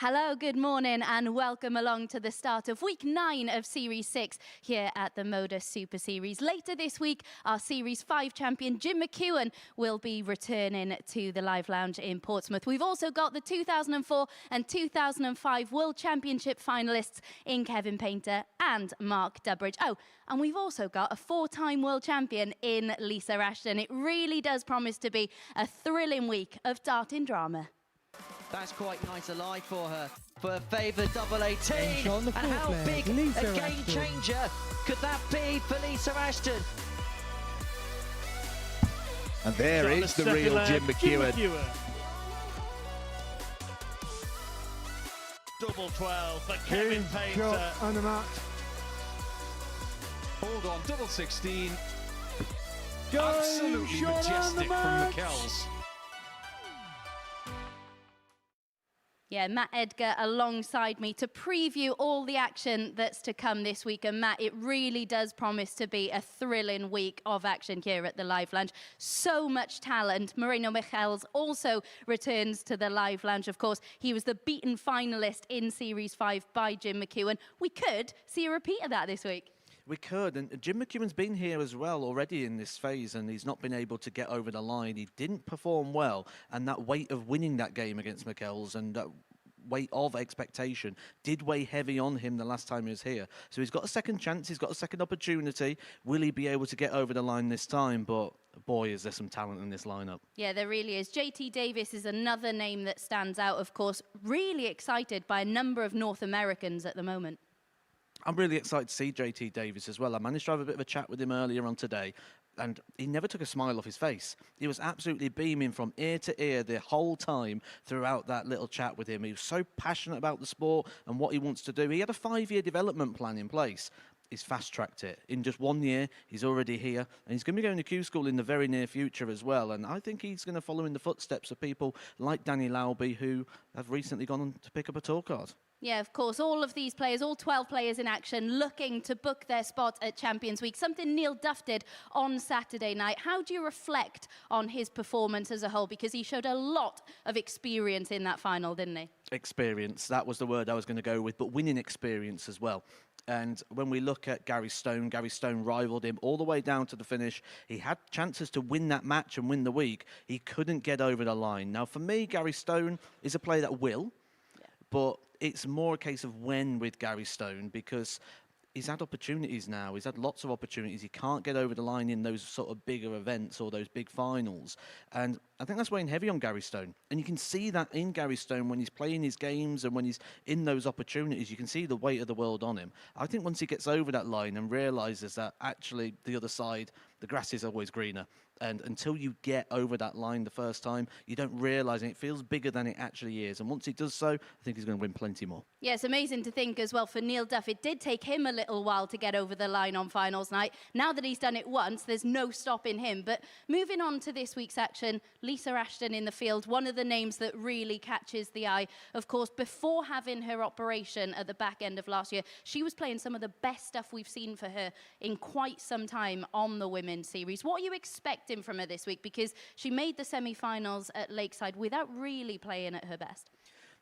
Hello, good morning and welcome along to the start of week 9 of Series 6 here at the MODUS Super Series. Later this week, our Series 5 champion Jim McEwen will be returning to the Live Lounge in Portsmouth. We've also got the 2004 and 2005 World Championship finalists in Kevin Painter and Mark Durbridge. Oh, and we've also got a 4-time world champion in Lisa Ashton. It really does promise to be a thrilling week of darting drama. That's quite nice alive for her. For a favoured double 18. And how big Lisa a game changer could that be for Lisa Ashton? And there is the real Jim McEwen. Double 12 for Kevin Painter. On the mark. Hold on, double 16. Going Absolutely short majestic from McKells. Yeah, Matt Edgar alongside me to preview all the action that's to come this week. And Matt, it really does promise to be a thrilling week of action here at the Live Lounge. So much talent. Moreno Michels also returns to the Live Lounge, of course. He was the beaten finalist in Series 5 by Jim McEwen. We could see a repeat of that this week. We could, and Jim McEwen's been here as well already in this phase, and he's not been able to get over the line. He didn't perform well, and that weight of winning that game against McKells and that weight of expectation did weigh heavy on him the last time he was here. So he's got a second chance, he's got a second opportunity. Will he be able to get over the line this time? But boy, is there some talent in this lineup. Yeah, there really is. JT Davis is another name that stands out, of course. Really excited by a number of North Americans at the moment. I'm really excited to see JT Davis as well. I managed to have a bit of a chat with him earlier on today, and he never took a smile off his face. He was absolutely beaming from ear to ear the whole time throughout that little chat with him. He was so passionate about the sport and what he wants to do. He had a 5-year development plan in place. He's fast-tracked it. In just 1 year, he's already here, and he's going to be going to Q School in the very near future as well. And I think he's going to follow in the footsteps of people like Danny Lauby, who have recently gone on to pick up a tour card. Yeah, of course, all of these players, all 12 players in action, looking to book their spot at Champions Week, something Neil Duff did on Saturday night. How do you reflect on his performance as a whole? Because he showed a lot of experience in that final, didn't he? Experience, that was the word I was going to go with, but winning experience as well. And when we look at Gary Stone rivaled him all the way down to the finish. He had chances to win that match and win the week. He couldn't get over the line. Now, for me, Gary Stone is a player that will, but it's more a case of when with Gary Stone, because he's had opportunities now. He's had lots of opportunities. He can't get over the line in those sort of bigger events or those big finals. And I think that's weighing heavy on Gary Stone. And you can see that in Gary Stone when he's playing his games and when he's in those opportunities. You can see the weight of the world on him. I think once he gets over that line and realises that actually the other side, the grass is always greener. And until you get over that line the first time, you don't realise it. It feels bigger than it actually is. And once he does so, I think he's going to win plenty more. Yeah, it's amazing to think as well for Neil Duff. It did take him a little while to get over the line on finals night. Now that he's done it once, there's no stopping him. But moving on to this week's action, Lisa Ashton in the field, one of the names that really catches the eye. Of course, before having her operation at the back end of last year, she was playing some of the best stuff we've seen for her in quite some time on the Women's Series. What are you expecting from her this week? Because she made the semi-finals at Lakeside without really playing at her best.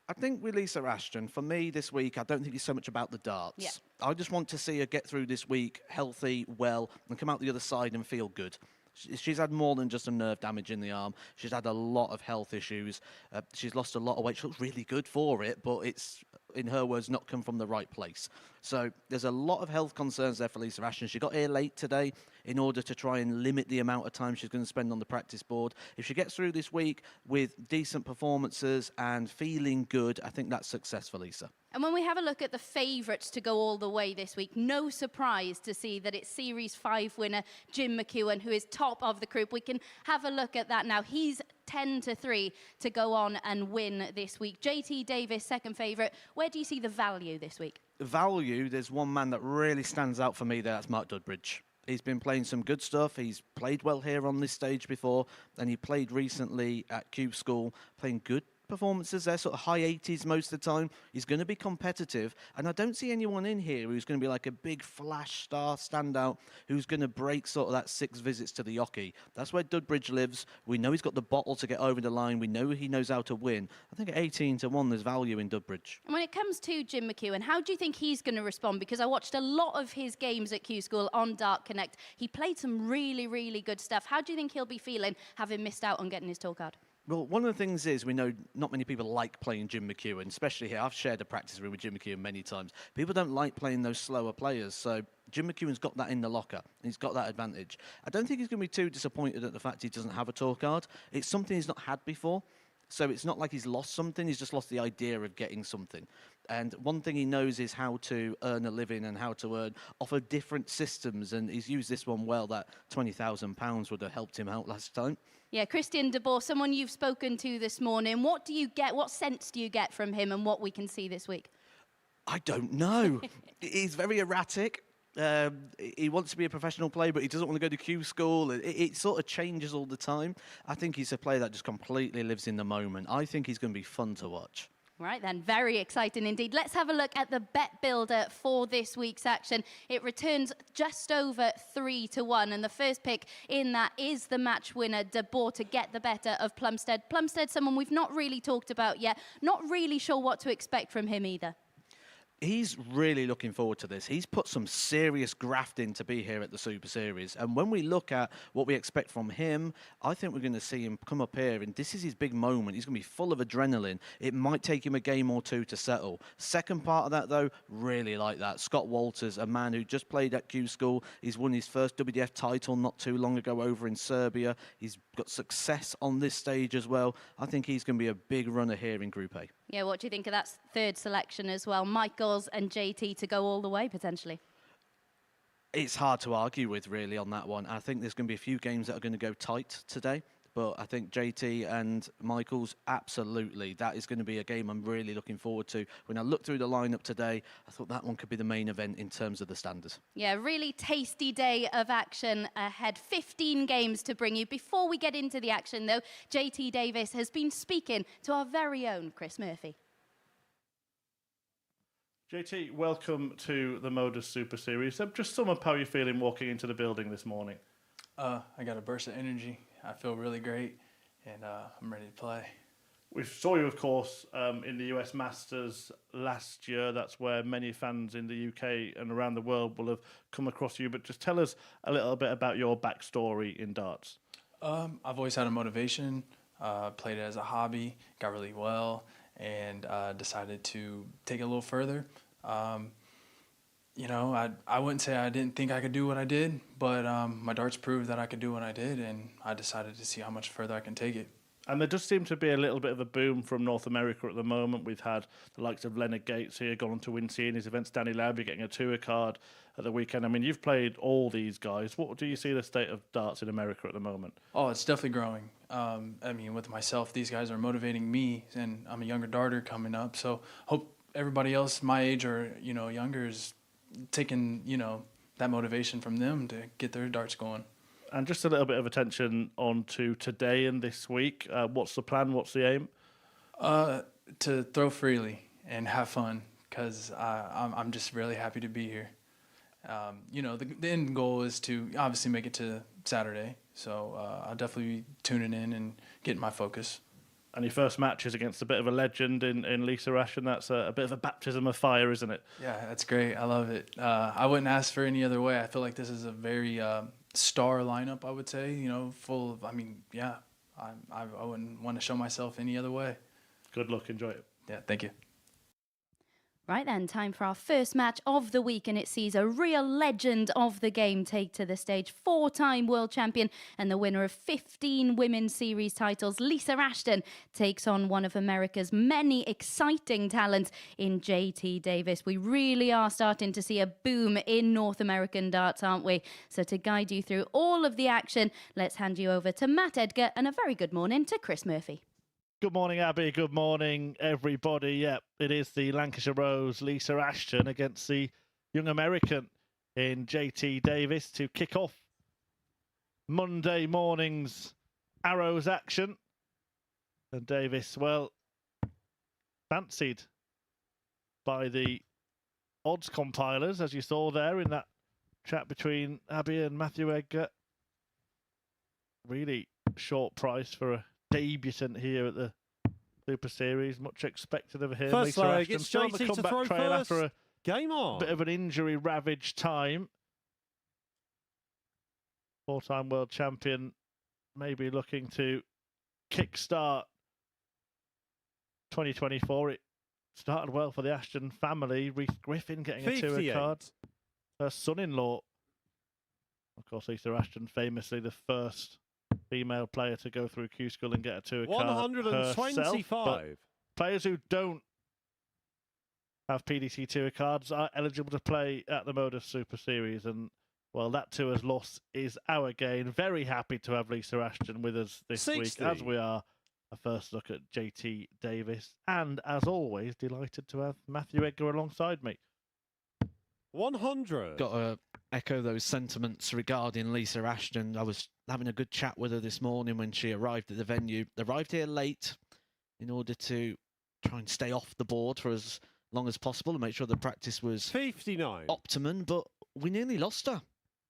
I think with Lisa Ashton, for me this week, I don't think it's so much about the darts. Yeah. I just want to see her get through this week healthy, well, and come out the other side and feel good. She's had more than just a nerve damage in the arm. She's had a lot of health issues. She's lost a lot of weight. She looks really good for it, but it's, in her words, not come from the right place. So there's a lot of health concerns there for Lisa Ashton. She got here late today in order to try and limit the amount of time she's going to spend on the practice board. If she gets through this week with decent performances and feeling good, I think that's success for Lisa. And when we have a look at the favourites to go all the way this week, no surprise to see that it's Series 5 winner Jim McEwen, who is top of the group. We can have a look at that now. He's 10-3 to go on and win this week. JT Davis, second favourite. Where do you see the value this week? The value, there's one man that really stands out for me there, that's Mark Durbridge. He's been playing some good stuff. He's played well here on this stage before, and he played recently at Q School, playing good performances. They're sort of high 80s most of the time. He's going to be competitive. And I don't see anyone in here who's going to be like a big flash star standout who's going to break sort of that 6 visits to the Yockey. That's where Dudbridge lives. We know he's got the bottle to get over the line. We know he knows how to win. I think at 18-1, there's value in Dudbridge. And when it comes to Jim McEwen, how do you think he's going to respond? Because I watched a lot of his games at Q School on Dart Connect. He played some really, really good stuff. How do you think he'll be feeling having missed out on getting his tour card? Well, one of the things is we know not many people like playing Jim McEwen, especially here. I've shared a practice room with Jim McEwen many times. People don't like playing those slower players, so Jim McEwen's got that in the locker. He's got that advantage. I don't think he's going to be too disappointed at the fact he doesn't have a tour card. It's something he's not had before, so it's not like he's lost something. He's just lost the idea of getting something. And one thing he knows is how to earn a living and how to earn off of different systems, and he's used this one well. That £20,000 would have helped him out last time. Yeah, Christian de Boer, someone you've spoken to this morning. What do you get? What sense do you get from him and what we can see this week? I don't know. He's very erratic. He wants to be a professional player, but he doesn't want to go to Q School. It sort of changes all the time. I think he's a player that just completely lives in the moment. I think he's going to be fun to watch. Right then, very exciting indeed. Let's have a look at the bet builder for this week's action. It returns just over 3-1, and the first pick in that is the match winner, de Boer, to get the better of Plumstead. Plumstead, someone we've not really talked about yet. Not really sure what to expect from him either. He's really looking forward to this. He's put some serious graft in to be here at the Super Series. And when we look at what we expect from him, I think we're going to see him come up here. And this is his big moment. He's going to be full of adrenaline. It might take him a game or two to settle. Second part of that, though, really like that. Scott Walters, a man who just played at Q School. He's won his first WDF title not too long ago over in Serbia. He's got success on this stage as well. I think he's going to be a big runner here in Group A. Yeah, what do you think of that third selection as well? Michaels and JT to go all the way, potentially. It's hard to argue with, really, on that one. I think there's going to be a few games that are going to go tight today. But I think JT and Michaels, absolutely. That is going to be a game I'm really looking forward to. When I looked through the lineup today, I thought that one could be the main event in terms of the standards. Yeah, really tasty day of action ahead. 15 games to bring you. Before we get into the action, though, JT Davis has been speaking to our very own Chris Murphy. JT, welcome to the MODUS Super Series. Just sum up how you're feeling walking into the building this morning. I got a burst of energy. I feel really great, and I'm ready to play. We saw you, of course, in the US Masters last year. That's where many fans in the UK and around the world will have come across you. But just tell us a little bit about your backstory in darts. I've always had a motivation, played it as a hobby, got really well, and decided to take it a little further. You know, I wouldn't say I didn't think I could do what I did, but my darts proved that I could do what I did, and I decided to see how much further I can take it. And there does seem to be a little bit of a boom from North America at the moment. We've had the likes of Leonard Gates here, gone on to win his events. Danny Lowby getting a tour card at the weekend. I mean, you've played all these guys. What do you see the state of darts in America at the moment? Oh, it's definitely growing. I mean, with myself, these guys are motivating me, and I'm a younger darter coming up, so hope everybody else my age or, you know, younger is taking, you know, that motivation from them to get their darts going. And just a little bit of attention on to today and this week. What's the plan? What's the aim? To throw freely and have fun, because I'm just really happy to be here. You know, the end goal is to obviously make it to Saturday, so I'll definitely be tuning in and getting my focus. And your first match is against a bit of a legend in Lisa Ashton. That's a bit of a baptism of fire, isn't it? Yeah, that's great. I love it. I wouldn't ask for any other way. I feel like this is a very star lineup, I would say, you know, full of, I mean, yeah, I wouldn't want to show myself any other way. Good luck. Enjoy it. Yeah, thank you. Right then, time for our first match of the week, and it sees a real legend of the game take to the stage. 4-time world champion and the winner of 15 women's series titles, Lisa Ashton, takes on one of America's many exciting talents in JT Davis. We really are starting to see a boom in North American darts, aren't we? So to guide you through all of the action, let's hand you over to Matt Edgar, and a very good morning to Chris Murphy. Good morning, Abby. Good morning, everybody. Yep, it is the Lancashire Rose, Lisa Ashton, against the young American in JT Davis to kick off Monday morning's Arrows action. And Davis, well, fancied by the odds compilers, as you saw there in that chat between Abby and Matthew Edgar. Really short price for a debutant here at the Super Series. Much expected of him. First Lisa leg, Ashton it's still on the JT to comeback throw trail first. after a Game on. bit of an injury-ravaged time. Four-time world champion, maybe looking to kickstart 2024. It started well for the Ashton family. Reese Griffin getting a tour 58. card. Her son-in-law, of course, Lisa Ashton, famously the first female player to go through Q-School and get a tour card herself. 125. But players who don't have PDC tour cards are eligible to play at the MODUS Super Series, and well, that tour's loss is our gain. Very happy to have Lisa Ashton with us this 60. week, as we are. A first look at JT Davis, and as always, delighted to have Matthew Edgar alongside me. 100. Got to echo those sentiments regarding Lisa Ashton. I was having a good chat with her this morning when she arrived at the venue. Arrived here late in order to try and stay off the board for as long as possible and make sure the practice was 59. optimum, but we nearly lost her.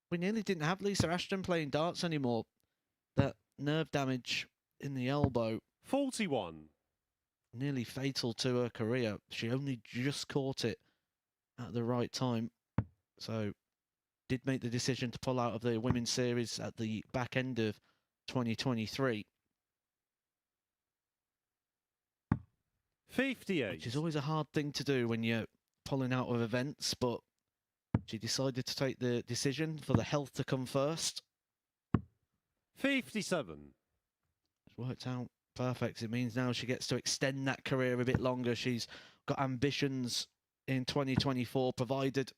We nearly didn't have Lisa Ashton playing darts anymore. That nerve damage in the elbow, 41. nearly fatal to her career. She only just caught it at the right time. So did make the decision to pull out of the Women's Series at the back end of 2023. 58. Which is always a hard thing to do when you're pulling out of events, but she decided to take the decision for the health to come first. 57. It's worked out perfect. It means now she gets to extend that career a bit longer. She's got ambitions in 2024, provided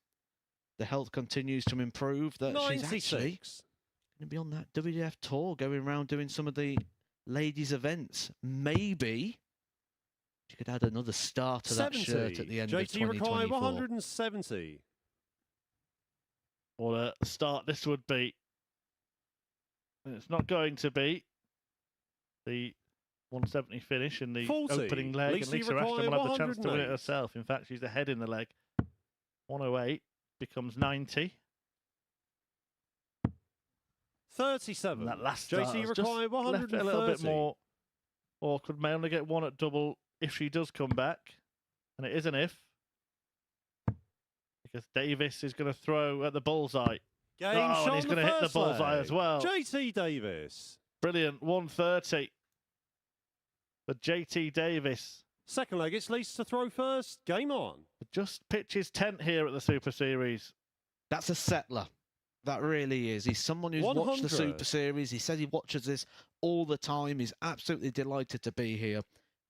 the health continues to improve, that 96. she's actually going to be on that WDF tour, going around doing some of the ladies' events. Maybe she could add another star to that 70. shirt at the end of JT require 2024. 170. What a start this would be. And it's not going to be the 170 finish in the 40. opening leg, Lisa and Lisa Ashton require will have the chance to win it 108. herself. In fact, she's ahead in the leg. 108 becomes 90. 37. And that last start JT has just require left 130. it a little bit more awkward. May only get one at double if she does come back. And it is an if. Because Davis is going to throw at the bullseye. Game Oh, shot and he's on going to hit the first bullseye leg. as well. JT Davis. Brilliant. 130. For JT Davis. Second leg, it's Lisa to throw first. Game on. Just pitches tent here at the Super Series. That's a settler. That really is. He's someone who's watched the 100. Super Series. He said he watches this all the time. He's absolutely delighted to be here.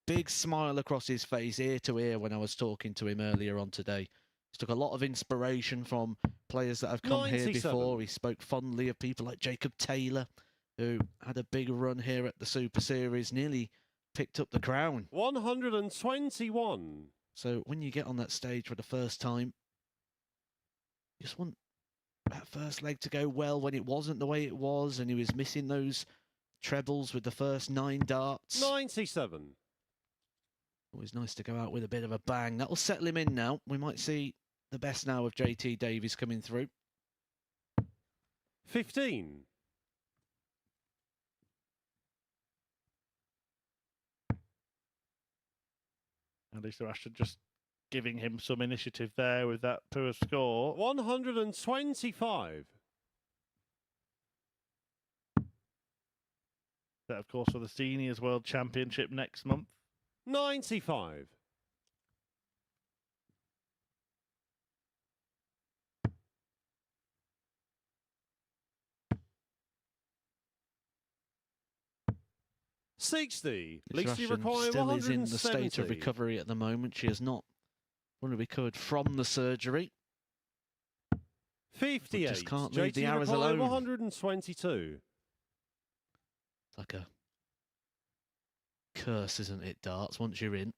Big smile across his face, ear to ear, when I was talking to him earlier on today. He took a lot of inspiration from players that have come here 97. before. He spoke fondly of people like Jacob Taylor, who had a big run here at the Super Series, nearly picked up the crown. 121. So when you get on that stage for the first time, you just want that first leg to go well when it wasn't the way it was, and he was missing those trebles with the first 9 darts. 97. Always nice to go out with a bit of a bang. That'll settle him in now. We might see the best now of JT Davies coming through. 15. And Lisa Ashton just giving him some initiative there with that poor score. 125. That, of course, for the Seniors World Championship next month. 95. $60. Lisa Lisa Ashton require still is in the state 170. of recovery at the moment. She has not fully recovered from the surgery. 58. just can't leave the JT arrows require alone. 122. It's like a curse, isn't it, darts, once you're in?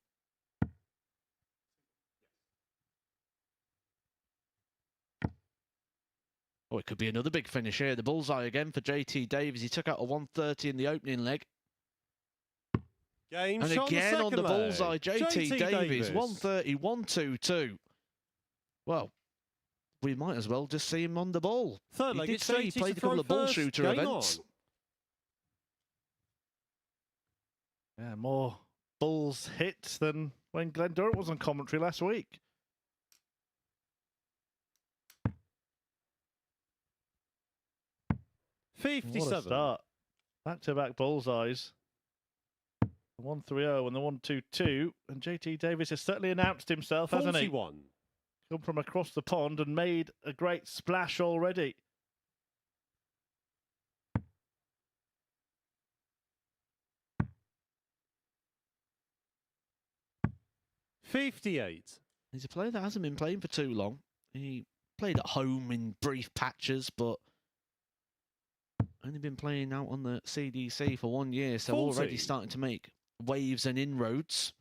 Oh, it could be another big finish here. The bullseye again for JT Davies. He took out a 130 in the opening leg. Game And shot again on the second leg. bullseye, JT Davies, 130, 122. Well, we might as well just see him on the ball. Third He leg, did it's say he JT played to a couple throw of bull first. shooter Game events. on. Yeah, more Bulls hits than when Glenn Durrant was on commentary last week. What a 57. start. Back-to-back bullseyes. The 1-3-0 and the 1-2-2. And JT Davies has certainly announced himself, hasn't he? 41. Come from across the pond and made a great splash already. $58. He's a player that hasn't been playing for too long. He played at home in brief patches, but only been playing out on the CDC for 1 year, so 40. already starting to make waves and inroads.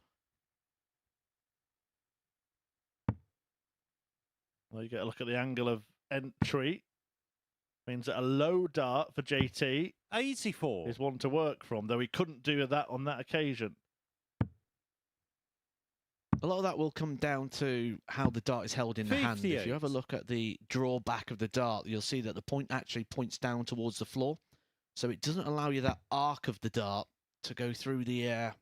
Well, you get a look at the angle of entry. Means that a low dart for JT 84. is one to work from, though he couldn't do that on that occasion. A lot of that will come down to how the dart is held in the hand. If 58. you have a look at the drawback of the dart, you'll see that the point actually points down towards the floor. So it doesn't allow you that arc of the dart to go through the air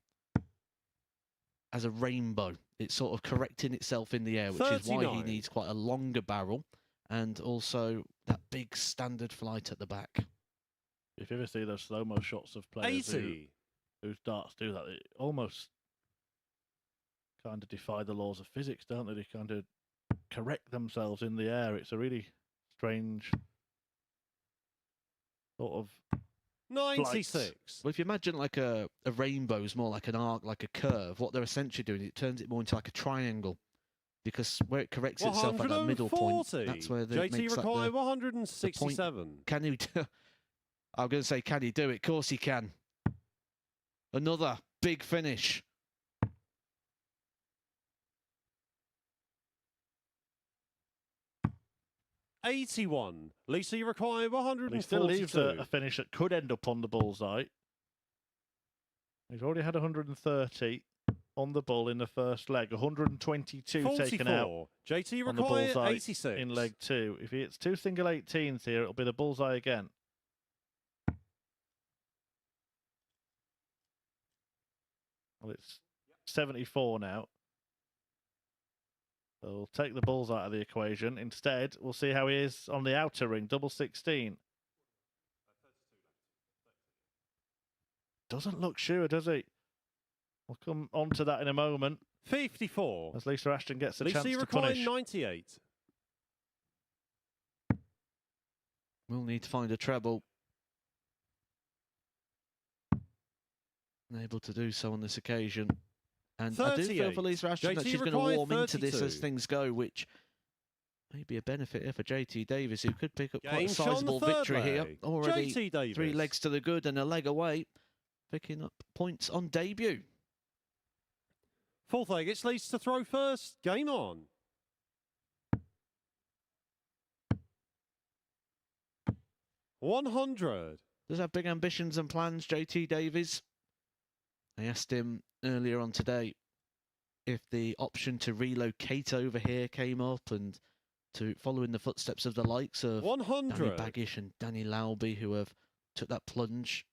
as a rainbow. It's sort of correcting itself in the air, which is why he 39. needs quite a longer barrel and also that big standard flight at the back. If you ever see those slow-mo shots of players 80. whose darts do that, they almost kind of defy the laws of physics, don't they? They kind of correct themselves in the air. It's a really strange sort of 96. Well, if you imagine like a rainbow is more like an arc, like a curve, what they're essentially doing, it turns it more into like a triangle. Because where it corrects itself at that middle point, 140. that's where it JT makes require like the 167. Can he do? I'm going to say, can he do it? Of course he can. Another big finish. $81. Lisa, you require But 142. he still leaves a finish that could end up on the bullseye. He's already had 130 on the bull in the first leg, 122 taken out 44. JT on the require bullseye 86. in leg 2. If he hits 2 single 18s here, it'll be the bullseye again. Well, it's 74 now. So we'll take the bulls out of the equation. Instead, we'll see how he is on the outer ring, double 16. Doesn't look sure, does he? We'll come on to that in a moment 54. as Lisa Ashton gets a Lisa, chance you to require punish. 98. We'll need to find a treble. Able to do so on this occasion. And I do feel for 38. Lisa Ashton that JT she's going to required warm into this 32. as things go, which may be a benefit here for JT Davies, who could pick up quite Game a shot on the sizable third victory here. leg. Already JT Davies. 3 legs to the good and a leg away, picking up points on debut. Fourth leg, it's Lisa to throw first. Game on. $100. Does have big ambitions and plans, JT Davies. I asked him earlier on today if the option to relocate over here came up and to follow in the footsteps of the likes of Danny 100. Baggish and Danny Lauby, who have took that plunge.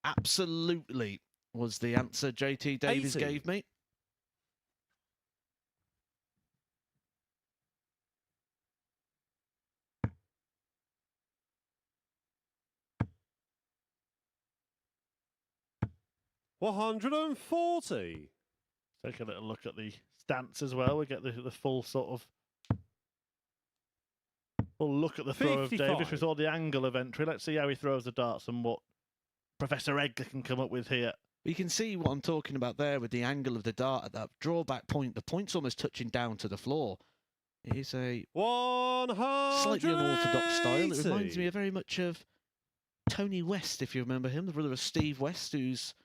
Absolutely was the answer JT Davies 80. gave me. $140. Take a little look at the stance as well. We get the full sort of full look at the throw of 55. Davis. We saw the angle of entry. Let's see how he throws the darts and what Professor Egg can come up with here. You can see what I'm talking about there with the angle of the dart at that drawback point. The point's almost touching down to the floor. It is a 180. slightly unorthodox style. It reminds me very much of Tony West, if you remember him, the brother of Steve West, who's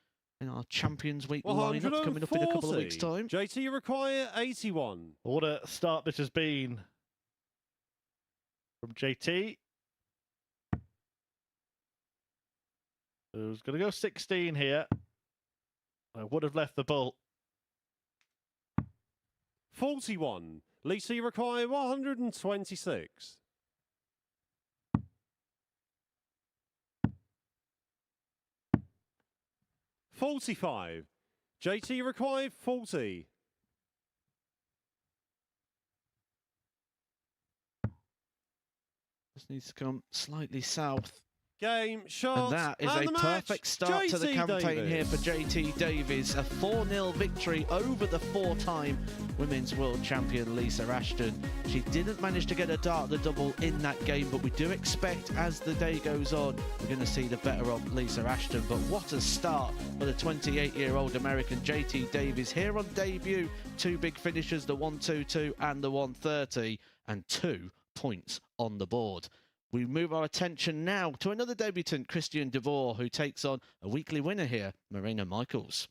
in our Champions Week lineup coming up in a couple of weeks' time. JT, you require 81. What a start this has been from JT. Who's going to go 16 here. I would have left the bull. 41. Lisa, you require 126. 45. JT, you require 40. Just needs to come slightly south. Game, shot, And that is and a the match. perfect start to the JT campaign Davis. here for JT Davies. A 4-0 victory over the 4-time Women's World Champion Lisa Ashton. She didn't manage to get a dart at the double in that game, but we do expect as the day goes on, we're going to see the better of Lisa Ashton. But what a start for the 28-year-old American JT Davies here on debut. 2 big finishes, the 122 and the 130, and 2 points on the board. We move our attention now to another debutant, Christian DeVore, who takes on a weekly winner here, Marina Michaels.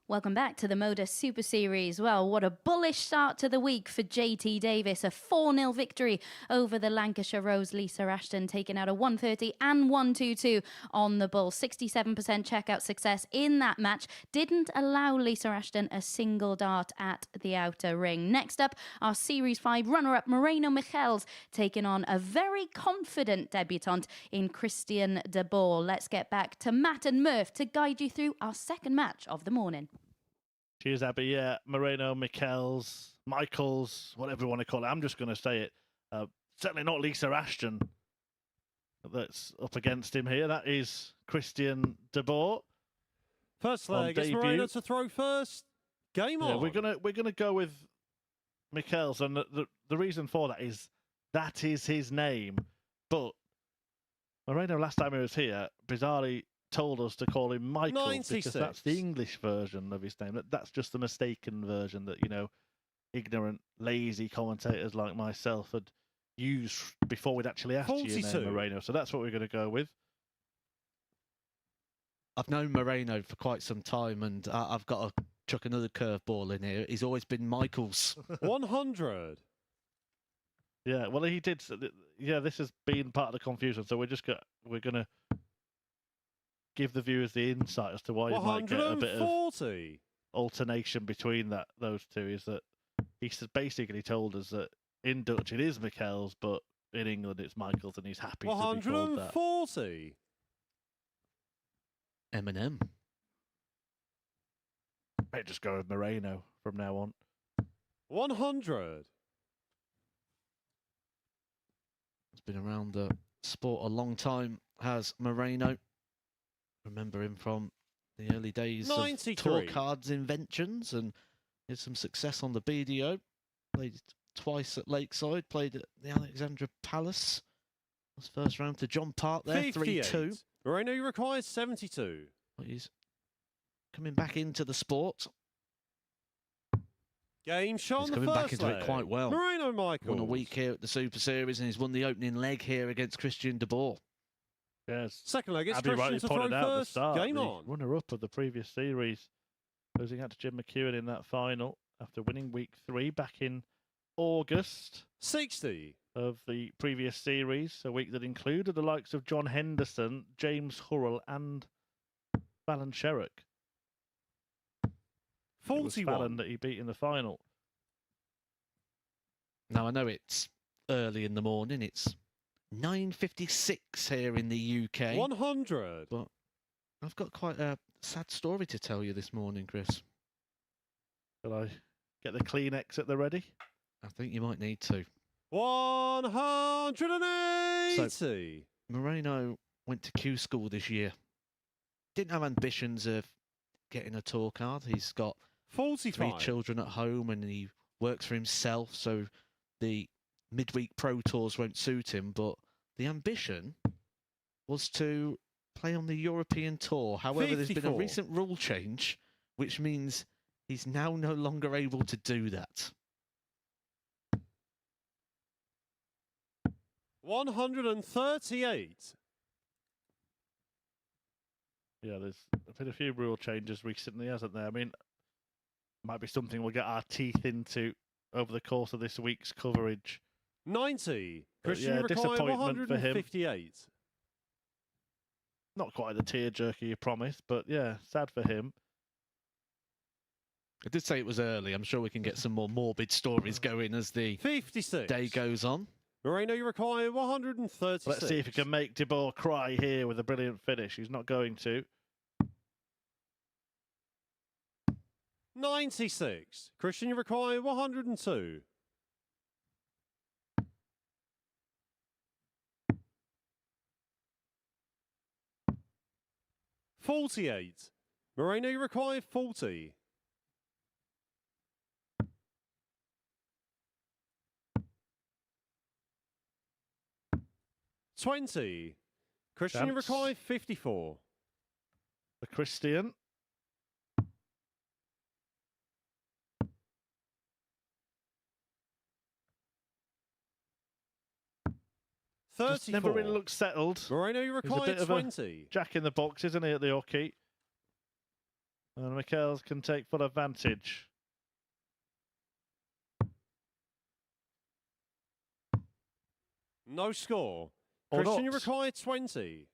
Welcome back to the MODUS Super Series. Well, what a bullish start to the week for JT Davis. A 4-0 victory over the Lancashire Rose Lisa Ashton, taking out a 130 and 122 on the bull. 67% checkout success in that match. Didn't allow Lisa Ashton a single dart at the outer ring. Next up, our Series 5 runner-up, Moreno Michels, taking on a very confident debutante in Christian DeBoer. Let's get back to Matt and Murph to guide you through our second match of the morning. Cheers, Abby. Yeah, Moreno, Michels, Michaels, whatever you want to call it. I'm just going to say it. Certainly not Lisa Ashton that's up against him here. That is Christian DeBoer. First leg, it's Moreno to throw first. Game on. We're gonna go with Michels, and the reason for that is his name. But Moreno, last time he was here, bizarrely told us to call him Michael 96. Because that's the English version of his name. That's just the mistaken version that, you know, ignorant, lazy commentators like myself had used before we'd actually asked you your name, Moreno. So that's what we're going to go with. I've known Moreno for quite some time, and I've got a chuck another curveball in here. He's always been Michael's. 100. Yeah, well, he did. Yeah, this has been part of the confusion. So we're going to give the viewers the insight as to why you might get a bit of 140. alternation between those two. Is that he basically told us that in Dutch it is Mikel's, but in England it's Michael's, and he's happy to be called that. 140. Eminem. Might just go with Moreno from now on. 100. He's been around the sport a long time, has Moreno. Remember him from the early days 93. of tour cards inventions, and had some success on the BDO. Played twice at Lakeside, played at the Alexandra Palace. Was first round to John Park there, 3-2. Moreno requires 72. But he's coming back into the sport. Game shot He's on the coming first back into leg. it quite well. Moreno Michael. Won a week here at the Super Series, and he's won the opening leg here against Christian de Boer. Yes. Second leg, it's Abby Christian rightly to pointed throw out at the first. start, Game the on. runner-up of the previous series, losing out to Jim McEwen in that final after winning week 3 back in August 60. of the previous series, a week that included the likes of John Henderson, James Hurrell, and Fallon Sherrock. 41. It was Fallon that he beat in the final. Now, I know it's early in the morning. It's 9:56 here in the UK. 100. But I've got quite a sad story to tell you this morning, Chris. Shall I get the Kleenex at the ready? I think you might need to. 180. Moreno went to Q School this year. Didn't have ambitions of getting a tour card. He's got 45. 3 children at home, and he works for himself, so the midweek pro tours won't suit him. But the ambition was to play on the European tour. However, there's been a 54. recent rule change, which means he's now no longer able to do that. 138. Yeah, there's been a few rule changes recently, hasn't there? I mean, might be something we'll get our teeth into over the course of this week's coverage. 90. But Christian yeah, requires disappointment for him. 158. Not quite the tearjerker you promised, but yeah, sad for him. I did say it was early. I'm sure we can get some more morbid stories going as the 56. day goes on. Moreno, you require 136. Let's see if he can make De Boer cry here with a brilliant finish. He's not going to. 96. Christian, you require 102. $48. Moreno, you require 40. $20. Christian, you Chance. require 54. The Christian. Just 34. never really looks settled. Moreno, you He's a require bit of a 20. Jack in the box, isn't he, at the hockey? And Michaels can take full advantage. No score. Or Christian, you not. require 20.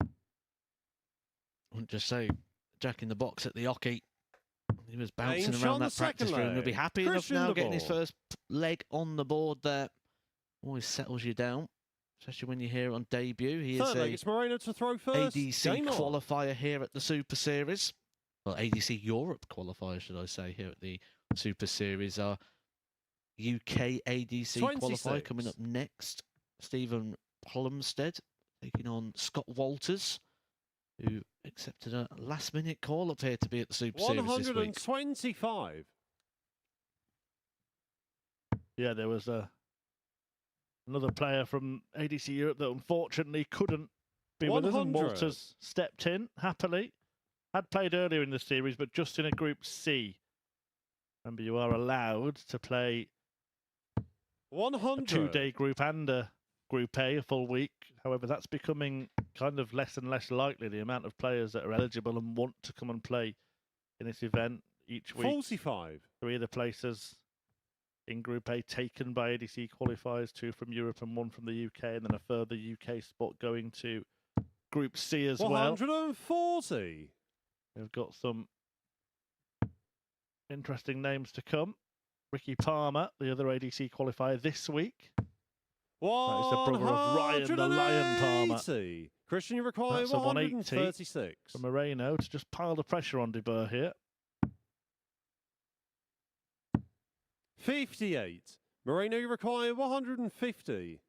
I wouldn't just say Jack in the box at the hockey. He was bouncing Aim around shot that practice room. He'll be happy Christian enough now de getting his Boer. first leg on the board there. Always settles you down, especially when you hear it on debut. He Third is leg, a it's Moreno to throw first. ADC Game on. qualifier here at the Super Series. Well, ADC Europe qualifier, should I say, here at the Super Series. Our UK ADC qualifier 26. coming up next. Stephen Plumstead taking on Scott Walters, who accepted a last-minute call up here to be at the Super Series this week. 125. Yeah, there was another player from ADC Europe that unfortunately couldn't be with us, and 100. Walters stepped in happily. Had played earlier in the series, but just in a Group C. Remember, you are allowed to play a 100. 2-day group and a Group A a full week. However, that's becoming kind of less and less likely, the amount of players that are eligible and want to come and play in this event each week. 45. 3 of the places in Group A taken by ADC qualifiers, 2 from Europe and 1 from the UK, and then a further UK spot going to Group C as well. 140. We've got some interesting names to come. Ricky Palmer, the other ADC qualifier this week. That is the brother of Ryan the Lion Palmer. Christian, you require That's a 136. For Moreno to just pile the pressure on De Boer here. 58. Moreno, you require 150.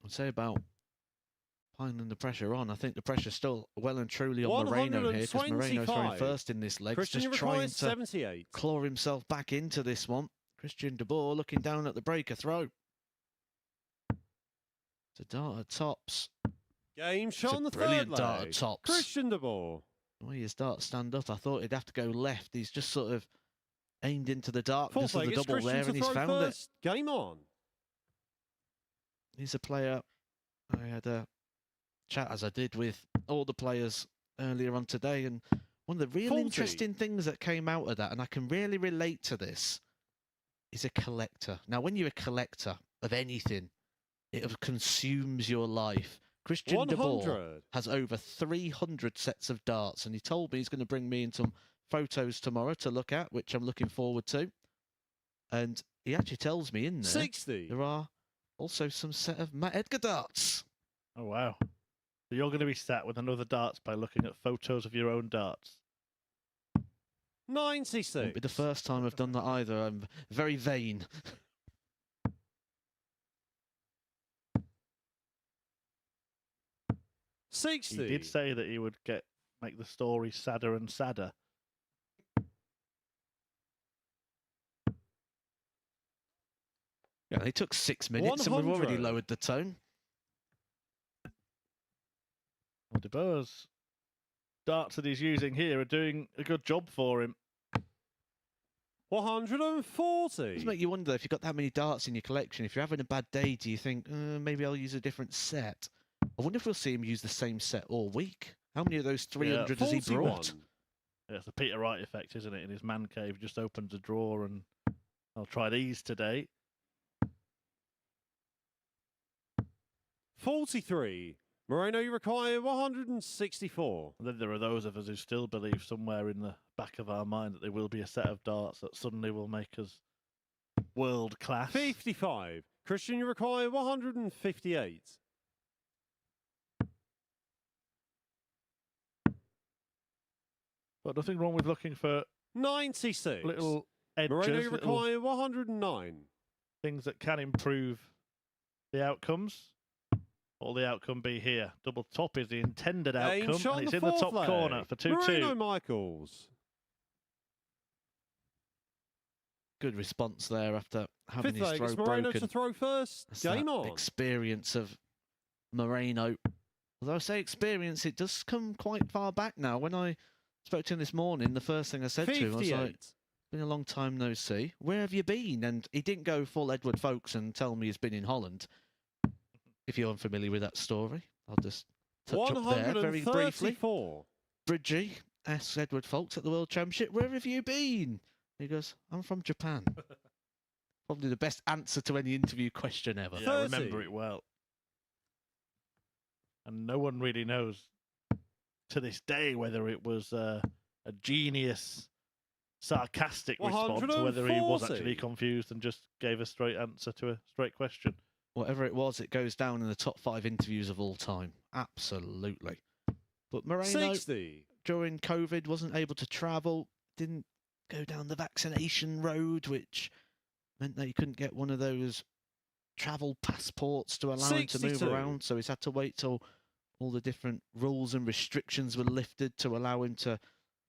I'd say about piling the pressure on. I think the pressure's still well and truly on Moreno here, because Moreno's very first in this leg. Christian, just trying to 78. claw himself back into this one. Christian De Boer looking down at the breaker throw. It's a dart at tops. Game shot on the brilliant third dart leg. at tops. Christian De Boer. The way his dart stand up, I thought he'd have to go left. He's just sort of aimed into the darkness Fourth of the leg, it's double Christian there, to and he's throw found first. Game on. it. He's a player I had a chat, as I did with all the players earlier on today, and one of the real 40. interesting things that came out of that, and I can really relate to this, is a collector. Now, when you're a collector of anything, it consumes your life. Christian De Boer has over 300 sets of darts, and he told me he's going to bring me in some photos tomorrow to look at, which I'm looking forward to. And he actually tells me in there 60. there are also some set of Matt Edgar darts. Oh, wow. So you're going to be sat with another darts by looking at photos of your own darts. 96. Won't be the first time I've done that either. I'm very vain. He did say that he would make the story sadder and sadder. Yeah, they took 6 minutes and we've already lowered the tone. Well, De Boer's darts that he's using here are doing a good job for him. 140. It does make you wonder, if you've got that many darts in your collection, if you're having a bad day, do you think, maybe I'll use a different set? I wonder if we'll see him use the same set all week. How many of those 300 has he brought? Yeah, it's the Peter Wright effect, isn't it? In his man cave, just opens a drawer and I'll try these today. 43. Moreno, you require 164. And then there are those of us who still believe somewhere in the back of our mind that there will be a set of darts that suddenly will make us world class. 55. Christian, you require 158. But nothing wrong with looking for 96. little edges, Moreno, you little require 109. things that can improve the outcomes. What will the outcome be here? Double top is the intended outcome, and it's in the top corner for 2-2. Moreno Michaels. Good response there after having Fifth his leg, throw Moreno broken. to throw first. That's Game that on. experience of Moreno. Although I say experience, it does come quite far back now. When I spoke to him this morning, the first thing I said to him, I was like, been a long time no see. Where have you been? And he didn't go full Edward Folkes and tell me he's been in Holland. If you're unfamiliar with that story, I'll just touch up there very briefly. Bridgie asks Edward Folkes at the World Championship, where have you been? He goes, I'm from Japan. Probably the best answer to any interview question ever. Yeah, I remember it well. And no one really knows to this day whether it was a genius, sarcastic response, or whether he was actually confused and just gave a straight answer to a straight question. Whatever it was, it goes down in the top 5 interviews of all time. Absolutely. But Moreno, during COVID, wasn't able to travel, didn't go down the vaccination road, which meant that he couldn't get one of those travel passports to allow him to move around. So he's had to wait till all the different rules and restrictions were lifted to allow him to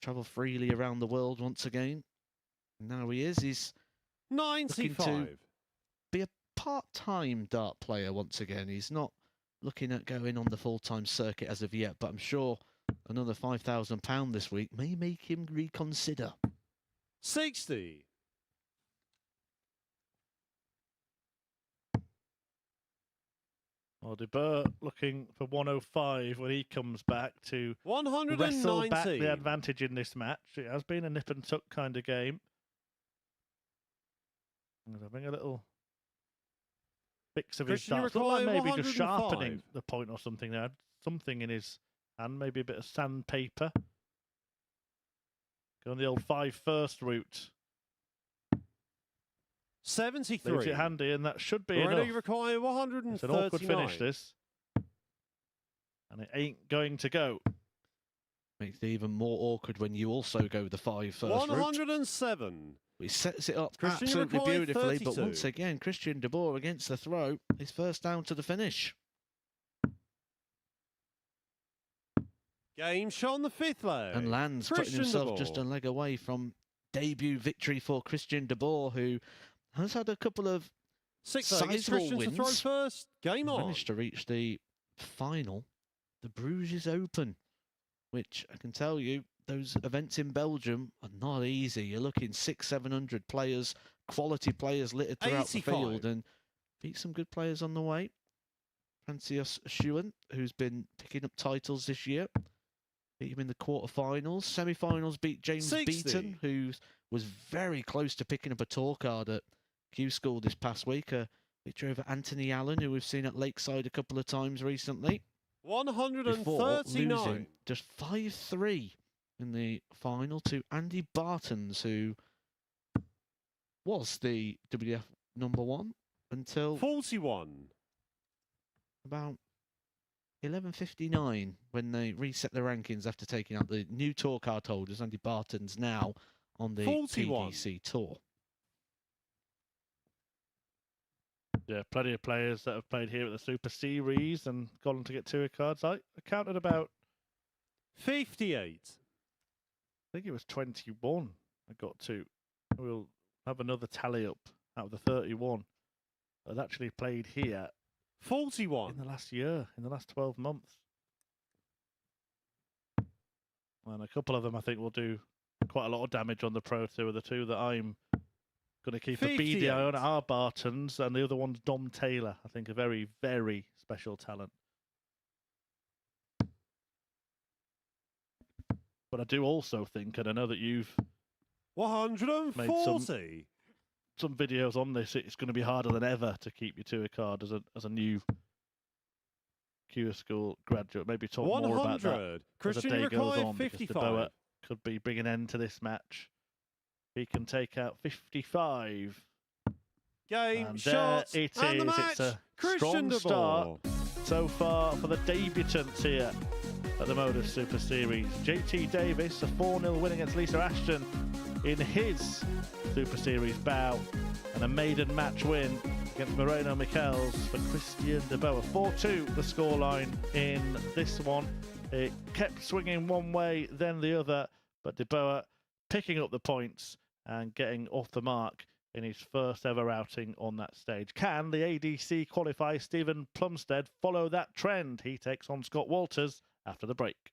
travel freely around the world once again. And now he is. He's 95. looking to be a part-time dart player once again. He's not looking at going on the full-time circuit as of yet, but I'm sure another £5,000 this week may make him reconsider. 60. Well, De Boer looking for 105 when he comes back to 190. wrestle back the advantage in this match. It has been a nip and tuck kind of game. I'm having a little fix of his starts. Looked like maybe just sharpening the point or something there. Something in his hand, maybe a bit of sandpaper. Go on the old 5-1 route. 73. Leaves it handy, and that should be Moreno, enough. you require 139. It's an awkward finish, this. And it ain't going to go. Makes it even more awkward when you also go the 5-1 route. 107. He sets it up Christian absolutely required beautifully, 32. but once again, Christian De Boer against the throw. His first down to the finish. Game shot on the 5th leg. And lands, putting himself just a leg away from debut victory for Christian De Boer, who has had a couple of 6th leg. It's sizable Christian to throw wins. first. Game on. Managed to reach the final, the Bruges Open, which I can tell you, those events in Belgium are not easy. You're looking 600-700 players, quality players littered throughout 85. the field, and beat some good players on the way. Francis Schuen, who's been picking up titles this year, beat him in the quarterfinals. Semi-finals beat James 60. Beaton, who was very close to picking up a tour card at Q School this past week. A victory over Anthony Allen, who we've seen at Lakeside a couple of times recently. 139. Losing just 5-3 in the final to Andy Bartons, who was the WF #1 until 41. about 11:59 when they reset the rankings after taking out the new tour card holders. Andy Bartons now on the 41. PDC tour. Yeah, plenty of players that have played here at the Super Series and gone on to get tour cards. I counted about 58. I think it was 21 I got to. We'll have another tally up out of the 31 that actually played here 41. in the last year, in the last 12 months. And a couple of them I think will do quite a lot of damage on the Pro Tour. The two that I'm going to keep a beady eye on are Bartons, and the other one's Dom Taylor. I think a very, very special talent. But I do also think, and I know that you've 140. some videos on this, it's going to be harder than ever to keep your tour card as a new Q School graduate. Maybe talk more about that Christian as the day goes on, 55. because De Boer could be bringing an end to this match. He can take out 55. Game, And shot, there it and the is. match. It's a Christian strong De start Boer. so far for the debutants here at the MODUS Super Series. JT Davis, a 4-0 win against Lisa Ashton in his Super Series bout, and a maiden match win against Moreno Michels for Christian De Boer. 4-2 the scoreline in this one. It kept swinging one way, then the other, but De Boer picking up the points and getting off the mark in his first ever outing on that stage. Can the ADC qualifier Stephen Plumstead follow that trend? He takes on Scott Walters after the break.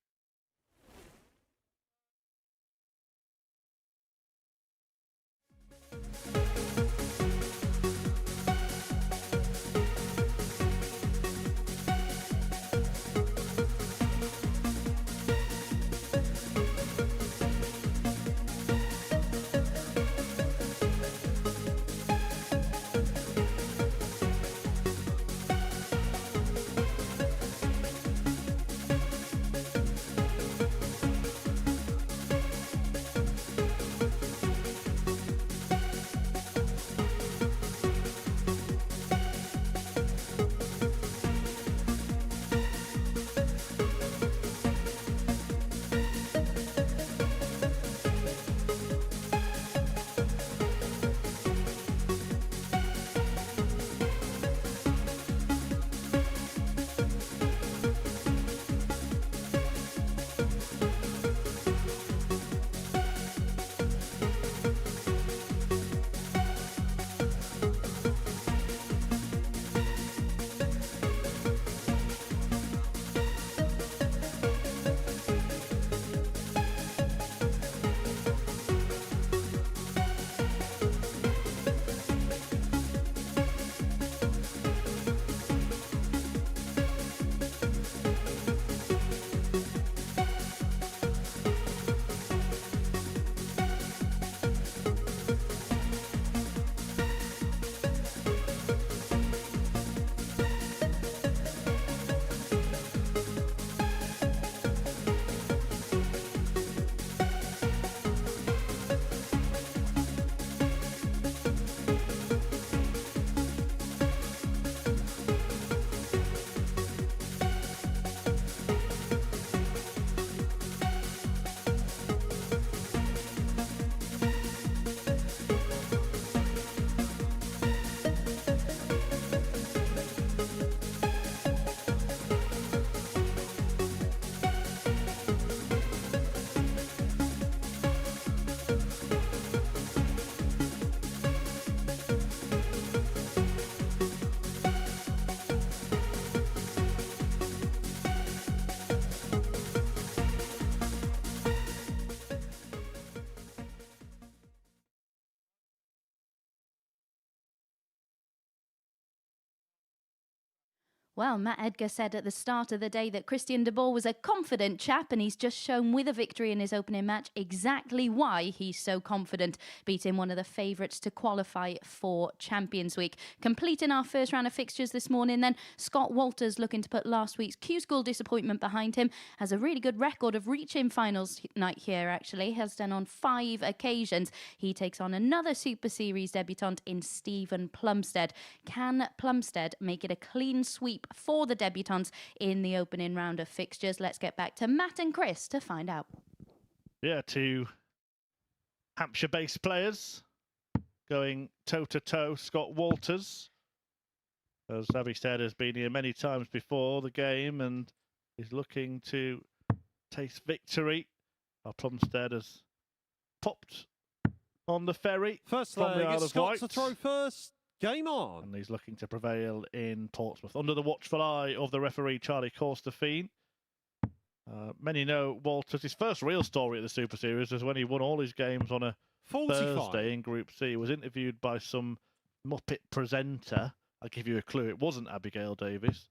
Well, Matt Edgar said at the start of the day that Christian de Boer was a confident chap, and he's just shown with a victory in his opening match exactly why he's so confident, beating one of the favourites to qualify for Champions Week. Completing our first round of fixtures this morning then, Scott Walters, looking to put last week's Q-School disappointment behind him, has a really good record of reaching finals night here, actually, has done on 5 occasions. He takes on another Super Series debutant in Stephen Plumstead. Can Plumstead make it a clean sweep for the debutants in the opening round of fixtures? Let's get back to Matt and Chris to find out. Yeah, 2 Hampshire-based players going toe-to-toe. Scott Walters, as Abby said, has been here many times before the game and is looking to taste victory. Our Plumstead has popped on the ferry. First from the leg, Isle it's of Scott Wight. to throw first. Game on. And he's looking to prevail in Portsmouth under the watchful eye of the referee Charlie Corstafine. Many know Walters. His first real story at the Super Series was when he won all his games on a 45. Thursday in Group C. He was interviewed by some Muppet presenter. I'll give you a clue. It wasn't Abigail Davis.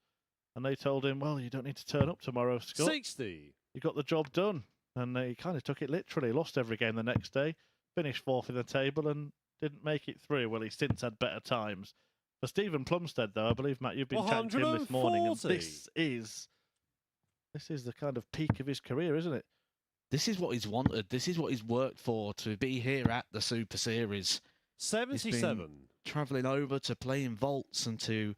And they told him, well, you don't need to turn up tomorrow, Scott. 60. You got the job done. And he kind of took it literally. Lost every game the next day. Finished 4th in the table and didn't make it through. Well, he's since had better times. For Stephen Plumstead, though, I believe, Matt, you've been chatting to him this morning. And this is the kind of peak of his career, isn't it? This is what he's wanted. This is what he's worked for, to be here at the Super Series. 77. Travelling over to play in vaults and to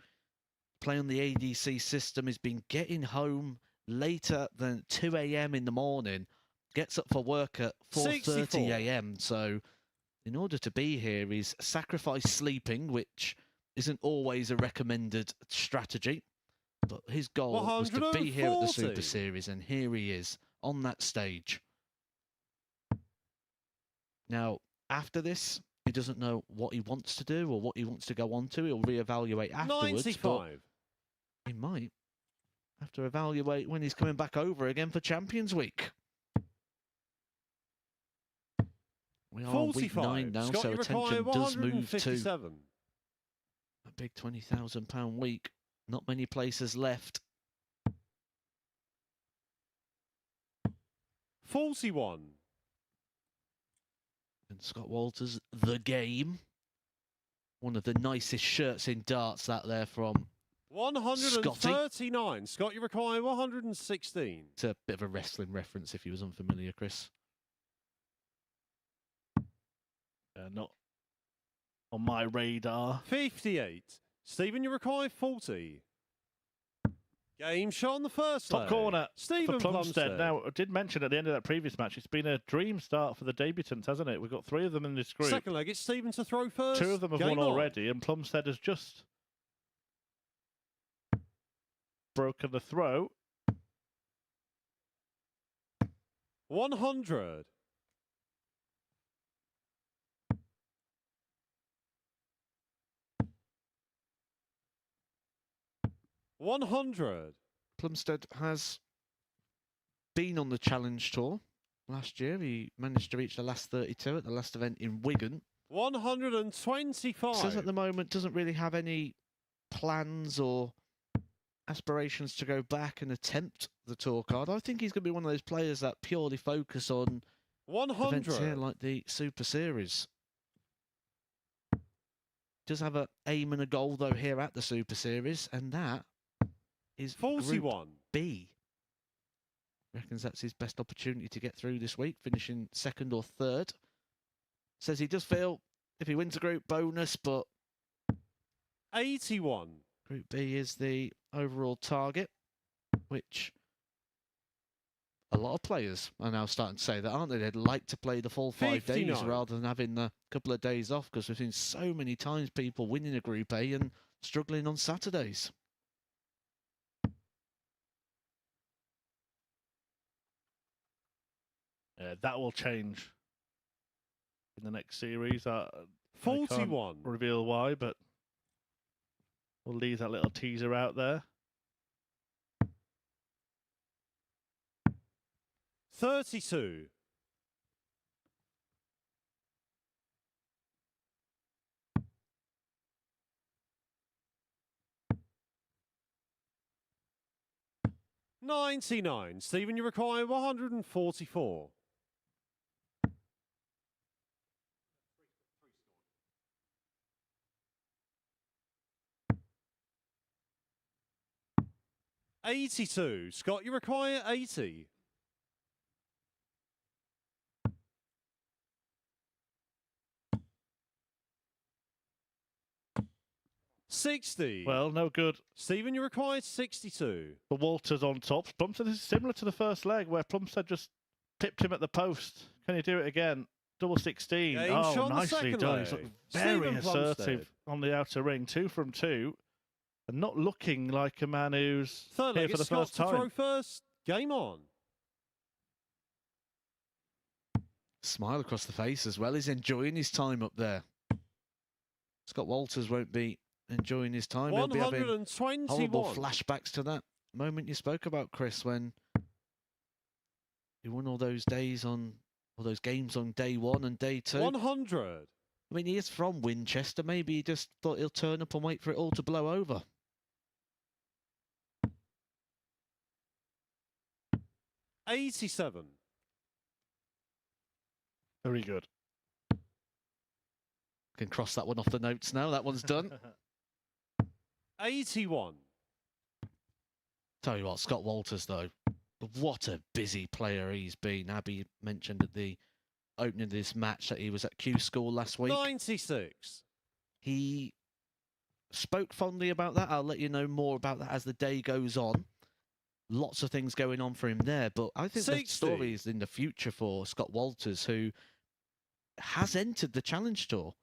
play on the ADC system. He's been getting home later than 2 a.m. in the morning. Gets up for work at 4:30 a.m. So in order to be here, he's sacrificed sleeping, which isn't always a recommended strategy. But his goal was to be here at the Super Series, and here he is on that stage. Now, after this, he doesn't know what he wants to do or what he wants to go on to. He'll reevaluate afterwards. 95. He might have to evaluate when he's coming back over again for Champions Week. We are week 9 now, so attention does move to a big £20,000 week. Not many places left. 41. And Scott Walters, the game. One of the nicest shirts in darts, that there from 139. Scott, you require 116. It's a bit of a wrestling reference if you was unfamiliar, Chris. Not on my radar. 58. Stephen, you require 40. Game shot on the first Top leg. corner Stephen for Plumstead. Now, I did mention at the end of that previous match, it's been a dream start for the debutants, hasn't it? We've got 3 of them in this group. Second leg, it's Stephen to throw first. 2 of them have won already, and Plumstead has just broken the throw. 100. 100. Plumstead has been on the Challenge Tour last year. He managed to reach the last 32 at the last event in Wigan. 125. Says at the moment doesn't really have any plans or aspirations to go back and attempt the tour card. I think he's going to be one of those players that purely focus on 100. events here like the Super Series. Does have an aim and a goal though here at the Super Series, and that is 41. Group B. Reckons that's his best opportunity to get through this week, finishing 2nd or 3rd. Says he does feel if he wins a group bonus, but 81. Group B is the overall target, which a lot of players are now starting to say that, aren't they? They'd like to play the full 5 days 59. rather than having a couple of days off, because we've seen so many times people winning a Group A and struggling on Saturdays. Yeah, that will change in the next series. 41. I can't reveal why, but we'll leave that little teaser out there. 32. 99. Stephen, you require 144. $82. Scott, you require 80. $60. Well, no good Stephen, you require 62. for Walters on top. Plumstead is similar to the first leg where Plumstead just tipped him at the post. Can you do it again? Double 16. Game Oh, shot on the nicely second done. leg. He's looked very Stephen assertive Plumstead. on the outer ring. 2 from 2. And not looking like a man who's Third here leg, for the it's Scott first to throw time. first. Game on. Smile across the face as well. He's enjoying his time up there. Scott Walters won't be enjoying his time. He'll be having 121. horrible flashbacks to that moment you spoke about, Chris, when he won all those days on, all those games on day 1 and day 2. 100. I mean, he is from Winchester. Maybe he just thought he'll turn up and wait for it all to blow over. $87. Very good. Can cross that one off the notes now. That one's done. 81. Tell you what, Scott Walters, though, what a busy player he's been. Abby mentioned at the opening of this match that he was at Q School last week. 96. He spoke fondly about that. I'll let you know more about that as the day goes on. Lots of things going on for him there, but I think 60. the story is in the future for Scott Walters, who has entered the Challenge Tour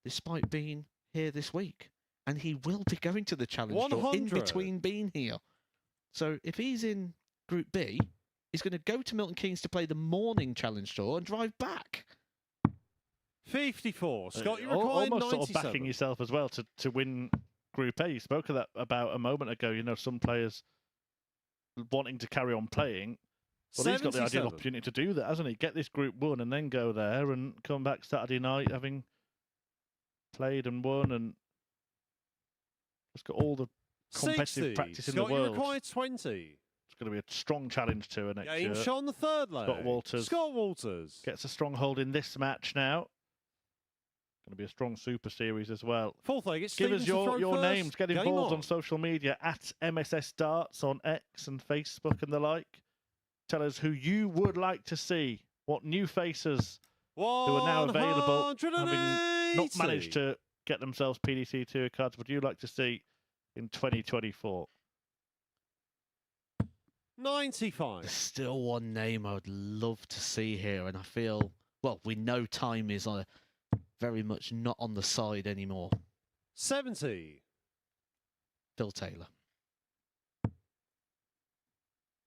despite being here this week. And he will be going to the Challenge Tour in 100. between being here. So if he's in Group B, he's going to go to Milton Keynes to play the morning Challenge Tour and drive back. 54. Scott, you Al- require almost 97. sort of backing yourself as well to win Group A. You spoke of that about a moment ago. You know, some players wanting to carry on playing. Well, he's got the ideal 77. opportunity to do that, hasn't he? Get this Group 1 and then go there and come back Saturday night having played and won and just got all the competitive 60. practice in Scott, the world. you require 20. It's going to be a strong challenge tour next Game year. shot on the third leg. Scott Walters. Scott Walters. Gets a stronghold in this match now. Going to be a strong Super Series as well. Fourth leg, it's Give Stephen us to throw your first. names. Get Game involved on. on social media at MSS Darts on X and Facebook and the like. Tell us who you would like to see. What new faces who are now available, having not managed to get themselves PDC Tour cards, would you like to see in 2024? 95. There's still one name I would love to see here, and I feel, well, we know time is very much not on the side anymore. 70. Phil Taylor.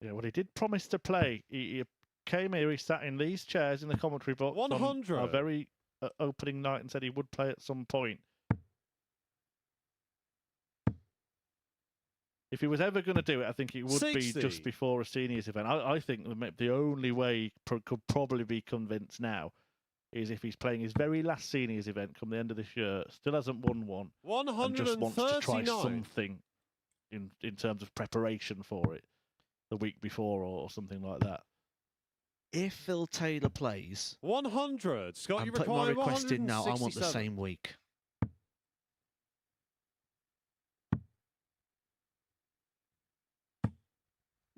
Yeah, well, he did promise to play. He came here, he sat in these chairs in the commentary box 100. on our very opening night and said he would play at some point. If he was ever going to do it, I think it would 60. be just before a seniors event. I think the only way he could probably be convinced now is if he's playing his very last seniors event come the end of this year, still hasn't won one, and just wants to try 139. something in terms of preparation for it the week before or something like that. If Phil Taylor plays, 100. Scott, I'm you putting my require request in now. I want the 167. same week.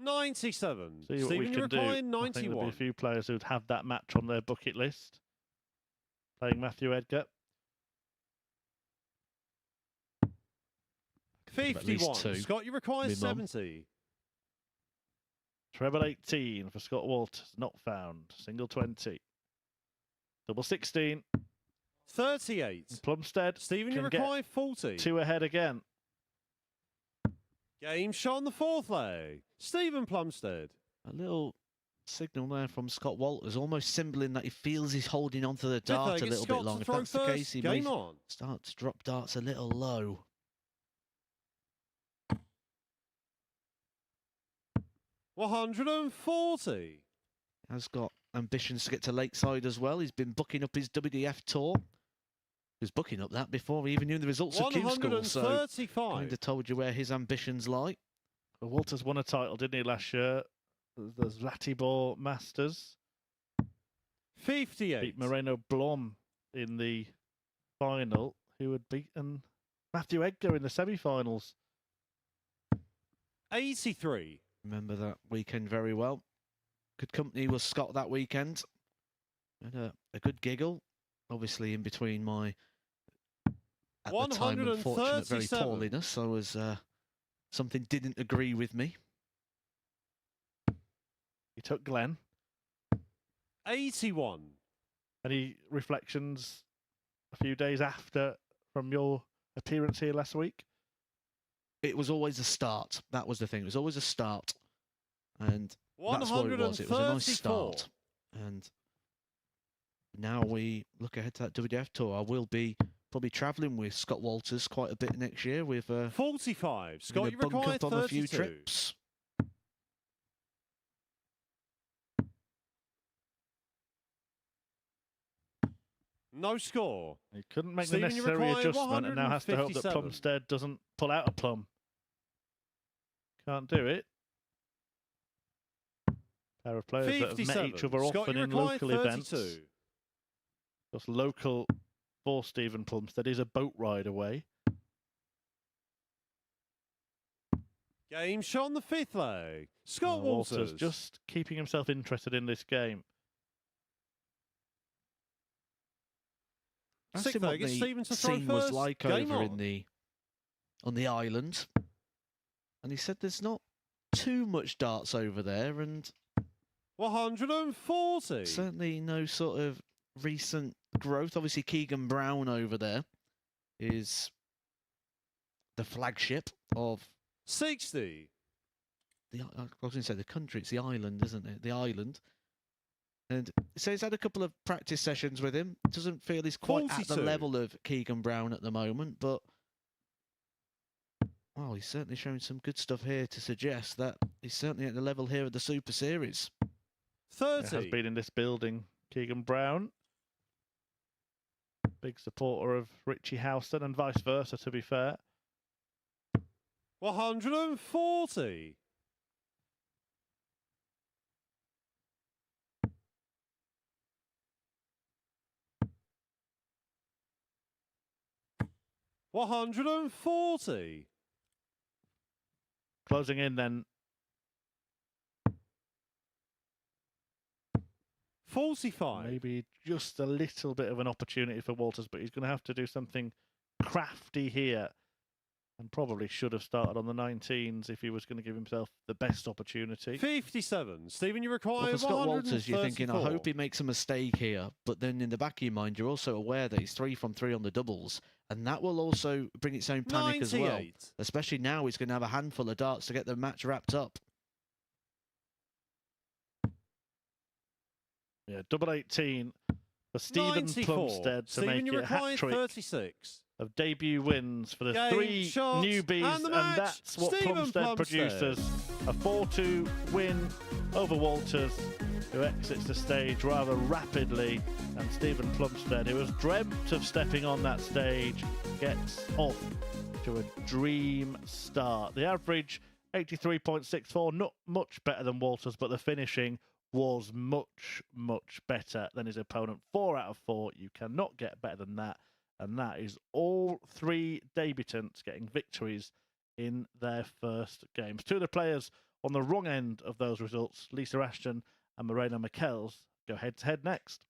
$97. See what we Stephen, you can do. require I think there'll be 91. a few players who'd have that match on their bucket list. Playing Matthew Edgar. At least 51. two. Scott, you require Minimum. 70. Treble 18 for Scott Walters, not found. Single 20. Double 16. 38. Plumstead Stephen, you can get require 40. 2 ahead again. Game shot on the fourth leg. Stephen Plumstead. A little signal there from Scott Walters, almost symboling that he feels he's holding on to the Fifth dart leg, a it's little Scott bit long. to If throw that's the first. case, he may Game on. start to drop darts a little low. $140. Has got ambitions to get to Lakeside as well. He's been booking up his WDF tour. He was booking up that before he even knew the results of Q School, so 135. kind of told you where his ambitions lie. Walters won a title, didn't he, last year? The Zlatibor Masters. 58. Beat Moreno Blom in the final, who had beaten Matthew Edgar in the semi-finals. 83. Remember that weekend very well. Good company was Scott that weekend. Had a good giggle, obviously in between my, at the time, unfortunate very 137. poorliness. I was, something didn't agree with me. He took Glenn. 81. Any reflections a few days after from your appearance here last week? It was always a start. That was the thing. It was always a start. And that's what it was. It was a nice start. And now we look ahead to that WDF tour. I will be probably travelling with Scott Walters quite a bit next year with 45. Scott, you bunked require up on a few 32. trips. No score. He couldn't make Stephen, the you necessary require adjustment and now has to hope that 157. Plumstead doesn't pull out a plum. Can't do it. Pair of players that have met 57. each other Scott, often you in require local 32. events. Just local for Stephen Plumstead is a boat ride away. Game shot on the 5th leg. Scott Walters. just keeping himself interested in this game. Asked Sixth him what leg, it's the Stevens to throw scene was first. like Game over on. on the island, and he said there's not too much darts over there, and 140. certainly no sort of recent growth. Obviously, Keegan Brown over there is the flagship of 60. I was going to say the country. It's the island, isn't it? The island. And so he's had a couple of practice sessions with him. Doesn't feel he's quite at the 42. level of Keegan Brown at the moment, but well, he's certainly showing some good stuff here to suggest that he's certainly at the level here of the Super Series. 30. Has been in this building, Keegan Brown. Big supporter of Richie Houston and vice versa, to be fair. 140. $140. Closing in then. 45. Maybe just a little bit of an opportunity for Walters, but he's going to have to do something crafty here. And probably should have started on the 19s if he was going to give himself the best opportunity. 57. Stephen, you require Well, for Scott Walters, you're thinking, I 134. hope he makes a mistake here. But then in the back of your mind, you're also aware that he's 3 from 3 on the doubles. And that will also bring its own panic as well. 98. Especially now he's going to have a handful of darts to get the match wrapped up. Yeah, double 18 for Stephen 94. Plumstead to Stephen, make you it a require hat-trick 36. of debut wins for the Game, 3 shot, newbies, and the and match, that's what Stephen Plumstead Plumstead. produces. A 4-2 win over Walters, who exits the stage rather rapidly, and Stephen Plumstead, who has dreamt of stepping on that stage, gets off to a dream start. The average 83.64, not much better than Walters, but the finishing was much, much better than his opponent. 4 out of 4, you cannot get better than that. And that is all 3 debutants getting victories in their first games. 2 of the players on the wrong end of those results, Lisa Ashton and Moreno Michels, go head-to-head next.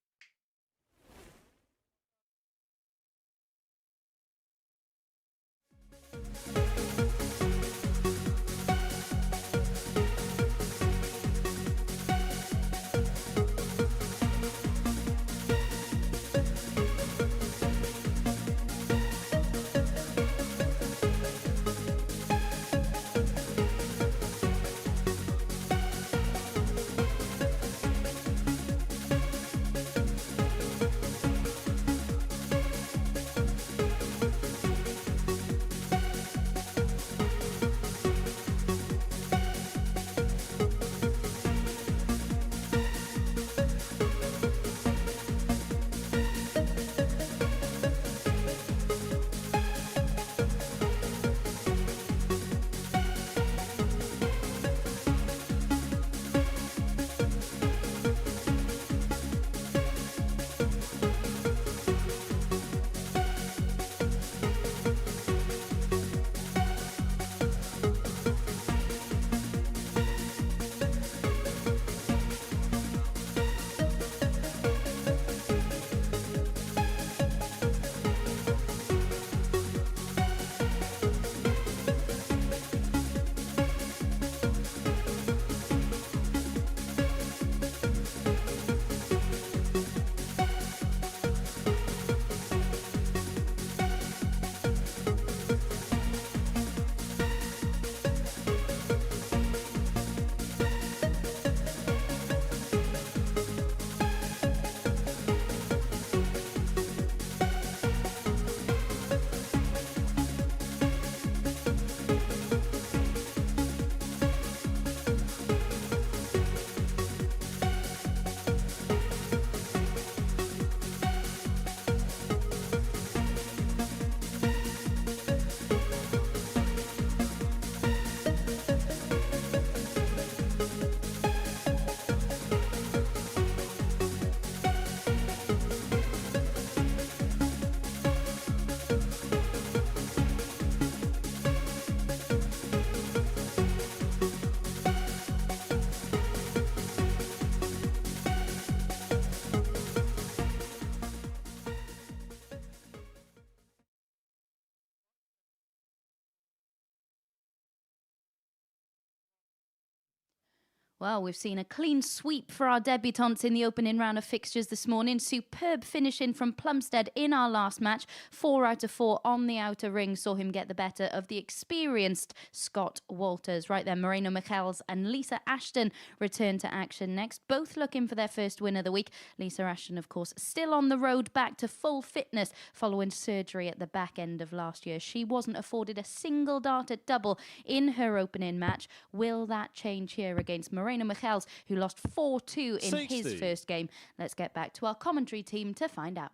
Well, we've seen a clean sweep for our debutantes in the opening round of fixtures this morning. Superb finishing from Plumstead in our last match. 4 out of 4 on the outer ring saw him get the better of the experienced Scott Walters. Right then, Moreno Michels and Lisa Ashton return to action next, both looking for their first win of the week. Lisa Ashton, of course, still on the road back to full fitness following surgery at the back end of last year. She wasn't afforded a single dart at double in her opening match. Will that change here against Moreno Michels, who lost 4-2 in 60. his first game? Let's get back to our commentary team to find out.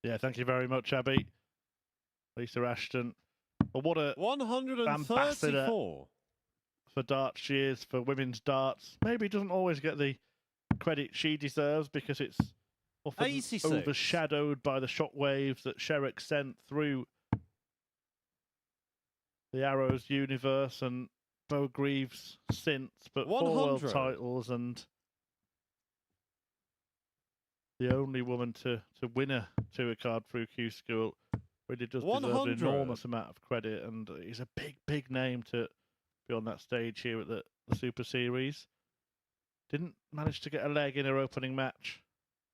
Yeah, thank you very much, Abby. Lisa Ashton. Well, what a 134. for darts she is, for women's darts. Maybe doesn't always get the credit she deserves because it's often 86. overshadowed by the shockwaves that Sherrick sent through the Arrows universe and Bo Greaves since, but 4 world 100. titles and the only woman to win a tour card through Q School really does deserve an 100. enormous amount of credit, and he's a big name to be on that stage here at the Super Series. Didn't manage to get a leg in her opening match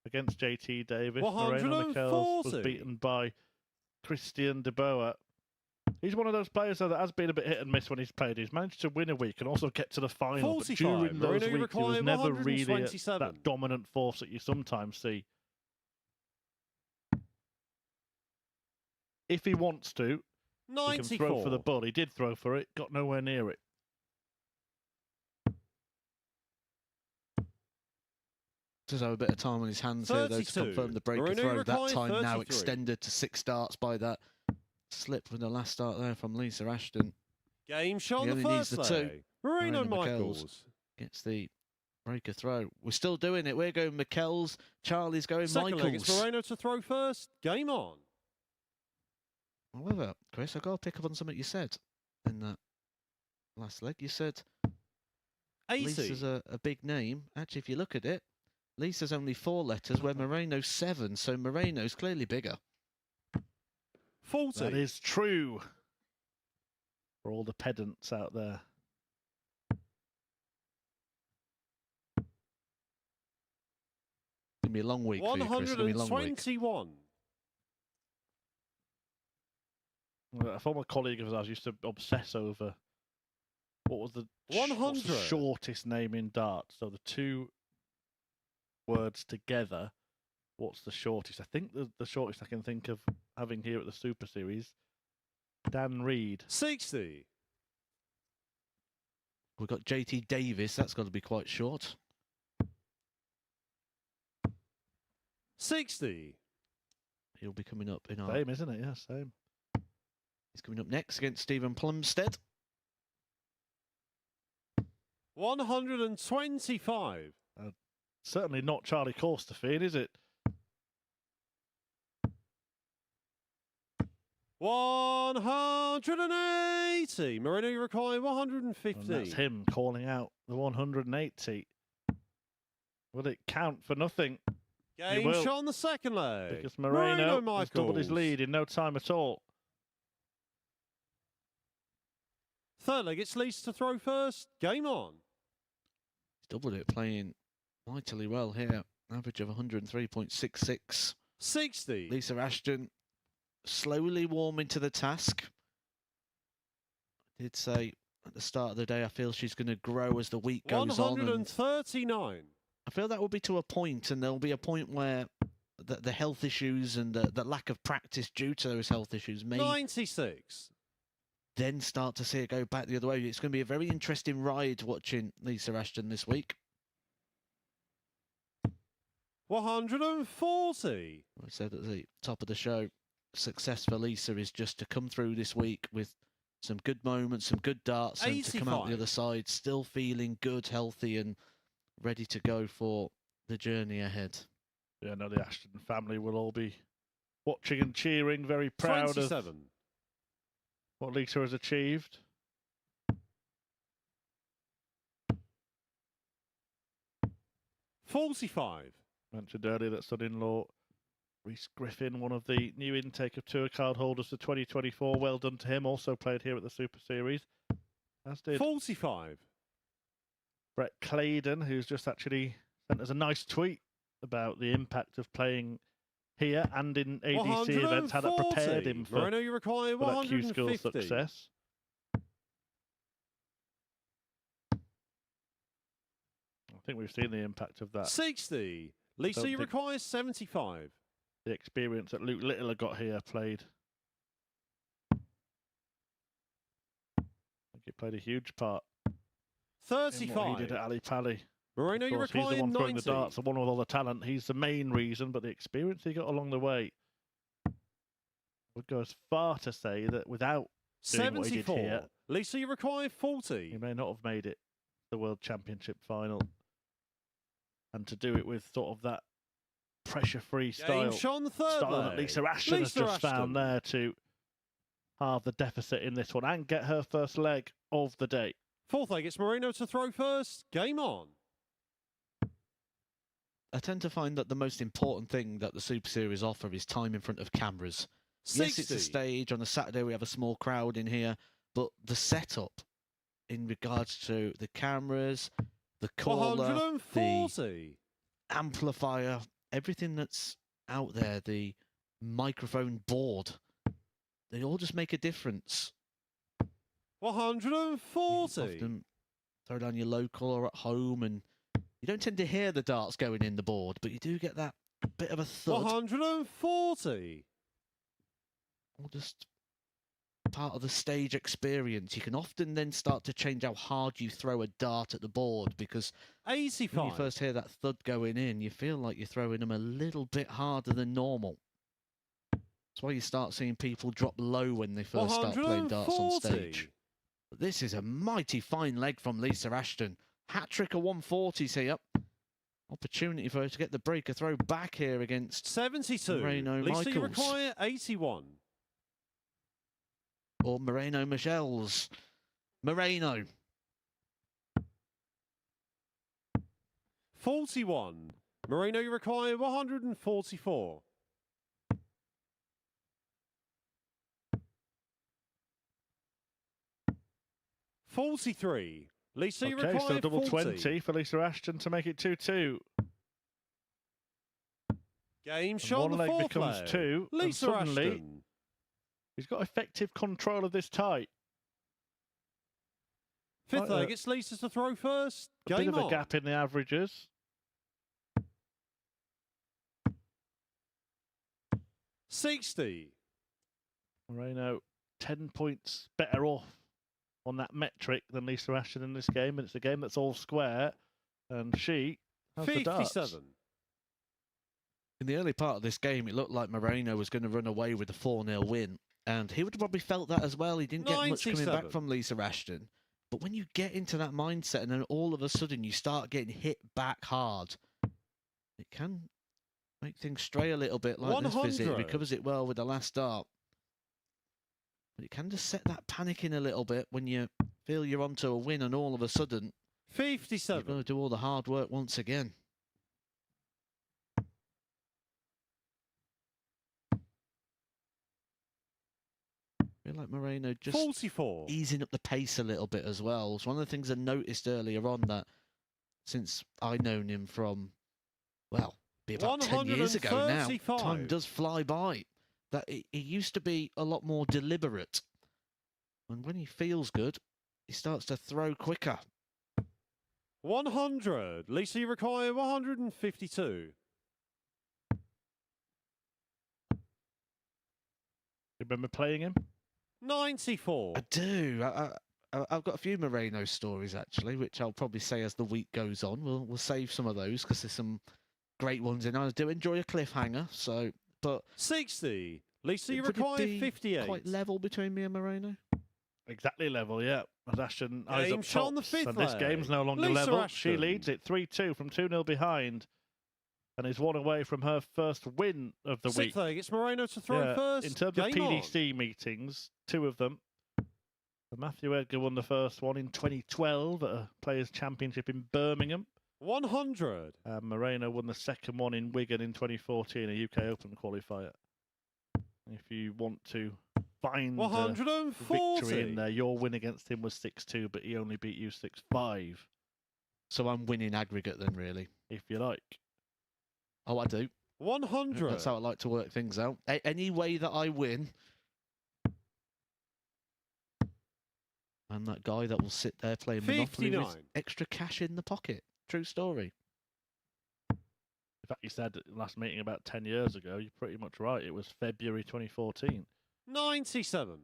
against JT Davis. Moreno Michels was 140. beaten by Christian de Boer. He's one of those players though, that has been a bit hit and miss when he's played. He's managed to win a week and also get to the final. But 45. during those Moreno weeks, he was required never really 127. that dominant force that you sometimes see. If he wants to, he can 94. throw for the bull. He did throw for it, got nowhere near it. Does have a bit of time on his hands here, though, to 32. confirm the break of Moreno throw. That required time now 33. extended to 6 darts by that slip from the last start there from Lisa Ashton. Game shot He on the only needs first the leg. two. Moreno Moreno Michels. Gets the break of throw. We're still doing it. We're going Michels. Charlie's going Second leg, it's Michaels. Moreno to throw first. Game on. However, Chris, I've got to pick up on something you said in that last leg. You said 80. Lisa's a big name. Actually, if you look at it, Lisa's only 4 letters, where Moreno's 7, so Moreno's clearly bigger. 40. That is true for all the pedants out there. It's going to be a long week for you, Chris. It's going to be a long week. 121. A former colleague of ours used to obsess over what was the 100. shortest name in darts. So the 2 words together, what's the shortest? I think the shortest I can think of having here at the Super Series, Dan Reed. 60. We've got JT Davis. That's got to be quite short. 60. He'll be coming up in our... Same, isn't it? Yeah, same. He's coming up next against Stephen Plumstead. 125. Certainly not Charlie Corsterfield, is it? 180. Moreno, you require 150. And that's him calling out the 180. Will it count for nothing? Game will. shot on the second leg. Because Moreno has Michels. doubled his lead in no time at all. Third leg, it's Lisa to throw first. Game on. He's doubled it, playing mightily well here. Average of 103.66. 60. Lisa Ashton slowly warming to the task. I did say at the start of the day I feel she's going to grow as the week goes on. And 139. I feel that will be to a point, and there'll be a point where the health issues and the lack of practice due to those health issues may 96. then start to see it go back the other way. It's going to be a very interesting ride watching Lisa Ashton this week. 140. I said at the top of the show, success for Lisa is just to come through this week with some good moments, some good darts, and to come out the 85. other side still feeling good, healthy, and ready to go for the journey ahead. Yeah, no, the Ashton family will all be watching and cheering, very proud 27. of what Lisa has achieved. $45. Mentioned earlier that son-in-law Rhys Griffin, one of the new intake of tour card holders for 2024. Well done to him. Also played here at the Super Series, as did $45. Brett Claydon, who's just actually sent us a nice tweet about the impact of playing here and in ADC events, how that prepared him for Moreno, you require that Q-School 150. success. I think we've seen the impact of that. 60. Lisa, you require 75. The experience that Luke Littler got here played. I think it played a huge part in what he 35. did at Ali Pali. Moreno, you Of course, he's require the one throwing 90. the darts, the one with all the talent. He's the main reason, but the experience he got along the way would go as far to say that without doing what he did 74. here, Lisa, you require 40. he may not have made it the World Championship final. And to do it with sort of that pressure-free Game shot, third style that leg. Lisa Ashton has just found there to halve the deficit in this one and get her first leg of the day. Fourth leg, it's Moreno to throw first. Game on. I tend to find that the most important thing that the Super Series offer is time in front of cameras. 60. Yes, it's a stage. On a Saturday, we have a small crowd in here, but the setup in regards to the cameras, the caller, the 140. amplifier, everything that's out there, the microphone board, they all just make a difference. 140. Often throw down your local or at home, and you don't tend to hear the darts going in the board, but you do get that bit of a thud. 140. Or just part of the stage experience. You can often then start to change how hard you throw a dart at the board, because 85. when you first hear that thud going in, you feel like you're throwing them a little bit harder than normal. That's why you start seeing people drop low when they first start playing darts on stage. But this is a mighty fine leg from Lisa Ashton. Hat-trick of 140s here. Opportunity for her to get the breaker throw back here against 72. Moreno Lisa, you Michaels. require 81. Or Moreno Michelle's. Moreno. 41. Moreno, you require 144. $43. Lisa, you Okay, require so double 40. 20 for Lisa Ashton to make it 2-2. Game And shot. one The leg fourth becomes leg. 2. And Lisa suddenly, Ashton. he's got effective control of this tie. Fifth Quite leg, it's Lisa to throw first. A Game bit of on. a gap in the averages. 60. Moreno, 10 points better off on that metric than Lisa Ashton in this game. And it's a game that's all square. And she has the darts. 57. In the early part of this game, it looked like Moreno was going to run away with a 4-0 win. And he would have probably felt that as well. He didn't get much coming 97. back from Lisa Ashton. But when you get into that mindset and then all of a sudden you start getting hit back hard, it can make things stray a little bit like this visit. 100. Recovers it well with the last dart. But it can just set that panic in a little bit when you feel you're onto a win and all of a sudden you've 57. got to do all the hard work once again. I feel like Moreno just 44. easing up the pace a little bit as well. It's one of the things I noticed earlier on, that since I known him from, well, be about 10 years ago now, 135. time does fly by. That he used to be a lot more deliberate. And when he feels good, he starts to throw quicker. 100. Lisa, you require 152. Remember playing him? 94. I do. I've got a few Moreno stories, actually, which I'll probably say as the week goes on. We'll save some of those because there's some great ones in. I do enjoy a cliffhanger, so... But 60. Lisa, you would it require be 58. quite level between me and Moreno? Exactly level, yeah. As Ashton eyes Game up shot on the tops, fifth and this leg. game's no longer Lisa level. Ashton. She leads it 3-2 from 2-0 behind, and is one away from her first win of the week. Sixth leg, it's Moreno to throw Yeah, first. in terms Game of PDC meetings, 2 of them. Matthew Edgar won the first one in 2012 at a Players' Championship in Birmingham. 100. Moreno won the second one in Wigan in 2014, a UK Open qualifier. If you want to find the 140. victory in there, your win against him was 6-2, but he only beat you 6-5. So I'm winning aggregate then, really. if you like. Oh, I do. 100. That's how I like to work things out. Any way that I win, and that guy that will sit there playing Monopoly with 59. extra cash in the pocket. True story. In fact, you said at the last meeting about 10 years ago. You're pretty much right. It was February 2014. 97.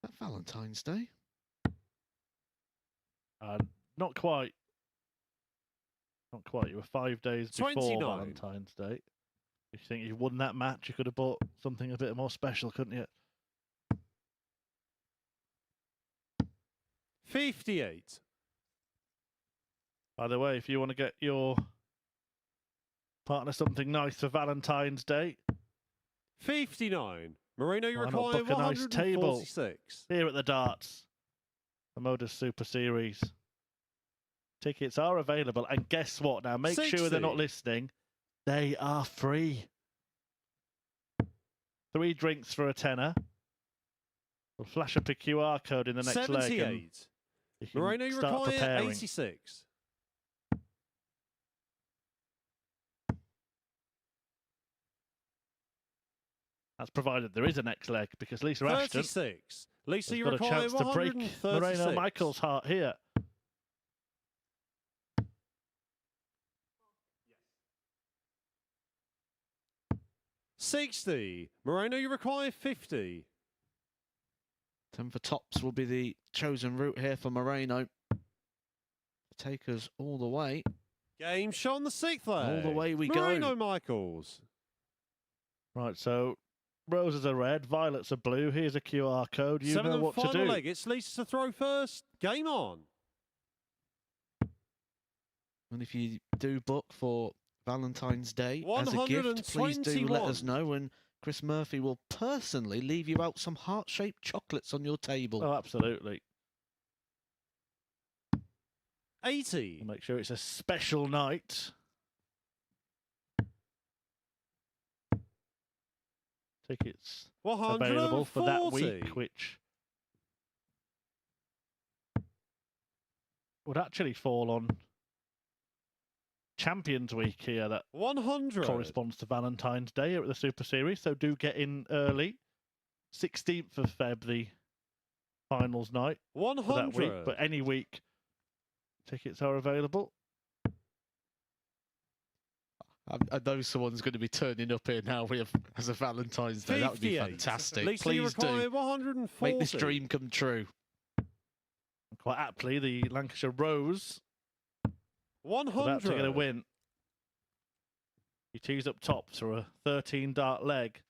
That Valentine's Day. Not quite. Not quite. You were 5 days before 29. Valentine's Day. If you think you won that match, you could have bought something a bit more special, couldn't you? 58. By the way, if you want to get your partner something nice for Valentine's Day, 59. Moreno, you why not require book a nice table 146. here at the Darts, the MODUS Super Series. Tickets are available, and guess what? Now, make sure they're not 60. listening. They are free. 3 drinks for a tenner. We'll flash up a QR code in the next leg. 78. You can Moreno, you start require preparing. 86. That's provided there is a next leg, because Lisa Ashton 36. Lisa, has you got a require chance to break 136. Moreno Michaels' heart here. 60. Moreno, you require 50. 10 for tops will be the chosen route here for Moreno. Take us all the way. Game shot on the 6th leg. All the way we Moreno go. Michaels. Right, so roses are red, violets are blue. Here's a QR code. You 7th know and what to final do. leg. It's Lisa to throw first. Game on. And if you do book for Valentine's Day as a gift, please do let us 121. know, and Chris Murphy will personally leave you out some heart-shaped chocolates on your table. Oh, absolutely. 80. Make sure it's a special night. Tickets available for that 140. week, which would actually fall on Champions Week here. That 100. corresponds to Valentine's Day here at the Super Series, so do get in early. 16th of Feb, the finals night for that week, 100. but any week tickets are available. I know someone's going to be turning up here now as a Valentine's Day. That would be 58. fantastic. Lisa, you Please require do 140. make this dream come true. Quite aptly, the Lancashire Rose 100. about to get a win. He tees up top through a 13-dart leg.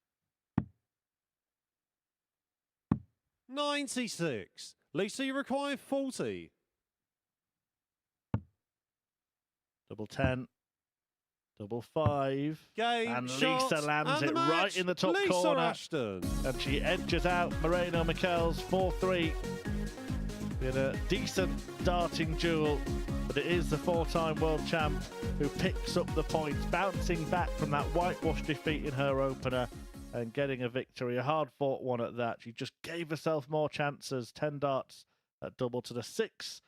96. Lisa, you require 40. Double 10. Double 5. Game And shot, Lisa lands and it the match, right in the top Lisa corner. Ashton. And she edges out Moreno Michaels 4-3 in a decent darting duel. But it is the 4-time world champ who picks up the points, bouncing back from that whitewash defeat in her opener and getting a victory. A hard-fought one at that. She just gave herself more chances. 10 darts at double to the 6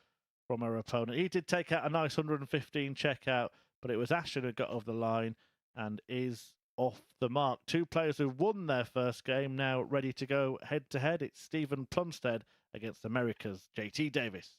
from her opponent. He did take out a nice 115 checkout, but it was Ashton who got over the line and is off the mark. 2 players who won their first game now ready to go head-to-head. It's Stephen Plumstead against America's JT Davis.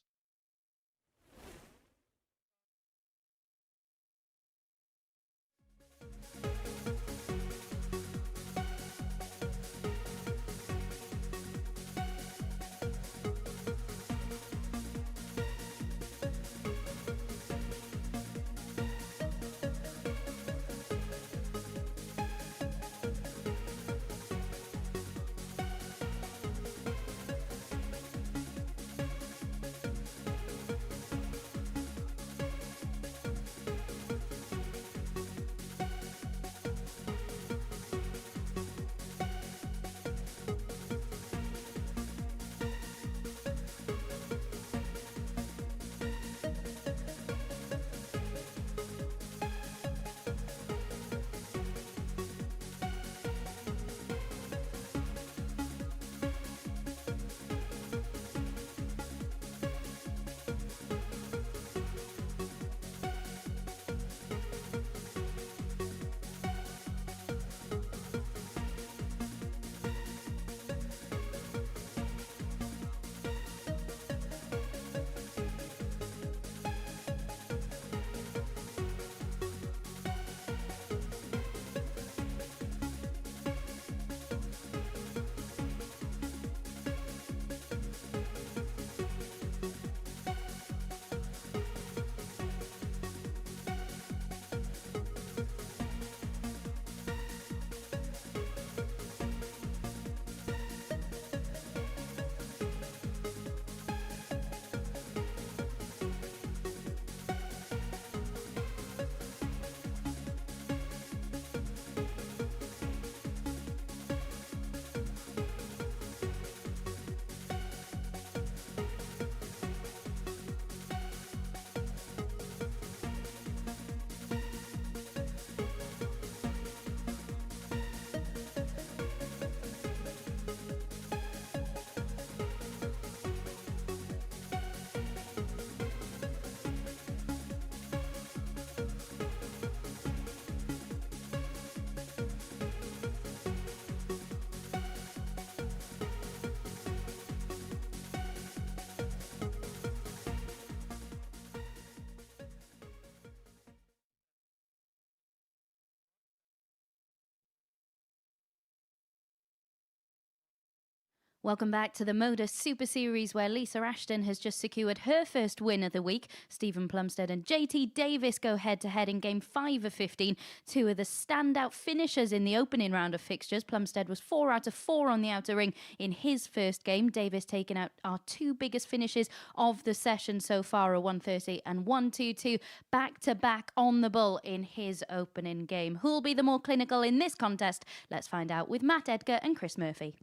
Welcome back to the MODUS Super Series, where Lisa Ashton has just secured her first win of the week. Stephen Plumstead and JT Davis go head-to-head in Game 5 of 15. Two of the standout finishers in the opening round of fixtures. Plumstead was 4 out of 4 on the outer ring in his first game. Davis taking out our two biggest finishes of the session so far, a 130 and 122, back-to-back on the bull in his opening game. Who'll be the more clinical in this contest? Let's find out with Matt Edgar and Chris Murphy.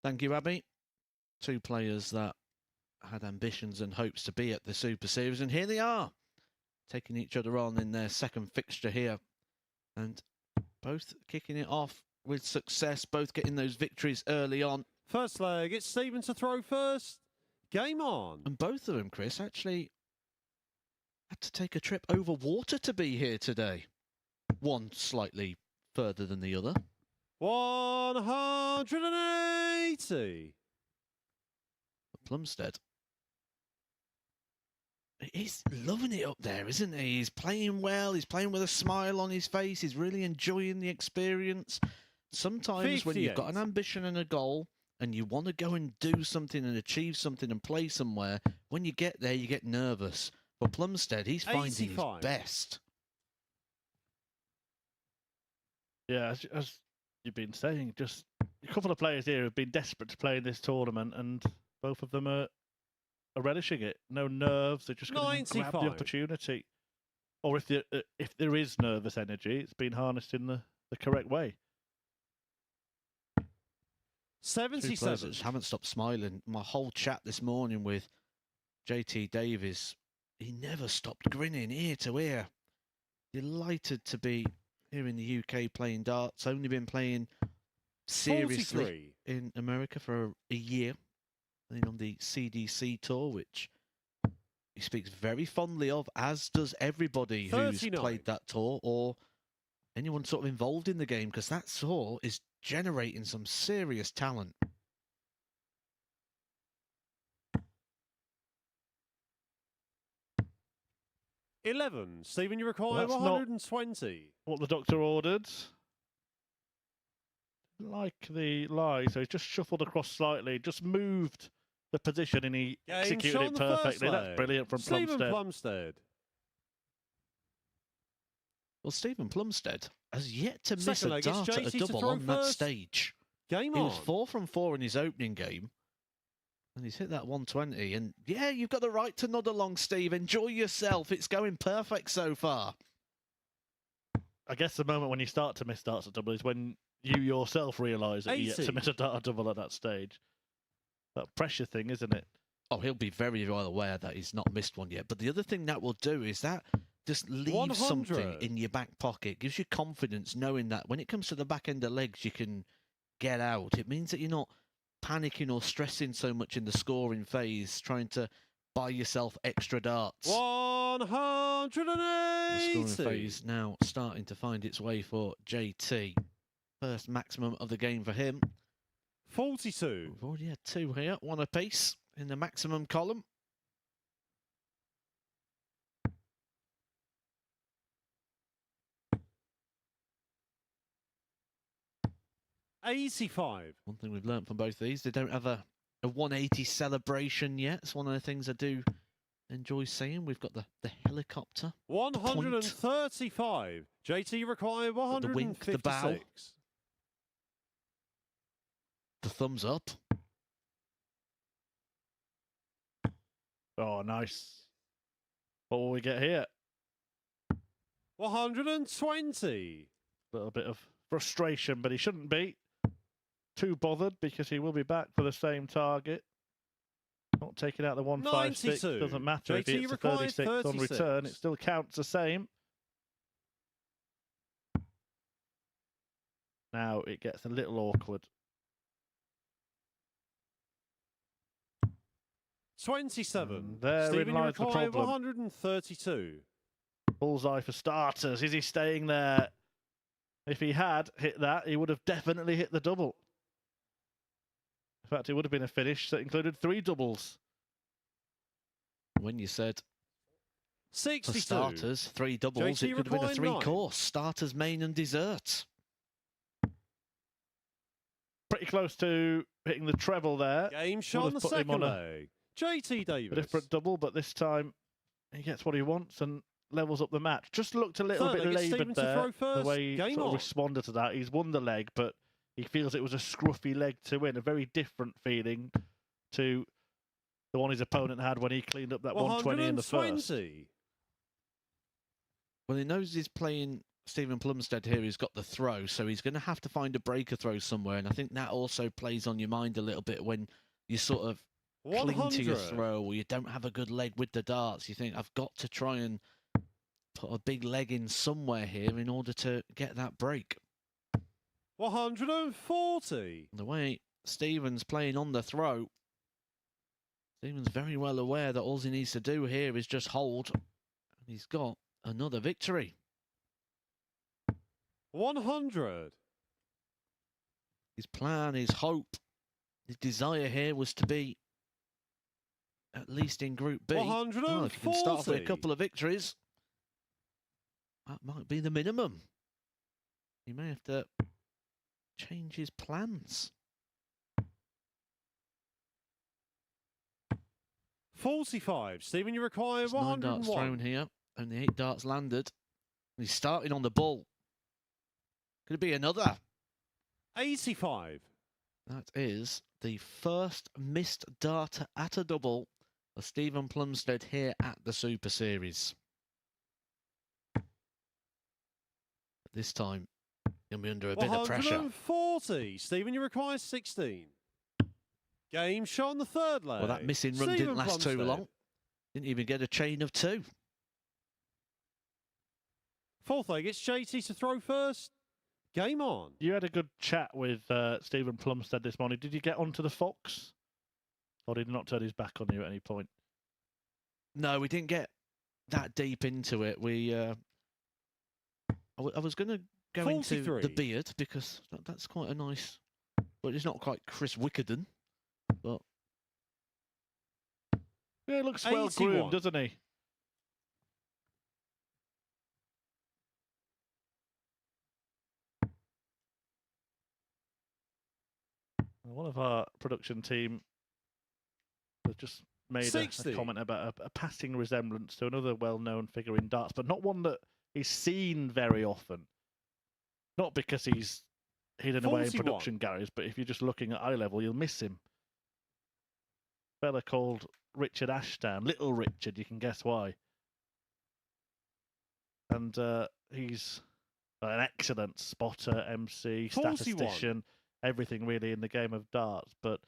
Thank you, Abby. Two players that had ambitions and hopes to be at the Super Series, and here they are, taking each other on in their second fixture here, and both kicking it off with success, both getting those victories early on. First leg, it's Stephen to throw first. Game on. And both of them, Chris, actually had to take a trip over water to be here today. One slightly further than the other. 180. Plumstead, he's loving it up there, isn't he? He's playing well. He's playing with a smile on his face. He's really enjoying the experience. Sometimes when you've got an ambition and a goal and you want to go and do something and achieve something and play somewhere, when you get there, you get nervous. But Plumstead, he's finding 85. his best. Yeah, as you've been saying, just a couple of players here have been desperate to play in this tournament, and both of them are relishing it. No nerves; they're just going to grab the opportunity. Or if there is nervous energy, it's been harnessed in the correct way. 77. Haven't stopped smiling. My whole chat this morning with JT Davis, he never stopped grinning ear to ear. Delighted to be here in the UK playing darts. Only been playing seriously 43. in America for a year. Playing on the CDC tour, which he speaks very fondly of, as does everybody who's 39. played that tour or anyone sort of involved in the game, because that tour is generating some serious talent. Stephen, you require That's not 120. what the doctor ordered. Like the lie, so he's just shuffled across slightly, just moved the position, and he executed it perfectly. That's brilliant from Stephen Plumstead. Plumstead. Well, Stephen Plumstead has yet to miss Second a leg, it's dart at JT a to double throw on that first. stage. Game He on. was 4 from 4 in his opening game, and he's hit that 120. And yeah, you've got the right to nod along, Steve. Enjoy yourself. It's going perfect so far. I guess the moment when you start to miss darts at double is when you yourself realise that you get to 80. miss a dart at double at that stage. That pressure thing, isn't it? Oh, he'll be very well aware that he's not missed one yet. But the other thing that will do is that just leave 100. something in your back pocket. Gives you confidence knowing that when it comes to the back end of legs, you can get out. It means that you're not panicking or stressing so much in the scoring phase, trying to buy yourself extra darts. 180. The scoring phase now starting to find its way for JT. First maximum of the game for him. 42. We've already had 2 here, 1 apiece in the maximum column. $85. One thing we've learnt from both these, they don't have a 180 celebration yet. It's one of the things I do enjoy seeing. We've got the helicopter. 135. JT required 156. The wink, the bow. The thumbs up. Oh, nice. What will we get here? 120. A little bit of frustration, but he shouldn't be too bothered because he will be back for the same target. Not taking out the 156. 92. Doesn't matter if JT he hits a requires 36 on 36. return. It still counts the same. Now it gets a little awkward. 27. Therein Stephen, you lies the require problem. 132. Bullseye for starters. Is he staying there? If he had hit that, he would have definitely hit the double. In fact, it would have been a finish that included 3 doubles. When you said 62. for starters, 3 doubles, JT it could have been a required 3-course. Starters, main and dessert. pretty close to hitting the treble there. Game Would shot on have the put him second on leg. JT a Davis. different double, but this time he gets what he wants and levels up the match. Just looked a little Third bit leg, it's laboured Stephen to there, throw first. the way he Game sort of on. responded to that. He's won the leg, but he feels it was a scruffy leg to win. A very different feeling to the one his opponent had when he cleaned up that 120 in the first. 120. Well, he knows he's playing Stephen Plumstead here. He's got the throw, so he's going to have to find a breaker throw somewhere. And I think that also plays on your mind a little bit when you sort of cling to your 100. throw or you don't have a good leg with the darts. You think, I've got to try and put a big leg in somewhere here in order to get that break. 140. The way Stephen's playing on the throw, Stephen's very well aware that all he needs to do here is just hold. And he's got another victory. 100. His plan, his hope, his desire here was to be at least in Group B. Well, if he can start off with a 140. couple of victories, that might be the minimum. He may have to change his plans. 45. Stephen, you require There's 9 darts 101. thrown here, only 8 darts landed. He's starting on the ball. Could it be another? 85. That is the first missed dart at a double for Stephen Plumstead here at the Super Series. This time, he'll be under a bit of pressure. 140. Stephen, you require 16. Game shot on the third leg. Well, that missing run didn't last too long. Didn't even get a chain of 2. Fourth leg, it's JT to throw first. Game on. You had a good chat with Stephen Plumstead this morning. Did you get onto the Fox? Or did he not turn his back on you at any point? No, we didn't get that deep into it. I was going to go into 43. the beard because that's quite a nice... Well, it's not quite Chris Wickerden, but... Yeah, he looks well 81. groomed, doesn't he? One of our production team has just made a 60. comment about a passing resemblance to another well-known figure in darts, but not one that is seen very often. Not because he's hidden away in 41. production galleries, but if you're just looking at eye level, you'll miss him. A fella called Richard Ashdown, Little Richard, you can guess why. And he's an excellent spotter, MC, 41. statistician, everything really in the game of darts. But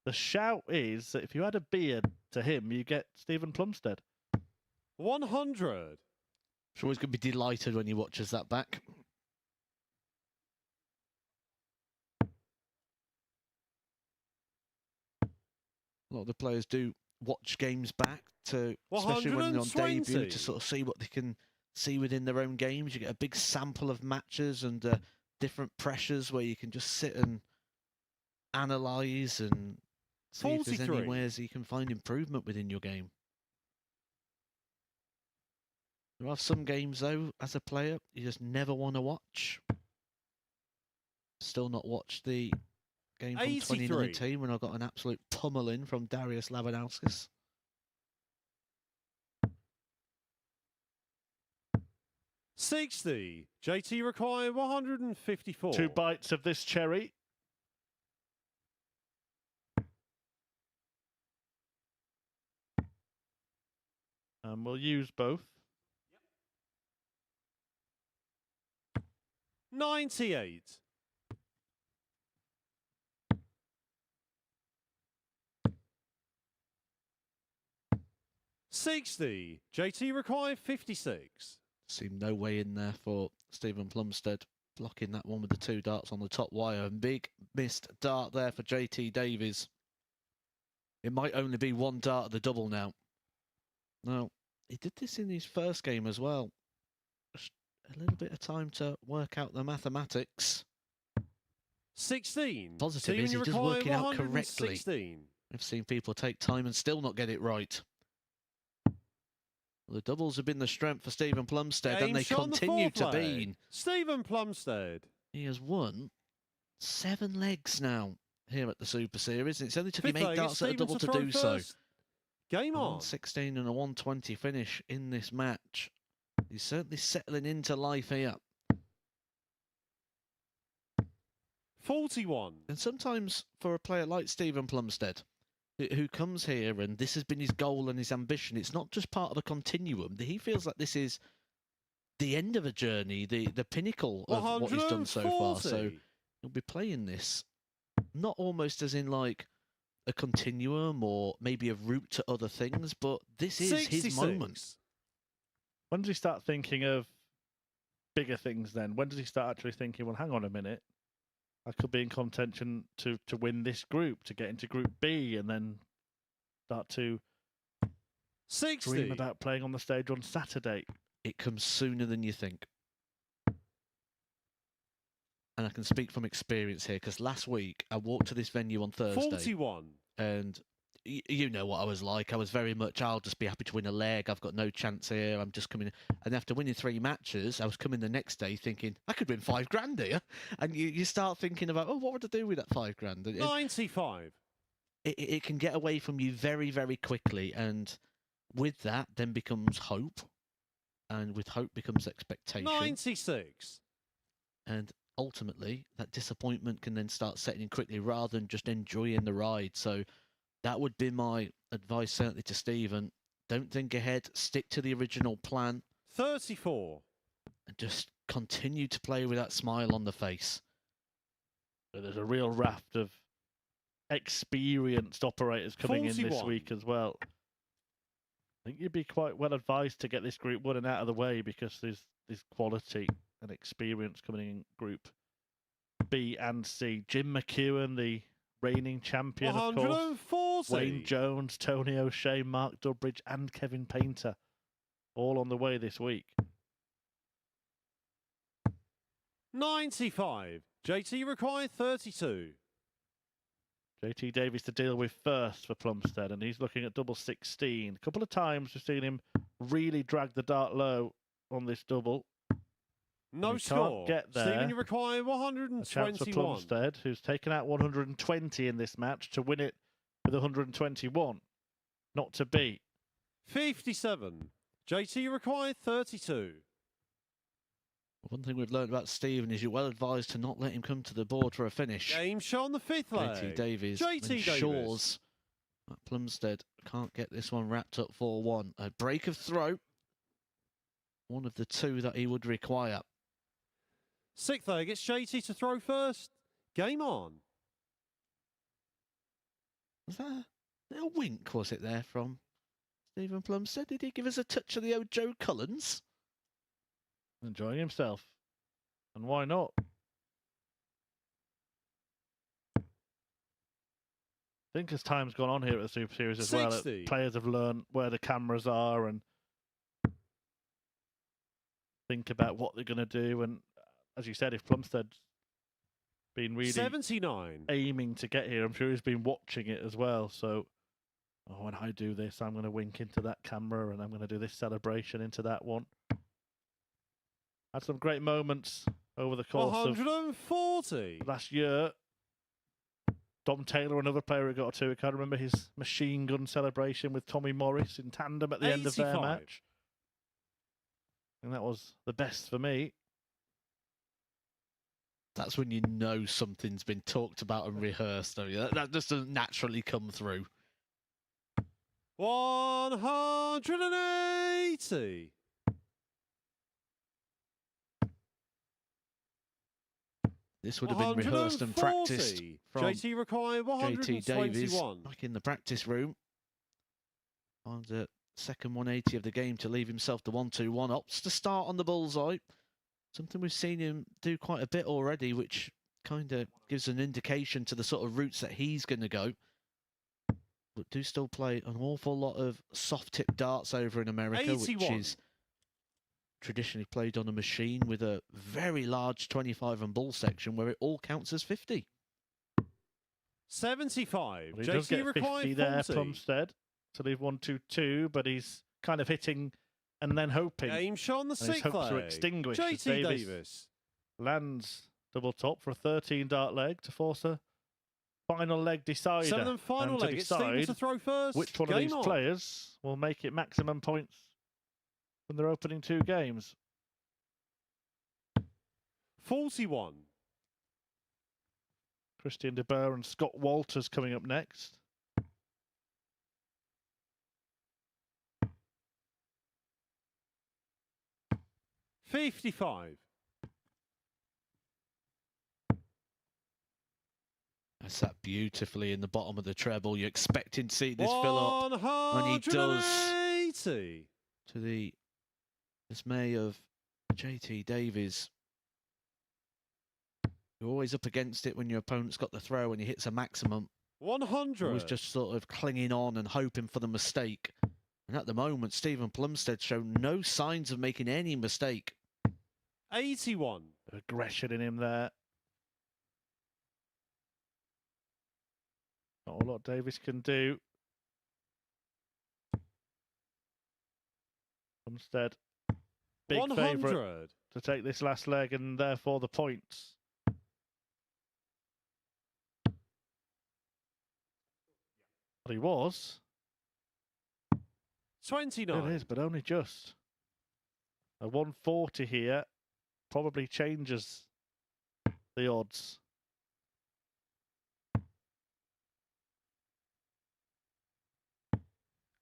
the shout is that if you add a beard to him, you get Stephen Plumstead. 100. Sure, he's going to be delighted when he watches that back. A lot of the players do watch games back, especially when they're on 120. debut, to sort of see what they can see within their own games. You get a big sample of matches and different pressures where you can just sit and analyse and see if there's 43. anywhere you can find improvement within your game. There are some games, though, as a player, you just never want to watch. Still not watched the game from 83. 2019 when I got an absolute pummeling from Darius Lavanauskas. $60. JT require 154. 2 bites of this cherry. And we'll use both. 98. $60. JT require 56. Seemed no way in there for Stephen Plumstead, blocking that one with the 2 darts on the top wire. And big missed dart there for JT Davies. It might only be 1 dart at the double now. Now, he did this in his first game as well. Just a little bit of time to work out the mathematics. 16. Positive is Stephen, he you does work require it out correctly. 116. I've seen people take time and still not get it right. Well, the doubles have been the strength for Stephen Plumstead, Game and they shot on the continue fourth to leg. be. Stephen Plumstead. He has won 7 legs now here at the Super Series. It's only took him Fifth 8 leg, darts it's at a Stephen double to throw do so. first. Game A on. 116 and a 120 finish in this match. He's certainly settling into life here. 41. And sometimes for a player like Stephen Plumstead, who comes here and this has been his goal and his ambition, it's not just part of a continuum. He feels like this is the end of a journey, the pinnacle of what he's done so far. So he'll be playing this not almost as in like a continuum or maybe a route to other things, but this is 66. his moment. When does he start thinking of bigger things then? When does he start actually thinking, well, hang on a minute, I could be in contention to win this group, to get into Group B, and then start to 60. dream about playing on the stage on Saturday? It comes sooner than you think. And I can speak from experience here, because last week I walked to this venue on Thursday. 41. And you know what I was like. I was very much, I'll just be happy to win a leg. I've got no chance here. I'm just coming. And after winning 3 matches, I was coming the next day thinking, I could win 5 grand here. And you start thinking about, oh, what would I do with that 5 grand? 95. It can get away from you very, very quickly. And with that, then becomes hope. And with hope becomes expectation. 96. And ultimately, that disappointment can then start setting in quickly rather than just enjoying the ride. So that would be my advice, certainly to Stephen. Don't think ahead. Stick to the original plan. 34. And just continue to play with that smile on the face. So there's a real raft of experienced operators coming in this 41. week as well. I think you'd be quite well advised to get this Group 1 and out of the way, because there's quality and experience coming in Group B and C. Jim McEwen, the reigning champion, of course. 140. Wayne Jones, Tony O'Shea, Mark Durbridge, and Kevin Painter, all on the way this week. 95. JT required 32. JT Davies to deal with first for Plumstead, and he's looking at double 16. A couple of times we've seen him really drag the dart low on this double. No He score. can't get there. Stephen, you require A chance for 121. Plumstead, who's taken out 120 in this match, to win it with 121. Not to beat. 57. JT required 32. One thing we've learned about Stephen is you're well advised to not let him come to the board for a finish. Game shot on the 5th leg. JT Davies JT Davies. ensures that Plumstead can't get this one wrapped up 4-1. A break of throw. One of the 2 that he would require. 6th leg, it's JT to throw first. Game on. Was that a little wink, was it, there from Stephen Plumstead? Did he give us a touch of the old Joe Collins? Enjoying himself. And why not? I think as time's gone on here at the Super Series as 60. well, players have learned where the cameras are and think about what they're going to do. And as you said, if Plumstead's been really 79. aiming to get here, I'm sure he's been watching it as well. So, when I do this, I'm going to wink into that camera and I'm going to do this celebration into that one. Had some great moments over the course 140. of last year. Dom Taylor, another player who got a 2. I can't remember his machine gun celebration with Tommy Morris in tandem at the end of their 85. match. And that was the best for me. That's when you know something's been talked about and rehearsed. Don't you? That just doesn't naturally come through. 180. This would have been rehearsed and practiced 140. from JT required JT Davies 121. back in the practice room. On the second 180 of the game to leave himself the 1-2-1. Opts to start on the bullseye. Something we've seen him do quite a bit already, which kind of gives an indication to the sort of routes that he's going to go. But do still play an awful lot of soft-tip darts over in America, 81. which is traditionally played on a machine with a very large 25 and bull section where it all counts as 50. 75. Well, he does JT get 50 required there, 40. Plumstead, to leave 1-2-2, but he's kind of hitting and then hoping. Game shot on the And his 6th hopes are leg. extinguished as JT Davis. lands double top for a 13-dart leg to force a final leg decider. 7 and final and to leg. It's Stephen to decide throw first. which one of Game these on. players will make it maximum points from their opening 2 games. 41. Christian de Boer and Scott Walters coming up next. $55. That's that beautifully in the bottom of the treble. You're expecting to see this fill up. And he does. 180. To the dismay of JT Davies. You're always up against it when your opponent's got the throw and he hits a maximum. 100. Always just sort of clinging on and hoping for the mistake. And at the moment, Stephen Plumstead shown no signs of making any mistake. 81. Aggression in him there. Not a lot Davis can do. Plumstead, big 100. favourite to take this last leg and therefore the points. Well, he was. 29. It is, but only just. A 140 here probably changes the odds.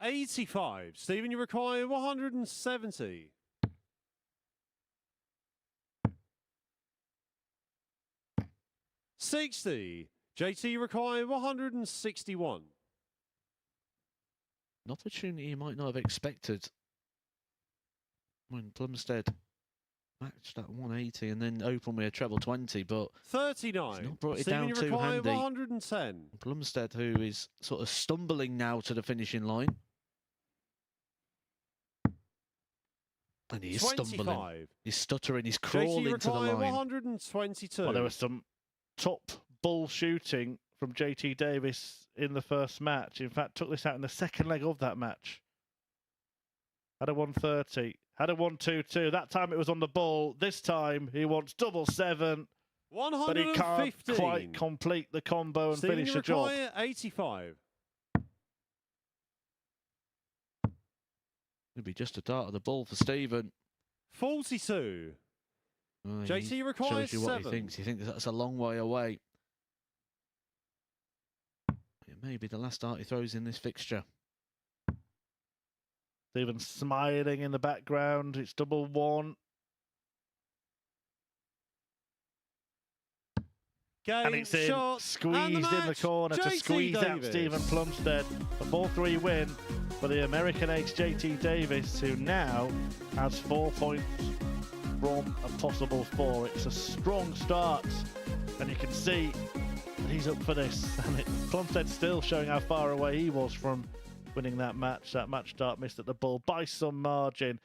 $85. Stephen, you require 170. $60. JT, you require 161. An opportunity you might not have expected when Plumstead matched that 180 and then opened with a treble 20, but 39. he's not brought it Stephen, down you too require handy. 110. Plumstead, who is sort of stumbling now to the finishing line. And he is 25. stumbling. He's stuttering. He's JT, crawling you to the require line. 122. Well, there was some top bull shooting from JT Davis in the first match. In fact, took this out in the second leg of that match. Had a 130. Had a 122. That time it was on the ball. This time he wants double 7. 115. But he can't quite complete the combo and Stephen, finish you the job. require 85. It'll be just a dart of the ball for Stephen. 42. Oh, JT he requires shows you what 7. he thinks. He thinks that's a long way away. It may be the last dart he throws in this fixture. Stephen smiling in the background. It's double 1. Game, And it's in, shot, squeezed and in the match. corner to JT squeeze out Davis. Stephen Plumstead. A 4-3 win for the American ace JT Davis, who now has 4 points from a possible 4. It's a strong start, and you can see that he's up for this. And Plumstead's still showing how far away he was from winning that match. That match start missed at the ball by some margin.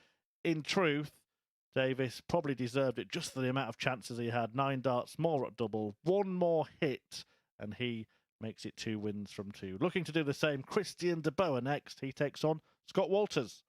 In truth, Davis probably deserved it just for the amount of chances he had. 9 darts more at double, 1 more hit, and he makes it 2 wins from 2. Looking to do the same, Christian de Boer next. He takes on Scott Walters.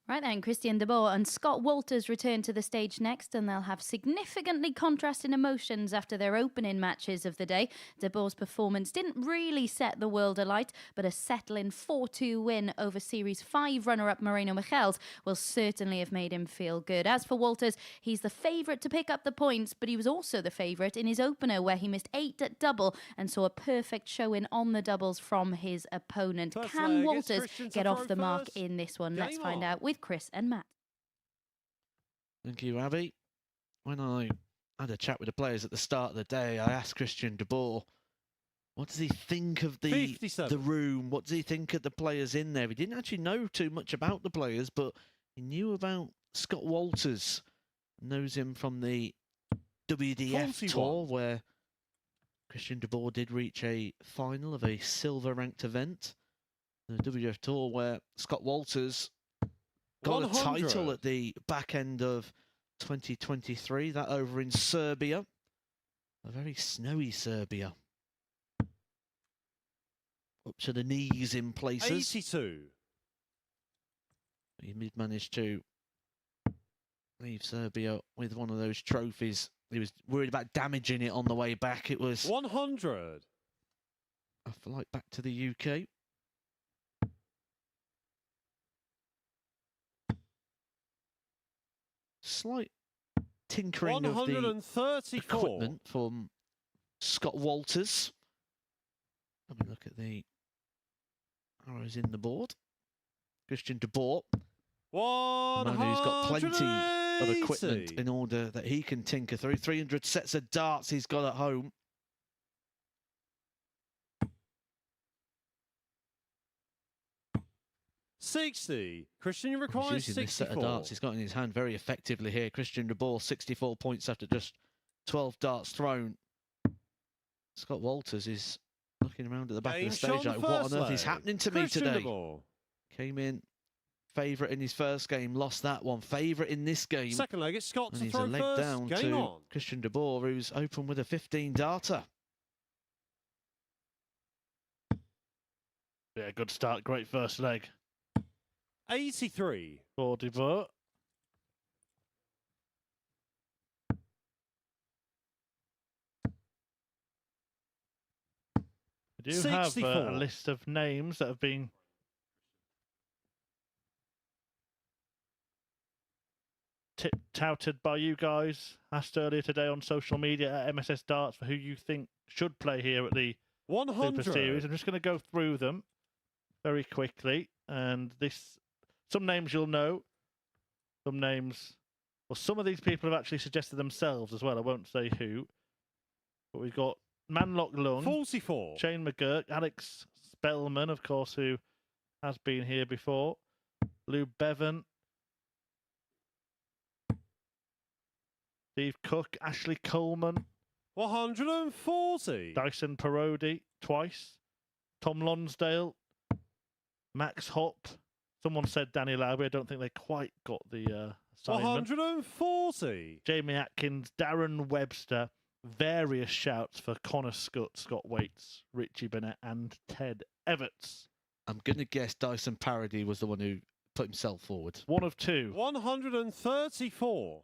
Right then, Christian de Boer and Scott Walters return to the stage next, and they'll have significantly contrasting emotions after their opening matches of the day. De Boer's performance didn't really set the world alight, but a settling 4-2 win over Series 5 runner-up Moreno Michels will certainly have made him feel good. As for Walters, he's the favourite to pick up the points, but he was also the favourite in his opener, where he missed 8 at double and saw a perfect showing on the doubles from his opponent. Can Walters get off the mark in this one? Let's find out with Chris and Matt. Thank you, Abby. When I had a chat with the players at the start of the day, I asked Christian de Boer, what does he think of the room? What does he think of the players in there? He didn't actually know too much about the players, but he knew about Scott Walters. Knows him from the WDF tour, where Christian de Boer did reach a final of a silver-ranked event. The WDF tour, where Scott Walters got a title at the back end of 2023, that over in Serbia. A very snowy Serbia. Up to the knees in places. 82. He did manage to leave Serbia with one of those trophies. He was worried about damaging it on the way back. It was 100. a flight back to the UK. Slight tinkering of the equipment from Scott Walters. Have a look at the arrows in the board. Christian de Boer, a man who's got plenty of equipment in order that he can tinker through. 300 sets of darts he's got at home. Christian requires 64. This set of darts he's got in his hand very effectively here. Christian de Boer, 64 points after just 12 darts thrown. Scott Walters is looking around at the back of the stage like, what on earth is happening to me today? Came in favourite in his first game, lost that one. Favourite in this game. Second leg, it's Scott and to he's throw a leg first. down Game to on. Christian de Boer, who's open with a 15-darter. Yeah, good start. Great first leg. 83. For de Boer. We do have a list of names that have been touted by you guys, asked earlier today on social media at MSS Darts for who you think should play here at the 100. Super Series. I'm just going to go through them very quickly, and some names you'll know, some names, well, some of these people have actually suggested themselves as well. I won't say who, but we've got Manlock Lung, 44. Shane McGurk, Alex Spellman, of course, who has been here before, Lou Bevan, Steve Cook, Ashley Coleman, 140. Dyson Parodi twice, Tom Lonsdale, Max Hopp. Someone said Danny Lowry. I don't think they quite got the assignment. 140. Jamie Atkins, Darren Webster. Various shouts for Connor Scott, Scott Waits, Richie Bennett, and Ted Everts. I'm going to guess Dyson Parody was the one who put himself forward. One of two. 134.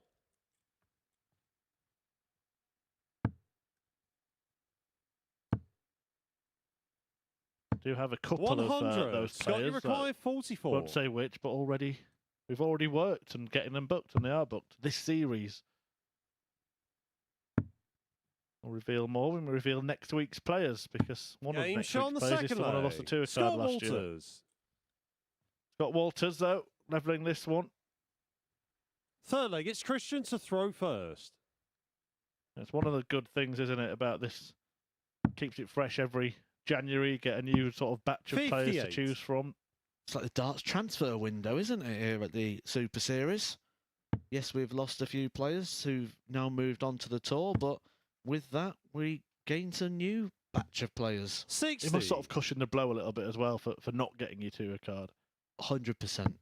Do have a couple 100. of those Scott, you players. require 44. Won't say which, but we've already worked and getting them booked, and they are booked this series. We'll reveal more when we reveal next week's players, because one of next week's players is the one who lost the tour card last year. Scott Walters, though, levelling this one. Third leg, it's Christian to throw first. It's one of the good things, isn't it, about this? Keeps it fresh every January, get a new sort of batch of players to choose from. It's like the darts transfer window, isn't it, here at the Super Series? Yes, we've lost a few players who've now moved on to the tour, but with that, we gained a new batch of players. 60. It must sort of cushion the blow a little bit as well for not getting you to a card. 100%.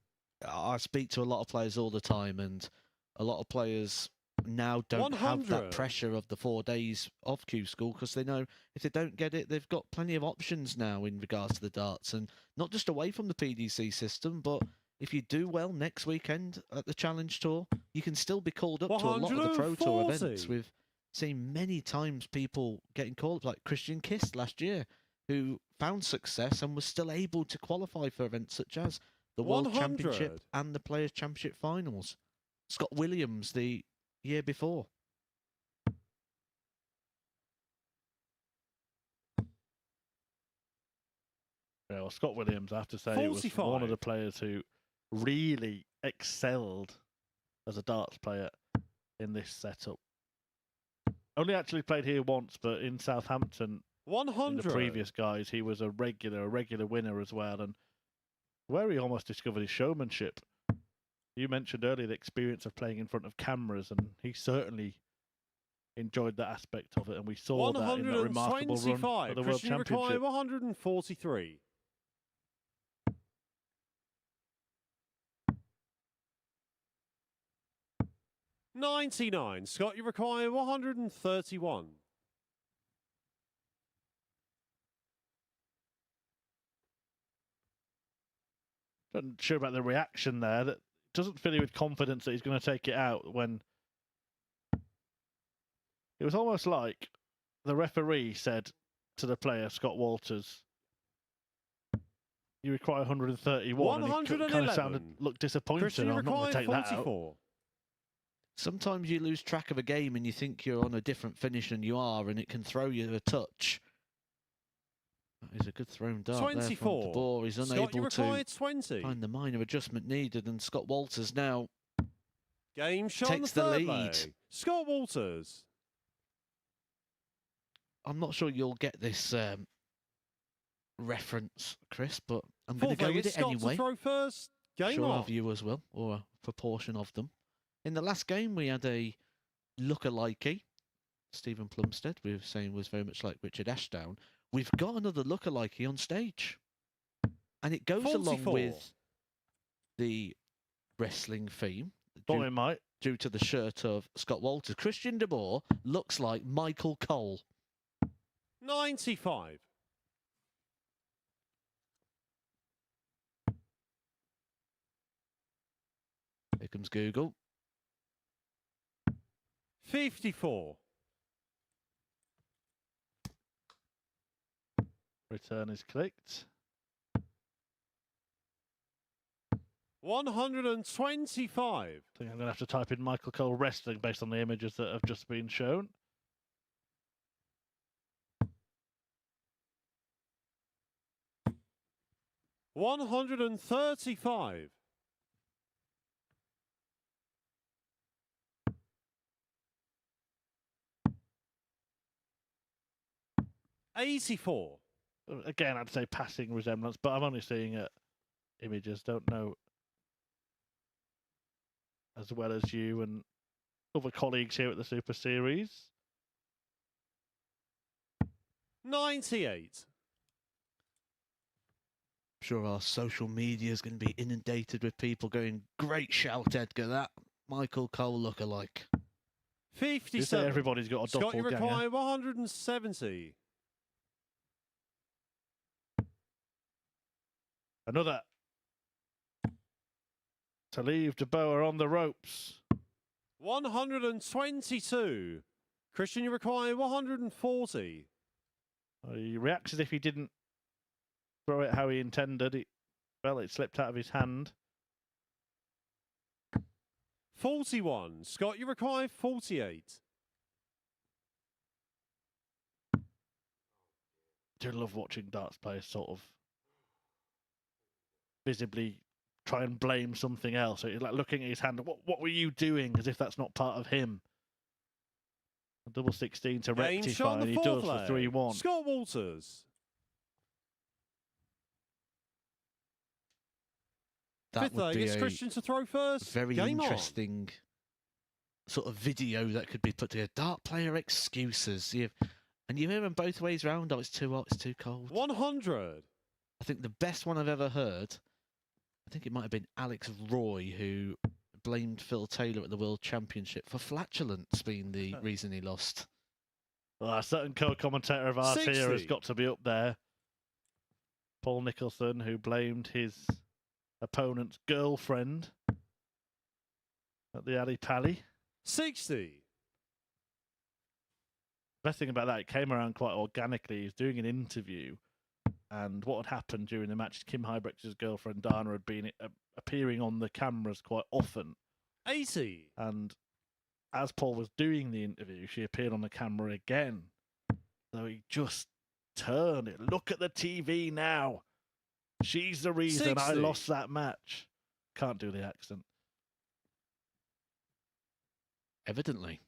I speak to a lot of players all the time, and a lot of players now don't have that pressure of the 4 days of Q School, because they know if they don't get it, they've got plenty of options now in regards to the darts, and not just away from the PDC system, but if you do well next weekend at the Challenge Tour, you can still be called up to a lot of the Pro Tour events. 140. We've seen many times people getting called up, like Christian Kist last year, who found success and was still able to qualify for events such as the World 100. Championship and the Players' Championship finals. Scott Williams the year before. Yeah, well, Scott Williams, I have to say, was one of 45. the players who really excelled as a darts player in this setup. Only actually played here once, but in Southampton, in 100. the previous guys, he was a regular winner as well, and where he almost discovered his showmanship. You mentioned earlier the experience of playing in front of cameras, and he certainly enjoyed that aspect of it, and we saw that in that remarkable run at the World Christian Require Championship. 143. $99. Scott, you require 131. Not sure about the reaction there. That doesn't fill you with confidence that he's going to take it out when it was almost like the referee said to the player, Scott Walters, you require 131. And he kind of looked disappointed. Christian, you I'm not going require to take that out. 44. Sometimes you lose track of a game and you think you're on a different finish than you are, and it can throw you a touch. That is a good thrown dart 24. there from De Boer. He's Scott, unable you require to 20. find the minor adjustment needed, and Scott Walters now Game shot on takes the the third lead. leg. Scott Walters. I'm not sure you'll get this reference, Chris, but I'm going Fourth to go leg, with it's it Scott anyway. to throw first. Game Sure, our on. viewers will, or a proportion of them. In the last game, we had a lookalikey. Stephen Plumstead, we were saying, was very much like Richard Ashdown. We've got another lookalikey on stage. And it goes 44. along with the wrestling theme. Thought it might. Due to the shirt of Scott Walters. Christian De Boer looks like Michael Cole. 95. Here comes Google. 54. Return is clicked. 125. I think I'm going to have to type in Michael Cole wrestling based on the images that have just been shown. $135. $84. Again, I'd say passing resemblance, but I'm only seeing images, don't know as well as you and other colleagues here at the Super Series. 98. I'm sure our social media is going to be inundated with people going, great shout, Edgar, that Michael Cole lookalike. You say 57. everybody's got a Scott, you doppelganger. require 170. Another. To leave De Boer on the ropes. 122. Christian, you require 140. He reacts as if he didn't throw it how he intended. It slipped out of his hand. 41. Scott, you require 48. I do love watching darts players sort of visibly try and blame something else. So he's like looking at his hand. What were you doing? As if that's not part of him. A double 16 to Game rectify, shot on and the he fourth does for leg. 3-1. Scott Walters. That Fifth would leg, be it's a Christian to throw first. very Game on. interesting sort of video that could be put together. Dart player excuses. And you hear them both ways round. Oh, it's too hot, it's too cold. 100. I think the best one I've ever heard, I think it might have been Alex Roy, who blamed Phil Taylor at the World Championship for flatulence being the reason he lost. Well, a certain co-commentator of ours here has 60. got to be up there. Paul Nicholson, who blamed his opponent's girlfriend at the Ali Pally. 60. Best thing about that, it came around quite organically. He was doing an interview, and what had happened during the match, Kim Huybrecht's girlfriend Dana had been appearing on the cameras quite often. 80. And as Paul was doing the interview, she appeared on the camera again. So he just turned it. Look at the TV now. She's the reason I 60. lost that match. Can't do the accent. Evidently.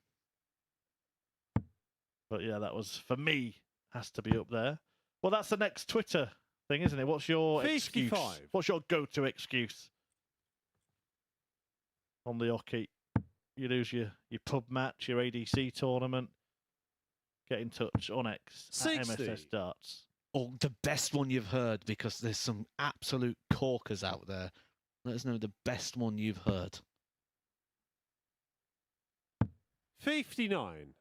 But yeah, that was, for me, has to be up there. Well, that's the next Twitter thing, isn't it? What's your 55. excuse? What's your go-to excuse on the hockey? You lose your pub match, your ADC tournament. Get in touch on X at 60. MSS Darts. Or the best one you've heard, because there's some absolute corkers out there. Let us know the best one you've heard. 59.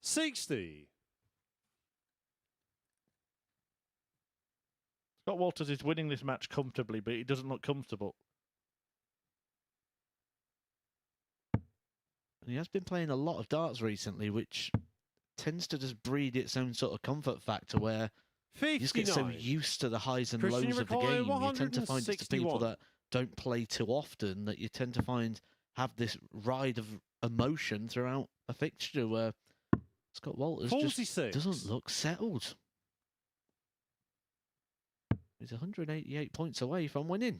60. Scott Walters is winning this match comfortably, but he doesn't look comfortable. He has been playing a lot of darts recently, which tends to just breed its own sort of comfort factor where 59. you just get so used to the highs and Christian lows of the Require, game. You tend to find it's the people 161. that don't play too often that you tend to find have this ride of emotion throughout a fixture where Scott Walters 46. just doesn't look settled. He's 188 points away from winning.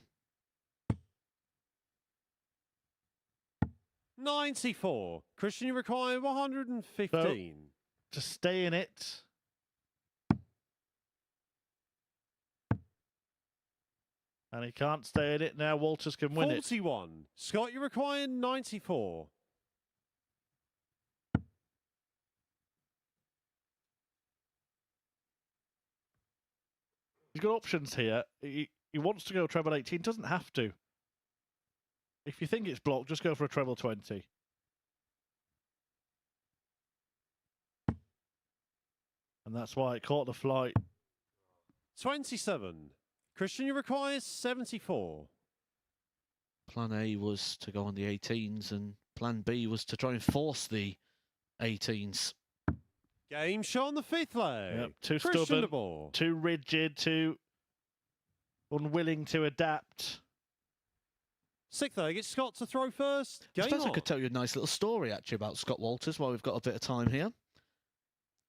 94. Christian, you require 115. To stay in it. And he can't stay in it now. Walters can win it. 41. Scott, you require 94. He's got options here. He wants to go treble 18. Doesn't have to. If you think it's blocked, just go for a treble 20. And that's why it caught the flight. 27. Christian, you require 74. Plan A was to go on the 18s and plan B was to try and force the 18s. Game shot on the fifth leg. Yep, too Christian stubborn, the ball. too rigid, too unwilling to adapt. Sixth leg, it's Scott to throw first. I Game suppose I on. could tell you a nice little story actually about Scott Walters while we've got a bit of time here.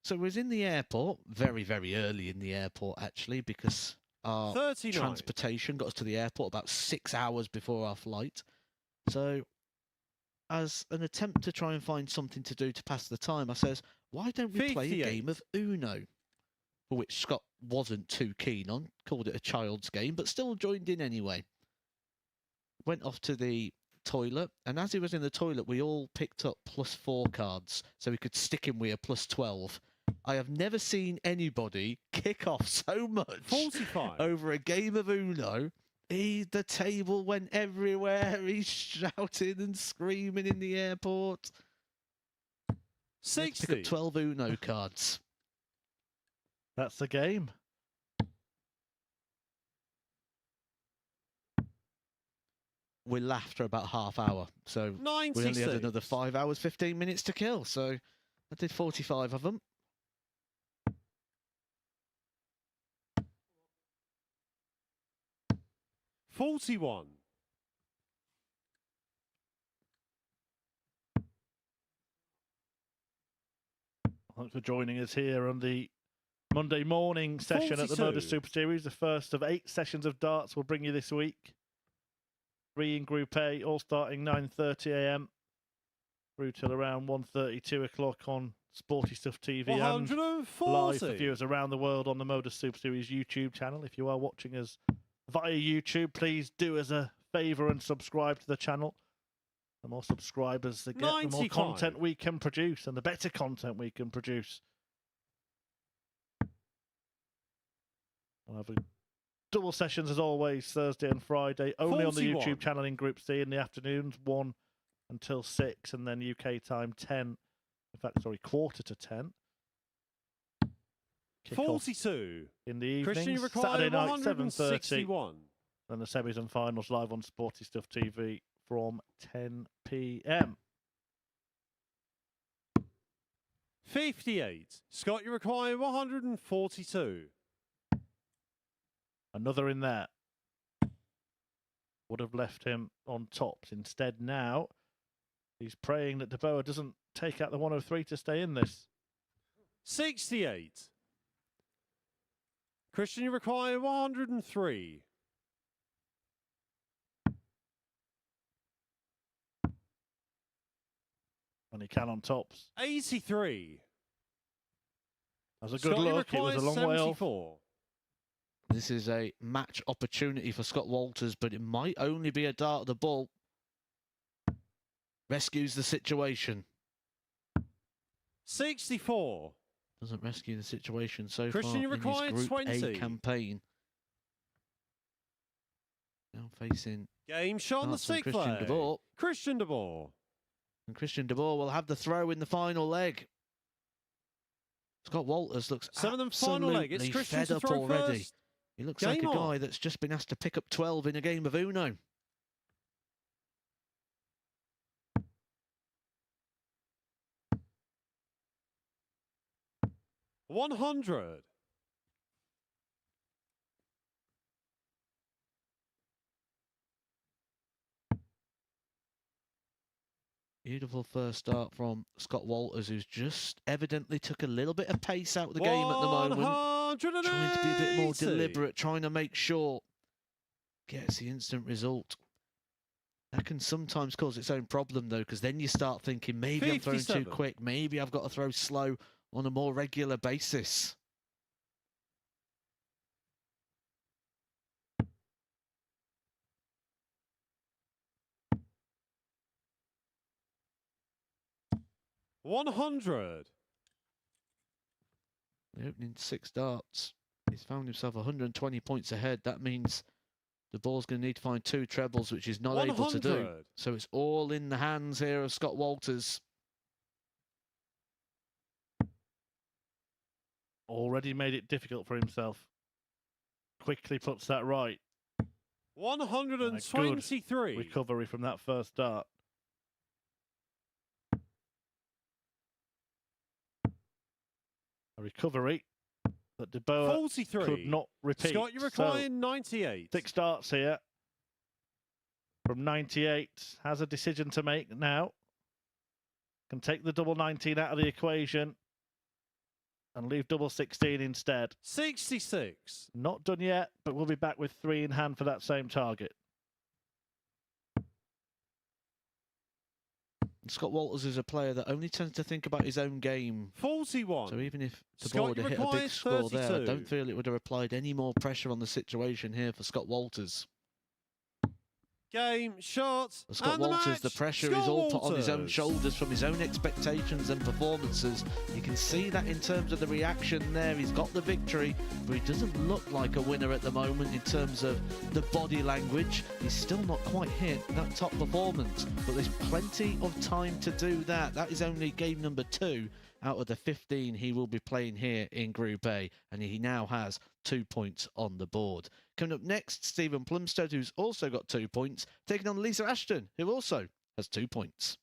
So we was in the airport, very, very early in the airport actually, because our 39. transportation got us to the airport about 6 hours before our flight. So as an attempt to try and find something to do to pass the time, I says, why don't we play a 58. game of Uno? For which Scott wasn't too keen on, called it a child's game, but still joined in anyway. Went off to the toilet, and as he was in the toilet, we all picked up +4 cards, so we could stick him with a +12. I have never seen anybody kick off so much 45. over a game of Uno. The table went everywhere. He's shouting and screaming in the airport. Let's pick 60. up 12 Uno cards. That's the game. We laughed for about half hour, so 96. we only had another 5 hours, 15 minutes to kill. So I did 45 of them. $41. Thanks for joining us here on the Monday morning session at the 42. MODUS Super Series. The first of 8 sessions of darts we'll bring you this week. 3 in Group A, all starting 9:30 a.m. through till around 1:30, 2 o'clock on Sporty Stuff TV and live for 140. viewers around the world on the MODUS Super Series YouTube channel. If you are watching us via YouTube, please do us a favour and subscribe to the channel. The more subscribers they get, the more 95. content we can produce and the better content we can produce. I'll have double sessions as always, Thursday and Friday, only on the 41. YouTube channel in Group C in the afternoons, 1 until 6, and then UK time 10 fact, sorry, 9:45. Kick-off 42. in the Christian, evening, you require Saturday night, 7:30. 161. And the semis and finals live on Sporty Stuff TV from 10 p.m. 58. Scott, you require 142. Another in there. Would have left him on tops. Instead now, he's praying that De Boer doesn't take out the 103 to stay in this. 68. Christian, you require 103. And he can on tops. 83. That was a good Scott, you look. It was a require long way off. 74. This is a match opportunity for Scott Walters, but it might only be a dart of the ball. Rescues the situation. 64. Doesn't rescue the situation so Christian, you far in require his Group 20. A campaign. Now facing Game shot on the darts from sixth Christian leg. de Boer. Christian de Boer. And Christian de Boer will have the throw in the final leg. Scott Walters looks Seventh and final leg. It's absolutely Christian fed to up throw already. first. He looks like a Game on. guy that's just been asked to pick up 12 in a game of Uno. $100. Beautiful first start from Scott Walters, who's just evidently took a little bit of pace out of the game at the moment. 180. Trying to be a bit more deliberate, trying to make sure gets the instant result. That can sometimes cause its own problem, though, because then you start thinking, maybe I'm throwing too 57. quick, maybe I've got to throw slow on a more regular basis. $100. The opening 6 darts, he's found himself 120 points ahead. That means the ball's going to need to find 2 trebles, which he's not able to do. 100. So it's all in the hands here of Scott Walters. Already made it difficult for himself. Quickly puts that right. 123. Recovery from that first dart. A recovery that De Boer 43. could not repeat. Scott, you require 98. 6 darts here. From 98, has a decision to make now. Can take the double 19 out of the equation and leave double 16 instead. 66. Not done yet, but we'll be back with 3 in hand for that same target. Scott Walters is a player that only tends to think about his own game. 41. So even if De Scott, Boer would you have hit a big require score there, I 32. don't feel it would have applied any more pressure on the situation here for Scott Walters. Game, shot, For Scott and Walters, the match. the pressure Scott is all put on his own Walters. shoulders from his own expectations and performances. You can see that in terms of the reaction there. He's got the victory, but he doesn't look like a winner at the moment in terms of the body language. He's still not quite hit that top performance, but there's plenty of time to do that. That is only game number 2 out of the 15 he will be playing here in Group A, and he now has 2 points on the board. Coming up next, Stephen Plumstead, who's also got 2 points, taking on Lisa Ashton, who also has 2 points.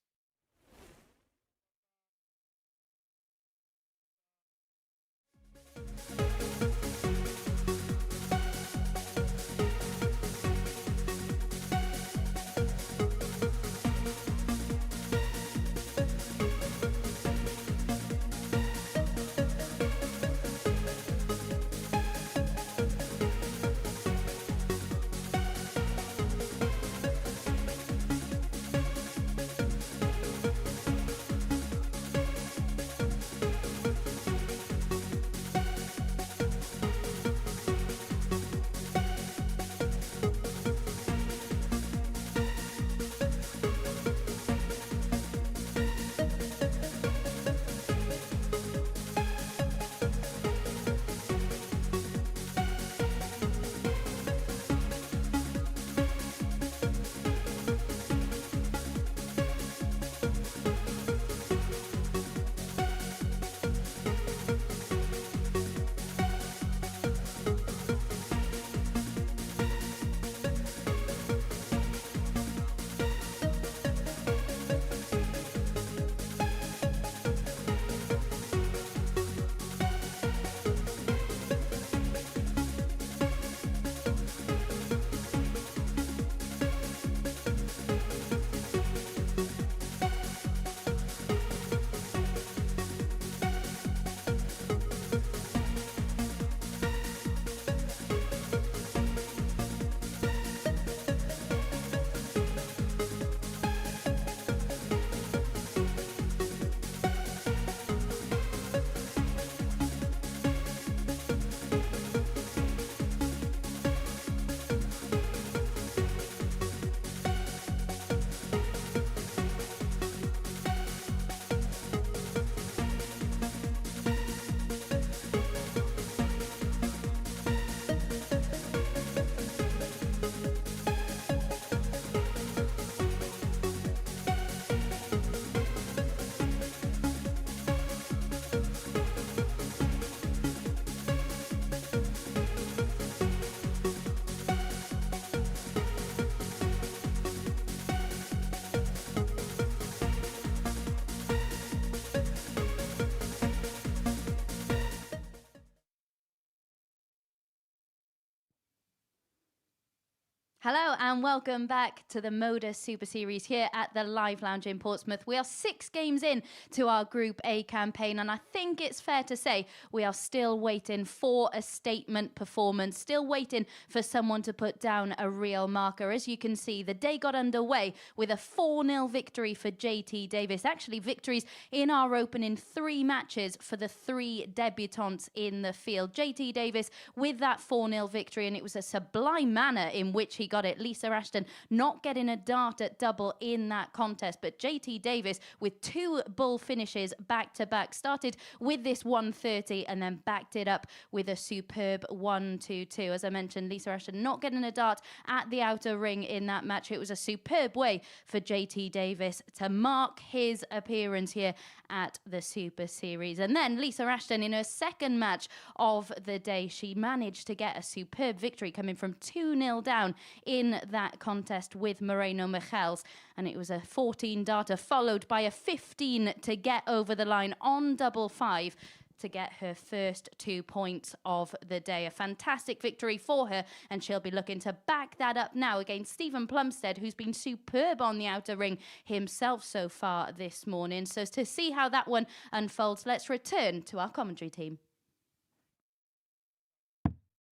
Hello and welcome back to the MODUS Super Series here at the Live Lounge in Portsmouth. We are 6 games in to our Group A campaign, and I think it's fair to say we are still waiting for a statement performance, still waiting for someone to put down a real marker. As you can see, the day got underway with a 4-0 victory for JT Davis. Actually, victories in our opening 3 matches for the 3 debutantes in the field. JT Davis with that 4-0 victory, and it was a sublime manner in which he got it. Lisa Ashton not getting a dart at double in that contest, but JT Davis with 2 bull finishes back to back. Started with this 130 and then backed it up with a superb 1-2-2. As I mentioned, Lisa Ashton not getting a dart at the outer ring in that match. It was a superb way for JT Davis to mark his appearance here at the Super Series. And then Lisa Ashton, in her second match of the day, she managed to get a superb victory coming from 2-0 down in that contest with Moreno Michels, and it was a 14 darter followed by a 15 to get over the line on double 5 to get her first 2 points of the day. A fantastic victory for her, and she'll be looking to back that up now against Stephen Plumstead, who's been superb on the outer ring himself so far this morning. So to see how that one unfolds, let's return to our commentary team.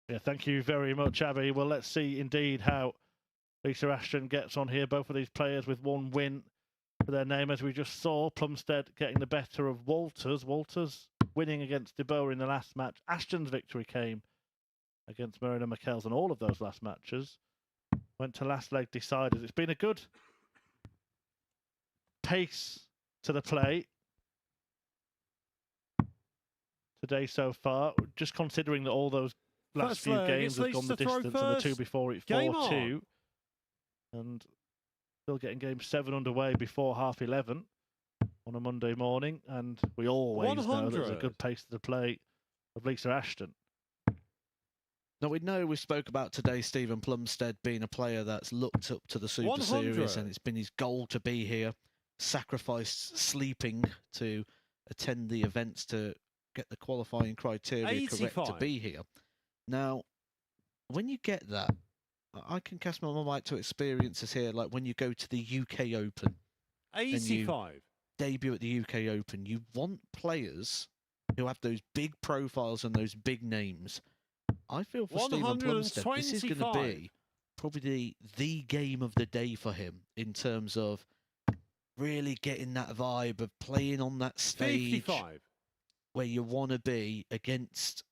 Yeah, thank you very much, Abby. Well, let's see indeed how Lisa Ashton gets on here. Both of these players with 1 win for their name, as we just saw. Plumstead getting the better of Walters. Walters winning against De Boer in the last match. Ashton's victory came against Moreno Michels, and all of those last matches went to last leg deciders. It's been a good pace to the play today so far, just considering that all those last few games have gone the distance, and the 2 before it 4-2, and still getting game 7 underway before 11:30 on a Monday morning, and we always know there's a good pace to the play of Lisa Ashton. Now, we know we spoke about today Stephen Plumstead being a player that's looked up to the Super Series, and it's been his goal to be here, sacrificed sleeping to attend the events to get the qualifying criteria correct to be here. Now, when you get that, I can cast my mind to experiences here, like when you go to the UK Open. 85. Debut at the UK Open, you want players who have those big profiles and those big names. I feel for Stephen Plumstead, this is going to be probably the game of the day for him in terms of really getting that vibe of playing on that stage 55. where you want to be against,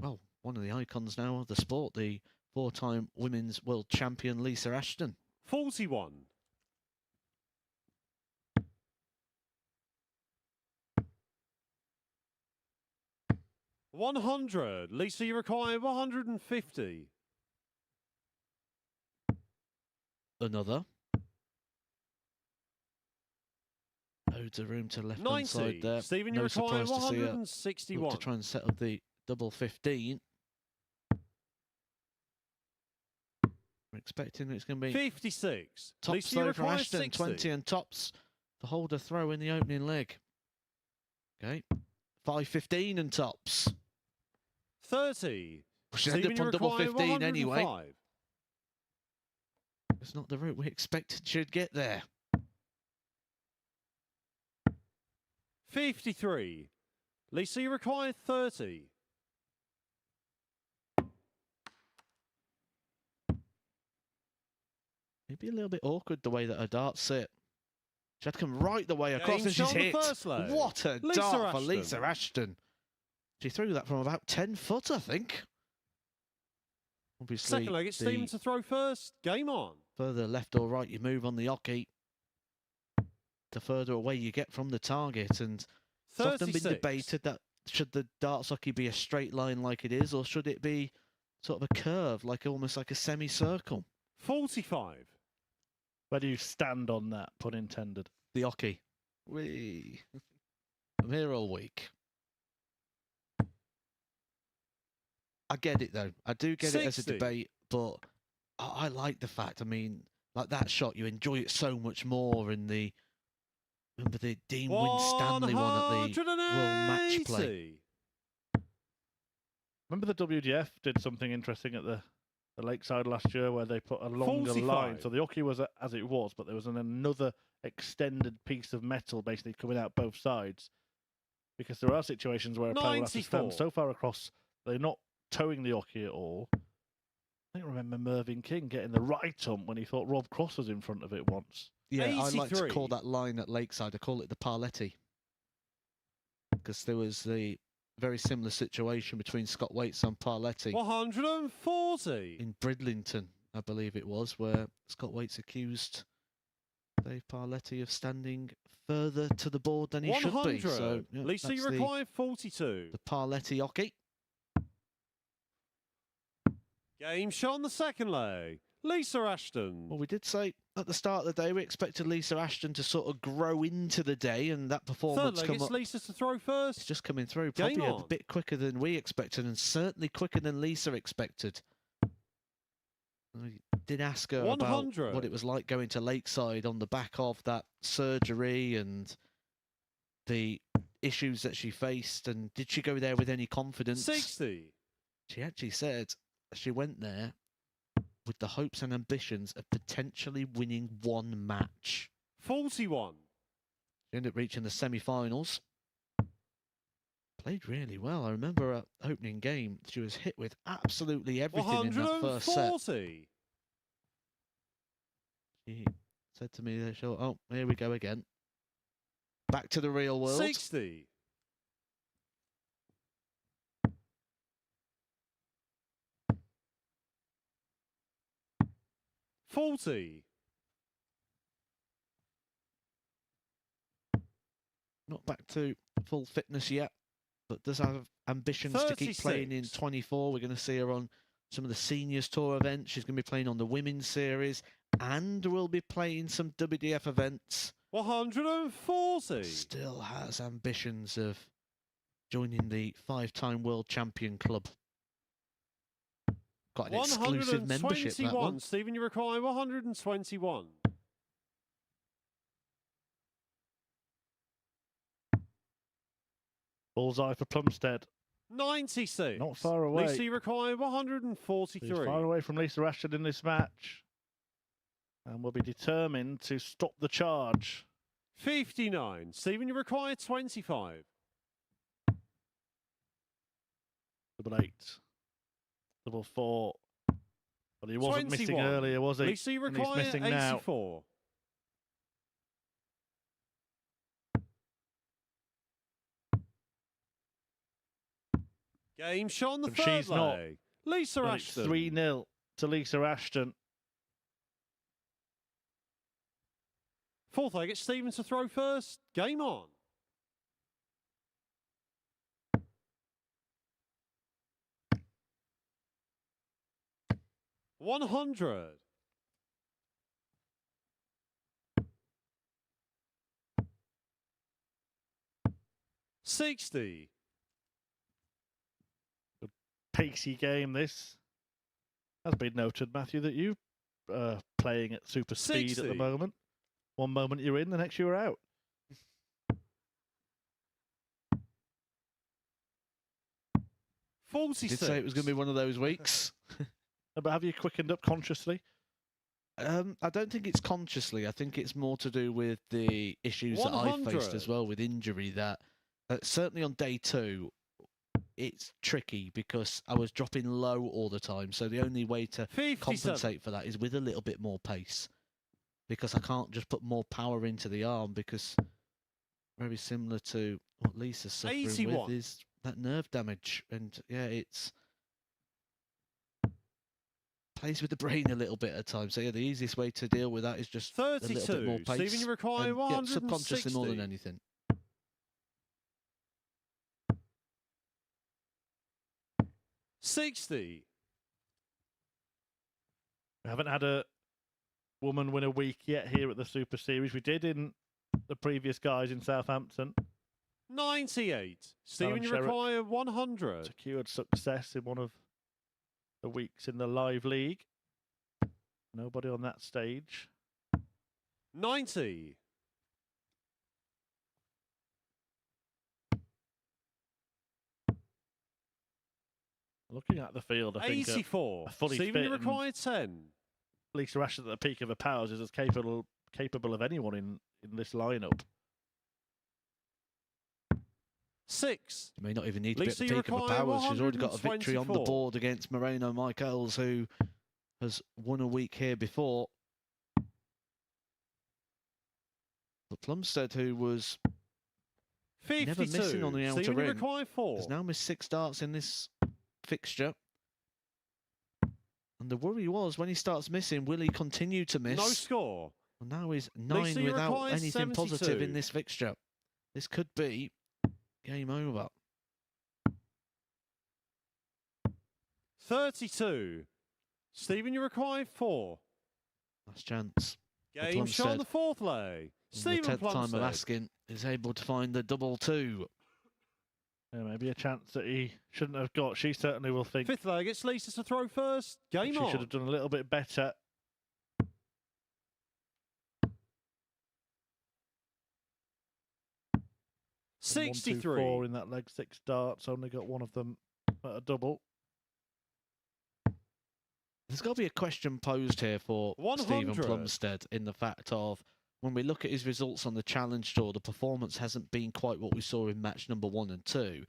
well, one of the icons now of the sport, the 4-time women's world champion Lisa Ashton. 41. $100. Lisa, you require 150. Another. Loads of room to left 90. hand side there. Stephen, you No require surprise to see her 161. look to try and set up the double 15. We're expecting it's going to be 56. tops Lisa, you though for require Ashton, 60. 20 and tops to hold a throw in the opening leg. Okay, 5-15 and tops. 30. We should Stephen, end you up on double require 15 anyway. 105. It's not the route we expected she'd get there. 53. Lisa, you require 30. Maybe a little bit awkward the way that her darts sit. She had to come right the way across Game and she's shot on the hit. first leg. What a Lisa dart for Ashton. Lisa Ashton. She threw that from about 10 foot, I think. Obviously, Second leg, it's Stephen to throw first. Game on. further left or right you move on the hockey, the further away you get from the target. And it's often been 36. debated that should the darts hockey be a straight line like it is, or should it be sort of a curve, like almost like a semicircle? 45. Where do you stand on that, pun intended? The hockey. I'm here all week. I get it though. I do get it as a 60. debate, but I like the fact. I mean, like that shot, you enjoy it so much more in the. Remember the Dean Winstanley one at the World Match Play. 180. Remember the WDF did something interesting at the the Lakeside last year where they put a longer 45. line. So the hockey was as it was, but there was another extended piece of metal basically coming out both sides. Because there are situations where a player will have to stand 94. so far across, they're not towing the hockey at all. I think I remember Mervyn King getting the right hump when he thought Rob Cross was in front of it once. Yeah, I like to 83. call that line at Lakeside, I call it the Parletti. Because there was the very similar situation between Scott Waits and Parletti 140. in Bridlington, I believe it was, where Scott Waits accused Dave Parletti of standing further to the board than he should be. 100. So, yeah, Lisa, that's you require 42. the Parletti hockey. Game shot on the second leg. Lisa Ashton. Well, we did say at the start of the day we expected Lisa Ashton to sort of grow into the day, and that Third performance leg, come it's up. Lisa to throw It's first. just coming through, Game probably a on. bit quicker than we expected, and certainly quicker than Lisa expected. I did ask her about 100. what it was like going to Lakeside on the back of that surgery and the issues that she faced, and did she go there with any confidence? 60. She actually said she went there with the hopes and ambitions of potentially winning one match. 41. She ended up reaching the semi-finals. Played really well. I remember her opening game. She was hit with absolutely everything in that first set. 140. She said to me, "Oh, here we go again. Back to the real world." 60. $40. Not back to full fitness yet, but does have ambitions to keep playing in 36. 24. We're going to see her on some of the seniors tour events. She's going to be playing on the women's series, and will be playing some WDF events. 140. Still has ambitions of joining the 5-time world champion club. Quite an exclusive membership, that 121. one. Stephen, you require 121. Bullseye for Plumstead. 96. Not far away. Lisa, you require She's 143. far away from Lisa Ashton in this match. And will be determined to stop the charge. 59. Stephen, you require 25. Double 8. Double 4. But he wasn't missing 21. earlier, was he? Lisa, you And he's require missing now. 84. Game shot on the And third she's not. leg. Lisa And it's Ashton. 3-0 to Lisa Ashton. Fourth leg, it's Stephen to throw first. Game on. $100. $60. Pacey game, this. Has been noted, Matthew, that you playing at super speed at 60. the moment. One moment you're in, the next you're out. $46. Did say it was going to be one of those weeks. But have you quickened up consciously? I don't think it's consciously. I think it's more to do with the issues that I faced 100. as well with injury. That certainly on day 2, it's tricky because I was dropping low all the time. So the only way to 57. compensate for that is with a little bit more pace, because I can't just put more power into the arm, because very similar to what Lisa's suffering 81. with is that nerve damage. And yeah, it's plays with the brain a little bit at times. So yeah, the easiest way to deal with that is just a little bit 32. more pace. Stephen, you require and, yeah, subconsciously more than 160. anything. $60. We haven't had a woman win a week yet here at the Super Series. We did in the previous guys in Southampton. 98. Stephen, Alan you Sherrick. require 100. Secured success in one of the weeks in the live league. Nobody on that stage. 90. Looking at the field, I think 84. a fully Stephen, fit you and require 10. Lisa Ashton at the peak of her powers is as capable of anyone in this lineup. 6. She may not even need to be at Lisa, the you peak of her require powers. She's already got a victory on the 124. board against Moreno Michaels, who has won a week here before. But Plumstead, who was 52. never missing on the outer Stephen, you rim, require 4. has now missed 6 darts in this fixture. And the worry was, when he starts missing, will he continue to miss? No score. Well, now he's 9 Lisa, you without require anything positive 72. in this fixture. This could be game over. 32. Stephen, you require 4. Last chance. Game shot on the 4th lay. The Stephen 10th time of Plumstead. asking is able to find the double 2. Yeah, maybe a chance that he shouldn't have got. She certainly will think 5th leg, it's Lisa to throw first. Game she on. should have done a little bit better. And 63. 1-2-4 in that leg, 6 darts. Only got one of them at a double. There's got to be a question posed here for 100. Stephen Plumstead in the fact of, when we look at his results on the Challenge Tour, the performance hasn't been quite what we saw in match number 1 and 2.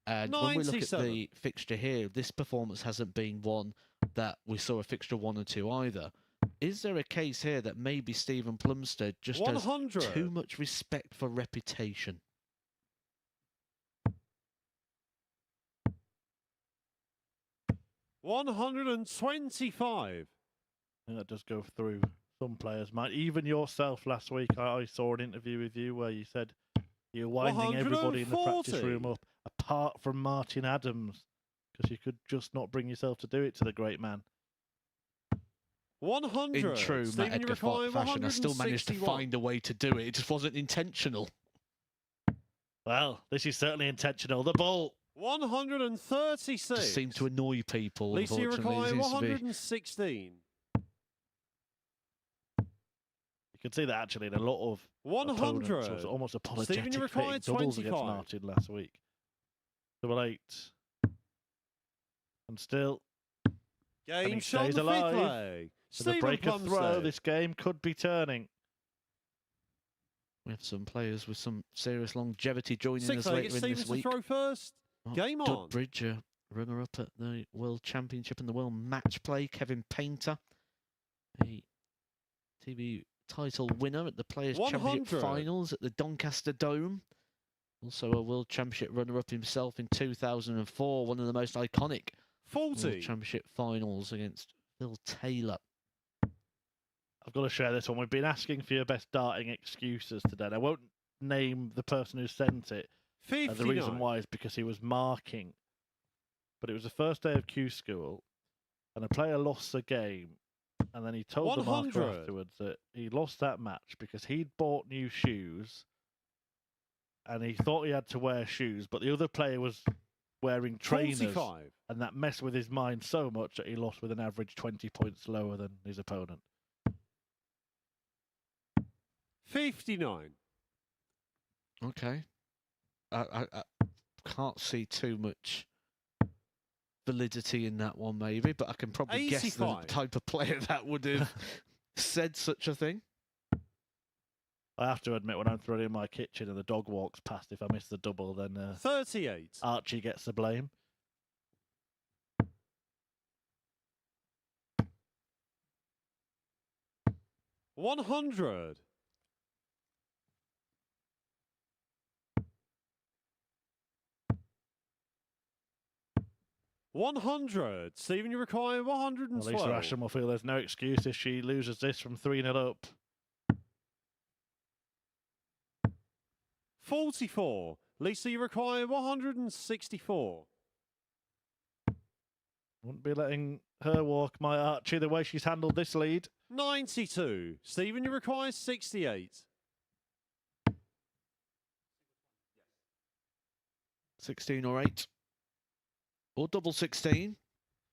And when we look at 97. the fixture here, this performance hasn't been one that we saw a fixture 1 and 2 either. Is there a case here that maybe Stephen Plumstead just 100. has too much respect for reputation? $125. I think that does go through some players' mind. Even yourself last week, I saw an interview with you where you said you're winding everybody in the practice 140. room up, apart from Martin Adams, because you could just not bring yourself to do it to the great man. 100. In true Matt Stephen, you Edgar require fashion, I still managed to 161. find a way to do it. It just wasn't intentional. Well, this is certainly intentional. The ball. 136. Just seemed to annoy people. Lisa, you Unfortunately, require it seems to be 116. You can see that actually in a lot of 100. opponents. It was almost apologetic Stephen, you for hitting required doubles against 25. Martin last week. 8. And still, Game he shot stays the 5th alive. leg. with a Stephen break of throw, Plumstead. this game could be turning. We have some players with some serious longevity joining 6th us leg, later it's in Stephen this to week. throw first. Game on. Dudbridge, runner-up at the World Championship and the World Match Play. Kevin Painter, a TV title winner at the Players' 100. Championship Finals at the Doncaster Dome. Also a World Championship runner-up himself in 2004, one of the most iconic World 40. Championship Finals against Phil Taylor. I've got to share this one. We've been asking for your best darting excuses today. And I won't name the person who sent it. 59. The reason why is because he was marking. But it was the first day of Q school, and a player lost the game, and then he told the marker 100. afterwards that he lost that match because he'd bought new shoes, and he thought he had to wear shoes, but the other player was wearing trainers, 45. and that messed with his mind so much that he lost with an average 20 points lower than his opponent. 59. Okay. I can't see too much validity in that one, maybe, but I can probably guess the 85. type of player that would have said such a thing. I have to admit, when I'm throwing in my kitchen and the dog walks past, if I miss the double, then 38. Archie gets the blame. $100. 100. Stephen, you require 112. Lisa Ashton will feel there's no excuse if she loses this from 3-0 up. 44. Lisa, you require 164. Wouldn't be letting her walk, my Archie, the way she's handled this lead. 92. Stephen, you require 68. 16 or 8. Or double 16.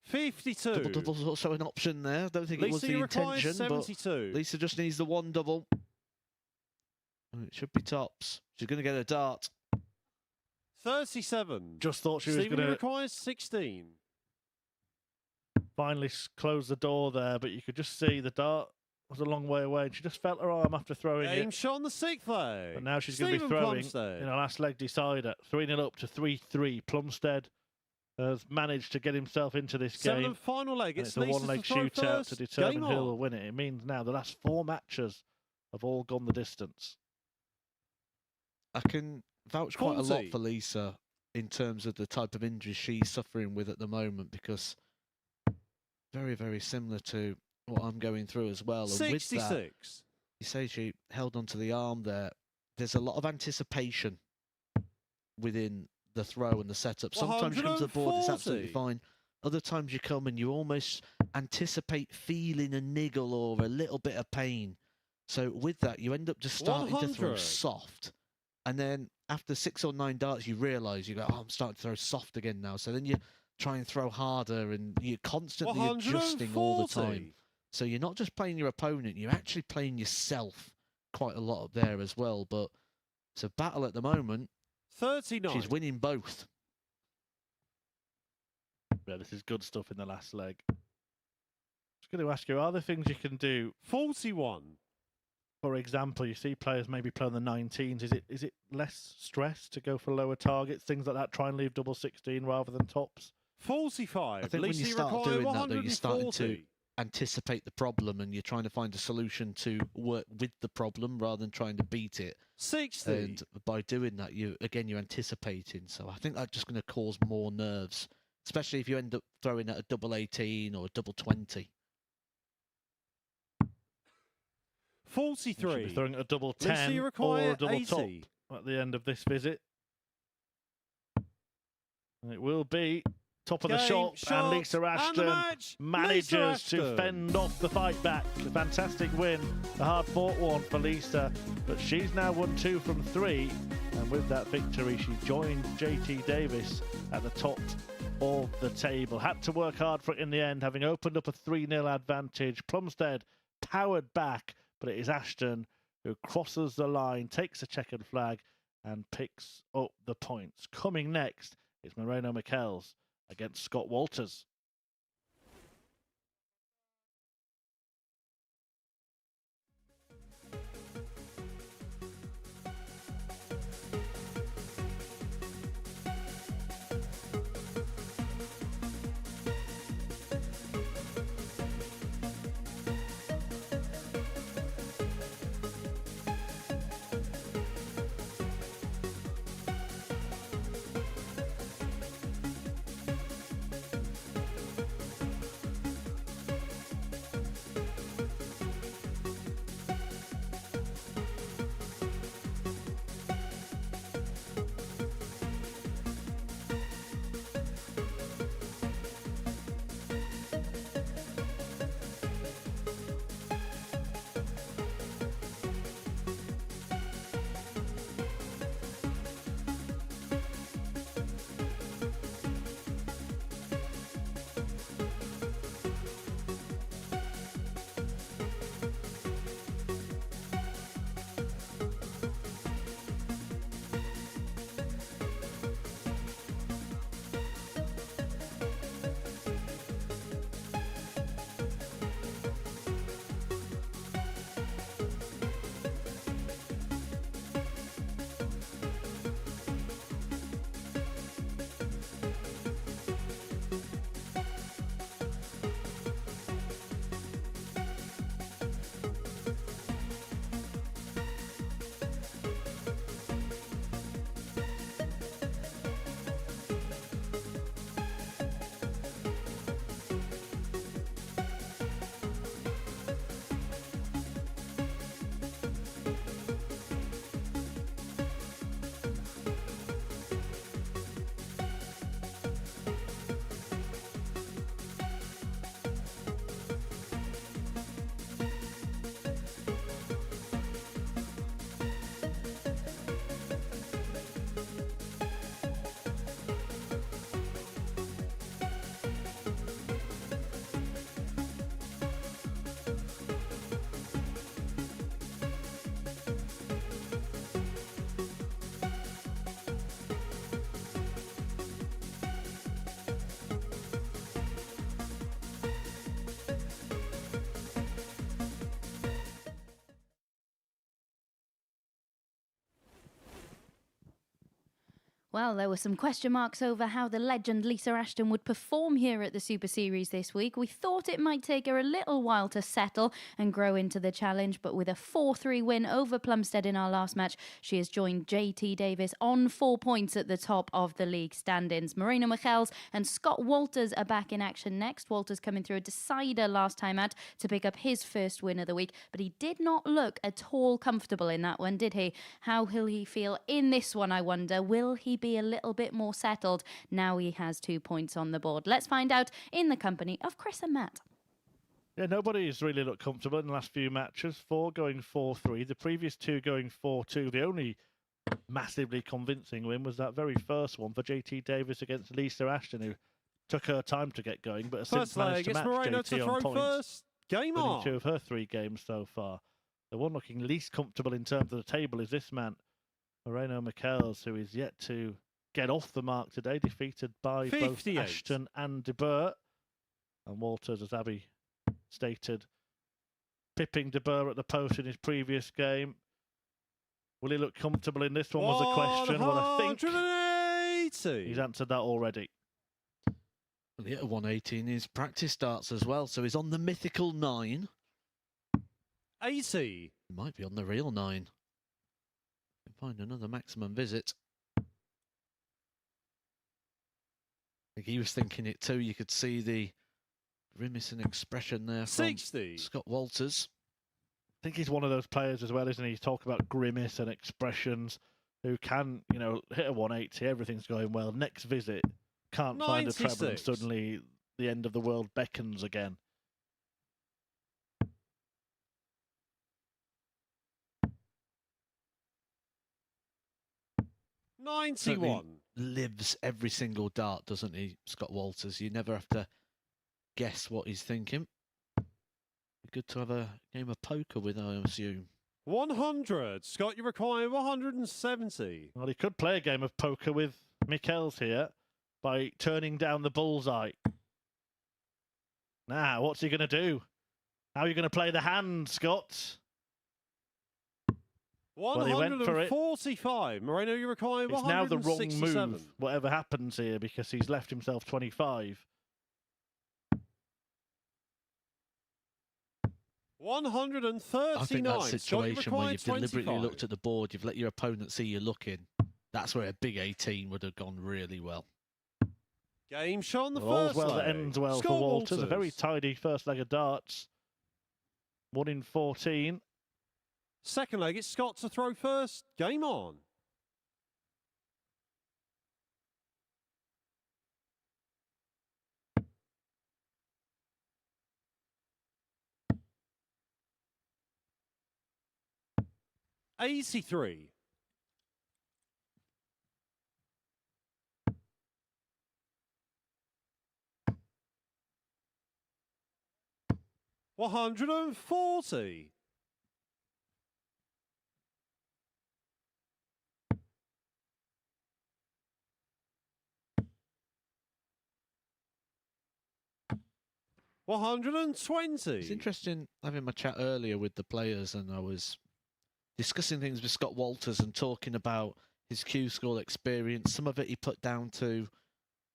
52. Double's also an option there. I don't think Lisa, it was the you require intention, 72. but Lisa just needs the one double. And it should be tops. She's going to get a dart. 37. Just thought she was Stephen, going you to require 16. finally closed the door there, but you could just see the dart was a long way away, and she just felt her arm after throwing Game it. shot on the 6th leg. But now she's going to be Stephen throwing Plumstead. in her last leg decider. 3-0 up to 3-3. Plumstead has managed to get himself into this 7th game. and final leg. And It's it's a one-leg Lisa's to throw shootout first. to determine Game who on. will win it. It means now the last 4 matches have all gone the distance. I can vouch quite a lot 40. for Lisa in terms of the type of injury she's suffering with at the moment, because very, very similar to what I'm going through as well. And with that, 66. you say she held onto the arm there. There's a lot of anticipation within the throw and the setup. Sometimes you come to the board, it's absolutely 140. fine. Other times you come and you almost anticipate feeling a niggle or a little bit of pain. So with that, you end up just starting to throw 100. soft. And then after 6 or 9 darts, you realise, you go, oh, I'm starting to throw soft again now. So then you try and throw harder, and you're constantly adjusting all the time. 140. So you're not just playing your opponent, you're actually playing yourself quite a lot up there as well. But it's a battle at the moment. 39. She's winning both. Yeah, this is good stuff in the last leg. I was going to ask you, are there things you can do? 41. For example, you see players maybe play on the 19s. Is it less stress to go for lower targets, things like that? Try and leave double 16 rather than tops. 45. I think when you Lisa start require doing that, though, you're starting to 140. anticipate the problem, and you're trying to find a solution to work with the problem rather than trying to beat it. 60. And by doing that, you're anticipating. So I think that's just going to cause more nerves, especially if you end up throwing at a double 18 or a double 20. 43. Should be throwing a double Lisa, 10 you or require a double 80. top at the end of this visit. And it will be top of the Game, shot, and Lisa and the Ashton match. manages Lisa to Ashton. fend off the fight back. A fantastic win, a hard-fought one for Lisa, but she's now won 2 from 3, and with that victory, she joined JT Davis at the top of the table. Had to work hard for it in the end, having opened up a 3-0 advantage. Plumstead powered back, but it is Ashton who crosses the line, takes a checkered flag, and picks up the points. Coming next is Moreno Michels against Scott Walters. Well, there were some question marks over how the legend Lisa Ashton would perform here at the Super Series this week. We thought it might take her a little while to settle and grow into the challenge, but with a 4-3 win over Plumstead in our last match, she has joined JT Davis on 4 points at the top of the league standings. Moreno Michels and Scott Walters are back in action next. Walters coming through a decider last time out to pick up his first win of the week, but he did not look at all comfortable in that one, did he? How will he feel in this one, I wonder? Will he be a little bit more settled now he has 2 points on the board? Let's find out in the company of Chris and Matt. Yeah, nobody's really looked comfortable in the last few matches. 4 going 4-3, the previous 2 going 4-2. The only massively convincing win was that very first one for JT Davis against Lisa Ashton, who took her time to get going, but has since First managed leg, to it's match Moreno JT to on throw points. first. Game Winning on. 2 of her 3 games so far. The one looking least comfortable in terms of the table is this man, Moreno Michels, who is yet to get off the mark today, defeated by 58. both Ashton and De Boer. And Walters, as Abby stated, pipping De Boer at the post in his previous game. Will he look comfortable in this one was the question. Well, I think 180. he's answered that already. Well, yeah, 180 in his practice starts as well, so he's on the mythical 9. 80. He might be on the real 9. Find another maximum visit. I think he was thinking it too. You could see the grimace and expression there from 60. Scott Walters. I think he's one of those players as well, isn't he? He's talking about grimace and expressions, who can, you know, hit a 180, everything's going well. Next visit, can't find a treble, and 96. suddenly the end of the world beckons again. Certainly 91. lives every single dart, doesn't he, Scott Walters? You never have to guess what he's thinking. Good to have a game of poker with, I assume. 100. Scott, you require 170. Well, he could play a game of poker with Michels here by turning down the bullseye. Now, what's he going to do? How are you going to play the hand, Scott? Well, he went for it. 145. Moreno, you require It's now the wrong 167. move, whatever happens here, because he's left himself 25. 139. I think that Scott, you situation where require you've deliberately 25. looked at the board, you've let your opponent see you looking, that's where a big 18 would have gone really well. Game shot on the All's first well leg. that ends well Scott for Walters. A very tidy first leg of darts. 1 in 14. Second leg, it's Scott to throw first. Game on. $83. 140. 120. It's interesting having my chat earlier with the players, and I was discussing things with Scott Walters and talking about his Q School experience. Some of it he put down to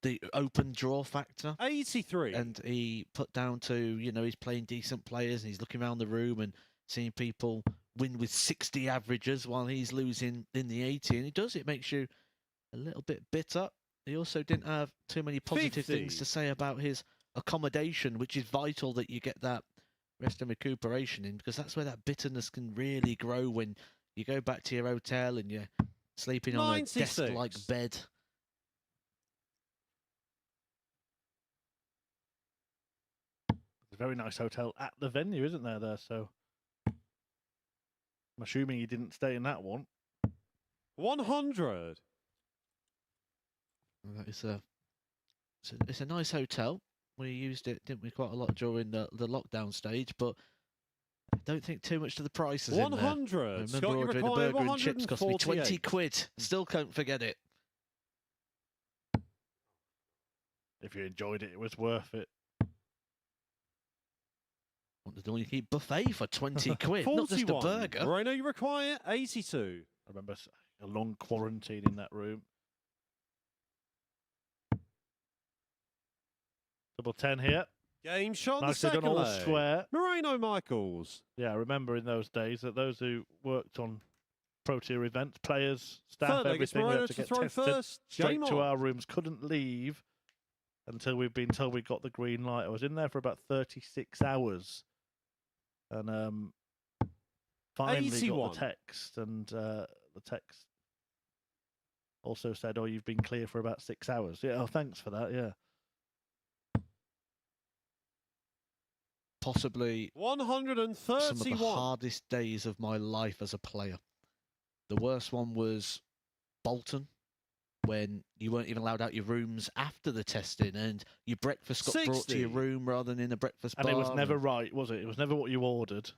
the open draw factor. 83. And he put down to, you know, he's playing decent players and he's looking around the room and seeing people win with 60 averages while he's losing in the 80. And he does, it makes you a little bit bitter. He also didn't have too many positive 50. things to say about his accommodation, which is vital that you get that rest and recuperation in, because that's where that bitterness can really grow when you go back to your hotel and you're sleeping on 96. a desk-like bed. It's a very nice hotel at the venue, isn't there? So I'm assuming he didn't stay in that one. 100. That is it's a nice hotel. We used it, didn't we, quite a lot during the lockdown stage, but I don't think too much to the prices in there. 100. I Scott, remember you ordering a require burger and chips cost me 20 148. quid. Still can't forget it. If you enjoyed it, it was worth it. Want to all-you-can-eat buffet for 20 quid, not just a 41. burger. Moreno, you require 82. I remember a long quarantine in that room. Double 10 here. Game shot on the Nicely done, second all leg. square. Moreno Michaels. Yeah, I remember in those days that those who worked on Pro Tier events, players, staff, Third leg, it's everything, we Moreno had to to get throw tested first. straight Game to on. our rooms. Couldn't leave until we've been told we got the green light. I was in there for about 36 hours. And finally got 81. the text. And the text also said, oh, you've been clear for about 6 hours. Yeah, oh, thanks for that, yeah. Possibly some of the 131. hardest days of my life as a player. The worst one was Bolton, when you weren't even allowed out your rooms after the testing, and your breakfast got brought to your 60. room rather than in a breakfast bar. And it was never right, was it? It was never what you ordered.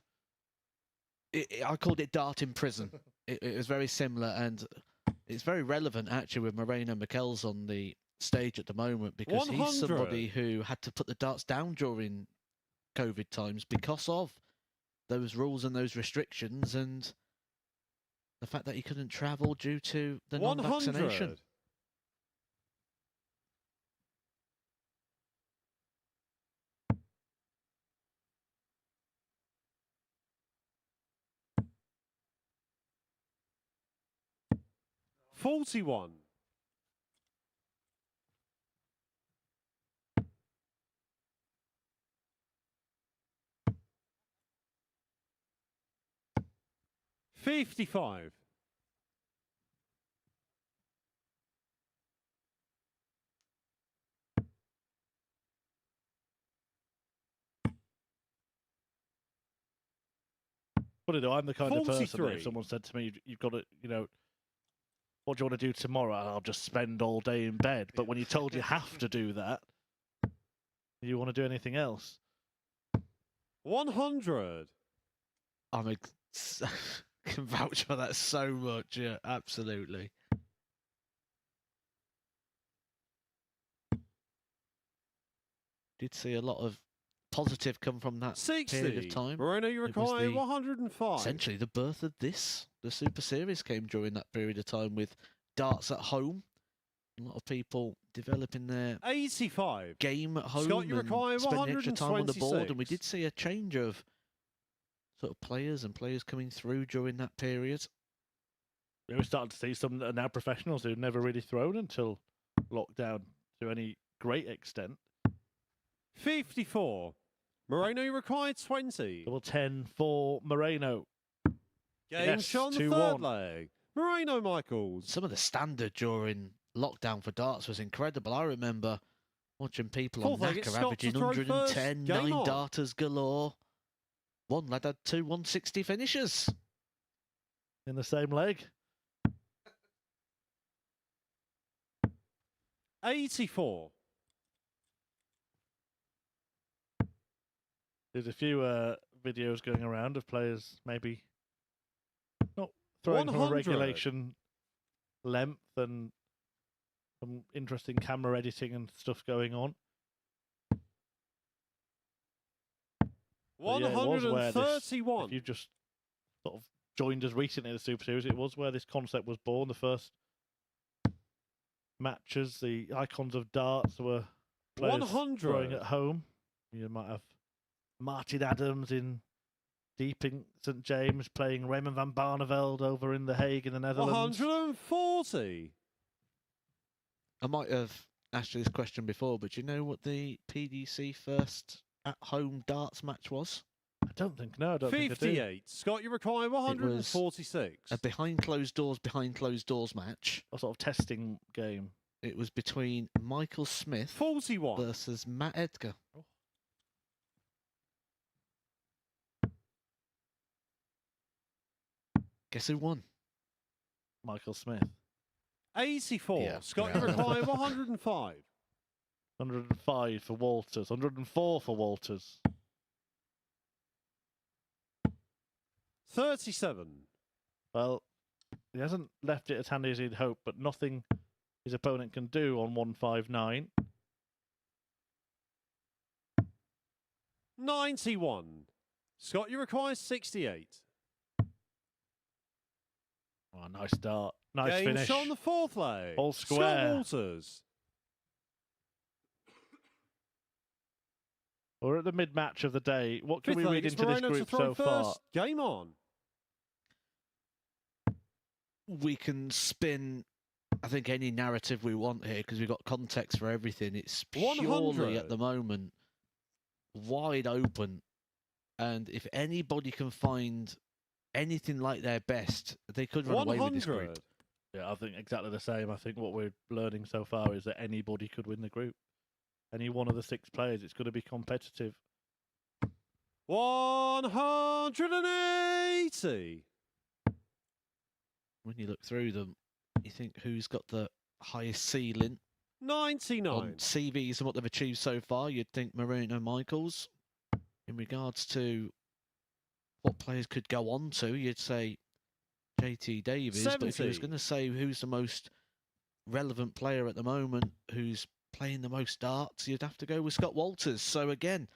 I called it Dart in Prison. It was very similar, and it's very relevant actually with Moreno Michels on the stage at the moment, because he's 100. somebody who had to put the darts down during COVID times because of those rules and those restrictions, and the fact that he couldn't travel due to the non-vaccination. 100. $41. $55. Funny though, I'm the kind of person that 43. if someone said to me, you've got to, you know, what do you want to do tomorrow? I'll just spend all day in bed. But when you're told you have to do that, you want to do anything else? 100. I can vouch for that so much. Yeah, absolutely. Did see a lot of positive come from that 60. period of time. Moreno, you It was require the- 105. Essentially, the birth of this, the Super Series, came during that period of time with darts at home. A lot of people developing their 85. game at home Scott, you and require spending extra time on the board, and we 126. did see a change of sort of players coming through during that period. We're starting to see some that are now professionals who've never really thrown until lockdown to any great extent. 54. Moreno, you require 20. Double 10 for Moreno. Game Yes, shot on the 2-1. third leg. Moreno Michaels. Some of the standard during lockdown for darts was incredible. I remember watching people on Fourth leg, it's Knacker Scott averaging to throw first. 110, Game 9 on. darters galore. One lad had 2 160 finishers. In the same leg. 84. There's a few videos going around of players maybe not throwing from a 100. regulation length, and some interesting camera editing and stuff going on. But yeah, it was where this- 131. if you've just sort of joined us recently in the Super Series, it was where this concept was born. The first matches, the icons of darts were players 100. throwing at home. You might have Martin Adams in deep in St James playing Raymond van Barneveld over in The Hague in the Netherlands. 140. I might have asked you this question before, but do you know what the PDC first at-home darts match was? I don't think I do. 58. Scott, you require 146. A behind closed doors match. A sort of testing game. It was between Michael Smith 41. versus Matt Edgar. Guess who won? Michael Smith. 84. Yeah. Scott, you require 105. 105 for Walters. 104 for Walters. 37. Well, he hasn't left it as handy as he'd hoped, but nothing his opponent can do on 159. 91. Scott, you require 68. Oh, nice start. Nice Game finish. shot on the fourth leg. All square. Scott Walters. We're at the mid-match of the day. What can Fifth we read leg, it's into this Moreno to group throw so far? first. Game on. We can spin, I think, any narrative we want here because we've got context for everything. It's purely 100. at the moment wide open, and if anybody can find anything like their best, they could run away with this group. 100. Yeah, I think exactly the same. I think what we're learning so far is that anybody could win the group. Any one of the 6 players, it's going to be competitive. 180. When you look through them, you think who's got the highest ceiling 99. on CVs and what they've achieved so far. You'd think Moreno Michaels. In regards to what players could go on to, you'd say JT Davies. But if you was 70. going to say who's the most relevant player at the moment, who's playing the most darts, you'd have to go with Scott Walters. So again,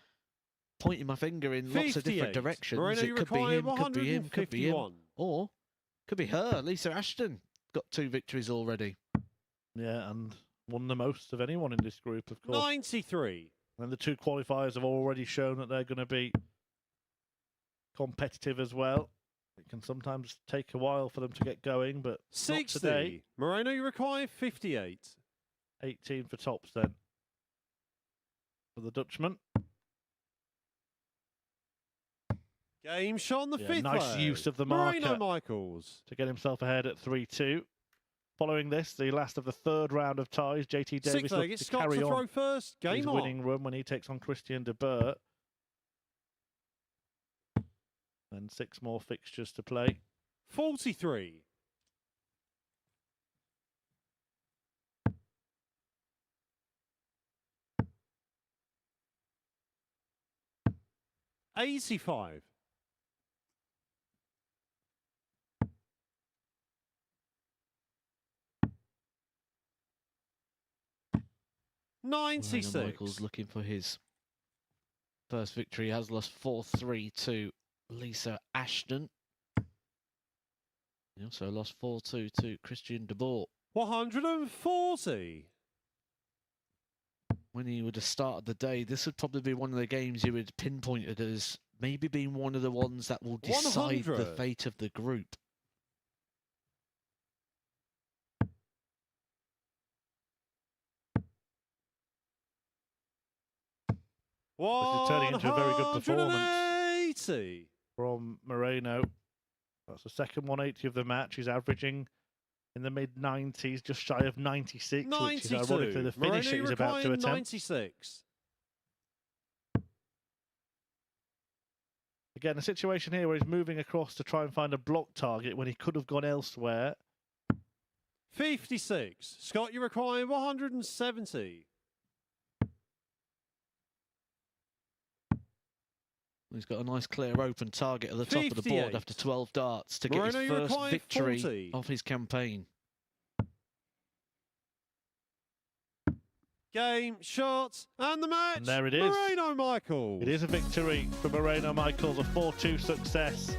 pointing my finger in lots of different 58. directions. Moreno, It you could be require him, could be him, could be him, 151. or could be her, Lisa Ashton. Got 2 victories already. Yeah, and won the most of anyone in this group, of course. 93. And the 2 qualifiers have already shown that they're going to be competitive as well. It can sometimes take a while for them to get going, but not 60. today. Moreno, you require 58. 18 for tops then. For the Dutchman. Game shot on the Yeah, fifth nice leg. use of the Moreno marker Michaels. to get himself ahead at 3-2. Following this, the last of the 3rd round of ties, JT Davis Sixth leg, looks it's to Scott carry to on throw first. his Game on. winning run when he takes on Christian de Boer. And 6 more fixtures to play. 43. $85. 96. Michaels looking for his first victory. He has lost 4-3 to Lisa Ashton. He also lost 4-2 to Christian de Boer. 140. When he would have started the day, this would probably be one of the games you would pinpointed as maybe being one of the ones that will decide the 100. fate of the group. This is turning into a very good performance 180. from Moreno. That's the second 180 of the match. He's averaging in the mid-90s, just shy of 96, which is 92. ironically the finish Moreno, that he's about to requiring attempt. 96. Again, a situation here where he's moving across to try and find a block target when he could have gone elsewhere. 56. Scott, you require 170. He's got a nice clear open target at the top of the 58. board after 12 darts to get Moreno, his you first require victory 40. of his campaign. Game, shots, and the match. And there it is. Moreno Michaels. It is a victory for Moreno Michaels, a 4-2 success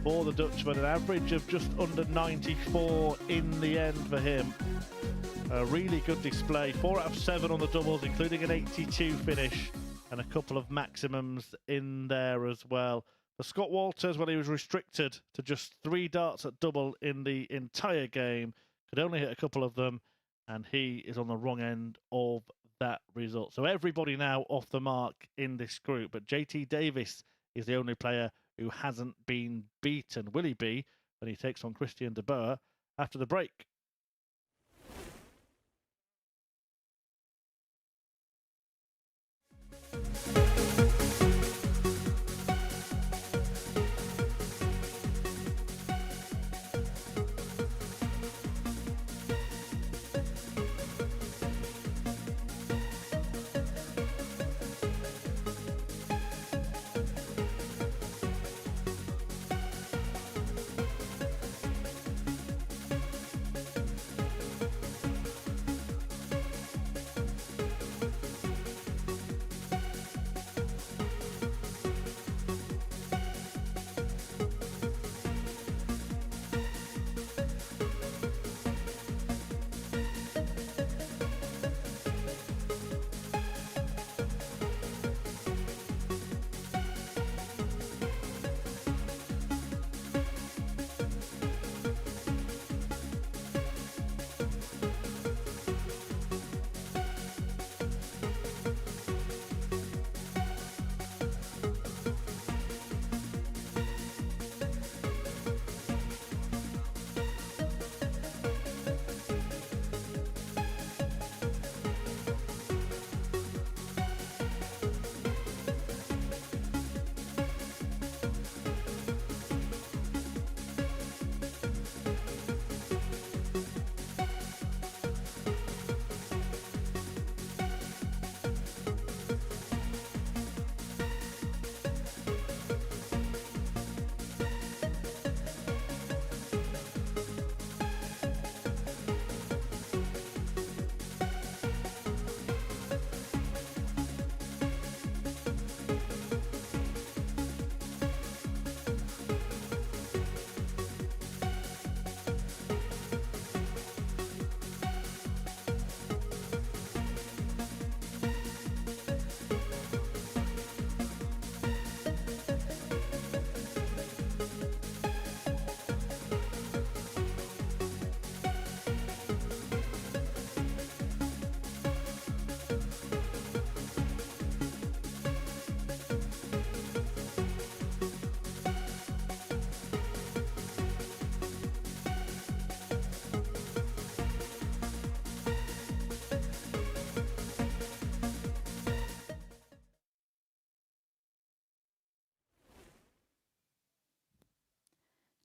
for the Dutchman, an average of just under 94 in the end for him. A really good display, 4 out of 7 on the doubles, including an 82 finish and a couple of maximums in there as well. For Scott Walters, well, he was restricted to just 3 darts at double in the entire game, could only hit a couple of them, and he is on the wrong end of that result. So everybody now off the mark in this group, but JT Davis is the only player who hasn't been beaten. Will he be when he takes on Christian de Boer after the break?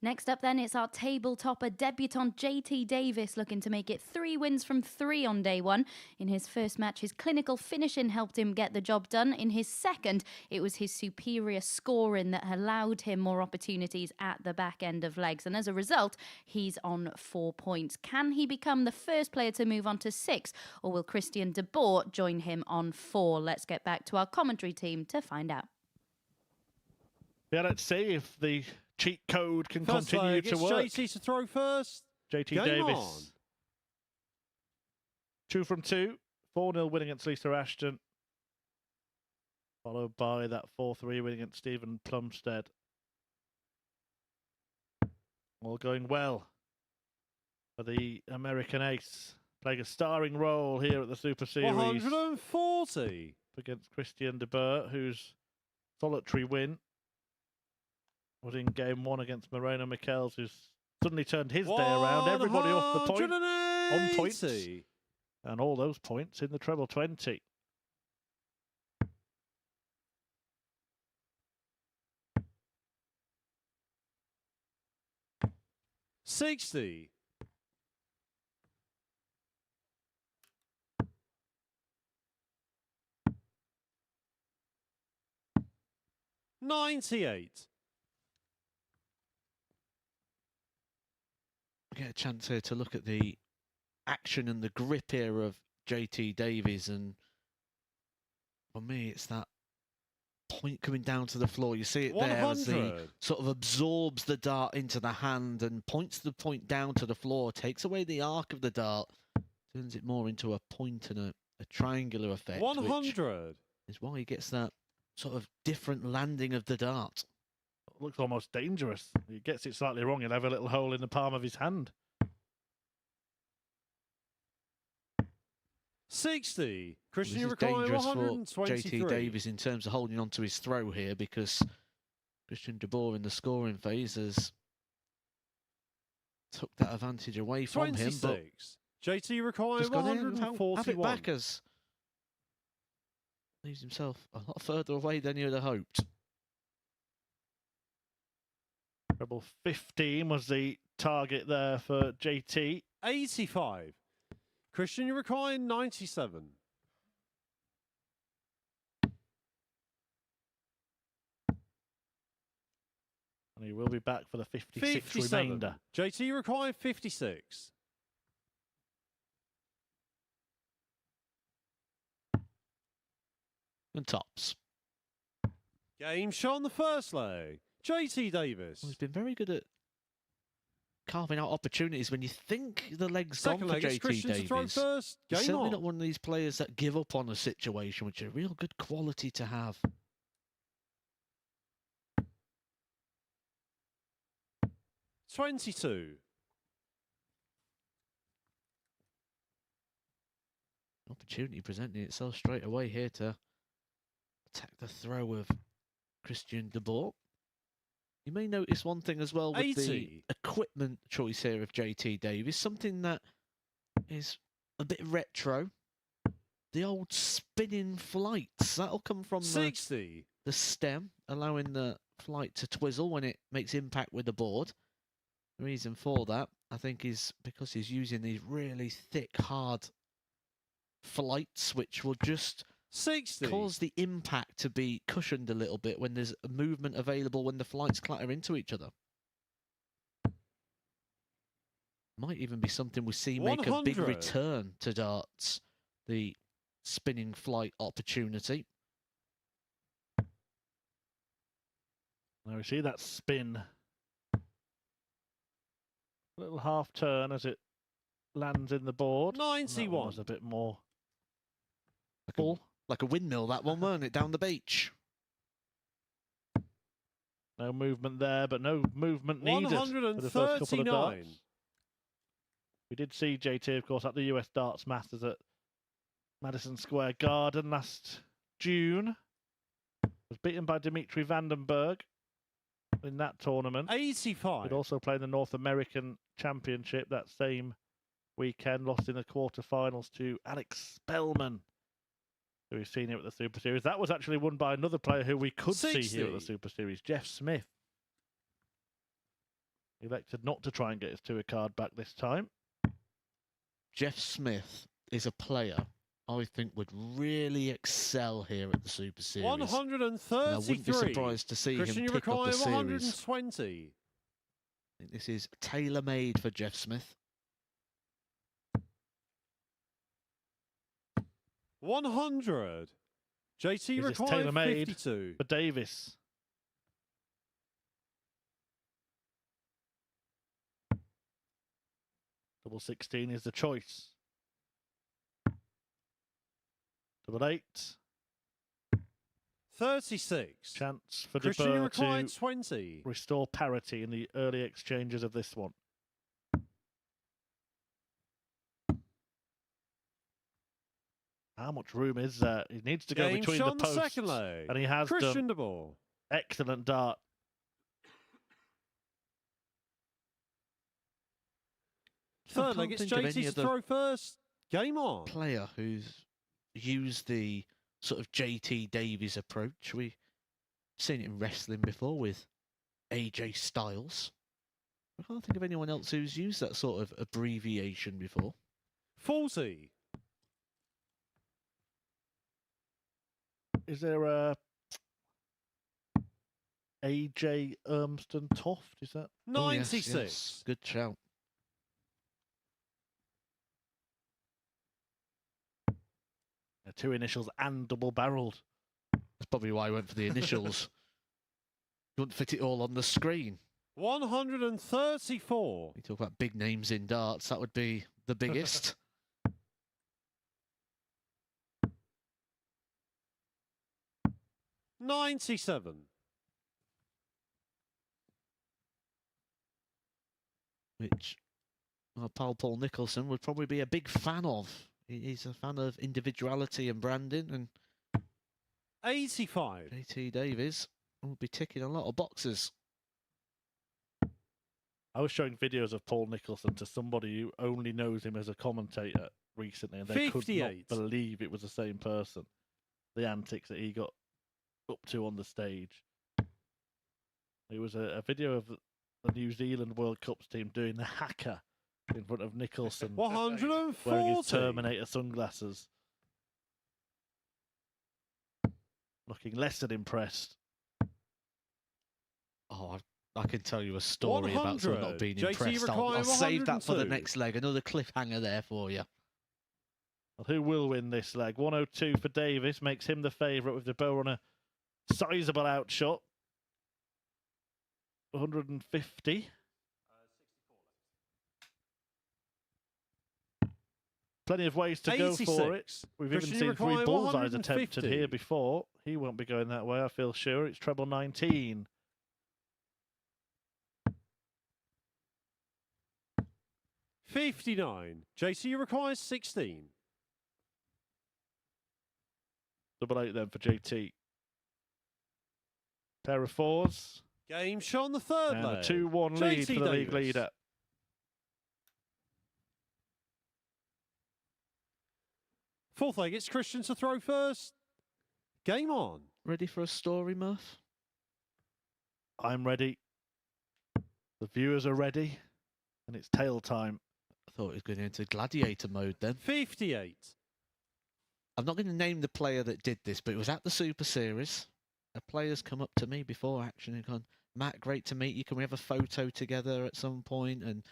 Next up then, it's our table topper debutant JT Davis looking to make it 3 wins from 3 on day one. In his first match, his clinical finishing helped him get the job done. In his second, it was his superior scoring that allowed him more opportunities at the back end of legs. And as a result, he's on 4 points. Can he become the first player to move on to 6, or will Christian de Boer join him on 4? Let's get back to our commentary team to find out. Yeah, let's see if the cheat code can First continue leg, to it's work. JT to throw first. JT Game Davis. on. 2 from 2. 4-0 win against Lisa Ashton. Followed by that 4-3 win against Stephen Plumstead. All going well for the American ace. Playing a starring role here at the Super Series. 140. Against Christian de Boer, whose solitary win was in game 1 against Moreno Michels, who's suddenly turned his day around. Everybody off the point, on points, 180. and all those points in the treble 20. $60. 98. Get a chance here to look at the action and the grip here of JT Davies, and for me it's that point coming down to the floor. You see it there as he 100. sort of absorbs the dart into the hand and points the point down to the floor, takes away the arc of the dart, turns it more into a point and a triangular effect, 100. which is why he gets that sort of different landing of the dart. Looks almost dangerous. He gets it slightly wrong, he'll have a little hole in the palm of his hand. 60. This Christian is Uruguay, dangerous for 123. JT Davies in terms of holding on to his throw here, because Christian de Boer in the scoring phase has took that advantage away from him, but 26. JT Uruguay, just gone in and have it 141. back as leaves himself a lot further away than you'd have hoped. Treble 15 was the target there for JT. 85. Christian Uruguay, 97. And he will be back for the 56 57. remainder. JT Uruguay, 56. And tops. Game shot on the first leg. JT Davis. Well, he's been very good at carving out opportunities when you think the leg's Second gone for leg, it's JT Christian to throw Davies. first. He's Game certainly on. not one of these players that give up on a situation, which is a real good quality to have. 22. Opportunity presenting itself straight away here to attack the throw of Christian de Boer. You may notice one thing as well with 80. the equipment choice here of JT Davies, something that is a bit retro. The old spinning flights, that'll come from 60. the stem, allowing the flight to twizzle when it makes impact with the board. The reason for that, I think, is because he's using these really thick, hard flights, which will just 60. cause the impact to be cushioned a little bit when there's a movement available when the flights clatter into each other. Might even be something we see make a big 100. return to darts, the spinning flight opportunity. Now we see that spin. A little half turn as it lands in the board. That one 91. was a bit more Like full. like a windmill, that one, weren't it, down the beach? No movement there, but no movement needed for the first couple of 139. darts. We did see JT, of course, at the US Darts Masters at Madison Square Garden last June. Was beaten by Dimitri Vandenberg in that tournament. 85. He'd also played the North American Championship that same weekend, lost in the quarterfinals to Alex Spellman, who we've seen here at the Super Series. That was actually won by another player who we could see here at the 60. Super Series, Jeff Smith. Elected not to try and get his tour card back this time. Jeff Smith is a player I think would really excel here at the Super Series. 133. And I wouldn't be surprised to see Christian, him you pick up require the series. 120. I think this is tailor-made for Jeff Smith. 100. JT Is this require tailor-made 52. for Davis? Double 16 is the choice. Double 8. 36. Chance for Christian, you DeBoer require to 20. restore parity in the early exchanges of this one. How much room is there? He needs to go Game between shot the on the posts. second leg. And he has Christian done. DeBoer. Excellent dart. Third leg, it's JT to throw first. Game on. Player who's used the sort of JT Davies approach. We've seen it in wrestling before with AJ Styles. I can't think of anyone else who's used that sort of abbreviation before. 40. Is there a AJ Urmston Toft? Is that? Oh, yes, 96. yes. Good shout. Two initials and double barreled. That's probably why I went for the initials. You wouldn't fit it all on the screen. 134. You talk about big names in darts, that would be the biggest. $97. Which our pal Paul Nicholson would probably be a big fan of. He's a fan of individuality and branding, and 85. JT Davies will be ticking a lot of boxes. I was showing videos of Paul Nicholson to somebody who only knows him as a commentator recently, and they could not 58. believe it was the same person. The antics that he got up to on the stage. It was a video of the New Zealand World Cups team doing the haka in front of Nicholson, 140. wearing his Terminator sunglasses. Looking less than impressed. Oh, I can tell you a story about someone not 100. being JT impressed. I'll require save that for the 102. next leg. Another cliffhanger there for you. Well, who will win this leg? 102 for Davis makes him the favourite with DeBoer on a sizable outshot. 150. Plenty of ways to go for it. 86. We've Christian, even you seen 3 require bullseyes attempted 150. here before. He won't be going that way, I feel sure. It's treble 19. $59. JT requires 16. Double 8 then for JT. Pair of 4s. Game shot on the third And leg. a 2-1 lead JT for the league Davis. leader. Fourth leg, it's Christian to throw first. Game on. Ready for a story, Murph? I'm ready. The viewers are ready. And it's tail time. I thought he was going into gladiator mode then. 58. I'm not going to name the player that did this, but it was at the Super Series. A player's come up to me before action and gone, Matt, great to meet you. Can we have a photo together at some point? And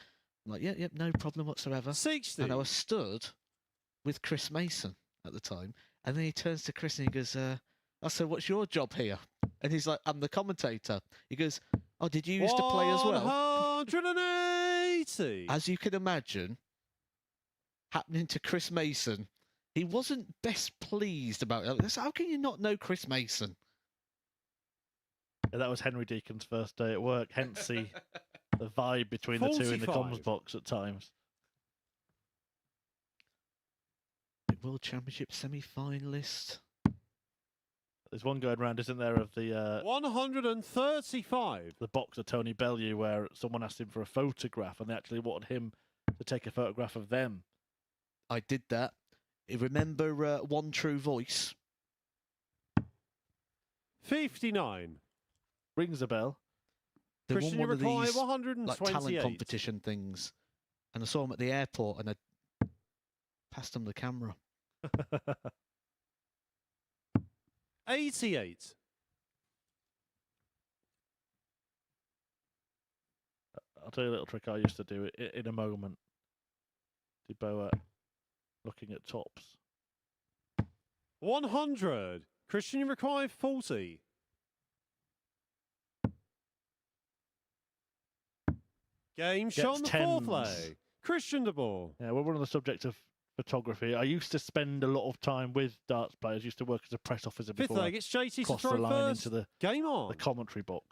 I'm like, yep, no problem whatsoever. 60. And I was stood with Chris Mason at the time. And then he turns to Chris and he goes, I said, what's your job here? And he's like, I'm the commentator. He goes, oh, did you used to play as well? 180. As you can imagine, happening to Chris Mason, he wasn't best pleased about it. How can you not know Chris Mason? Yeah, that was Henry Deacon's first day at work, hence the vibe between the two in the 45. comms box at times. World Championship semi-finalist. There's one going around, isn't there, of the 135. boxer Tony Bellew, where someone asked him for a photograph and they actually wanted him to take a photograph of them. I did that. You remember One True Voice? 59. Rings a bell. They won Christian, one you of require these like 128. talent competition things, and I saw him at the airport, and I passed him the camera. 88. I'll tell you a little trick I used to do in a moment. DeBoer looking at tops. 100. Christian, you require 40. Game shot on the fourth tens. leg. Christian de Boer. Yeah, we're on the subject of photography. I used to spend a lot of time with darts players. Used to work as a press officer Fifth before leg, it's JT to crossed the throw line first. into Game on. the commentary box.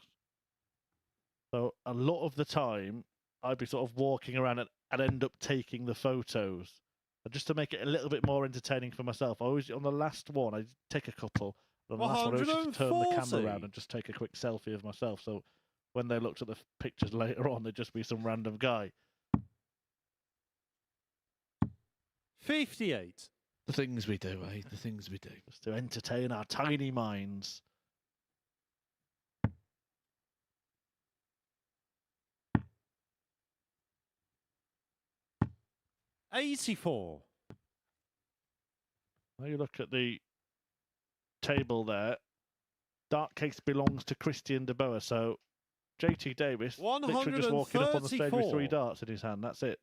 So a lot of the time, I'd be sort of walking around and I'd end up taking the photos. And just to make it a little bit more entertaining for myself, I always, on the last one, I'd take a couple. And on the last one, I always just turn the camera 140. around and just take a quick selfie of myself. So when they looked at the pictures later on, they'd just be some random guy. 58. The things we do, eh? The things we do. Just to entertain our tiny minds. $84. Now you look at the table there. Dart case belongs to Christian de Boer. So JT Davis, literally just walking up on the stage with 3 darts in his hand. That's it.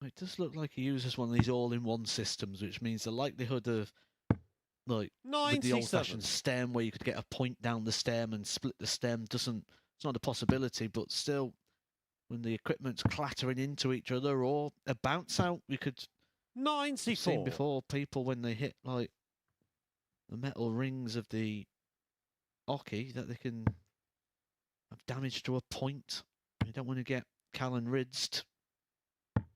It does look like he uses one of these all-in-one systems, which means the likelihood of, like, with the 97. old-fashioned stem where you could get a point down the stem and split the stem doesn't, it's not a possibility, but still, when the equipment's clattering into each other or a bounce out, we could have 94. seen before people when they hit, like, the metal rings of the hockey, that they can have damage to a point. You don't want to get Callan ridsed.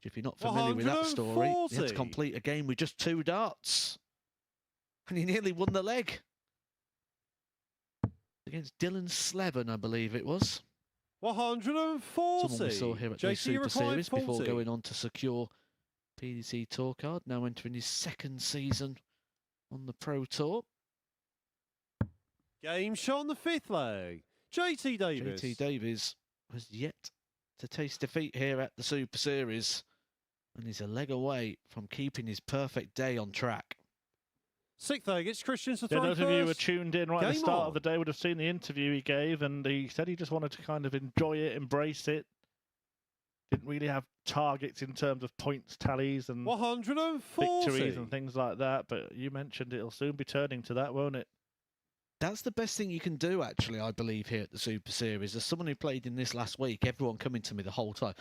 If you're not familiar with that story, he had to 140. complete a game with just 2 darts. And he nearly won the leg. Against Dylan Slevin, I believe it was. 140. Someone we saw here at the JT, you Super require Series 40. before going on to secure PDC Tour card. Now entering his 2nd season on the Pro Tour. Game shot on the 5th leg. JT Davis. JT Davies has yet to taste defeat here at the Super Series. And he's a leg away from keeping his perfect day on track. 6th leg, it's Christian to Yeah, throw those first. of you who were tuned in right at the Game start on. of the day would have seen the interview he gave, and he said he just wanted to kind of enjoy it, embrace it. Didn't really have targets in terms of points tallies and 140. victories and things like that, but you mentioned it'll soon be turning to that, won't it? That's the best thing you can do, actually, I believe, here at the Super Series. As someone who played in this last week, everyone coming to me the whole time,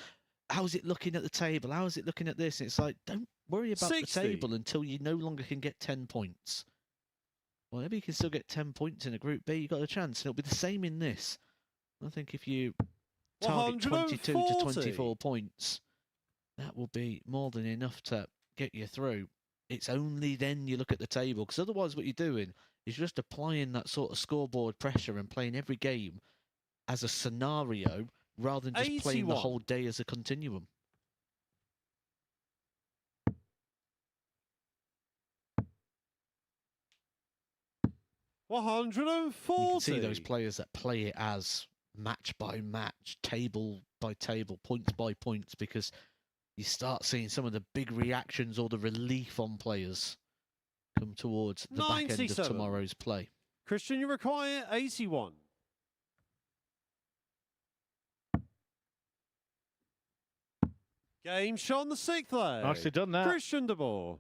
how's it looking at the table? How's it looking at this? And it's like, don't worry about 60. the table until you no longer can get 10 points. Whenever you can still get 10 points in a Group B, you've got a chance. And it'll be the same in this. I think if you target 22 to 24 points, that will be more than enough to get you through. It's only then you look at the table, because otherwise what you're doing is just applying that sort of scoreboard pressure and playing every game as a scenario rather than just playing the 81. whole day as a continuum. You can 140. see those players that play it as match by match, table by table, points by points, because you start seeing some of the big reactions or the relief on players come towards the back end of 97. tomorrow's play. Christian, you require 81. Game shot on the 6th leg. Nicely done that. Christian de Boer.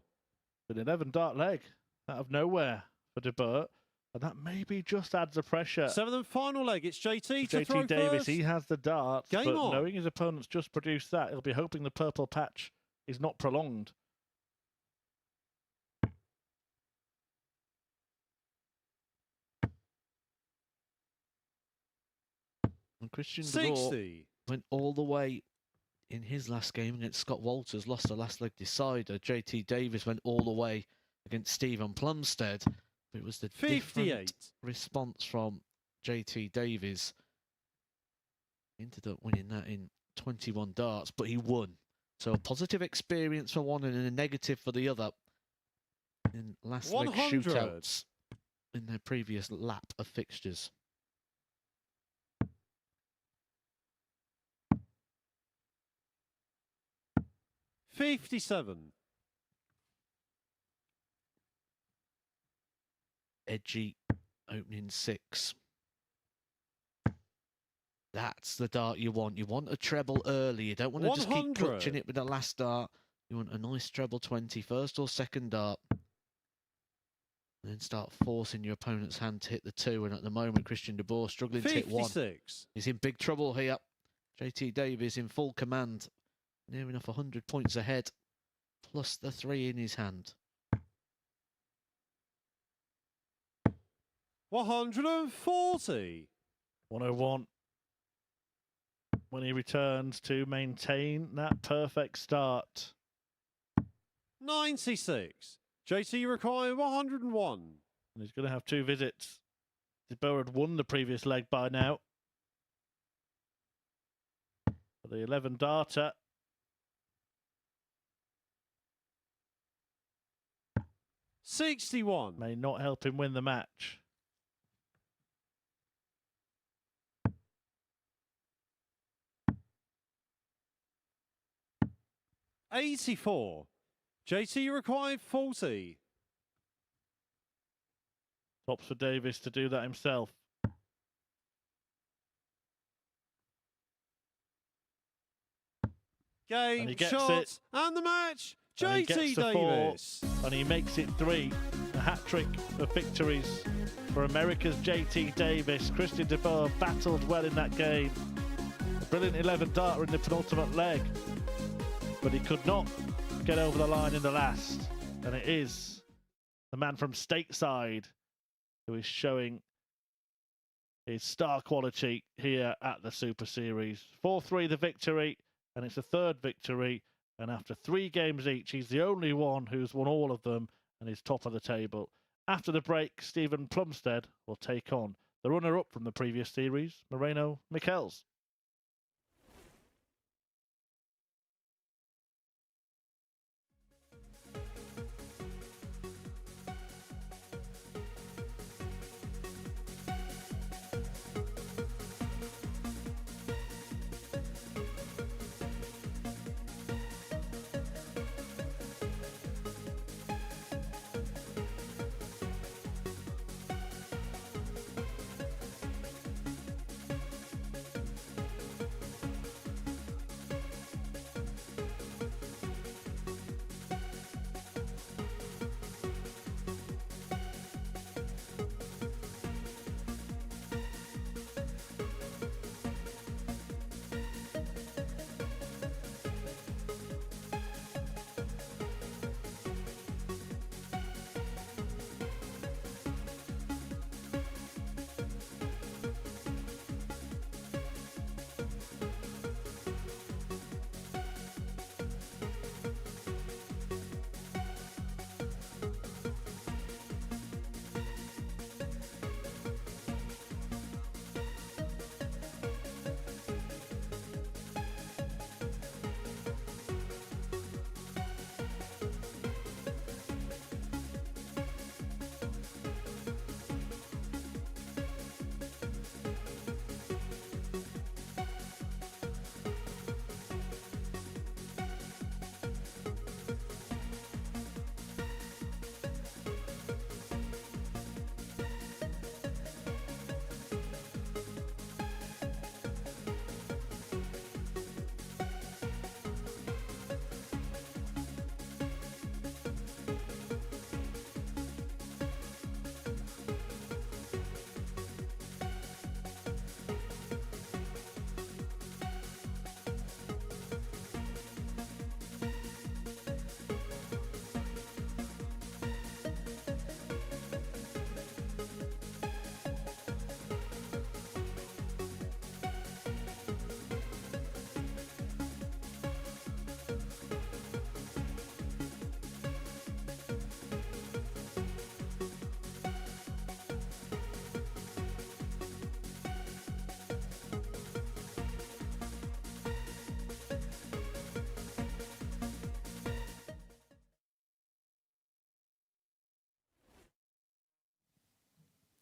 An 11 dart leg out of nowhere for De Boer. And that maybe just adds a pressure. 7th and final leg, it's JT to throw JT Davis, first. he has the darts, Game but on. knowing his opponent's just produced that, he'll be hoping the purple patch is not prolonged. And Christian de Boer 60. went all the way in his last game against Scott Walters, lost the last leg decider. JT Davis went all the way against Stephen Plumstead. But it was the 58. different response from JT Davies. He ended up winning that in 21 darts, but he won. So a positive experience for one and a negative for the other in last leg 100. shootouts. in their previous lap of fixtures. $57. Edgy opening 6. That's the dart you want. You want a treble early. You don't want to just keep 100. clutching it with the last dart. You want a nice treble 20, first or second dart. And then start forcing your opponent's hand to hit the 2. And at the moment, Christian de Boer struggling to hit 1. 56. He's in big trouble here. JT Davies in full command. Near enough 100 points ahead. Plus the 3 in his hand. 140. 101. When he returns to maintain that perfect start. 96. JT require 101. And he's going to have 2 visits. De Boer had won the previous leg by now. For the 11 darter. 61. May not help him win the match. 84. JT required 40. Tops for Davis to do that himself. Game, he gets shots, it. and the match. And he JT gets the 4, Davis. and he makes it 3. A hat-trick of victories for America's JT Davis. Christian de Boer battled well in that game. A brilliant 11 darter in the penultimate leg. But he could not get over the line in the last. And it is the man from stateside who is showing his star quality here at the Super Series. 4-3 the victory, and it's a 3rd victory. And after 3 games each, he's the only one who's won all of them and is top of the table. After the break, Stephen Plumstead will take on the runner-up from the previous series, Moreno Michels.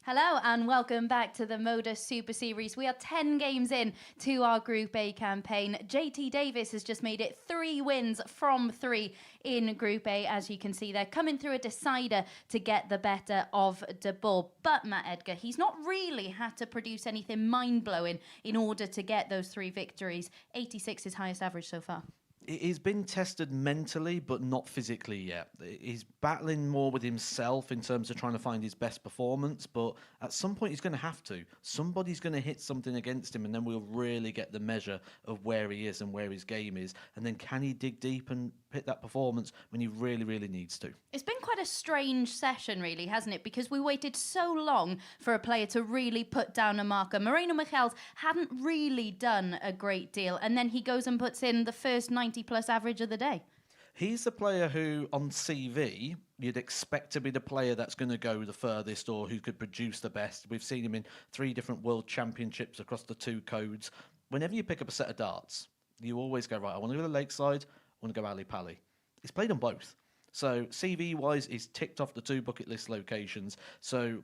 Hello and welcome back to the MODUS Super Series. We are 10 games in to our Group A campaign. JT Davis has just made it 3 wins from 3 in Group A. As you can see, they're coming through a decider to get the better of De Boer. But Matt Edgar, he's not really had to produce anything mind-blowing in order to get those 3 victories. 86 is highest average so far. He's been tested mentally, but not physically yet. He's battling more with himself in terms of trying to find his best performance, but at some point he's going to have to. Somebody's going to hit something against him, and then we'll really get the measure of where he is and where his game is. And then can he dig deep and hit that performance when he really, really needs to? It's been quite a strange session, really, hasn't it? Because we waited so long for a player to really put down a marker. Moreno Michels hadn't really done a great deal, and then he goes and puts in the first 90-plus average of the day. He's the player who, on CV, you'd expect to be the player that's going to go the furthest or who could produce the best. We've seen him in 3 different world championships across the 2 codes. Whenever you pick up a set of darts, you always go, right, I want to go to the Lakeside, I want to go Ali Pali. He's played on both. So CV-wise, he's ticked off the 2 bucket list locations. So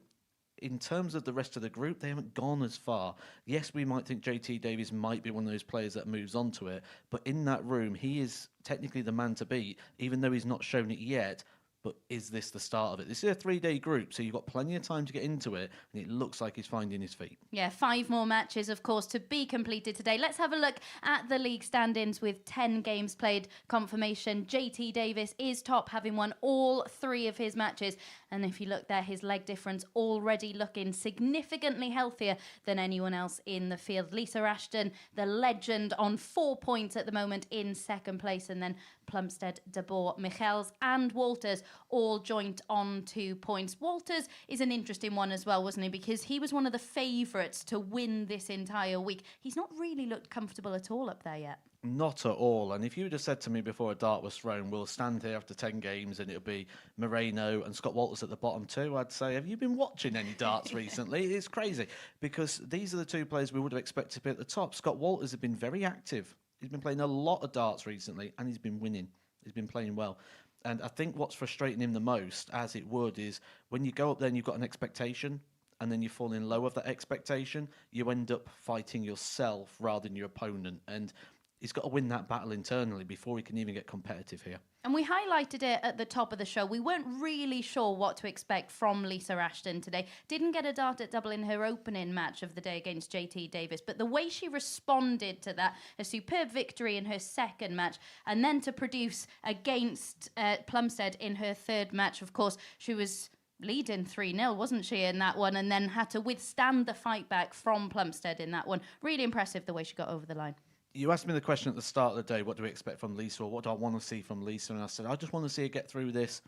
in terms of the rest of the group, they haven't gone as far. Yes, we might think JT Davies might be one of those players that moves on to it, but in that room, he is technically the man to beat, even though he's not shown it yet. But is this the start of it? This is a 3-day group, so you've got plenty of time to get into it, and it looks like he's finding his feet. Yeah, 5 more matches, of course, to be completed today. Let's have a look at the league stand-ins with 10 games played. Confirmation, JT Davis is top, having won all 3 of his matches. And if you look there, his leg difference already looking significantly healthier than anyone else in the field. Lisa Ashton, the legend, on 4 points at the moment in 2nd place. And then Plumstead, De Boer, Michels and Walters all joint on 2 points. Walters is an interesting one as well, wasn't he? Because he was one of the favourites to win this entire week. He's not really looked comfortable at all up there yet. Not at all. And if you would have said to me before a dart was thrown, we'll stand here after 10 games and it'll be Moreno and Scott Walters at the bottom 2, I'd say, have you been watching any darts recently? It's crazy, because these are the 2 players we would have expected to be at the top. Scott Walters has been very active. He's been playing a lot of darts recently, and he's been winning. He's been playing well. And I think what's frustrating him the most, as it would, is when you go up there and you've got an expectation, and then you fall in low of that expectation, you end up fighting yourself rather than your opponent. And he's got to win that battle internally before he can even get competitive here. And we highlighted it at the top of the show. We weren't really sure what to expect from Lisa Ashton today. Didn't get a dart at double in her opening match of the day against JT Davis. But the way she responded to that, a superb victory in her 2nd match, and then to produce against Plumstead in her 3rd match, of course, she was leading 3-0, wasn't she, in that one, and then had to withstand the fight back from Plumstead in that one. Really impressive the way she got over the line. You asked me the question at the start of the day, what do we expect from Lisa, or what do I want to see from Lisa? And I said, I just want to see her get through this,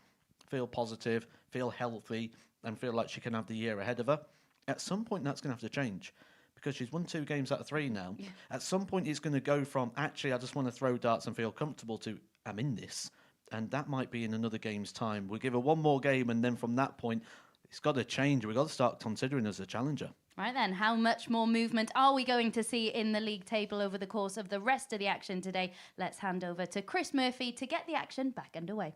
feel positive, feel healthy, and feel like she can have the year ahead of her. At some point, that's going to have to change, because she's won 2 games out of 3 now. Yeah. At some point, it's going to go from, actually, I just want to throw darts and feel comfortable, to, I'm in this. And that might be in another game's time. We'll give her 1 more game, and then from that point, it's got to change. We've got to start considering her as a challenger. Right then, how much more movement are we going to see in the league table over the course of the rest of the action today? Let's hand over to Chris Murphy to get the action back underway.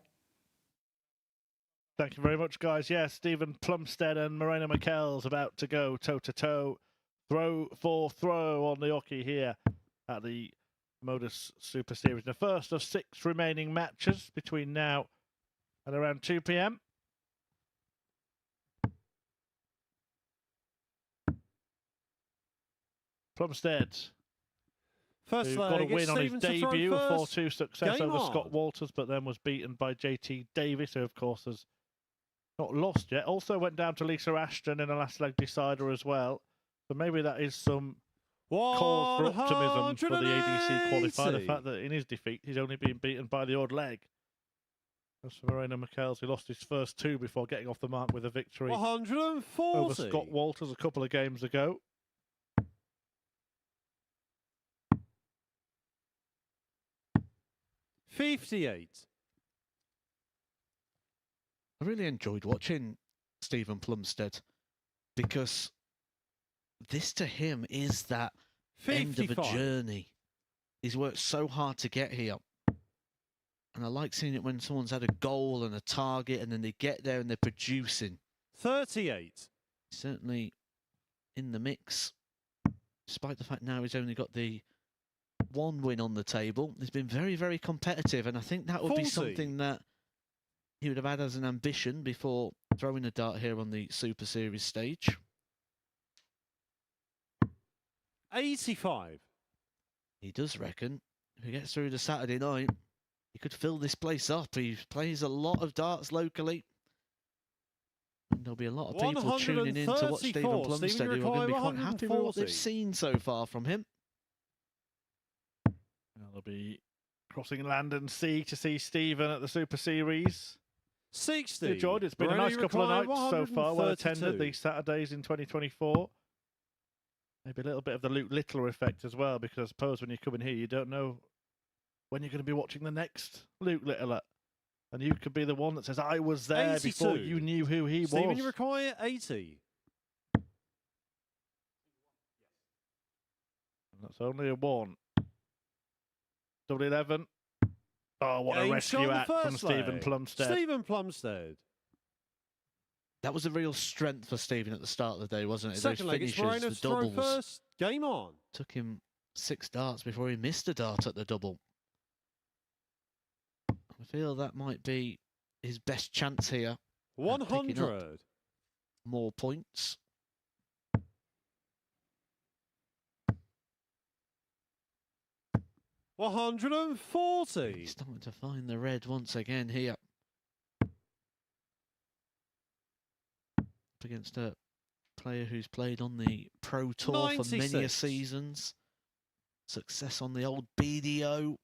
Thank you very much, guys. Yes, Stephen Plumstead and Moreno Michels about to go toe-to-toe, throw for throw on the hockey here at the MODUS Super Series. The first of 6 remaining matches between now and around 2 p.m. Plumstead, First who got a win on his debut, a 4-2 success Game over on. Scott Walters, but then was beaten by JT Davis, who of course has not lost yet. Also went down to Lisa Ashton in a last leg decider as well. So maybe that is some cause for optimism for the ADC qualifier. The fact that in his defeat he's only been beaten by the odd leg. As for Moreno Michels, who lost his first 2 before getting off the mark with a victory 140 over Scott Walters a couple of games ago. $58. I really enjoyed watching Stephen Plumstead, because this to him is that 55. end of a journey. He's worked so hard to get here. And I like seeing it when someone's had a goal and a target and then they get there and they're producing. 38. Certainly in the mix, despite the fact now he's only got the one win on the table. He's been very, very competitive, and I think that would be 40. something that he would have had as an ambition before throwing a dart here on the Super Series stage. 85. He does reckon if he gets through to Saturday night, he could fill this place up. He plays a lot of darts locally. And there'll be a lot of people tuning in to watch Stephen Plumstead who are going to be quite happy with what they've seen so far from him. They'll be crossing land and sea to see Stephen at the Super Series. 60. Enjoyed. It's been a nice couple of nights so far. Well attended these Saturdays in 2024. Maybe a little bit of the Luke Littler effect as well, because I suppose when you come in here, you don't know when you're going to be watching the next Luke Littler. And you could be the one that says, I was there 82. before you knew who he Stephen, was. you require 80. And that's only a 1. Double 11. Oh, what a Game rescue shot on the act from first Stephen leg. Plumstead. Stephen Plumstead. That was a real strength for Stephen at the start of the day, wasn't it? Second Those leg, it's finishes, Moreno the to throw doubles. first. Game on. Took him 6 darts before he missed a dart at the double. I feel that might be his best chance here. 100. More points. $140. He's starting to find the red once again here. Up against a player who's played on the Pro Tour for many 96. seasons. Success on the old BDO.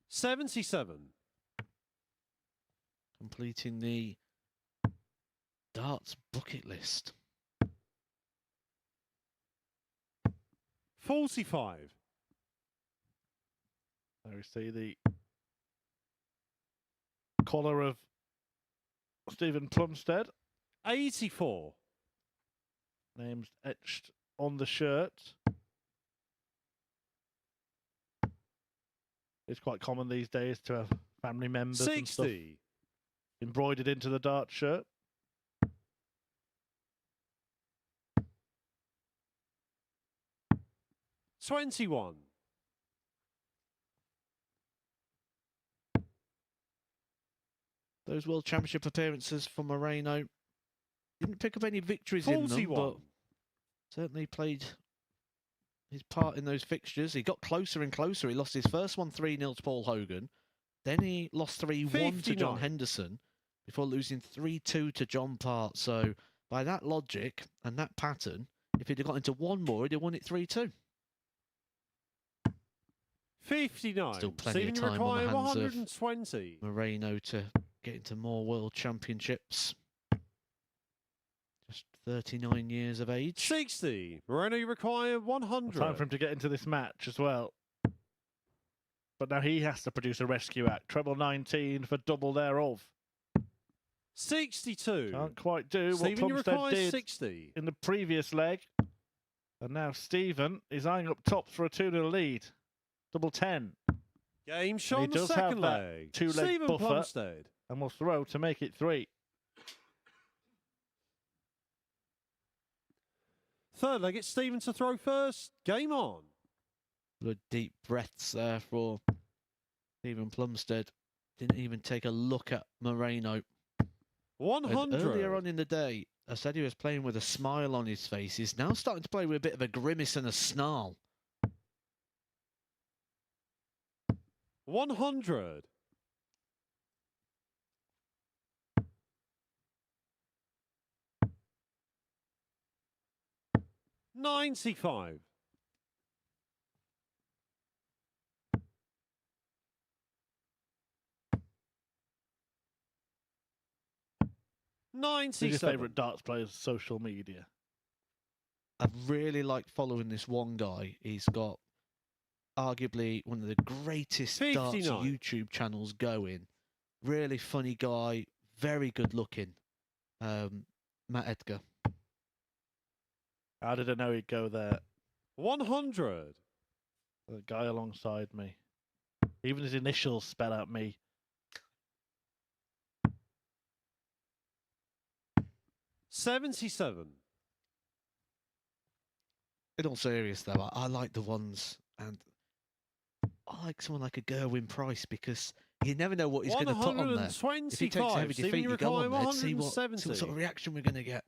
77. Completing the darts bucket list. 45. There we see the collar of Stephen Plumstead. 84. Names etched on the shirt. It's quite common these days to have family members and stuff 60. embroidered into the dart shirt. $21. Those World Championship appearances for Moreno didn't pick up any victories in them, 41. but certainly played his part in those fixtures. He got closer and closer. He lost his first one 3-0 to Paul Hogan. Then he lost 3-1 to John 59. Henderson before losing 3-2 to John Part. So by that logic and that pattern, if he'd have got into one more, he'd have won it 3-2. 59. Still plenty Stephen, of you time on the require hands of 120. Moreno to get into more World Championships. Just 39 years of age. 60. Moreno, you require 100. Time for him to get into this match as well. But now he has to produce a rescue act. Treble 19 for double thereof. 62. Can't quite do what Stephen, you Plumstead require did 60. in the previous leg. And now Stephen is eyeing up top for a 2-0 lead. Double 10. Game shot he on the does have second that leg. two-leg Stephen buffer. Plumstead. And will throw to make it 3. Third leg, it's Stephen to throw first. Game on. Good deep breaths there for Stephen Plumstead. Didn't even take a look at Moreno. 100. And earlier on in the day, I said he was playing with a smile on his face. He's now starting to play with a bit of a grimace and a snarl. 100. $95. Who's your 97. favourite darts player's social media? I really like following this one guy. He's got arguably one of the greatest darts 59. YouTube channels going. Really funny guy, very good looking. Matt Edgar. How did I know he'd go there? 100. The guy alongside me. Even his initials spell out me. 77. In all seriousness, though, I like the ones, and I like someone like a Gerwin Price because you never know what he's going to put on there. If he takes a heavy 125. Stephen, defeat, you you go require on there to see what 170. sort of reaction we're going to get.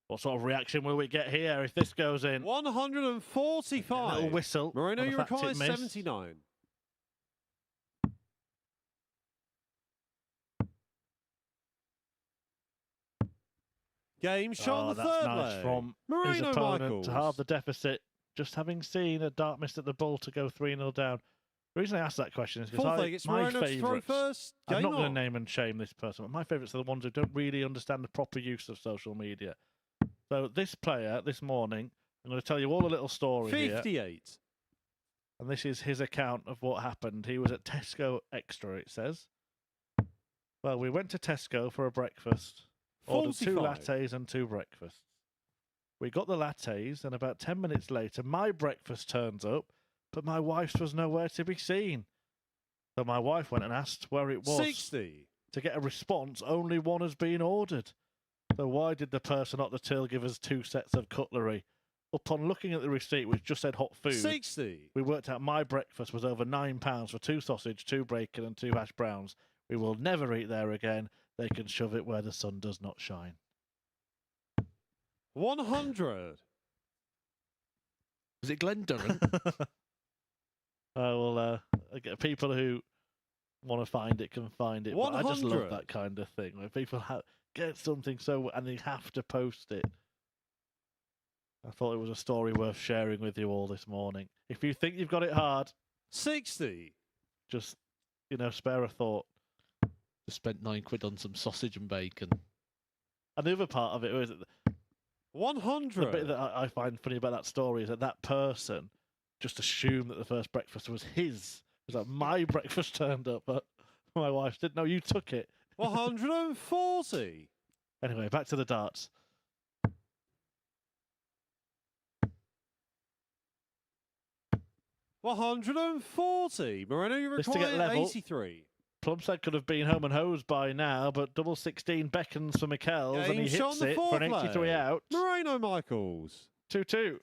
What sort of reaction will we get here if this goes in? 145. A little whistle. Moreno, on the you fact require it missed. 79. Game shot on the that's third nice leg. from his Moreno opponent Michaels. to halve the deficit, just having seen a dart missed at the bull to go 3-0 down. The reason I asked that question is Fourth because leg, it's my Moreno to throw favourites, first. I'm Game not going on. to name and shame this person, but my favourites are the ones who don't really understand the proper use of social media. So this player, this morning, I'm going to tell you all a little story here. 58. And this is his account of what happened. He was at Tesco Extra, it says. Well, we went to Tesco for a breakfast. Ordered 2 45. lattes and 2 breakfasts. We got the lattes, and about 10 minutes later, my breakfast turns up, but my wife's was nowhere to be seen. So my wife went and asked where it was. 60. To get a response, only one has been ordered. So why did the person at the till give us 2 sets of cutlery? Upon looking at the receipt, which just said hot food, 60. we worked out my breakfast was over £9 for 2 sausage, 2 bacon and 2 hash browns. We will never eat there again. They can shove it where the sun does not shine. 100. Was it Glenn Durham? People who want to find it can find it. But I just love 100. that kind of thing where people get something and they have to post it. I thought it was a story worth sharing with you all this morning. If you think you've got it hard, 60. just spare a thought. Just spent £9 on some sausage and bacon. And the other part of it is the 100. bit that I find funny about that story is that person just assumed that the first breakfast was his. It was like, my breakfast turned up, but my wife didn't know you took it. 140. Anyway, back to the darts. $140. Moreno, you Just to get require level. 83. Plumstead could have been home and hosed by now, but double 16 beckons for Mikkels, and he Game shot hits on the it for fourth an 83 leg. out. Moreno Michaels. 2-2.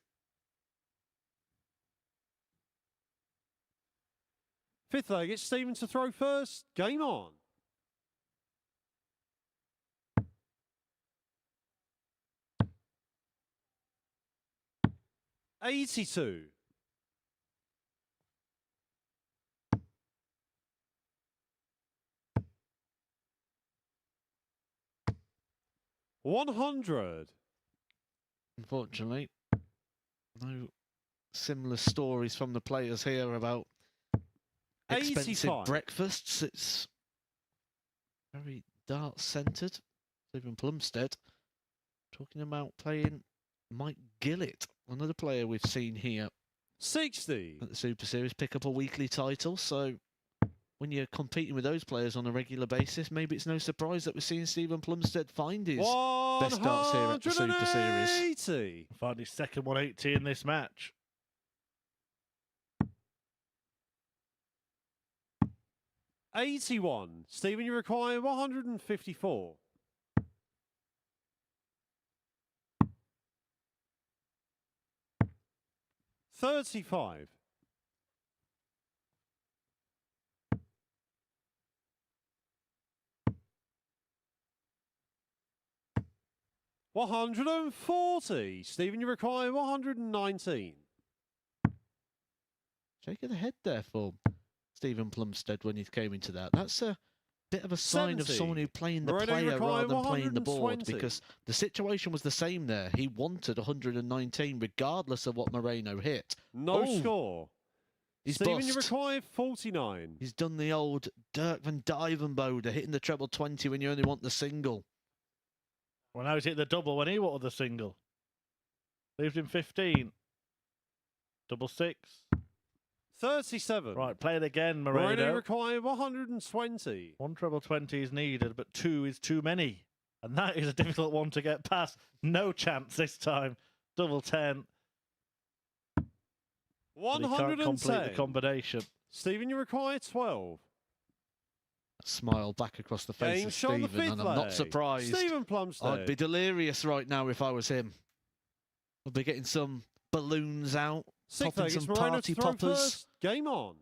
Fifth leg, it's Stephen to throw first. Game on. 82. 100. Unfortunately, no similar stories from the players here about expensive 85. breakfasts. It's very dart-centred. Stephen Plumstead talking about playing Mike Gillett, another player we've seen here 60. at the Super Series, pick up a weekly title. So when you're competing with those players on a regular basis, maybe it's no surprise that we're seeing Stephen Plumstead find his best darts here at the Super Series. 180. Find his second 180 in this match. 81. Stephen, you require 154. 35. 140. Stephen, you require 119. Shake of the head there for Stephen Plumstead when he came into that. That's a bit of a sign of 70. someone who's playing the Moreno, you player require rather than playing the board, 120. because the situation was the same there. He wanted 119 regardless of what Moreno hit. No Oh, score. He's Stephen, you bust. require 49. He's done the old Dirk van Dijvenbode, hitting the treble 20 when you only want the single. Well, now he's hit the double when he wanted the single. Leaves him 15. Double 6. 37. Right, play it again, Moreno, you Moreno. require 120. 1 treble 20 is needed, but 2 is too many. And that is a difficult one to get past. No chance this time. Double 10. But he can't complete the 110. combination. Stephen, you require 12. Smile back across the face Game of shot on the Stephen, fifth and I'm not leg. surprised. Stephen Plumstead. I'd be delirious right now if I was him. I'd be getting some balloons out, Sixth popping leg, some it's Moreno party to throw poppers. first. Game on.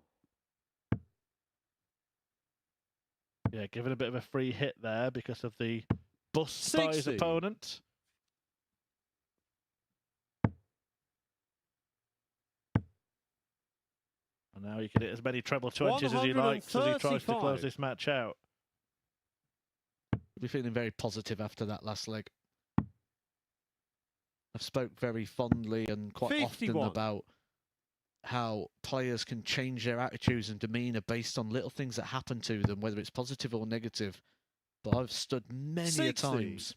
Yeah, given a bit of a free hit there because of the bust by his 60. opponent. And now he can hit as many treble 20s as he likes as he tries to close 135. this match out. I'll be feeling very positive after that last leg. I've spoke very fondly and quite 51. often about how players can change their attitudes and demeanour based on little things that happen to them, whether it's positive or negative. But I've stood many 60. a times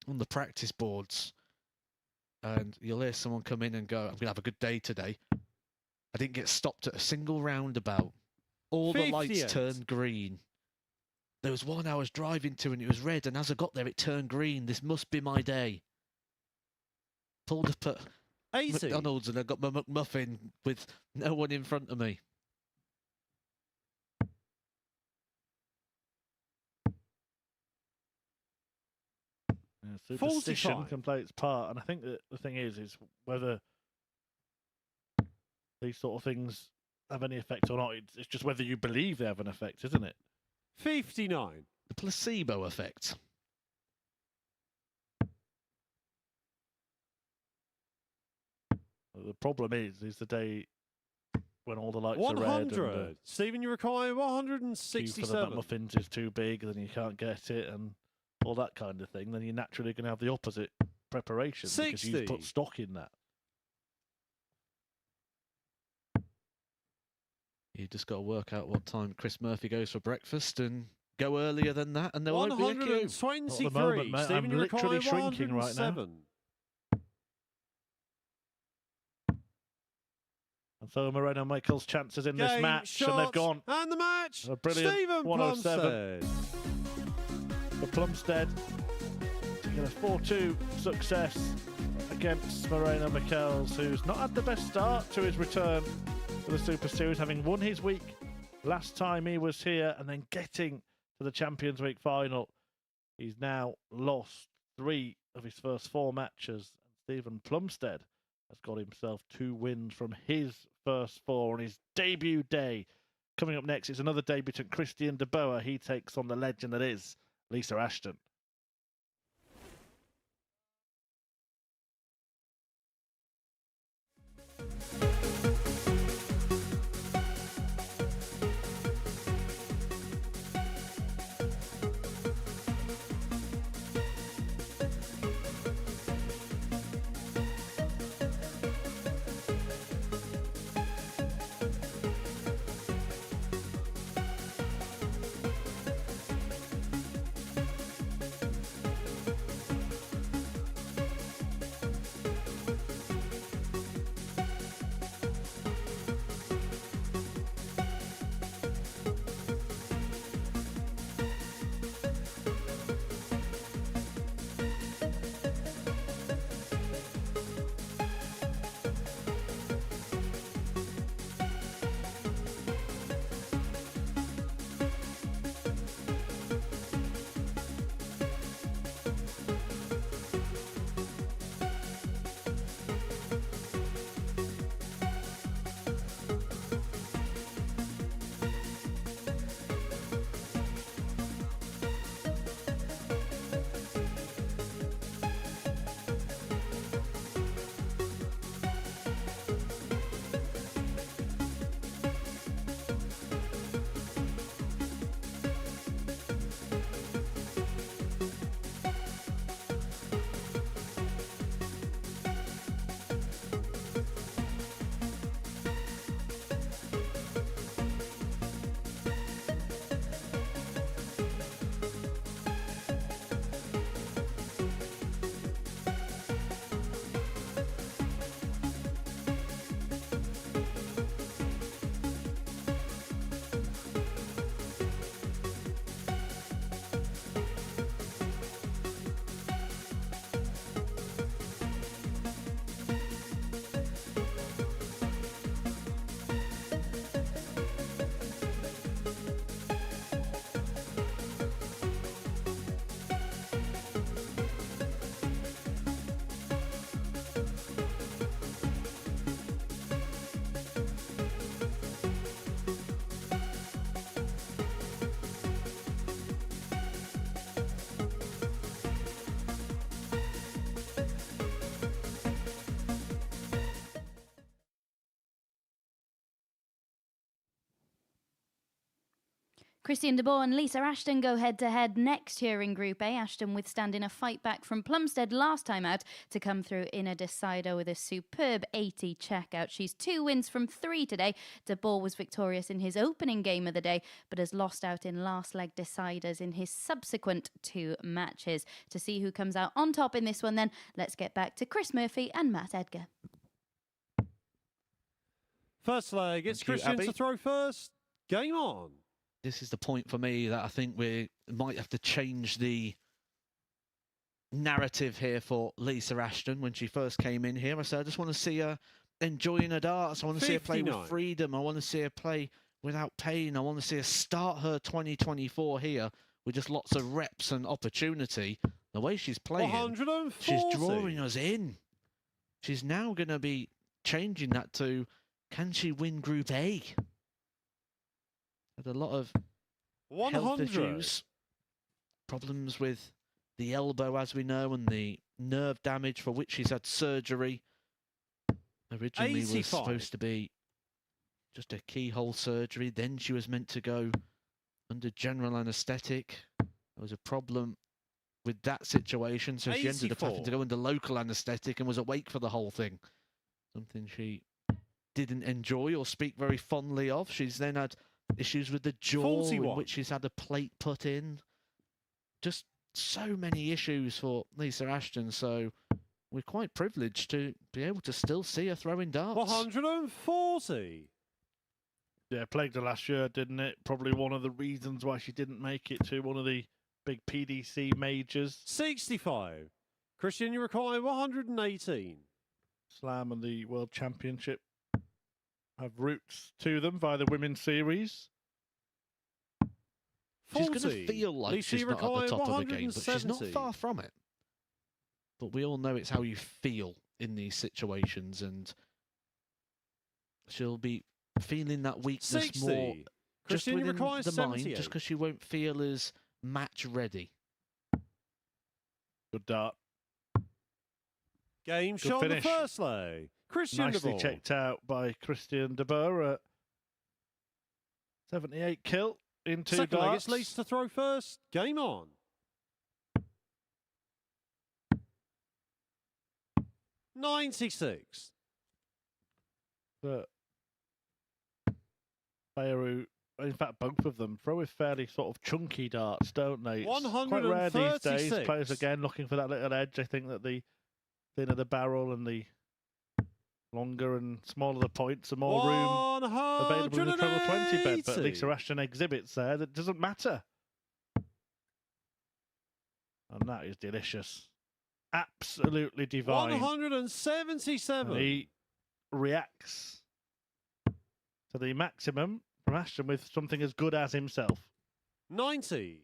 on the practice boards, and you'll hear someone come in and go, I'm going to have a good day today. I didn't get stopped at a single roundabout. All the lights 58. turned green. There was one I was driving to and it was red, and as I got there it turned green. This must be my day. Pulled up at 80. McDonald's and I got my McMuffin with no one in front of me. Yeah, superstition 45. can play its part, and I think that the thing is whether these sort of things have any effect or not. It's just whether you believe they have an effect, isn't it? 59. The placebo effect. The problem is the day when all the lights are red and 100. Stephen, you require queue for the 167. muffins is too big, then you can't get it, and all that kind of thing. Then you're naturally going to have the opposite preparation because 60. you've put stock in that. You just got to work out what time Chris Murphy goes for breakfast and go earlier than that, and there won't be a queue. 123. At the moment, mate, Stephen, I'm you require literally shrinking right now. 107. And so Moreno Michael's chances in this Game, match, and shot, they've gone. And the match. A brilliant Stephen 107. Plumstead. For Plumstead to get a 4-2 success against Moreno Michaels, who's not had the best start to his return to the Super Series, having won his week last time he was here and then getting to the Champions Week final. He's now lost 3 of his first 4 matches. Stephen Plumstead has got himself 2 wins from his first 4 on his debut day. Coming up next is another debutant, Christian de Boer. He takes on the legend that is Lisa Ashton. Christian de Boer and Lisa Ashton go head-to-head next year in Group A. Ashton withstanding a fight back from Plumstead last time out to come through in a decider with a superb 80 checkout. She's 2 wins from 3 today. De Boer was victorious in his opening game of the day, but has lost out in last leg deciders in his subsequent 2 matches. To see who comes out on top in this one then, let's get back to Chris Murphy and Matt Edgar. First leg, it's Thank you, Christian Abby. to throw first. Game on. This is the point for me that I think we might have to change the narrative here for Lisa Ashton. When she first came in here, I said, I just want to see her enjoying her darts. I want to see her play with 59. freedom. I want to see her play without pain. I want to see her start her 2024 here with just lots of reps and opportunity. The way she's playing, 140. she's drawing us in. She's now going to be changing that to, can she win Group A? Had a lot of health 100. issues, problems with the elbow, as we know, and the nerve damage for which she's had surgery. Originally 85. was supposed to be just a keyhole surgery. Then she was meant to go under general anaesthetic. There was a problem with that situation, so she ended up having to 84. go under local anaesthetic and was awake for the whole thing. Something she didn't enjoy or speak very fondly of. She's then had issues with the jaw, 41. in which she's had a plate put in. Just so many issues for Lisa Ashton, so we're quite privileged to be able to still see her throwing darts. 140. Yeah, plagued her last year, didn't it? Probably one of the reasons why she didn't make it to one of the big PDC majors. 65. Christian, you require 118. Slam and the World Championship have roots to them via the Women's Series. She's 40. going to feel like Lisa, she's you not at the require top of the game, but she's not 170. far from it. But we all know it's how you feel in these situations, and she'll be feeling that weakness 60. more just Christian, you within require the mind, 78. just because she won't feel as match ready. Good dart. Game Good shot on the finish. first leg. Christian Nicely DeBoer. checked out by Christian de Boer at 78 kill in 2 Second leg, darts. it's Lisa to throw first. Game on. 96. But player who, in fact, both of them throw with fairly sort of chunky darts, don't they? It's quite rare these days. 136. Players again looking for that little edge. I think that the thinner the barrel and the longer and smaller the points, the more room available in the treble 20 bed. But 180. Lisa Ashton exhibits there that doesn't matter. And that is delicious. Absolutely divine. 177. And he reacts to the maximum from Ashton with something as good as himself. 90.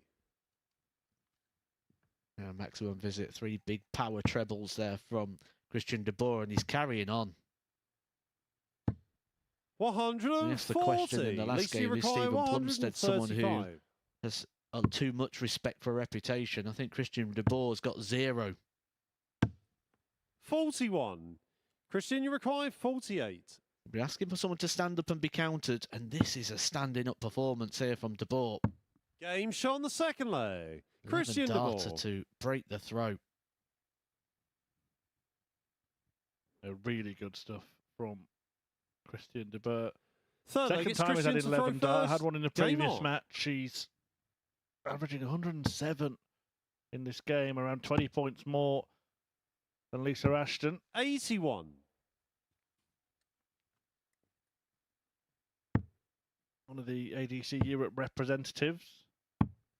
Maximum visit, 3 big power trebles there from Christian de Boer, and he's carrying on. 140. We asked the question in the last Lisa, you game, is require Stephen Plumstead someone who 135. has too much respect for reputation? I think Christian de Boer's got 0. 41. Christian, you require 48. We're asking for someone to stand up and be countered, and this is a standing up performance here from de Boer. Game shot on the second leg. Christian de darter Boer. to break the throw. Really good stuff from Christian de Boer. Third leg, Second it's time he's had Christian to throw 11 dart. first. Had one in the Game previous on. match. She's averaging 107 in this game, around 20 points more than Lisa Ashton. 81. One of the ADC Europe representatives.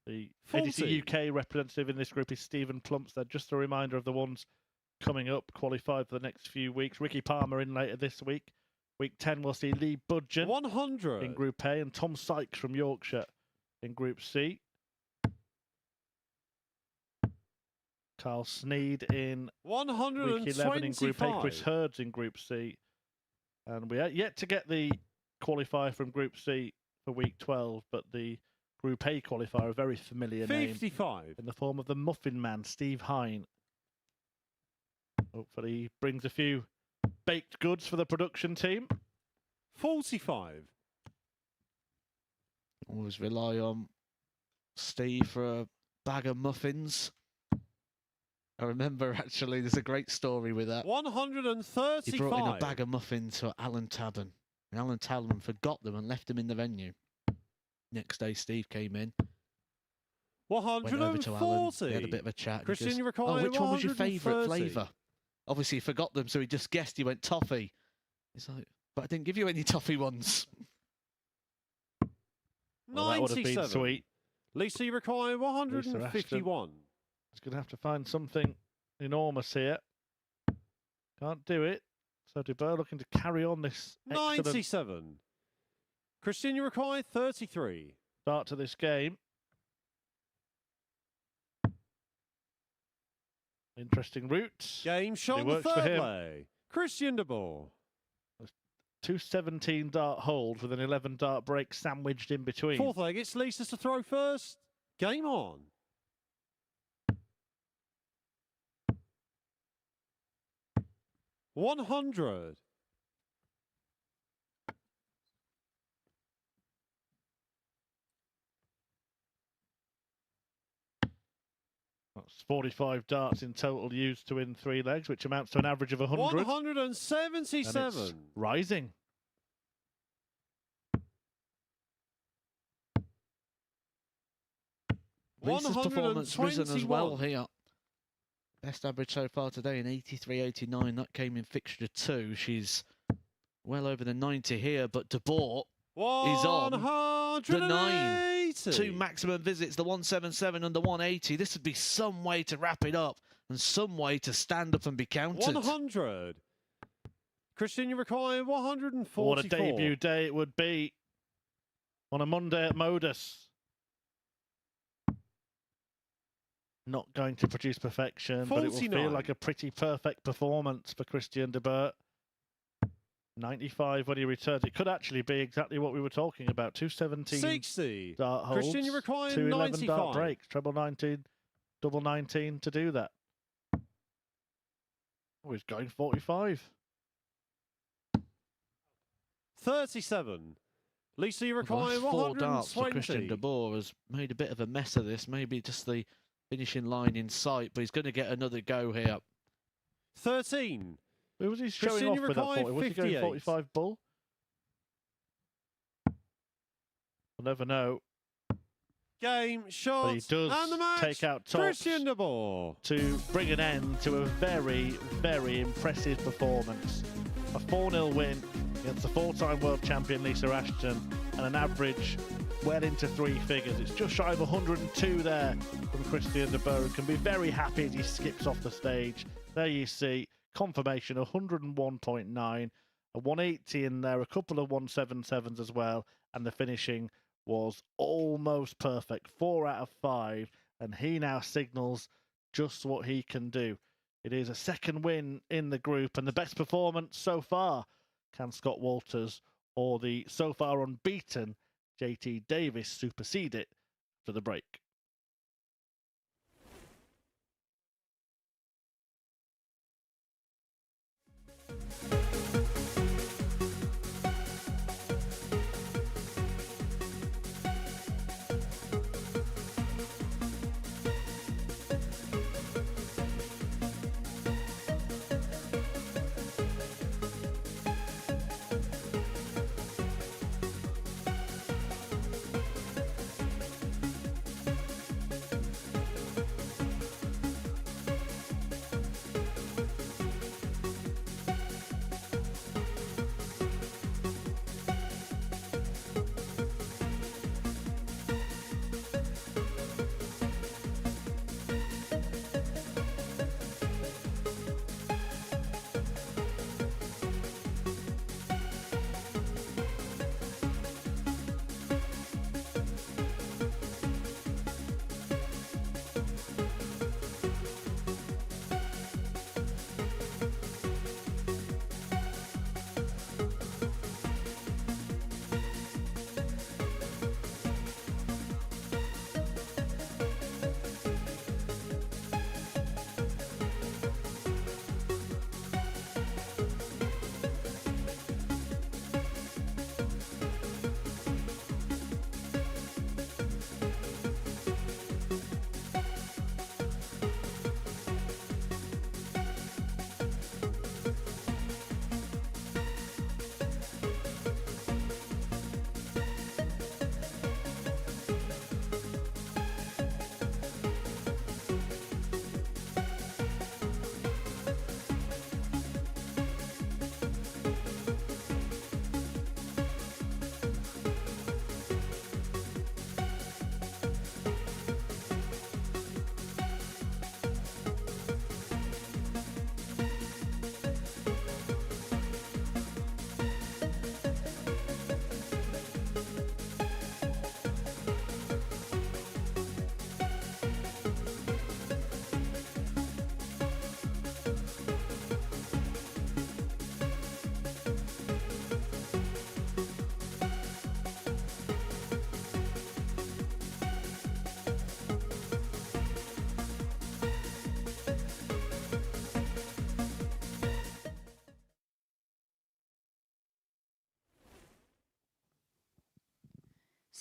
The 40. ADC UK representative in this group is Stephen Plumstead. Just a reminder of the ones coming up, qualified for the next few weeks. Ricky Palmer in later this week. Week 10, we'll see Lee Budgeon 100. in Group A and Tom Sykes from Yorkshire in Group C. Carl Sneed in week 11 in Group A. Chris 125. Hurds in Group C. And we are yet to get the qualifier from Group C for week 12, but the Group A qualifier, a very familiar name 55. in the form of the Muffin Man, Steve Hine. Hopefully he brings a few baked goods for the production team. 45. Always rely on Steve, for a bag of muffins. I remember, actually, there's a great story with that. 135. He brought in a bag of muffins to Alan Taban. And Alan Taban forgot them and left them in the venue. Next day, Steve came in. Went over to Alan. They had a bit of a chat. Christian, Goes, you require which one was your 130. favourite flavour? Obviously, he forgot them, so he just guessed. He went toffee. He's like, but I didn't give you any toffee ones. Well, that would have been 97. sweet. Lisa, you require 151. He's going to have to find something enormous here. Can't do it. So De Boer looking to carry on this excellent 97. Christian, you require 33. start to this game. Interesting route. Game shot on the works for third him. lay. Christian De Boer. 217 dart hold with an 11 dart break sandwiched in between. Fourth leg, it's Lisa to throw first. Game on. $100. That's 45 darts in total used to win 3 legs, which amounts to an average of 100. 177. And it's rising. Lisa's performance risen as well here. Best average so far today in 83.89. That came in fixture 2. She's well over the 90 here, but De Boer is on the 9. 2 maximum visits, the 177 and the 180. This would be some way to wrap it up and some way to stand up and be counted. 100. Christian, you require 144. What a debut day it would be on a Monday at MODUS. Not going to produce perfection, but it will 49. feel like a pretty perfect performance for Christian De Boer. 95 when he returns. It could actually be exactly what we were talking about. 217 60. dart holds. Christian, you require 211 dart 95. breaks. Treble 19, double 19 to do that. Oh, he's going 45. 37. Lisa, you The require last 4 darts for Christian 120. De Boer has made a bit of a mess of this. Maybe just the finishing line in sight, but he's going to get another go here. 13. Who was he showing Christian, off you with that require 40? Was he going 58. 45 bull? We'll never know. Game, shot, But he does and the match. take out tops Christian De Boer. to bring an end to a very, very impressive performance. A 4-0 win against the 4-time world champion Lisa Ashton and an average well into 3 figures. It's just shy of 102 there from Christian De Boer, who can be very happy as he skips off the stage. There you see, confirmation 101.9, a 180 in there, a couple of 177s as well, and the finishing was almost perfect, 4 out of 5, and he now signals just what he can do. It is a second win in the group and the best performance so far. Can Scott Walters or the so far unbeaten JT Davis supersede it for the break?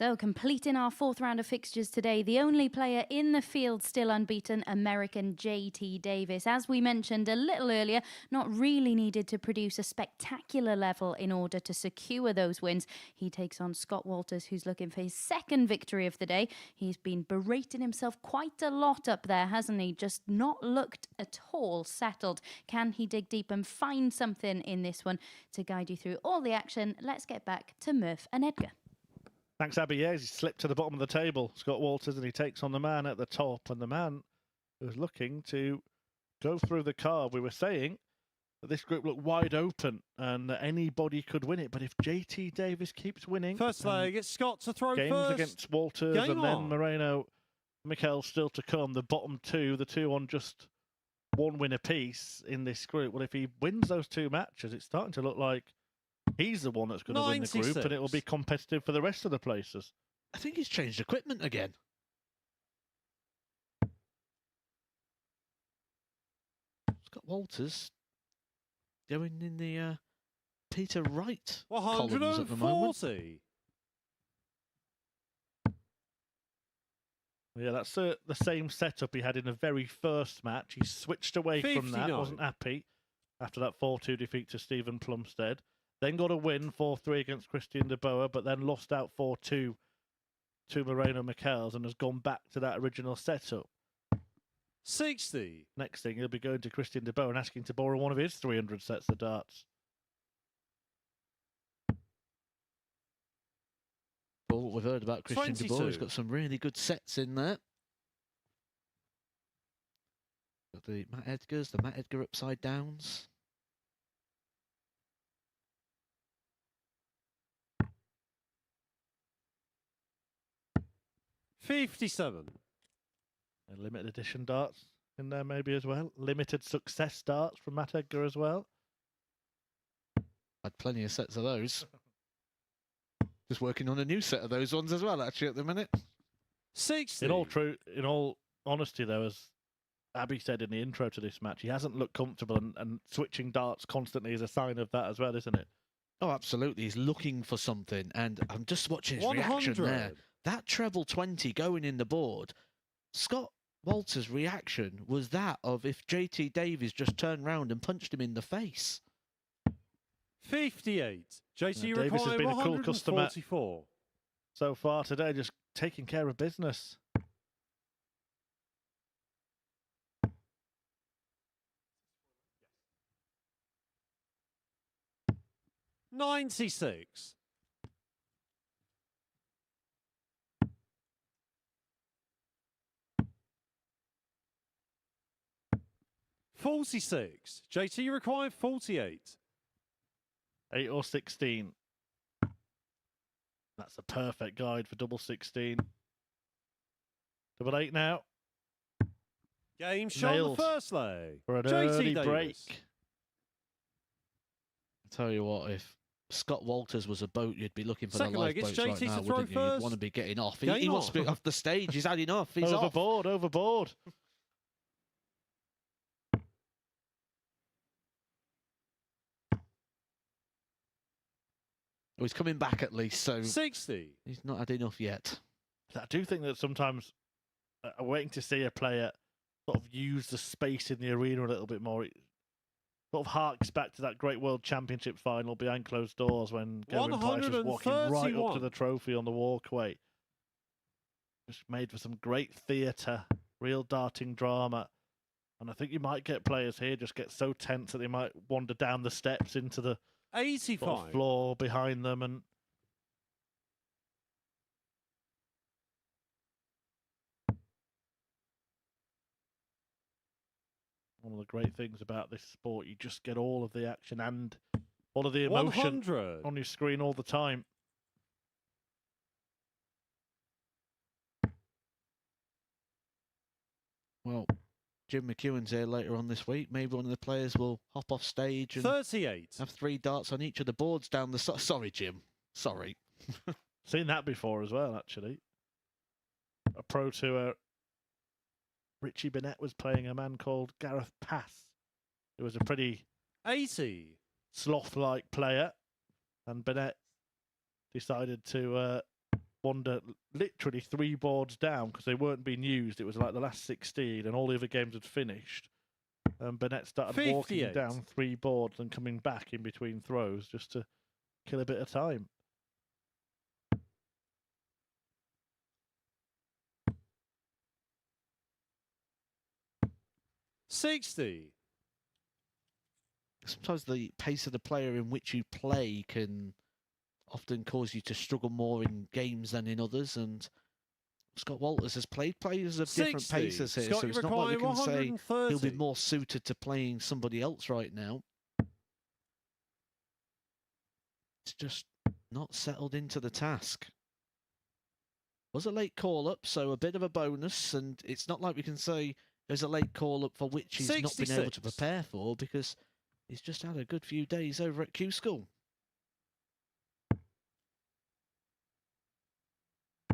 So, completing our fourth round of fixtures today, the only player in the field still unbeaten, American JT Davis. As we mentioned a little earlier, not really needed to produce a spectacular level in order to secure those wins. He takes on Scott Walters, who's looking for his second victory of the day. He's been berating himself quite a lot up there, hasn't he? Just not looked at all settled. Can he dig deep and find something in this one? To guide you through all the action, let's get back to Murph and Edgar. Thanks, Abby. Yeah, he slipped to the bottom of the table, Scott Walters, and he takes on the man at the top. And the man who's looking to go through the card. We were saying that this group looked wide open and that anybody could win it. But if JT Davis keeps winning... First leg, it's Scott to throw games first. against Walters Game and on. then Moreno, Mikel still to come. The bottom two, the two on just one win apiece in this group. Well, if he wins those two matches, it's starting to look like he's the one that's going to win the group, and it will be 96. competitive for the rest of the places. I think he's changed equipment again. Scott Walters going in the Peter Wright columns at the moment. 140. Yeah, that's the same setup he had in the very first match. He switched away from that, 59. wasn't happy after that 4-2 defeat to Stephen Plumstead. Then got a win 4-3 against Christian de Boer, but then lost out 4-2 to Moreno Michels and has gone back to that original setup. 60. Next thing, he'll be going to Christian de Boer and asking to borrow one of his 300 sets of darts. Well, what we've heard about Christian de Boer, he's 22. got some really good sets in there. Got the Matt Edgars, the Matt Edgar upside downs. $57. And limited edition darts in there maybe as well. Limited success darts from Matt Edgar as well. Had plenty of sets of those. Just working on a new set of those ones as well, actually, at the minute. 60. In all honesty, though, as Abby said in the intro to this match, he hasn't looked comfortable, and switching darts constantly is a sign of that as well, isn't it? Oh, absolutely. He's looking for something, and I'm just watching his reaction there. 100. That treble 20 going in the board, Scott Walters' reaction was that of if JT Davies just turned round and punched him in the face. 58. JT Davis has required been a cool customer. 144. So far today, just taking care of business. $96. $46. JT required 48. 8 or 16. That's a perfect guide for double 16. Double 8 now Game shot Nailed. the first leg. for an JT early Davis. break. I tell you what, if Scott Walters was a boat, you'd be looking for Second the leg, it's lifeboats right JT to now, throw wouldn't you? You'd first. want to be getting off. He Game wants to be on. off the stage. He's had enough. He's off. Overboard, overboard. Oh, he's coming back at least, so 60. he's not had enough yet. I do think that sometimes waiting to see a player sort of use the space in the arena a little bit more. It sort of harks back to that Great World Championship final behind closed doors when Gavin Price was walking right up to 131. the trophy on the walkway. Just made for some great theatre, real darting drama. And I think you might get players here just get so tense that they might wander down the steps into the sort 85. of floor behind them. And one of the great things about this sport, you just get all of the action and all of the emotion 100. on your screen all the time. Well, Jim McEwen's here later on this week. Maybe one of the players will hop off stage and 38. have 3 darts on each of the boards down the... Sorry, Jim. Sorry. Seen that before as well, actually. A pro tour, Richie Bennett was playing a man called Gareth Pass, who was a pretty 80. sloth-like player, and Bennett decided to Wanda literally 3 boards down because they weren't being used. It was like the last 16 and all the other games had finished. And Burnett started 58. walking down 3 boards and coming back in between throws just to kill a bit of time. $60. Sometimes the pace of the player in which you play can often cause you to struggle more in games than in others. And Scott Walters has played players of different 60. paces here, Scott, so you it's not like we require can say he'll be 130. more suited to playing somebody else right now. It's just not settled into the task. Was a late call-up, so a bit of a bonus, and it's not like we can say there's a late call-up for which he's not been able to 66. prepare for, because he's just had a good few days over at Q School.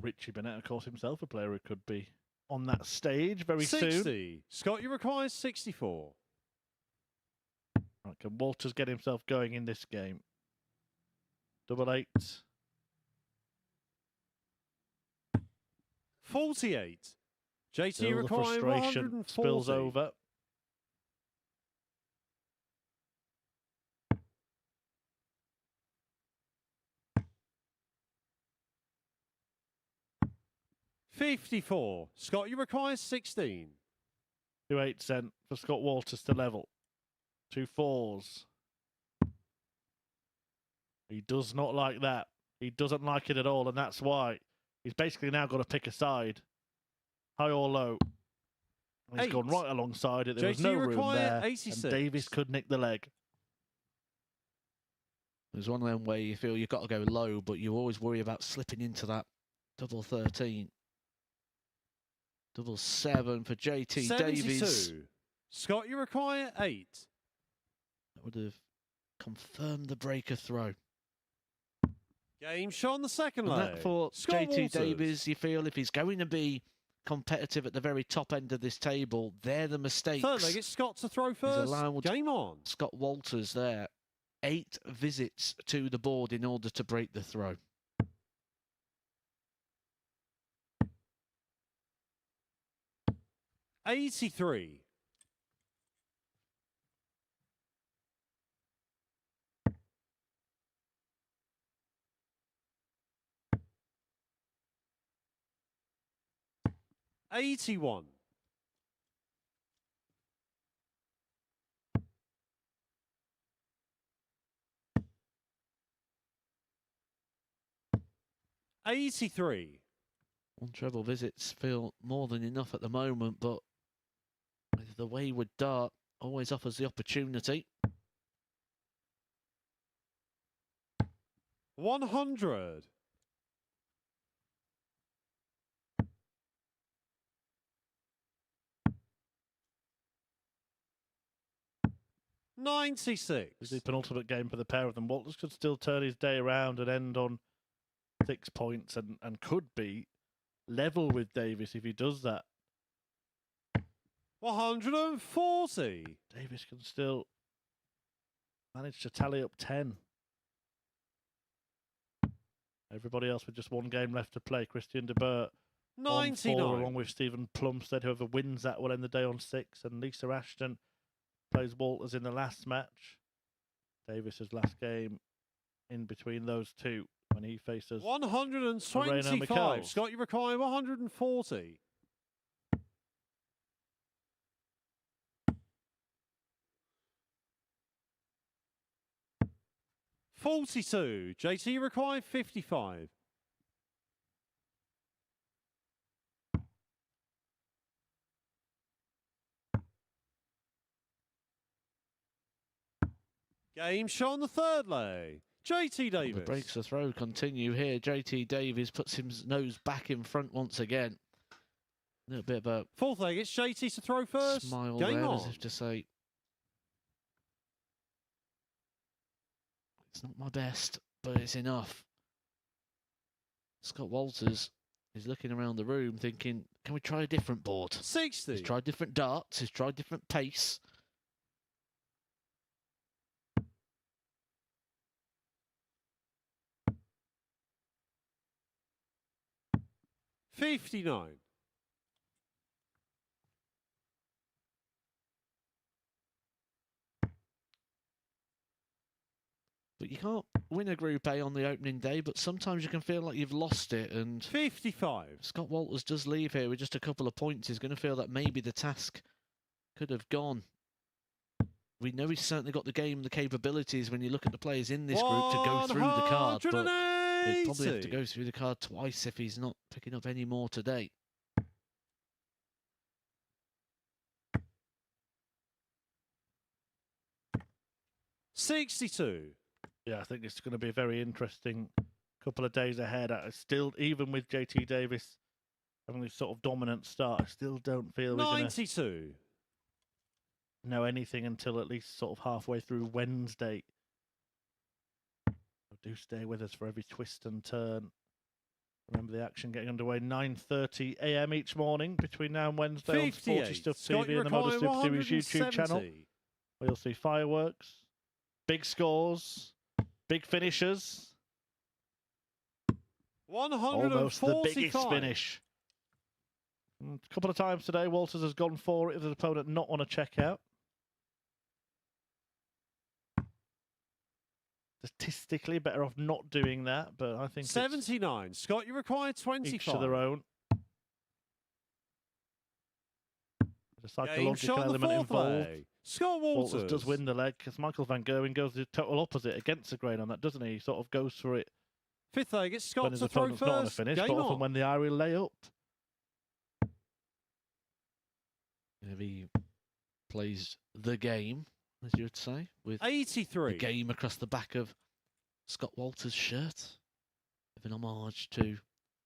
Richie Burnett, of course, himself a player who could be on that stage very 60. soon. Scott, you require 64. Right, can Walters get himself going in this game? 88. 48. JT Still the require frustration 140. spills over. $54. Scott, you require 16. 2 8 for Scott Walters to level. 2 4s. He does not like that. He doesn't like it at all, and that's why he's basically now got to pick a side, high or low. And he's 8. gone right alongside it. There was JT no room require there, 86. and Davis could nick the leg. There's one of them where you feel you've got to go low, but you always worry about slipping into that double 13. Double 7 for JT 72. Davies. Scott, you require 8. That would have confirmed the breaker throw. Game shot on the second And leg. that for Scott JT Walters. Davies, you feel if he's going to be competitive at the very top end of this table, they're the mistakes. Third leg, it's Scott to throw first. allowed- Game on. Scott Walters there, 8 visits to the board in order to break the throw. $83. $81. $83. One treble visits feel more than enough at the moment, but with the wayward dart always offers the opportunity. 100. $96. This is the penultimate game for the pair of them. Walters could still turn his day around and end on 6 points and could be level with Davis if he does that. 140. Davis can still manage to tally up 10. Everybody else with just 1 game left to play. Christian de Boer on 4, 99. along with Stephen Plumstead. Whoever wins that will end the day on 6. And Lisa Ashton plays Walters in the last match. Davis's last game in between those two when he faces 125. Scott, you require 140. $42. JT, you require 55. Game shot on the third leg. JT Davis. The breaks the throw continue here. JT Davies puts his nose back in front once again. A little bit of a Fourth leg, it's JT to throw first. smile Game there, on. as if to say, it's not my best, but it's enough. Scott Walters is looking around the room thinking, can we try a different board? 60. He's tried different darts, he's tried different pace. 59. But you can't win a Group A on the opening day, but sometimes you can feel like you've lost it. And 55. Scott Walters does leave here with just a couple of points. He's going to feel that maybe the task could have gone. We know he's certainly got the game, the capabilities when you look at the players in this group to go through the card. But he'd probably have to go through the card twice if he's not picking up any more today. $62. Yeah, I think it's going to be a very interesting couple of days ahead. I still, even with JT Davis having this sort of dominant start, I still don't feel we're going to 92. know anything until at least sort of halfway through Wednesday. So do stay with us for every twist and turn. Remember the action getting underway 9:30 a.m. each morning between now and Wednesday on Sporty 58. Stuff Scott TV and the MODUS Super Series YouTube 170. channel. Where you'll see fireworks, big scores, big finishers. Almost the biggest 145. finish. A couple of times today, Walters has gone for it with his opponent not on a check out. Statistically, better off not doing that, but I think 79. Scott, you require 25. each to their own. The psychological Game shot element on the fourth involved. leg. Scott Walters. Walters does win the leg because Michael Van Gerwen goes the total opposite against the grain on that, doesn't he? He sort of goes for it Fifth leg, it's when Scott his to throw opponent's not on a first. finish, Game but often on. when they are, he'll lay up. If he plays the game, as you would say, with 83. E The game across the back of Scott Walters' shirt, with an homage to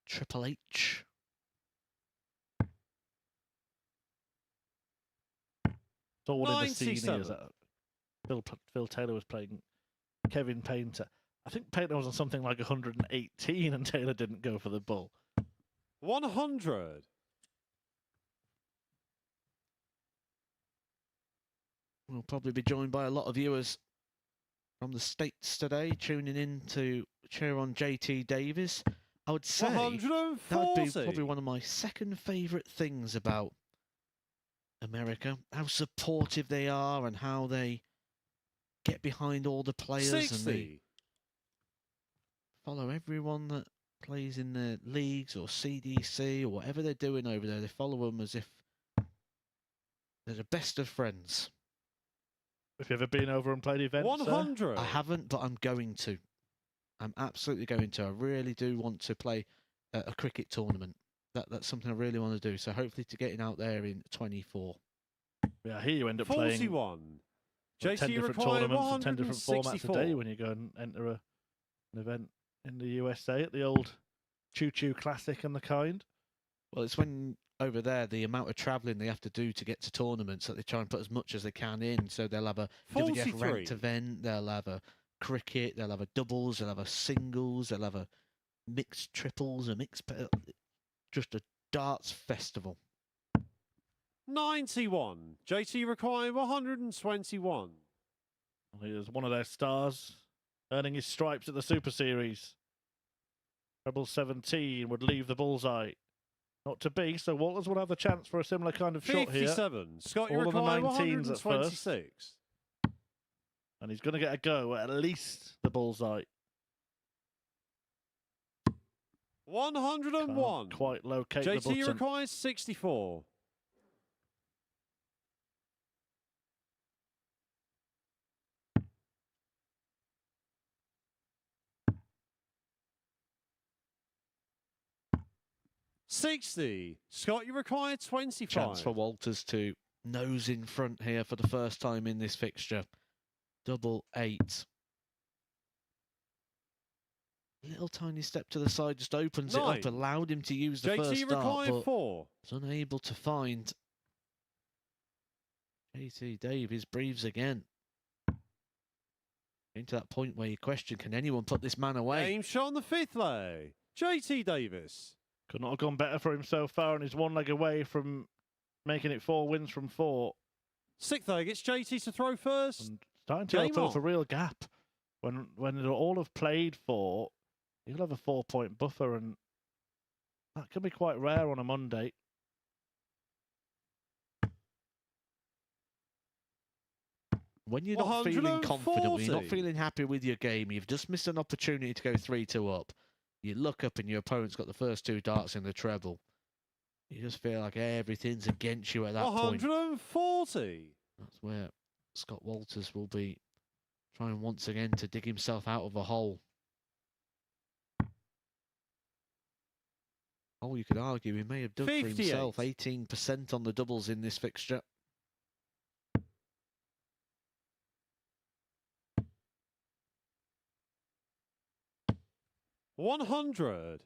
Triple H. It's all in the scene here. 97. Is that Phil Taylor was playing Kevin Painter. I think Painter was on something like 118 and Taylor didn't go for the bull. 100. We'll probably be joined by a lot of viewers from the States today, tuning in to cheer on JT Davis. I would say that would be 140. probably one of my second favourite things about America, how supportive they are and how they get behind all the players and they 60. follow everyone that plays in the leagues or CDC or whatever they're doing over there. They follow them as if they're the best of friends. Have you ever been over and played events? 100. I haven't, but I'm going to. I'm absolutely going to. I really do want to play a cricket tournament. That's something I really want to do. So hopefully to getting out there in 24. Yeah, here you end up playing 41. 10 JT different require tournaments and 10 different formats a 164. day when you go and enter an event in the USA at the old Choo Choo Classic and the kind. Well, it's when over there the amount of travelling they have to do to get to tournaments that they try and put as much as they can in. So they'll have a WWF 43. ranked event, they'll have a cricket, they'll have a doubles, they'll have a singles, they'll have a mixed triples, a mixed just a darts festival. 91. JT require 121. Here's one of their stars earning his stripes at the Super Series. Treble 17 would leave the bullseye. Not to be, so Walters will have the chance for a similar kind of shot here. 57. Scott, you All of the require 19s at first. 126. And he's going to get a go at least the bullseye. 101. Can't quite locate the JT button. requires 64. $60. Scott, you require 25. Chance for Walters to nose in front here for the first time in this fixture. Double 8. Little tiny step to the side just opens it 9. up, allowed him to use the JT first start, require but 4. was unable to find. JT Davies breathes again. Into that point where you question, can anyone put this man away? Game shot on the fifth leg. JT Davis. Could not have gone better for him so far, and he's one leg away from making it 4 wins from 4. Sixth leg, it's JT to throw first. And starting to Game open up a on. real gap. When they'll all have played for, he'll have a 4-point buffer, and That can be quite rare on a Monday. When you're not feeling confident, when you're not 140. feeling happy with your game, you've just missed an opportunity to go 3-2 up. You look up and your opponent's got the first 2 darts in the treble. You just feel like everything's against you at that point. 140. That's where Scott Walters will be trying once again to dig himself out of a hole. Oh, you could argue he may have dug for 58. himself. 18% on the doubles in this fixture. $100.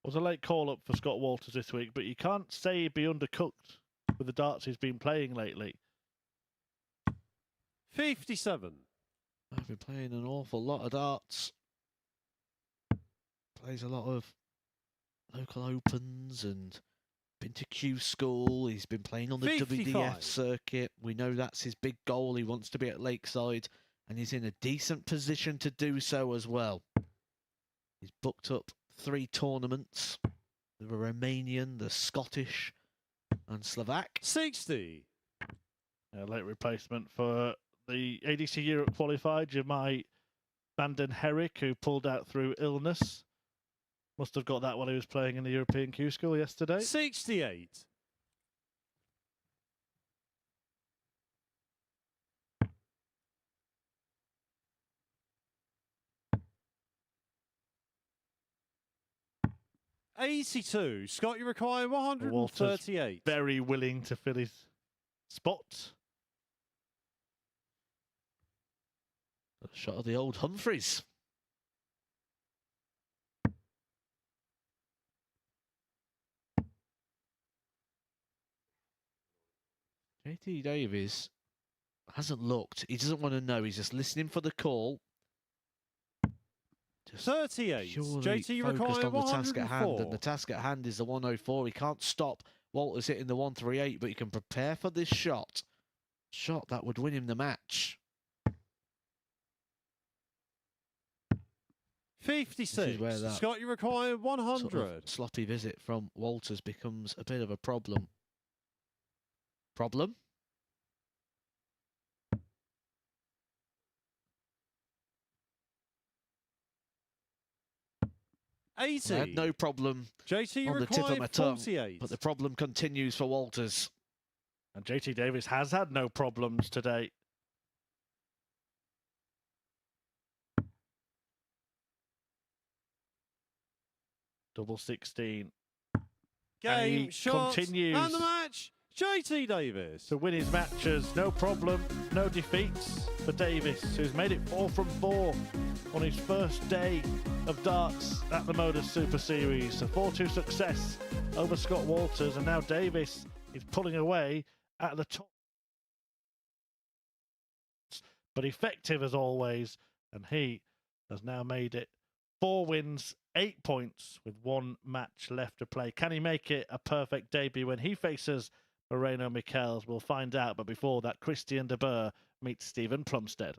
Was a late call-up for Scott Walters this week, but you can't say he'd be undercooked with the darts he's been playing lately. 57. I've been playing an awful lot of darts. Plays a lot of local opens and been to Q school. He's been playing on the 55. WDF circuit. We know that's his big goal. He wants to be at Lakeside, and he's in a decent position to do so as well. He's booked up 3 tournaments: the Romanian, the Scottish, and Slovak. 60. A late replacement for the ADC Europe qualified, Jemai Vanden Herrick, who pulled out through illness. Must have got that while he was playing in the European Q School yesterday. 68. $82. Scott, you require 138. Very willing to fill his spot. A shot of the old Humphreys. JT Davies hasn't looked. He doesn't want to know. He's just listening for the call. Just 38. purely JT, you focused require on the task at hand, 104. and the task at hand is the 104. He can't stop Walters hitting the 138, but he can prepare for this shot. Shot that would win him the match. 56. where that Scott, you require 100. Sort of sloppy visit from Walters becomes a bit of a problem. Problem? 80. I had no problem JT, you on the tip require of my tongue, 48. but the problem continues for Walters. And JT Davies has had no problems today. Double 16. Game, he shot, continues and the match. JT Davies. To win his matches, no problem, no defeats for Davis, who's made it 4 from 4 on his first day of darts at the MODUS Super Series. A 4-2 success over Scott Walters, and now Davis is pulling away at the top. But effective as always, and he has now made it 4 wins, 8 points with 1 match left to play. Can he make it a perfect debut when he faces Moreno Michels? We'll find out, but before that, Christian de Boer meets Stephen Plumstead.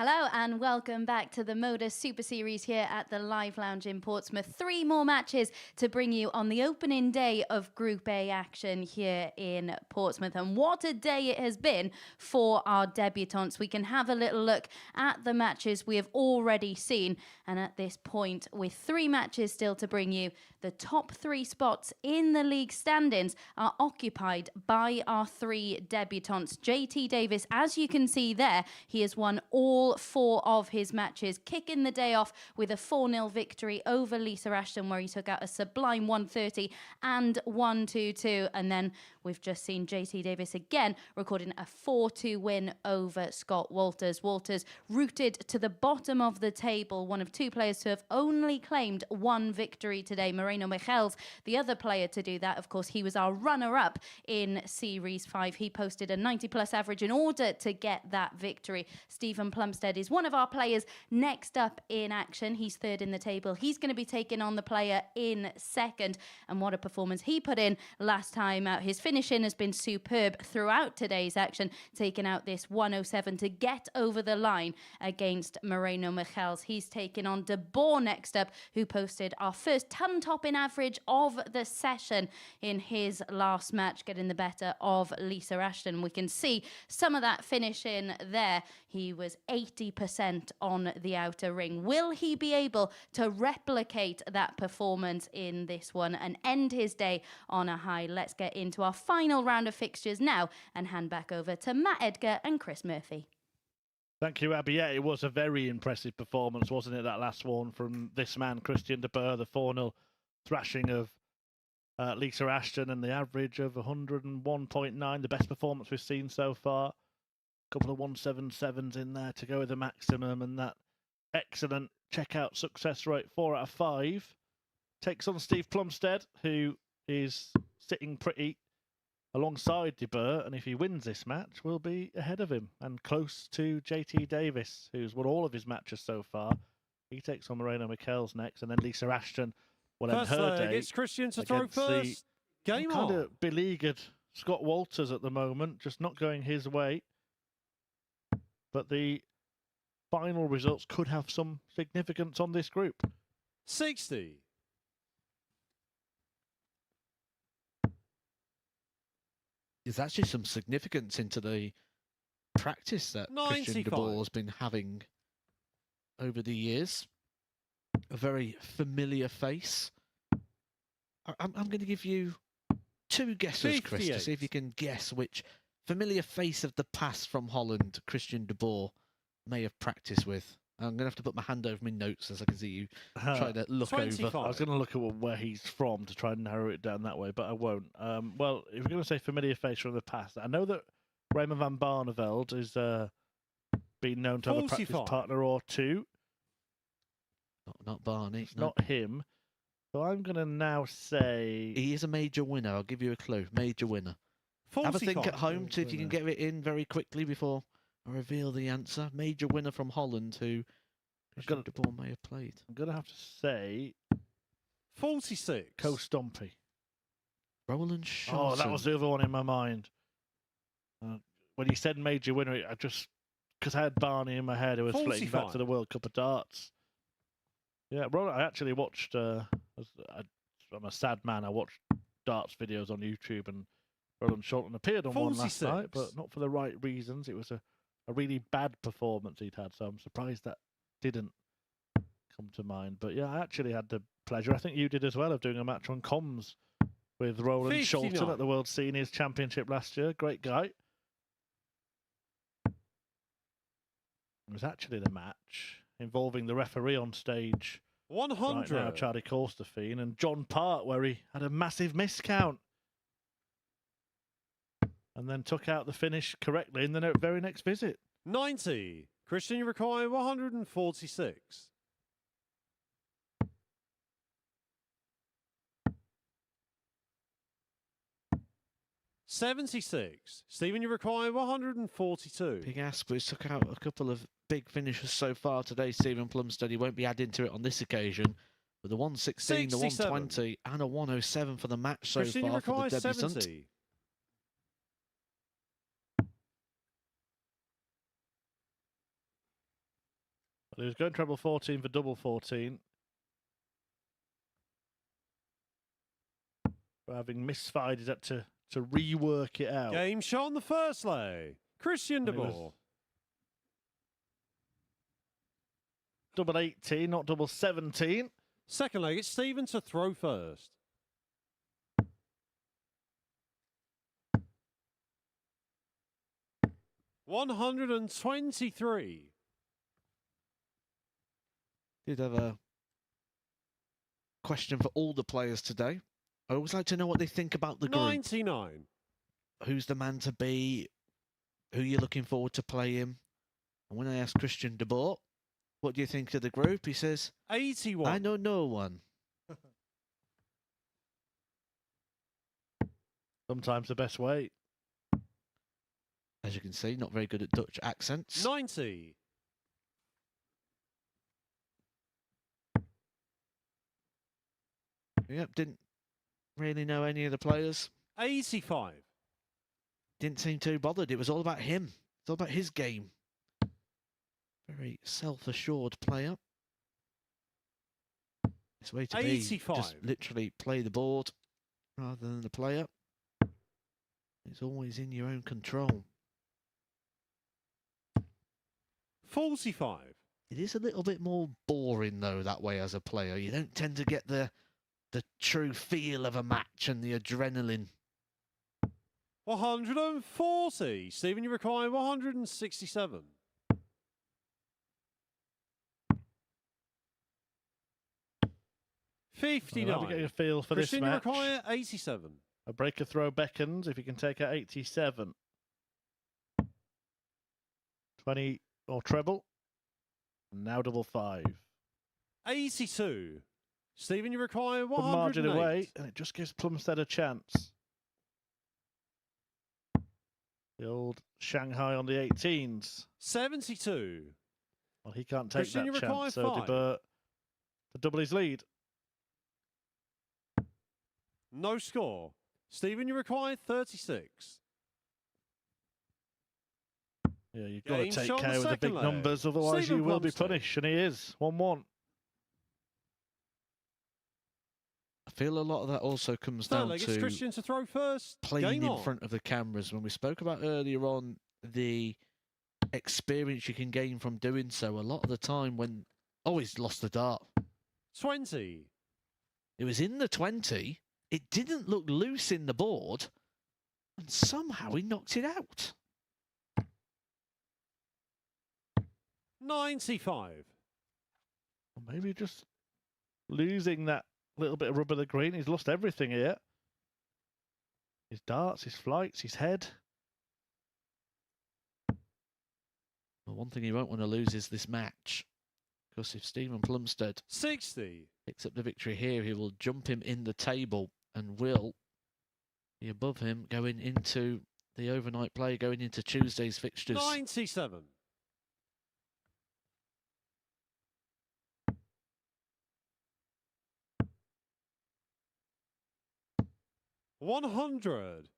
Hello and welcome back to the MODUS Super Series here at the Live Lounge in Portsmouth. 3 more matches to bring you on the opening day of Group A action here in Portsmouth. And what a day it has been for our debutants. We can have a little look at the matches we have already seen. And at this point, with 3 matches still to bring you, the top 3 spots in the league standings are occupied by our 3 debutants. JT Davis, as you can see there, he has won all 4 of his matches, kicking the day off with a 4-0 victory over Lisa Ashton, where he took out a sublime 130 and 122. And then we've just seen JT Davis again recording a 4-2 win over Scott Walters. Walters rooted to the bottom of the table, one of 2 players to have only claimed 1 victory today. Moreno Michels, the other player to do that. Of course, he was our runner-up in Series 5. He posted a 90-plus average in order to get that victory. Stephen Plumstead is one of our players next up in action. He's 3rd in the table. He's going to be taking on the player in 2nd. And what a performance he put in last time out. His finishing has been superb throughout today's action, taking out this 107 to get over the line against Moreno Michels. He's taking on De Boer next up, who posted our first ton-topping average of the session in his last match, getting the better of Lisa Ashton. We can see some of that finishing there. He was 80% on the outer ring. Will he be able to replicate that performance in this one and end his day on a high? Let's get into our final round of fixtures now and hand back over to Matt Edgar and Chris Murphy. Thank you, Abby. Yeah, it was a very impressive performance, wasn't it, that last one from this man, Christian De Boer, the 4-0 thrashing of Lisa Ashton, and the average of 101.9, the best performance we've seen so far. Couple of 177s in there to go with the maximum, and that excellent checkout success rate, 4 out of 5. Takes on Steve Plumstead, who is sitting pretty alongside De Boer, and if he wins this match, we'll be ahead of him and close to JT Davis, who's won all of his matches so far. He takes on Moreno Michels next, and then Lisa Ashton will end her day. It's Christian to throw against first. Game kind on. of beleaguered Scott Walters at the moment, just not going his way. But the final results could have some significance on this group. 60. There's actually some significance into the practice that Christian De 95. Boer has been having over the years. A very familiar face. I'm going to give you 2 guesses, Chris, to 58. see if you can guess which familiar face of the past from Holland Christian De Boer may have practiced with. I'm going to have to put my hand over my notes as I can see you try to look 25. over. I was going to look at where he's from to try and narrow it down that way, but I won't. Well, if we're going to say familiar face from the past, I know that Raymond van Barneveld is been known to have a practice 45. partner or 2. Not Barney. It's no. not him. So I'm going to now say... He is a major winner. I'll give you a clue. Major winner. Have a think 45. at home, see if you can get it in very quickly before I reveal the answer. Major winner from Holland who Christian De Boer may have played. I'm going to have to say 46. Co Stompy. Roland Sharton. Oh, that was the other one in my mind. When you said major winner, I just... Because I had Barney in my head, I was flitting back 45. to the World Cup of Darts. Yeah, Roland, I actually watched... I'm a sad man. I watched darts videos on YouTube, and Roland Sharton appeared on one last 46. night, but not for the right reasons. It was a really bad performance he'd had, so I'm surprised that didn't come to mind. But yeah, I actually had the pleasure, I think you did as well, of doing a match on comms with Roland Sharton 59. at the World Seniors Championship last year. Great guy. It was actually the match involving the referee on stage 100. right now, Charlie Corstefine, and John Part, where he had a massive miscount and then took out the finish correctly in the very next visit. 90. Christian, you require 146. $76. Stephen, you require 142. Big ask, but he's took out a couple of big finishes so far today, Stephen Plumstead. He won't be adding to it on this occasion. With a 116, the 67. 120, and a 107 for the match so Christian, you far for require the debutant. 70. He was going treble 14 for double 14. But having misfired, he's had to rework it out. Game shot on the first leg. Christian de And it was Boer. Double 18, not double 17. Second leg, it's Stephen to throw first. $123. Did have a question for all the players today. I always like to know what they think about the group. 99. Who's the man to be? Who you're looking forward to play him? And when I asked Christian de Boer, what do you think of the group? He says, 81. I know no one. Sometimes the best way. As you can see, not very good at Dutch accents. 90. Yep, didn't really know any of the players. 85. Didn't seem too bothered. It was all about him. It's all about his game. Very self-assured player. It's way to be. 85. Just literally play the board rather than the player. It's always in your own control. 45. It is a little bit more boring though that way as a player. You don't tend to get the true feel of a match and the adrenaline. 140. Stephen, you require 167. I'm 59. getting a feel for Christian, this you match. require 87. A breaker throw beckons if you can take out 87. 20 or treble. Now double 5. 82. Stephen, you require Good margin 108. away, and it just gives Plumstead a chance. The old Shanghai on the 18s. 72. Well, he can't take Christian, you that require chance, so De 5. Boer to double his lead. No score. Stephen, you require 36. Yeah, you've got to Game take shot on care the with the second big leg. numbers, otherwise Stephen you will be Plumstead. punished, and he is. 1-1. I feel a lot of that also comes Third down leg, it's to Christian to throw first. playing Game in on. front of the cameras. When we spoke about earlier on the experience you can gain from doing so, a lot of the time when... Oh, he's lost the dart. 20. It was in the 20. It didn't look loose in the board. And somehow he knocked it out. 95. Or maybe just losing that little bit of rub of the green. He's lost everything here. His darts, his flights, his head. Well, one thing he won't want to lose is this match. Because if Stephen Plumstead 60. picks up the victory here, he will jump him in the table and will be above him going into the overnight play, going into Tuesday's fixtures. 97. 100.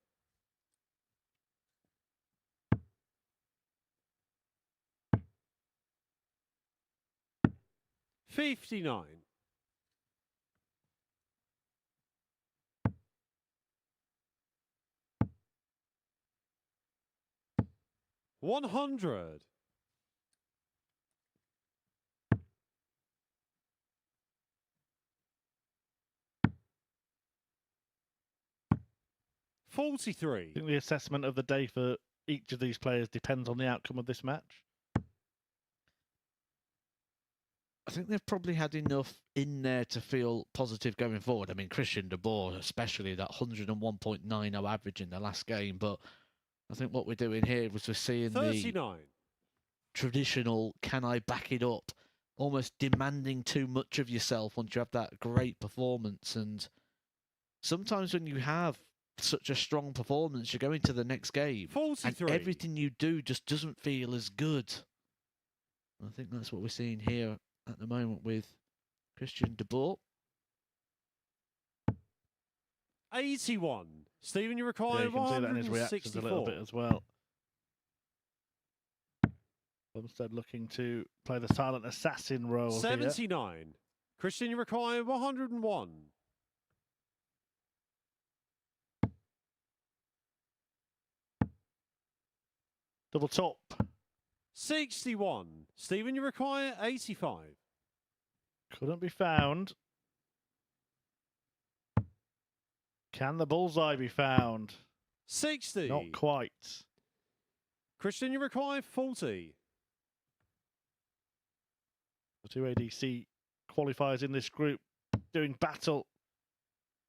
59. 100. 43. I think the assessment of the day for each of these players depends on the outcome of this match. I think they've probably had enough in there to feel positive going forward. I mean, Christian de Boer, especially that 101.90 average in the last game. But I think what we're doing here was we're seeing 39. the traditional, can I back it up? Almost demanding too much of yourself once you have that great performance. And sometimes when you have such a strong performance, you go into the next game 43. and everything you do just doesn't feel as good. I think that's what we're seeing here at the moment with Christian de Boer. 81. Stephen, you Yeah, require you can see that in his reactions a little 164. bit as well. Plumstead looking to play the silent assassin role here. 79. Christian, you require 101. Double top. 61. Stephen, you require 85. Couldn't be found. Can the bullseye be found? 60. Not quite. Christian, you require 40. The two ADC qualifiers in this group doing battle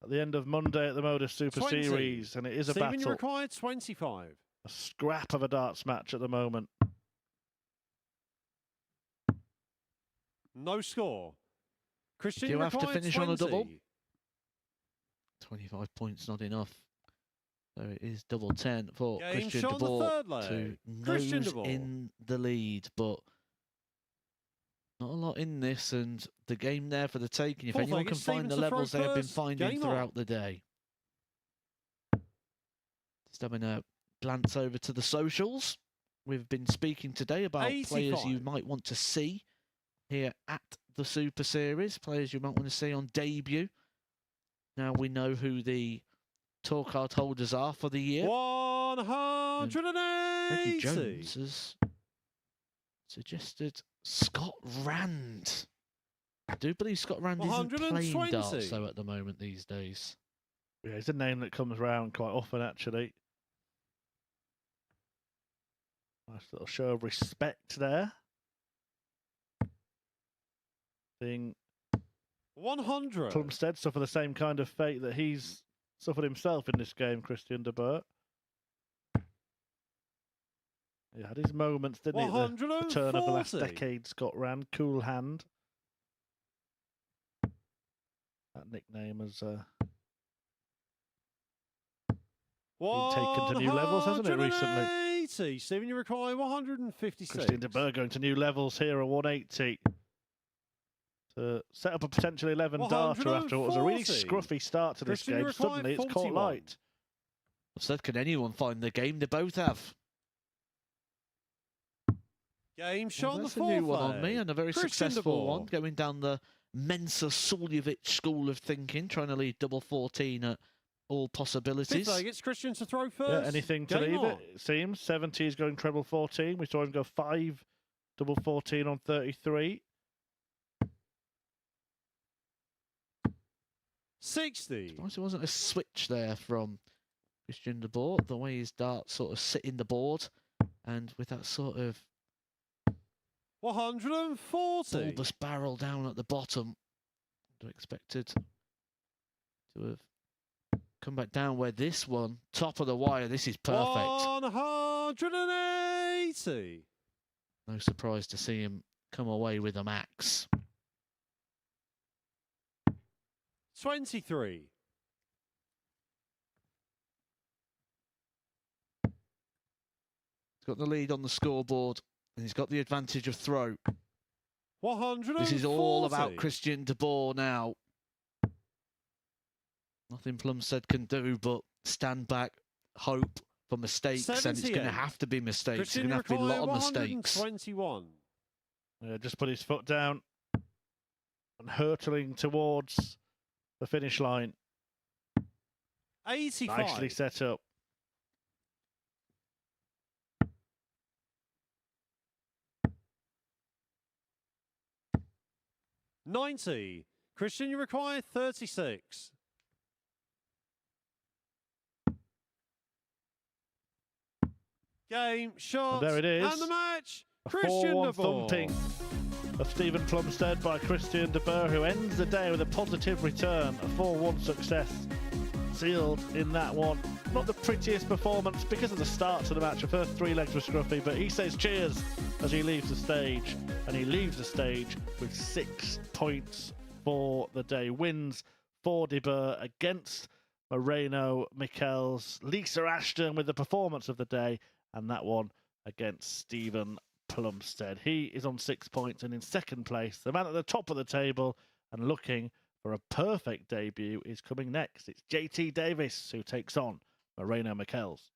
at the end of Monday at the MODUS Super 20. Series, and it is a Stephen, you battle. require 25. A scrap of a darts match at the moment. No score. Christian, Do you have to require finish on a double? 20. 25 points, not enough. So it is double 10 for Game Christian shot de on the Boer third to leg. Christian nose de Boer. in the lead, but not a lot in this, and the game there for the taking. If Fourth anyone leg, can it's find the Stevens to throw levels they have been first. finding Game throughout on. the day. Just having a glance over to the socials. We've been speaking today about players you 85. might want to see here at the Super Series, players you might want to see on debut. Now we know who the tour card holders are for the year. 180. Reggie Jones has suggested Scott Rand. I do believe Scott Rand isn't playing 120. darts though at the moment these days. Yeah, it's a name that comes around quite often, actually. Nice little show of respect there. Seeing 100. Plumstead suffer the same kind of fate that he's suffered himself in this game, Christian de Boer. He had his moments, didn't he? The turn of the last 140. decade, Scott Rand, cool hand. That nickname has been taken to new levels, hasn't it, recently? 180. Stephen, you require 156. Christian de Boer going to new levels here at 180. To set up a potential 11 darter after what was a really 140. scruffy start to this Christian, you game. require Suddenly it's caught 41. light. I've said, can anyone find the game? They both have. Game shot Well, on the that's a fourth new one on me, leg. and a very Christian de successful Boer. one, going down the Mensa Suljevic school of thinking, trying to lead double 14 at all possibilities. Fifth leg, it's Christian to throw first. Yeah, anything to Game leave on. it seems. 70 is going treble 14. We saw him go 5 double 14 on 33. 60. Surprised there wasn't a switch there from Christian de Boer, the way his darts sort of sit in the board, and with that sort of 140. bulbous barrel down at the bottom. Expected to have come back down where this one, top of the wire, this is perfect. 180. No surprise to see him come away with a max. 23. He's got the lead on the scoreboard, and he's got the advantage of throw. 140. This is all about Christian de Boer now. Nothing Plumstead can do but stand back, hope for mistakes, and it's going to 78. have to be mistakes. Christian, It's going to have to be a lot of mistakes. 121. Yeah, just put his foot down and hurtling towards the finish line. 85. Nicely set up. $90. Christian, you require 36. Game, shot, And there it is. and the match. A Christian 4-1 de Boer. thumping of Stephen Plumstead by Christian de Boer, who ends the day with a positive return. A 4-1 success sealed in that one. Not the prettiest performance because of the start to the match. The first 3 legs were scruffy, but he says cheers as he leaves the stage. And he leaves the stage with 6 points for the day. Wins for de Boer against Moreno, Michels, Lisa Ashton with the performance of the day, and that one against Stephen Plumstead. He is on 6 points and in second place. The man at the top of the table and looking for a perfect debut is coming next. It's JT Davis who takes on Moreno Michels.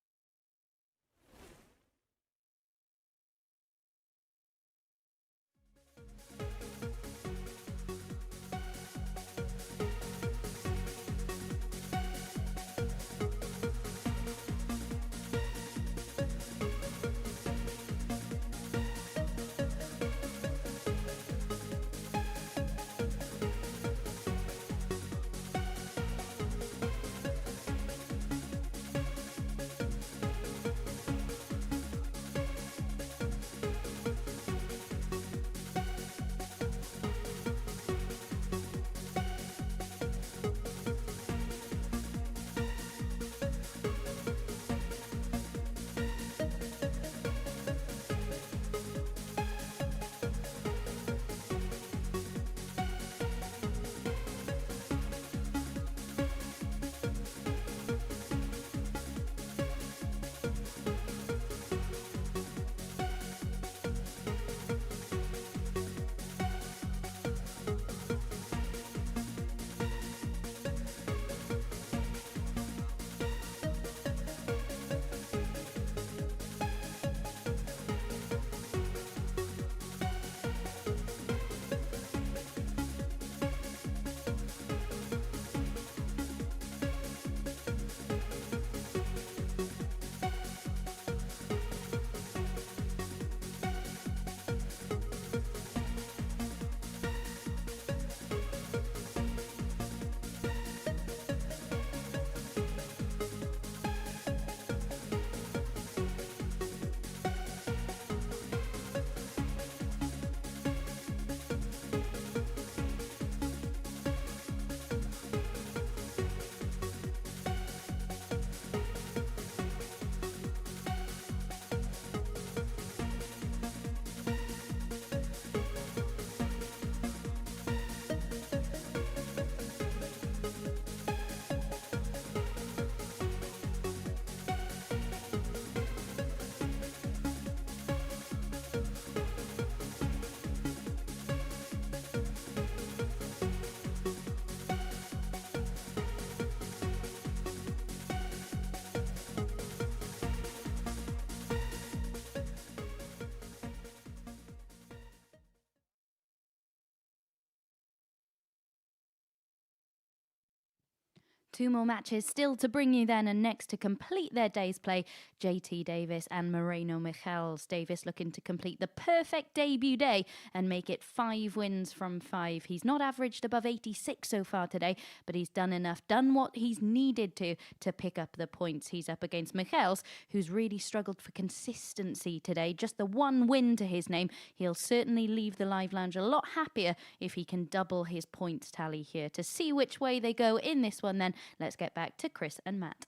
2 more matches still to bring you then, and next to complete their day's play, JT Davis and Moreno Michels. Davis looking to complete the perfect debut day and make it 5 wins from 5. He's not averaged above 86 so far today, but he's done enough, done what he's needed to pick up the points. He's up against Michels, who's really struggled for consistency today. Just the 1 win to his name. He'll certainly leave the Live Lounge a lot happier if he can double his points tally here. To see which way they go in this one then, let's get back to Chris and Matt.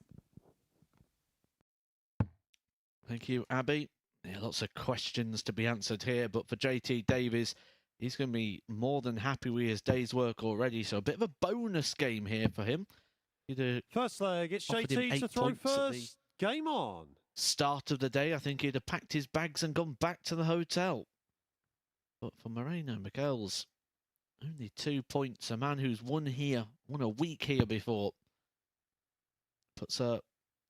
Thank you, Abby. Yeah, lots of questions to be answered here, but for JT Davies, he's going to be more than happy with his day's work already, so a bit of a bonus game here for him. First leg, it's JT to throw first. Game on. Start of the day, I think he'd have packed his bags and gone back to the hotel. But for Moreno Michels, only 2 points. A man who's won a week here before. Puts a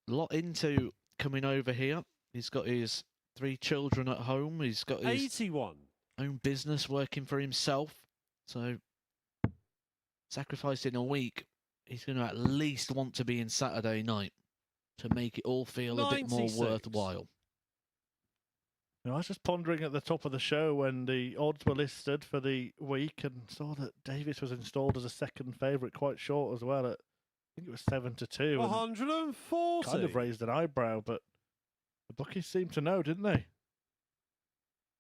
lot into coming over here. He's got his 3 children at home. He's got his 81. Own business working for himself. So, sacrificing a week, he's going to at least want to be in Saturday night to make it all feel 96. a bit more worthwhile. I was just pondering at the top of the show when the odds were listed for the week and saw that Davis was installed as a second favourite, quite short as well. I think it was 7-2. 140. Kind of raised an eyebrow, but the bookies seemed to know, didn't they?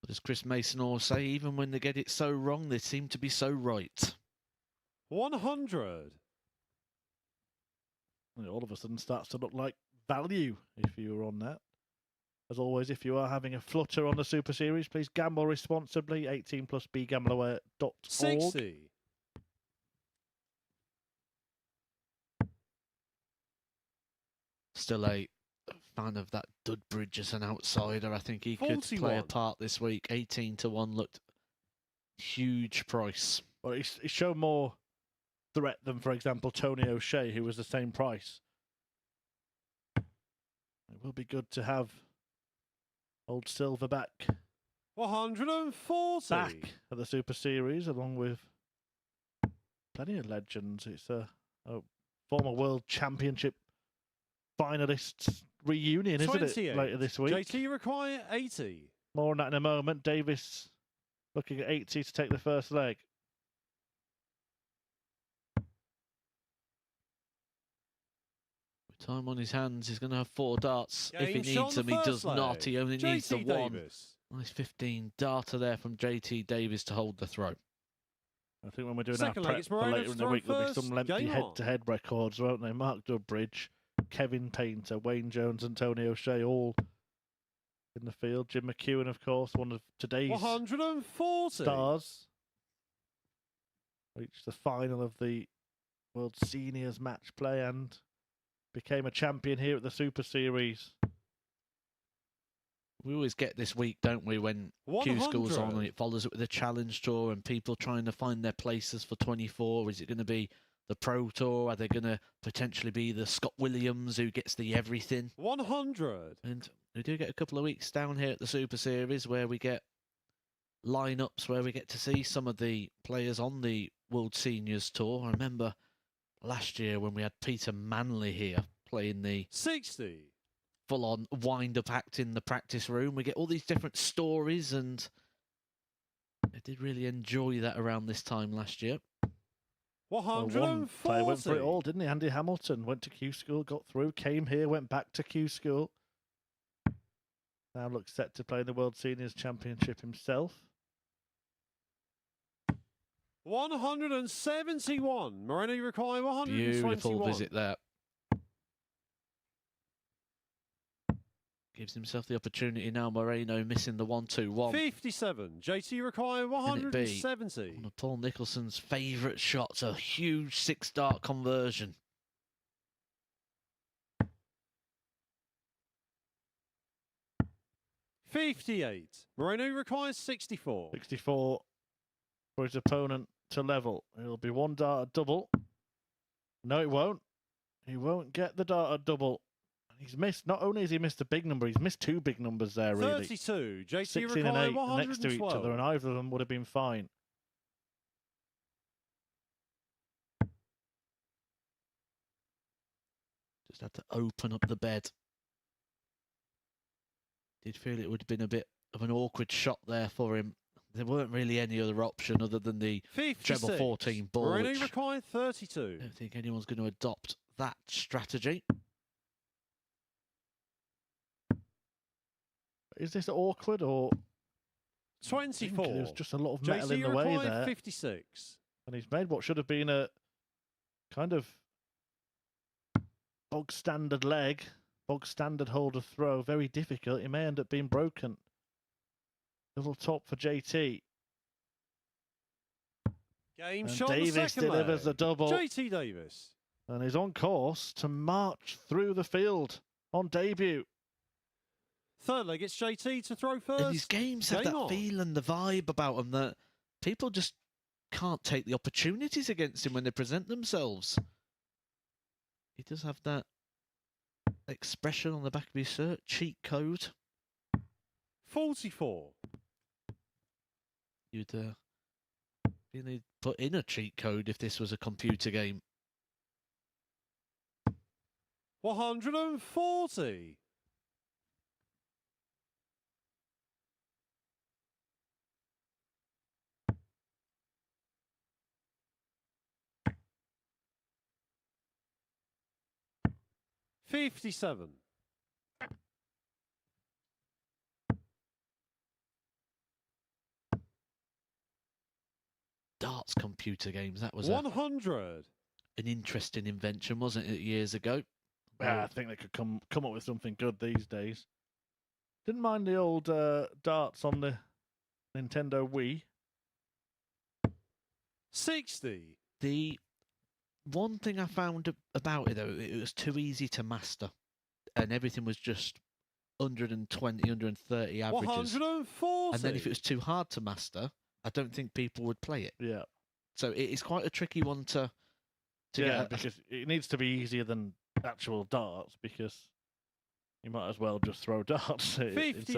But as Chris Mason always say, even when they get it so wrong, they seem to be so right. 100. And all of a sudden starts to look like value if you were on that. As always, if you are having a flutter on the Super Series, please gamble responsibly. 18 plus begambleaware.org. 60. Still a fan of that Dudbridge as an outsider. I think he could 41. play a part this week. 18-1 looked huge price. Well, he showed more threat than, for example, Tony O'Shea, who was the same price. It will be good to have old Silverback 140. back at the Super Series, along with plenty of legends. It's a former World Championship finalists reunion, isn't it, 28. later this week? JT require 80. More on that in a moment. Davis looking at 80 to take the first leg. With time on his hands, he's going to have 4 darts. If Game he shot needs the them, he first does not. leg. He only needs the JT 1. Davis. Nice 15 darter there from JT Davis to hold the throw. I think when we're doing Second our leg, prep it's for Moreno later to in the throw week, there'll be first. some lengthy Game on. head-to-head records, won't they? Mark Dudbridge, Kevin Painter, Wayne Jones and Tony O'Shea all in the field. Jim McEwen, of course, one of today's 140. stars. Reached the final of the World Seniors match play and became a champion here at the Super Series. We always get this week, don't we, when Q School's on and it follows it with a challenge tour and people trying to find their places for 24. Is it going to be the Pro Tour? Are they going to potentially be the Scott Williams who gets the everything? 100. And we do get a couple of weeks down here at the Super Series where we get lineups where we get to see some of the players on the World Seniors Tour. I remember last year when we had Peter Manley here playing the 60. full-on wind-up act in the practice room. We get all these different stories, and I did really enjoy that around this time last year. Well, 140. one player went for it all, didn't he? Andy Hamilton went to Q School, got through, came here, went back to Q School. Now looks set to play in the World Seniors Championship himself. 171. Moreno, you require 121. Beautiful visit there. Gives himself the opportunity now. Moreno missing the 1-2-1. 57. JT, you require Can it be 170. one of Paul Nicholson's favourite shots, a huge 6-dart conversion. $58. Moreno requires 64. 64 for his opponent to level. It'll be 1 dart double. No, it won't. He won't get the dart double. He's missed, not only has he missed a big number, he's missed 2 big numbers there, really. 32. JT 16 and require 8 next to each 112. other, and either of them would have been fine. Just had to open up the bed. Did feel it would have been a bit of an awkward shot there for him. There weren't really any other option other than the 56. treble 14 ball, Moreno which required 32. I don't think anyone's going to adopt that strategy. Is this awkward or? I 24. think there's just a lot of metal JT in the way required there. 56. And he's made what should have been a kind of bog standard leg, bog standard holder throw. Very difficult. It may end up being broken. Little top for JT. Game And shot. Davis the second delivers leg. the double. JT Davis. And he's on course to march through the field on debut. Third leg, it's JT to throw first. And these games have Game that on. feel and the vibe about them that people just can't take the opportunities against him when they present themselves. He does have that expression on the back of his shirt, cheat code. 44. You'd really put in a cheat code if this was a computer game. 140. $57. Darts computer games, that was 100. an interesting invention, wasn't it, years ago? Yeah, I think they could come up with something good these days. Didn't mind the old darts on the Nintendo Wii. 60. The one thing I found about it, though, it was too easy to master. And everything was just 120, 130 averages. 140. And then if it was too hard to master, I don't think people would play it. Yeah. So it is quite a tricky one to Yeah, get. because it needs to be easier than actual darts, because you might as well just throw darts instead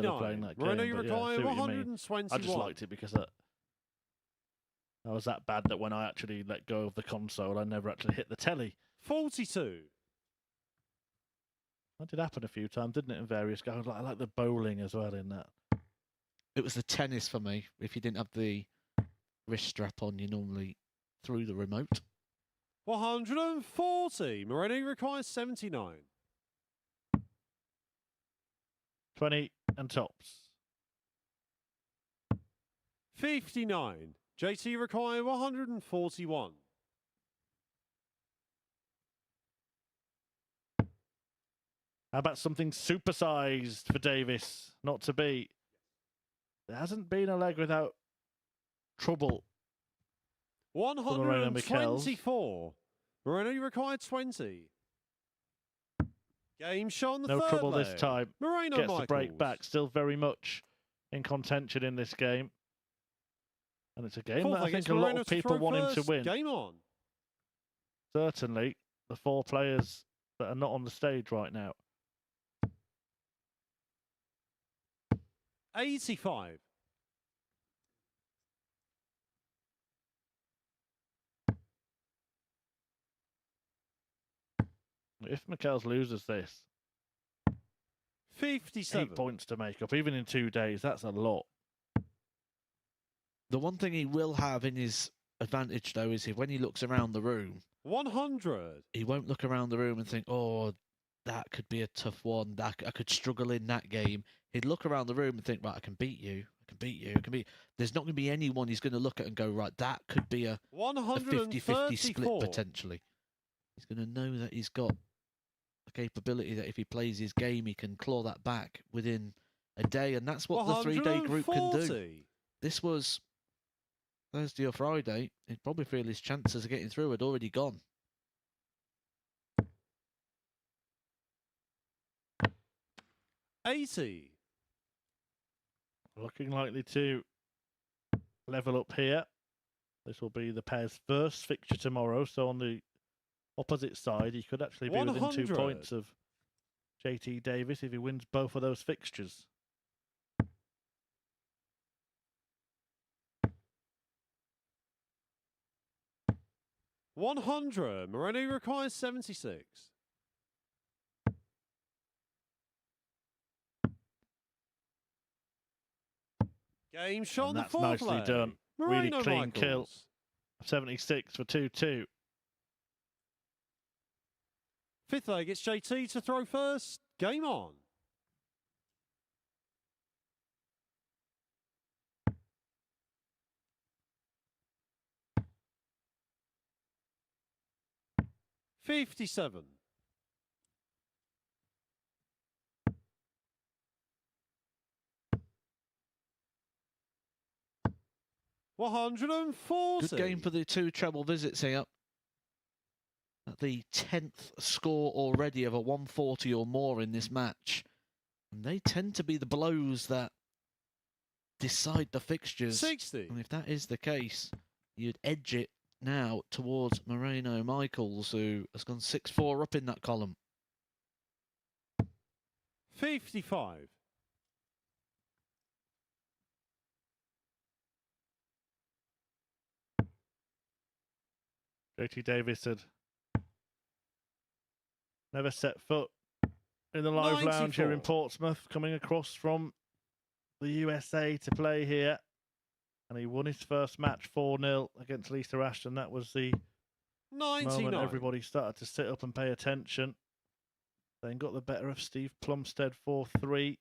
of playing 59. that Moreno, game. you But yeah, I require see what you mean. 121. I just liked it because I was that bad that when I actually let go of the console, I never actually hit the telly. 42. That did happen a few times, didn't it, in various games? I like the bowling as well in that. It was the tennis for me. If you didn't have the wrist strap on, you normally threw the remote. 140. Moreno requires 79. 20 and tops. 59. JT require 141. How about something supersized for Davis? Not to beat. There hasn't been a leg without trouble. Moreno Michels. 124. Moreno, you require 20. Game shot on the No third trouble leg. this time. Moreno Gets Michaels. the break back. Still very much in contention in this game. And it's a game Fourth that I leg, think it's a lot Moreno of to people throw want him to first. win. Game on. Certainly, the four players that are not on the stage right now. 85. If Michels loses this, 57. 8 points to make up, even in 2 days, that's a lot. The one thing he will have in his advantage, though, is when he looks around the room, 100. he won't look around the room and think, oh, that could be a tough one. That I could struggle in that game. He'd look around the room and think, right, I can beat you. I can beat you. I can beat. There's not going to be anyone he's going to look at and go, right, that could be a 50-50 split potentially. He's going to know that he's got a capability that if he plays his game, he can claw that back within a day. And that's what the 3-day group can do. This was Thursday or Friday. He'd probably feel his chances of getting through had already gone. $80. Looking likely to level up here. This will be the pair's first fixture tomorrow. So on the opposite side, he could actually be within 2 100. points of JT Davis if he wins both of those fixtures. $100. Moreno requires 76. Game shot on And the that's nicely foreplay. done. Really Moreno clean kill. Michaels. 76 for 2-2. Fifth leg, it's JT to throw first. Game on. $57. 140. Good game for the two treble visits here. At the 10th score already of a 140 or more in this match. And they tend to be the blows that decide the fixtures. 60. And if that is the case, you'd edge it now towards Moreno Michaels, who has gone 6-4 up in that column. 55. JT Davis had never set foot in the live lounge here in 94. Portsmouth, coming across from the USA to play here. And he won his first match 4-0 against Lisa Ashton. That was the 99. moment everybody started to sit up and pay attention. Then got the better of Steve Plumstead 4-3.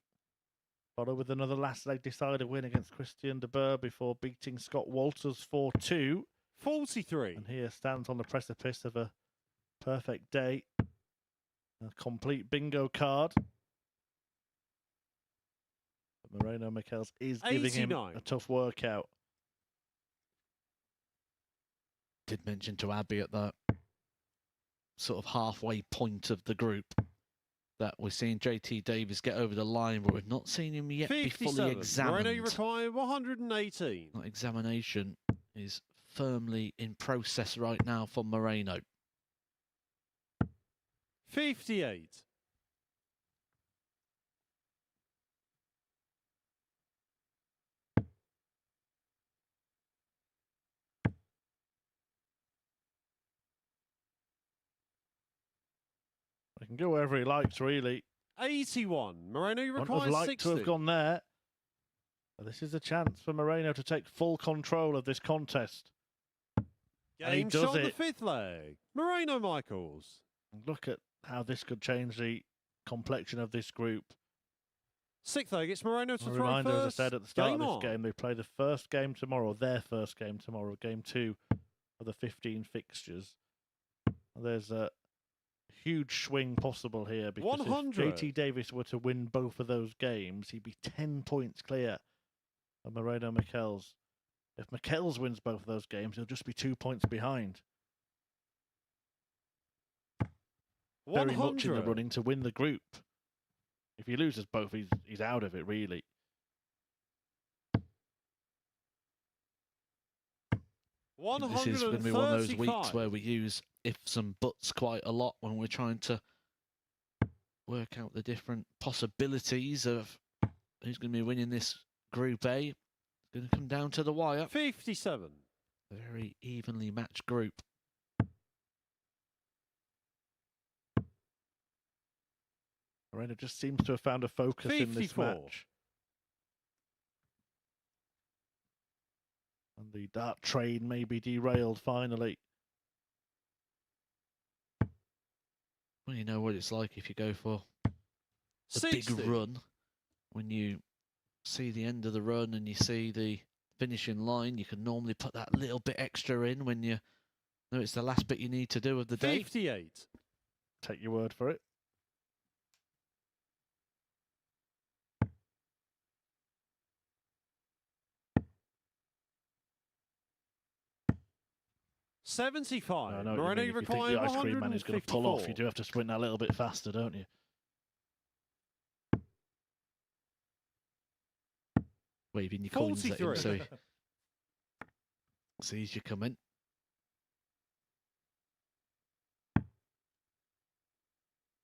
Followed with another last leg decider win against Christian de Boer before beating Scott Walters 4-2. 43. And here stands on the precipice of a perfect day. A complete bingo card. But Moreno Michaels is giving him 89. a tough workout. Did mention to Abby at that sort of halfway point of the group that we're seeing JT Davis get over the line, but we've not seen him yet be fully 57. examined. Moreno require 118. That examination is firmly in process right now for Moreno. 58. He can go wherever he likes, really. 81. Moreno Wouldn't have requires liked 60. to have gone there. But this is a chance for Moreno to take full control of this contest. And he Game does shot on the it. fifth leg. Moreno Michaels. Look at how this could change the complexion of this group. Sixth leg, it's Moreno to A throw reminder, first. as I said at the start Game of on. this game, they play the first game tomorrow, their first game tomorrow, game 2 of the 15 fixtures. There's a huge swing possible here because 100. if JT Davis were to win both of those games, he'd be 10 points clear of Moreno Michaels. If Michaels wins both of those games, he'll just be 2 points behind. Very much in the 100. running to win the group. If he loses both, he's out of it, really. This is going to be one of those weeks where we use ifs and buts quite a lot when we're trying to work out the different possibilities of who's going to be winning this Group A. It's going to come down to the wire. 57. A very evenly matched group. Moreno just seems to have found a focus in this 54. match. And the dart train may be derailed finally. Well, you know what it's like if you go for a 60. big run. When you see the end of the run and you see the finishing line, you can normally put that little bit extra in when you know it's the last bit you need to do of the day. 58. Take your word for it. $75. I know what you Moreno mean. If you think require the ice cream man is going to pull off, 154. you do have to sprint that little bit faster, don't you? Waving your coins at him 43. so he sees you coming.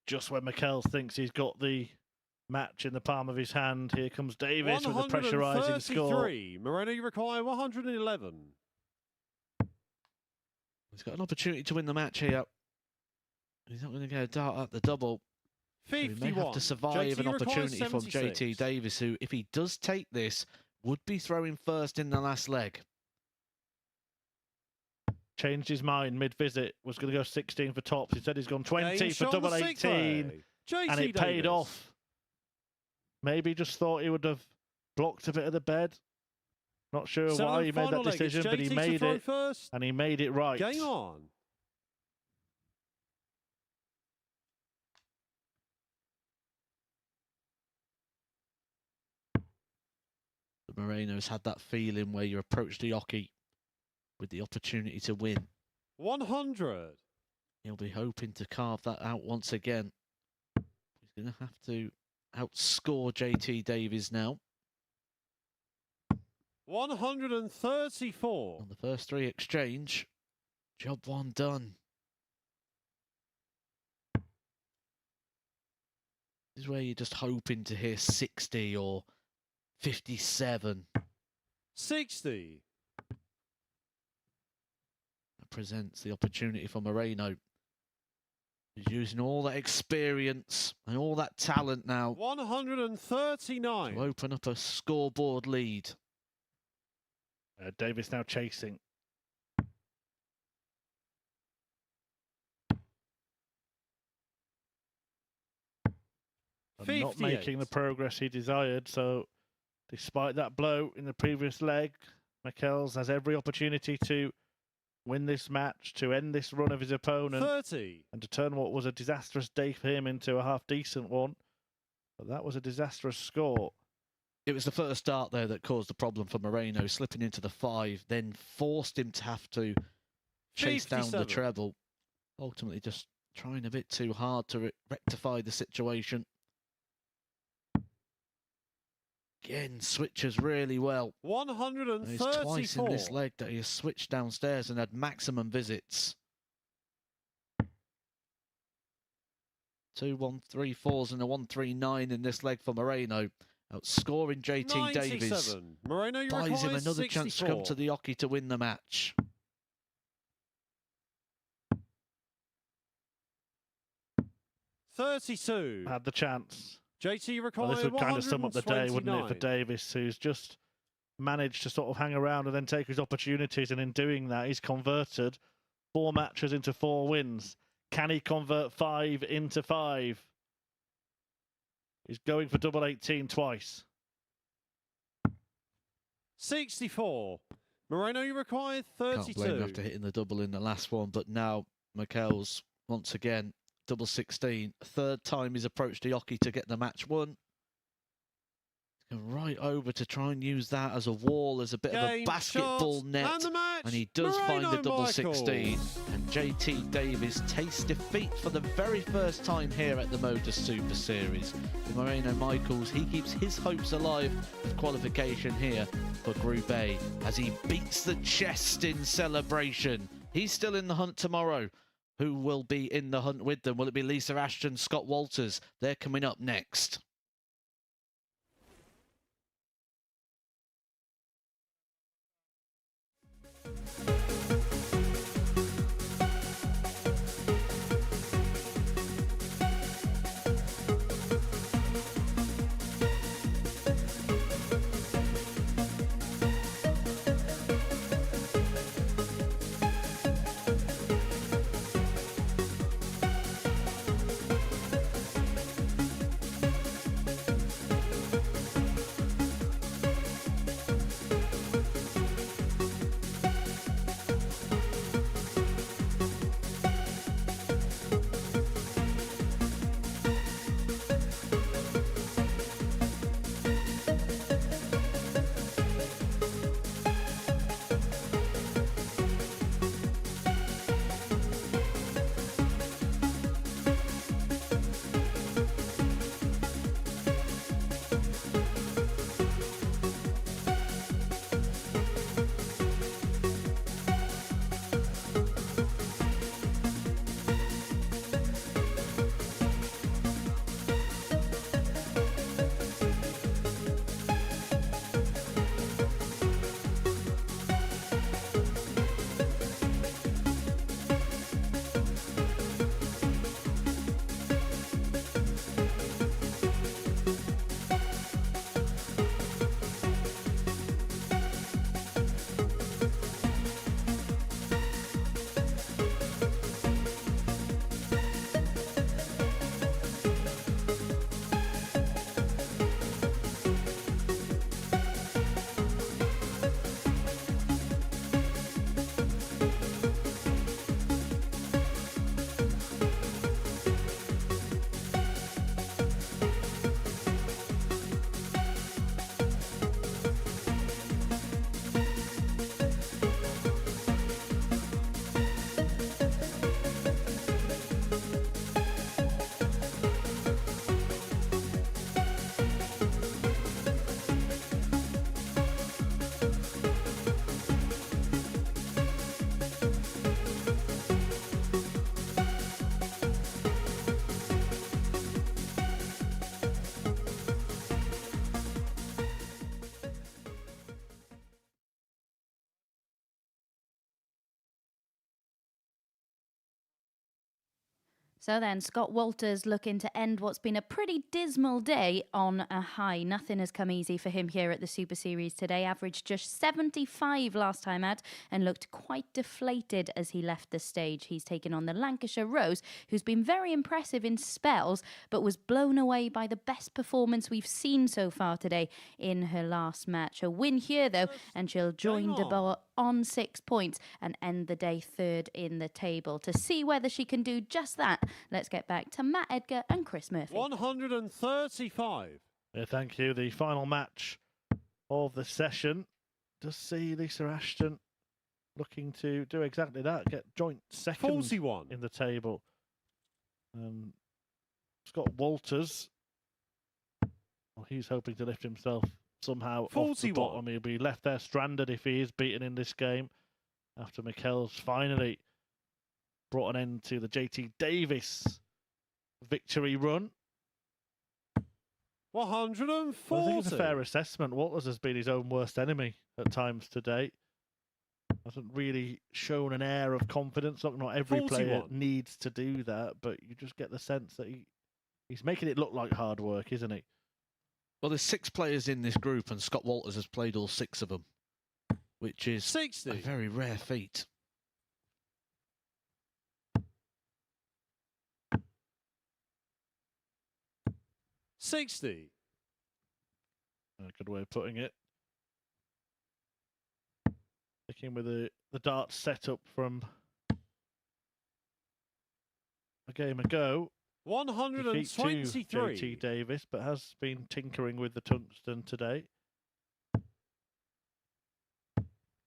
Just when Michaels thinks he's got the match in the palm of his hand, here comes Davis with a pressurising score. 133. Moreno require 111. He's got an opportunity to win the match here. He's not going to get a dart at the double. So he 51. may have to survive JT an opportunity requires from 76. JT Davis, who, if he does take this, would be throwing first in the last leg. Changed his mind mid-visit, was going to go 16 for tops. He said he's gone 20 Game for shot double the sixth 18, way. JT and it paid Davis. off. Maybe just thought he would have blocked a bit of the bed. Not sure why he made that decision, but he made it, first. and he made it right. Game on. Moreno's had that feeling where you approach the jockey with the opportunity to win. 100. He'll be hoping to carve that out once again. He's going to have to outscore JT Davies now. 134. On the first three exchange, job one done. This is where you're just hoping to hear 60 or 57. 60. That presents the opportunity for Moreno. He's using all that experience and all that talent now 139. to open up a scoreboard lead. Davis now chasing. And not 58. making the progress he desired, so despite that blow in the previous leg, Michels has every opportunity to win this match, to end this run of his opponent, 30. and to turn what was a disastrous day for him into a half-decent one. But that was a disastrous score. It was the first start there that caused the problem for Moreno, slipping into the 5, then forced him to have to chase down the 57. treble. Ultimately just trying a bit too hard to rectify the situation. Again, switches really well. And it's twice in this 134. leg that he has switched downstairs and had maximum visits. 2 1-3-4s and a 1-3-9 in this leg for Moreno. Outscoring JT Davies. 97. Moreno, you Buys him require another chance to come 64. to the hockey to win the match. $32. Had the chance. JT Well, requires this would kind of sum up the day, wouldn't it, for 129. Davis, who's just managed to sort of hang around and then take his opportunities, and in doing that, he's converted 4 matches into 4 wins. Can he convert 5 into 5? He's going for double 18 twice. 64. Moreno, you require Can't blame him 32. after hitting the double in the last one, but now Michels once again double 16. Third time he's approached the hockey to get the match won. He's going right over to try and use that as a wall, as a bit of a Game, basketball shot, net. and the match. And he does find Moreno the double Michaels. 16. And JT Davies tastes defeat for the very first time here at the MODUS Super Series. Moreno Michaels, he keeps his hopes alive of qualification here for Group A as he beats the chest in celebration. He's still in the hunt tomorrow. Who will be in the hunt with them? Will it be Lisa Ashton, Scott Walters? They're coming up next. So then, Scott Walters looking to end what's been a pretty dismal day on a high. Nothing has come easy for him here at the Super Series today. Averaged just 75 last time out and looked quite deflated as he left the stage. He's taken on the Lancashire Rose, who's been very impressive in spells, but was blown away by the best performance we've seen so far today in her last match. A win here, though, and she'll join De Boer on 6 points and end the day third in the table. To see whether she can do just that, let's get back to Matt Edgar and Chris Murphy. 135. Yeah, thank you. The final match of the session does see Lisa Ashton looking to do exactly that, get joint second 41 in the table. Scott Walters, well, he's hoping to lift himself somehow off the 41. bottom. He'll be left there stranded if he is beaten in this game after Mikel's finally brought an end to the JT Davis victory run. 140. Well, I think it's a fair assessment. Walters has been his own worst enemy at times today. Hasn't really shown an air of confidence. Not every 41. player needs to do that, but you just get the sense that he's making it look like hard work, isn't he? Well, there's 6 players in this group, and Scott Walters has played all 6 of them, which is 60. a very rare feat. $60. A good way of putting it. Sticking with the darts setup from a game ago. 123. JT Davis, but has been tinkering with the tungsten today.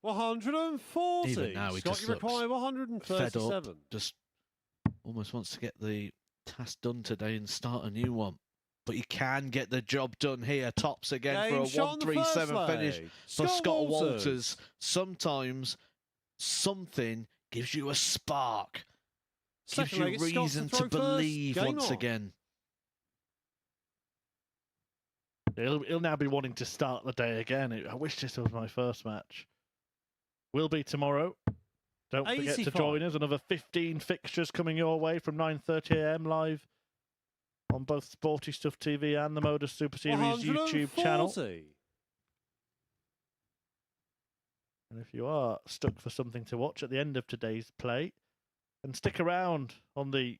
140. Even now, he Scott, just you require fed 137. up, just almost wants to get the task done today and start a new one. But he can get the job done here. Tops again Game for a shot on the first 137 finish leg. for Scott Walters. Sometimes something gives you a spark, gives Second you leg, it's Scott reason to throw first. believe Game once on. again. He'll now be wanting to start the day again. I wish this was my first match. Will be tomorrow. Don't forget to 85. join us. Another 15 fixtures coming your way from 9:30 AM live on both Sporty Stuff TV and the MODUS Super Series YouTube channel. 140. And if you are stuck for something to watch at the end of today's play, then stick around on the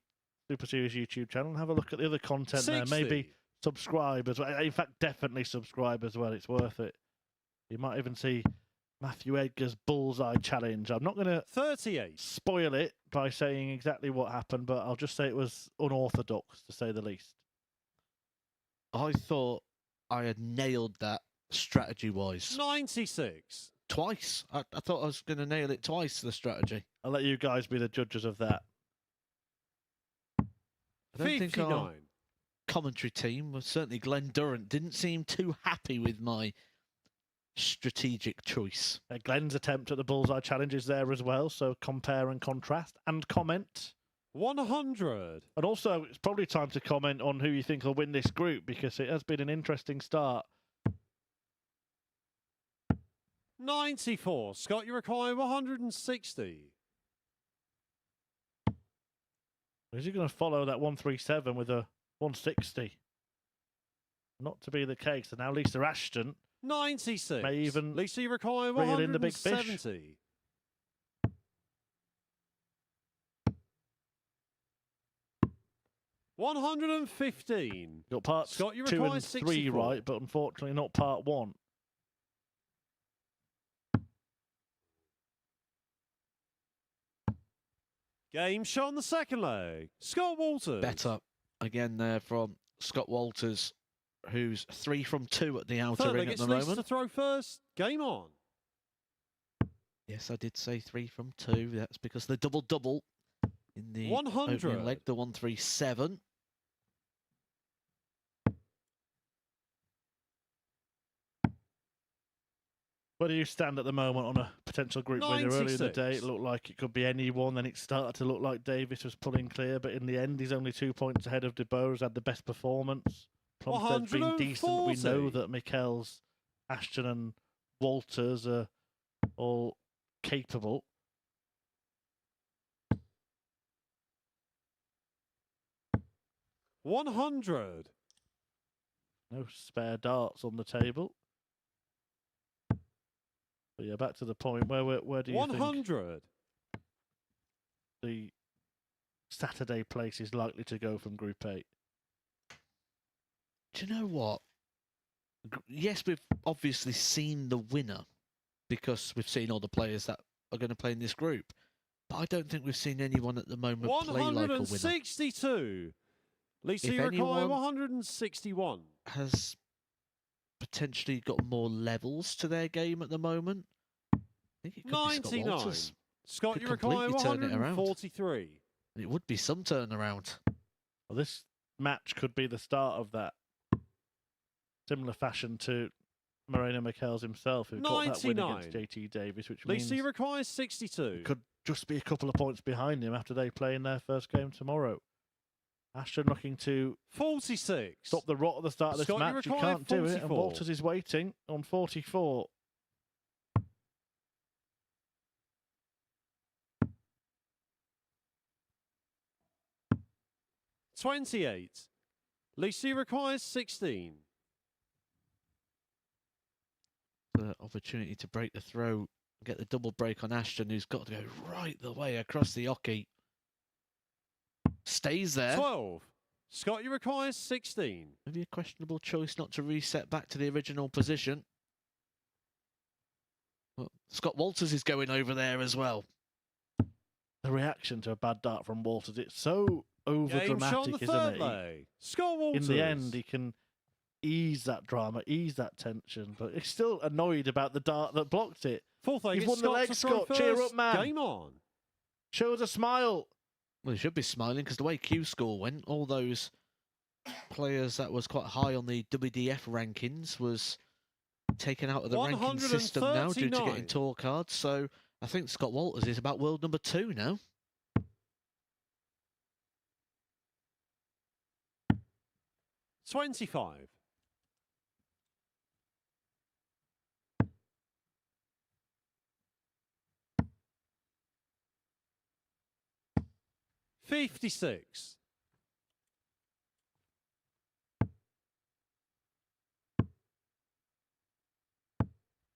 Super Series YouTube channel and have a look at the other content 60. there. Maybe subscribe as well. In fact, definitely subscribe as well. It's worth it. You might even see Matthew Edgar's Bullseye Challenge. I'm not going to 38. spoil it by saying exactly what happened, but I'll just say it was unorthodox, to say the least. I thought I had nailed that strategy-wise 96. twice. I thought I was going to nail it twice, the strategy. I'll let you guys be the judges of that. I don't think our 59. commentary team, well, certainly Glenn Durrant, didn't seem too happy with my strategic choice. Glenn's attempt at the Bullseye Challenge is there as well, so compare and contrast and comment. 100. And also, it's probably time to comment on who you think will win this group, because it has been an interesting start. 94. Scott, you require 160. Is he going to follow that 137 with a 160? Not to be the case. And now Lisa Ashton 96. may even Lisa, you require reel in the big fish. 170. 115. got parts Scott, you 2 require and 3 64. right, but unfortunately not part 1. Game shot on the second leg. Scott Walters. Better again there from Scott Walters, who's 3 from 2 at the outer Third ring leg, at it's the Lisa to moment. throw first. Game on. Yes, I did say 3 from 2. That's because the double-double in the 100. opening leg, the 137. Where do you stand at the moment on a potential group winner? Earlier in the 96. day, it looked like it could be anyone. Then it started to look like Davis was pulling clear, but in the end, he's only 2 points ahead of De Boer, who's had the best performance. Plumstead's been decent. We know 140. that Mikel's, Ashton and Walters are all capable. 100. No spare darts on the table. But yeah, back to the point. Where do you think 100. the Saturday place is likely to go from Group 8? Do you know what? Yes, we've obviously seen the winner because we've seen all the players that are going to play in this group. But I don't think we've seen anyone at the moment play like a winner. 162. Lisa, If you require anyone 161. has potentially got more levels to their game at the moment, I think it could be Scott 99. Walters. Scott, Could you require completely turn it around. 143. And it would be some turnaround. Well, this match could be the start of that. Similar fashion to Moreno Michels himself, who got that win 99. against JT Davis, which Lisa, you means require 62. could just be a couple of points behind him after they play in their first game tomorrow. Ashton looking to 46. stop the rot at the start of this Scott, you match. You require can't do it, and 44. Walters is waiting on 44. $28. Lisa, you requires 16. The opportunity to break the throw, get the double break on Ashton, who's got to go right the way across the oche. Stays there. 12. Scott, you require 16. Maybe a questionable choice not to reset back to the original position. Well, Scott Walters is going over there as well. The reaction to a bad dart from Walters, it's so over Game shot on dramatic, the isn't third it? leg. Scott Walters. In the end, he can ease that drama, ease that tension, but he's still annoyed about the dart that blocked it. Fourth leg. You've it's won the Scott leg, to throw Scott. Cheer first. up, man. Game on. Show us a smile. Well, he should be smiling because the way Q score went, all those players that was quite high on the WDF rankings was taken out of the ranking system now due to 139. getting tour cards. So I think Scott Walters is about world number 2 now. $25. $56.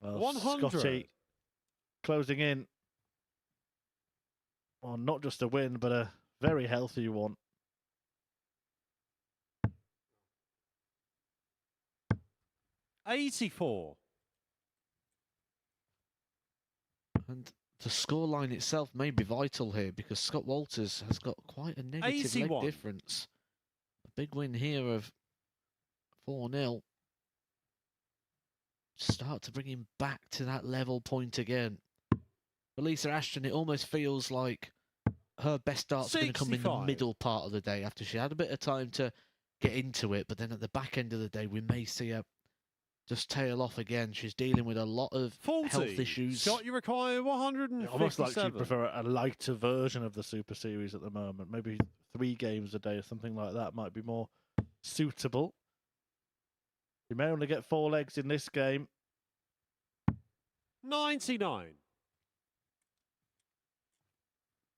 Well, 100. Scotty closing in on not just a win, but a very healthy one. $84. And the scoreline itself may be vital here because Scott Walters has got quite a negative 81. leg difference. A big win here of 4-0. Start to bring him back to that level point again. For Lisa Ashton, it almost feels like her best darts are going to come in the 65. middle part of the day after she had a bit of time to get into it. But then at the back end of the day, we may see her just tail off again. She's dealing with a lot of 40. health issues. Scott, you require 157. Almost like you prefer a lighter version of the Super Series at the moment. Maybe 3 games a day or something like that might be more suitable. You may only get 4 legs in this game. 99.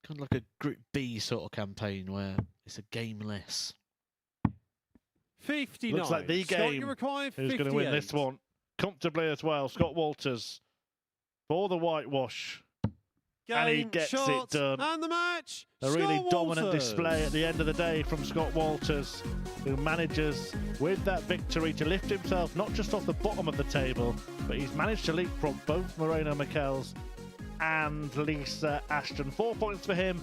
Kind of like a Group B sort of campaign where it's a game less. 59. Looks like the Scott, game. you require Who's 58. going to win this one? Comfortably as well. Scott Walters for the whitewash. And he Game, gets it shot, done. And the match. A really Scott dominant Walters. display at the end of the day from Scott Walters, who manages with that victory to lift himself not just off the bottom of the table, but he's managed to leapfrog both Moreno Michels and Lisa Ashton. 4 points for him,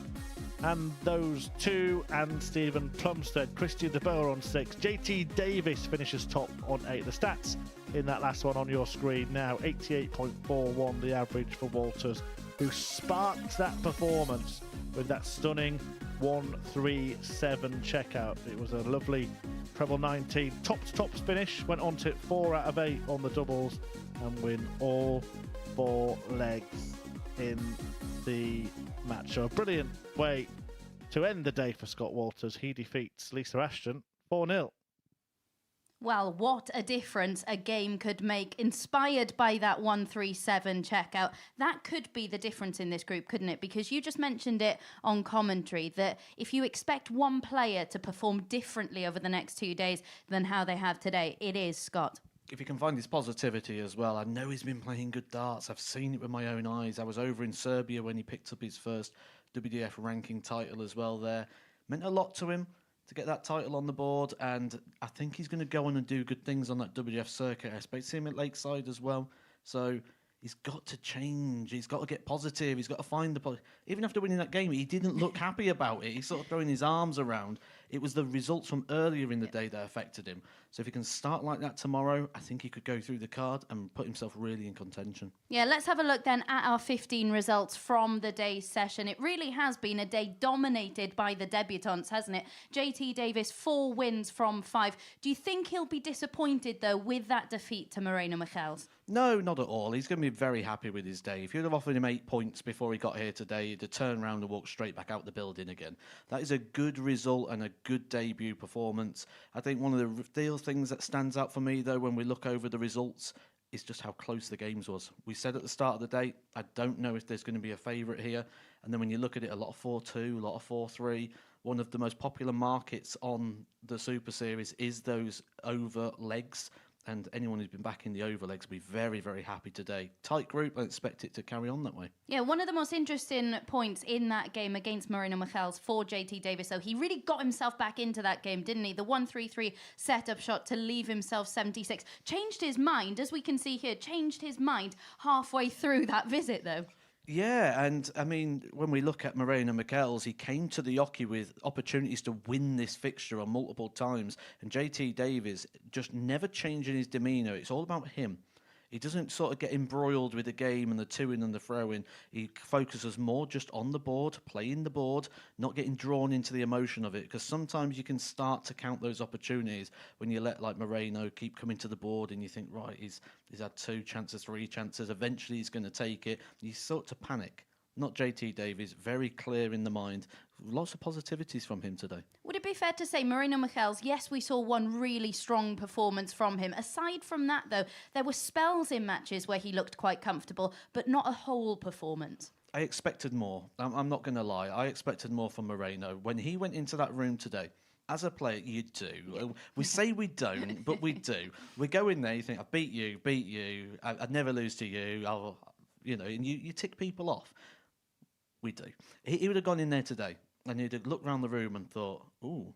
and those 2 and Stephen Plumstead. Christian de Boer on 6. JT Davis finishes top on 8. The stats in that last one on your screen now. 88.41 the average for Walters, who sparked that performance with that stunning 137 checkout. It was a lovely treble 19 tops finish. Went on to 4 out of 8 on the doubles and win all 4 legs in the match. So a brilliant way to end the day for Scott Walters. He defeats Lisa Ashton 4-0. Well, what a difference a game could make, inspired by that 137 checkout. That could be the difference in this group, couldn't it? Because you just mentioned it on commentary, that if you expect one player to perform differently over the next 2 days than how they have today, it is Scott. If you can find his positivity as well, I know he's been playing good darts. I've seen it with my own eyes. I was over in Serbia when he picked up his first WDF ranking title as well there. Meant a lot to him to get that title on the board, and I think he's going to go on and do good things on that WDF circuit. I expect to see him at Lakeside as well. So he's got to change. He's got to get positive. He's got to find the... Even after winning that game, he didn't look happy about it. He's sort of throwing his arms around. It was the results from earlier in the day that affected him. So if he can start like that tomorrow, I think he could go through the card and put himself really in contention. Yeah, let's have a look then at our 15 results from the day's session. It really has been a day dominated by the debutants, hasn't it? JT Davis, 4 wins from 5. Do you think he'll be disappointed, though, with that defeat to Moreno Michels? No, not at all. He's going to be very happy with his day. If you'd have offered him 8 points before he got here today, he'd have turned around and walked straight back out the building again. That is a good result and a good debut performance. I think one of the real things that stands out for me, though, when we look over the results, is just how close the games was. We said at the start of the day, I don't know if there's going to be a favourite here. And then when you look at it, a lot of 4-2, a lot of 4-3. One of the most popular markets on the Super Series is those over legs. And anyone who's been back in the over legs will be very, very happy today. Tight group, I expect it to carry on that way. Yeah, one of the most interesting points in that game against Moreno Michels for JT Davis, though, he really got himself back into that game, didn't he? The 1-3-3 setup shot to leave himself 76. Changed his mind, as we can see here, changed his mind halfway through that visit, though. Yeah, and I mean, when we look at Moreno Michels, he came to the Yoki with opportunities to win this fixture on multiple times, and JT Davies just never changing his demeanour. It's all about him. He doesn't sort of get embroiled with the game and the two-in and the throw-in. He focuses more just on the board, playing the board, not getting drawn into the emotion of it, because sometimes you can start to count those opportunities when you let, like, Moreno keep coming to the board and you think, right, he's had 2 chances, 3 chances, eventually he's going to take it. You sort to panic. Not JT Davies, very clear in the mind. Lots of positivities from him today. Would it be fair to say Moreno Michels, yes, we saw one really strong performance from him. Aside from that, though, there were spells in matches where he looked quite comfortable, but not a whole performance. I expected more. I'm not going to lie. I expected more from Moreno. When he went into that room today, as a player, you do. We say we don't, but we do. We go in there, you think, I beat you. I'd never lose to you. And you tick people off. We do. He would have gone in there today and he'd have looked around the room and thought, ooh,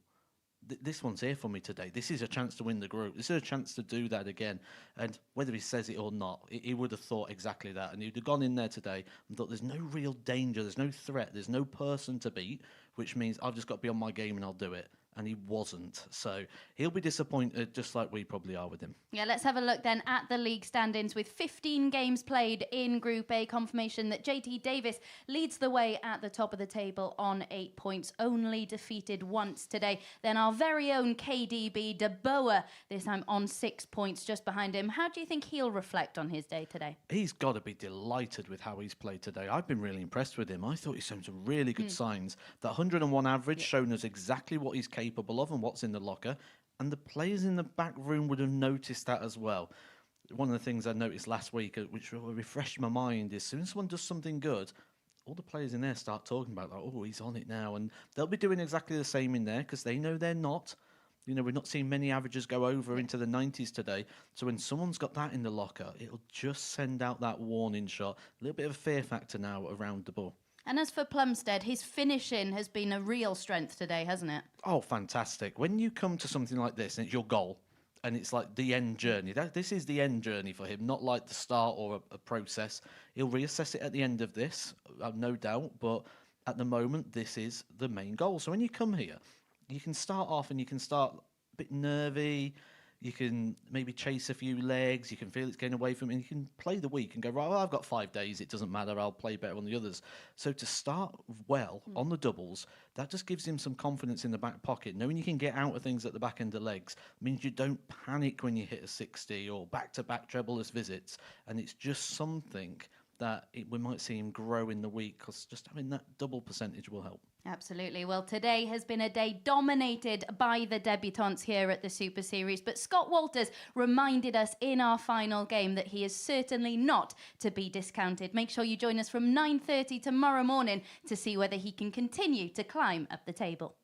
this one's here for me today. This is a chance to win the group. This is a chance to do that again. And whether he says it or not, he would have thought exactly that. And he'd have gone in there today and thought, there's no real danger, there's no threat, there's no person to beat, which means I've just got to be on my game and I'll do it. And he wasn't. So he'll be disappointed, just like we probably are with him. Yeah, let's have a look then at the league standings with 15 games played in Group A. Confirmation that JT Davis leads the way at the top of the table on 8 points, only defeated once today. Then our very own KDB De Boer, this time on 6 points just behind him. How do you think he'll reflect on his day today? He's got to be delighted with how he's played today. I've been really impressed with him. I thought he's shown some really good signs. That 101 average shown us exactly what he's capable of and what's in the locker, and the players in the back room would have noticed that as well. One of the things I noticed last week, which refreshed my mind, is as soon as someone does something good, all the players in there start talking about, like, oh, he's on it now, and they'll be doing exactly the same in there because they know they're not. We're not seeing many averages go over into the 90s today. So when someone's got that in the locker, it'll just send out that warning shot. A little bit of a fear factor now around the ball. And as for Plumstead, his finishing has been a real strength today, hasn't it? Oh, fantastic. When you come to something like this and it's your goal and it's like the end journey, this is the end journey for him, not like the start or a process. He'll reassess it at the end of this, no doubt, but at the moment, this is the main goal. So when you come here, you can start off and you can start a bit nervy. You can maybe chase a few legs. You can feel it's getting away from you. And you can play the week and go, right, well, I've got 5 days. It doesn't matter. I'll play better on the others. So to start well on the doubles, that just gives him some confidence in the back pocket. Knowing you can get out of things at the back end of legs means you don't panic when you hit a 60 or back-to-back trebleless visits. And it's just something that we might see him grow in the week, because just having that double percentage will help. Absolutely. Well, today has been a day dominated by the debutantes here at the Super Series, but Scott Walters reminded us in our final game that he is certainly not to be discounted. Make sure you join us from 9:30 tomorrow morning to see whether he can continue to climb up the table.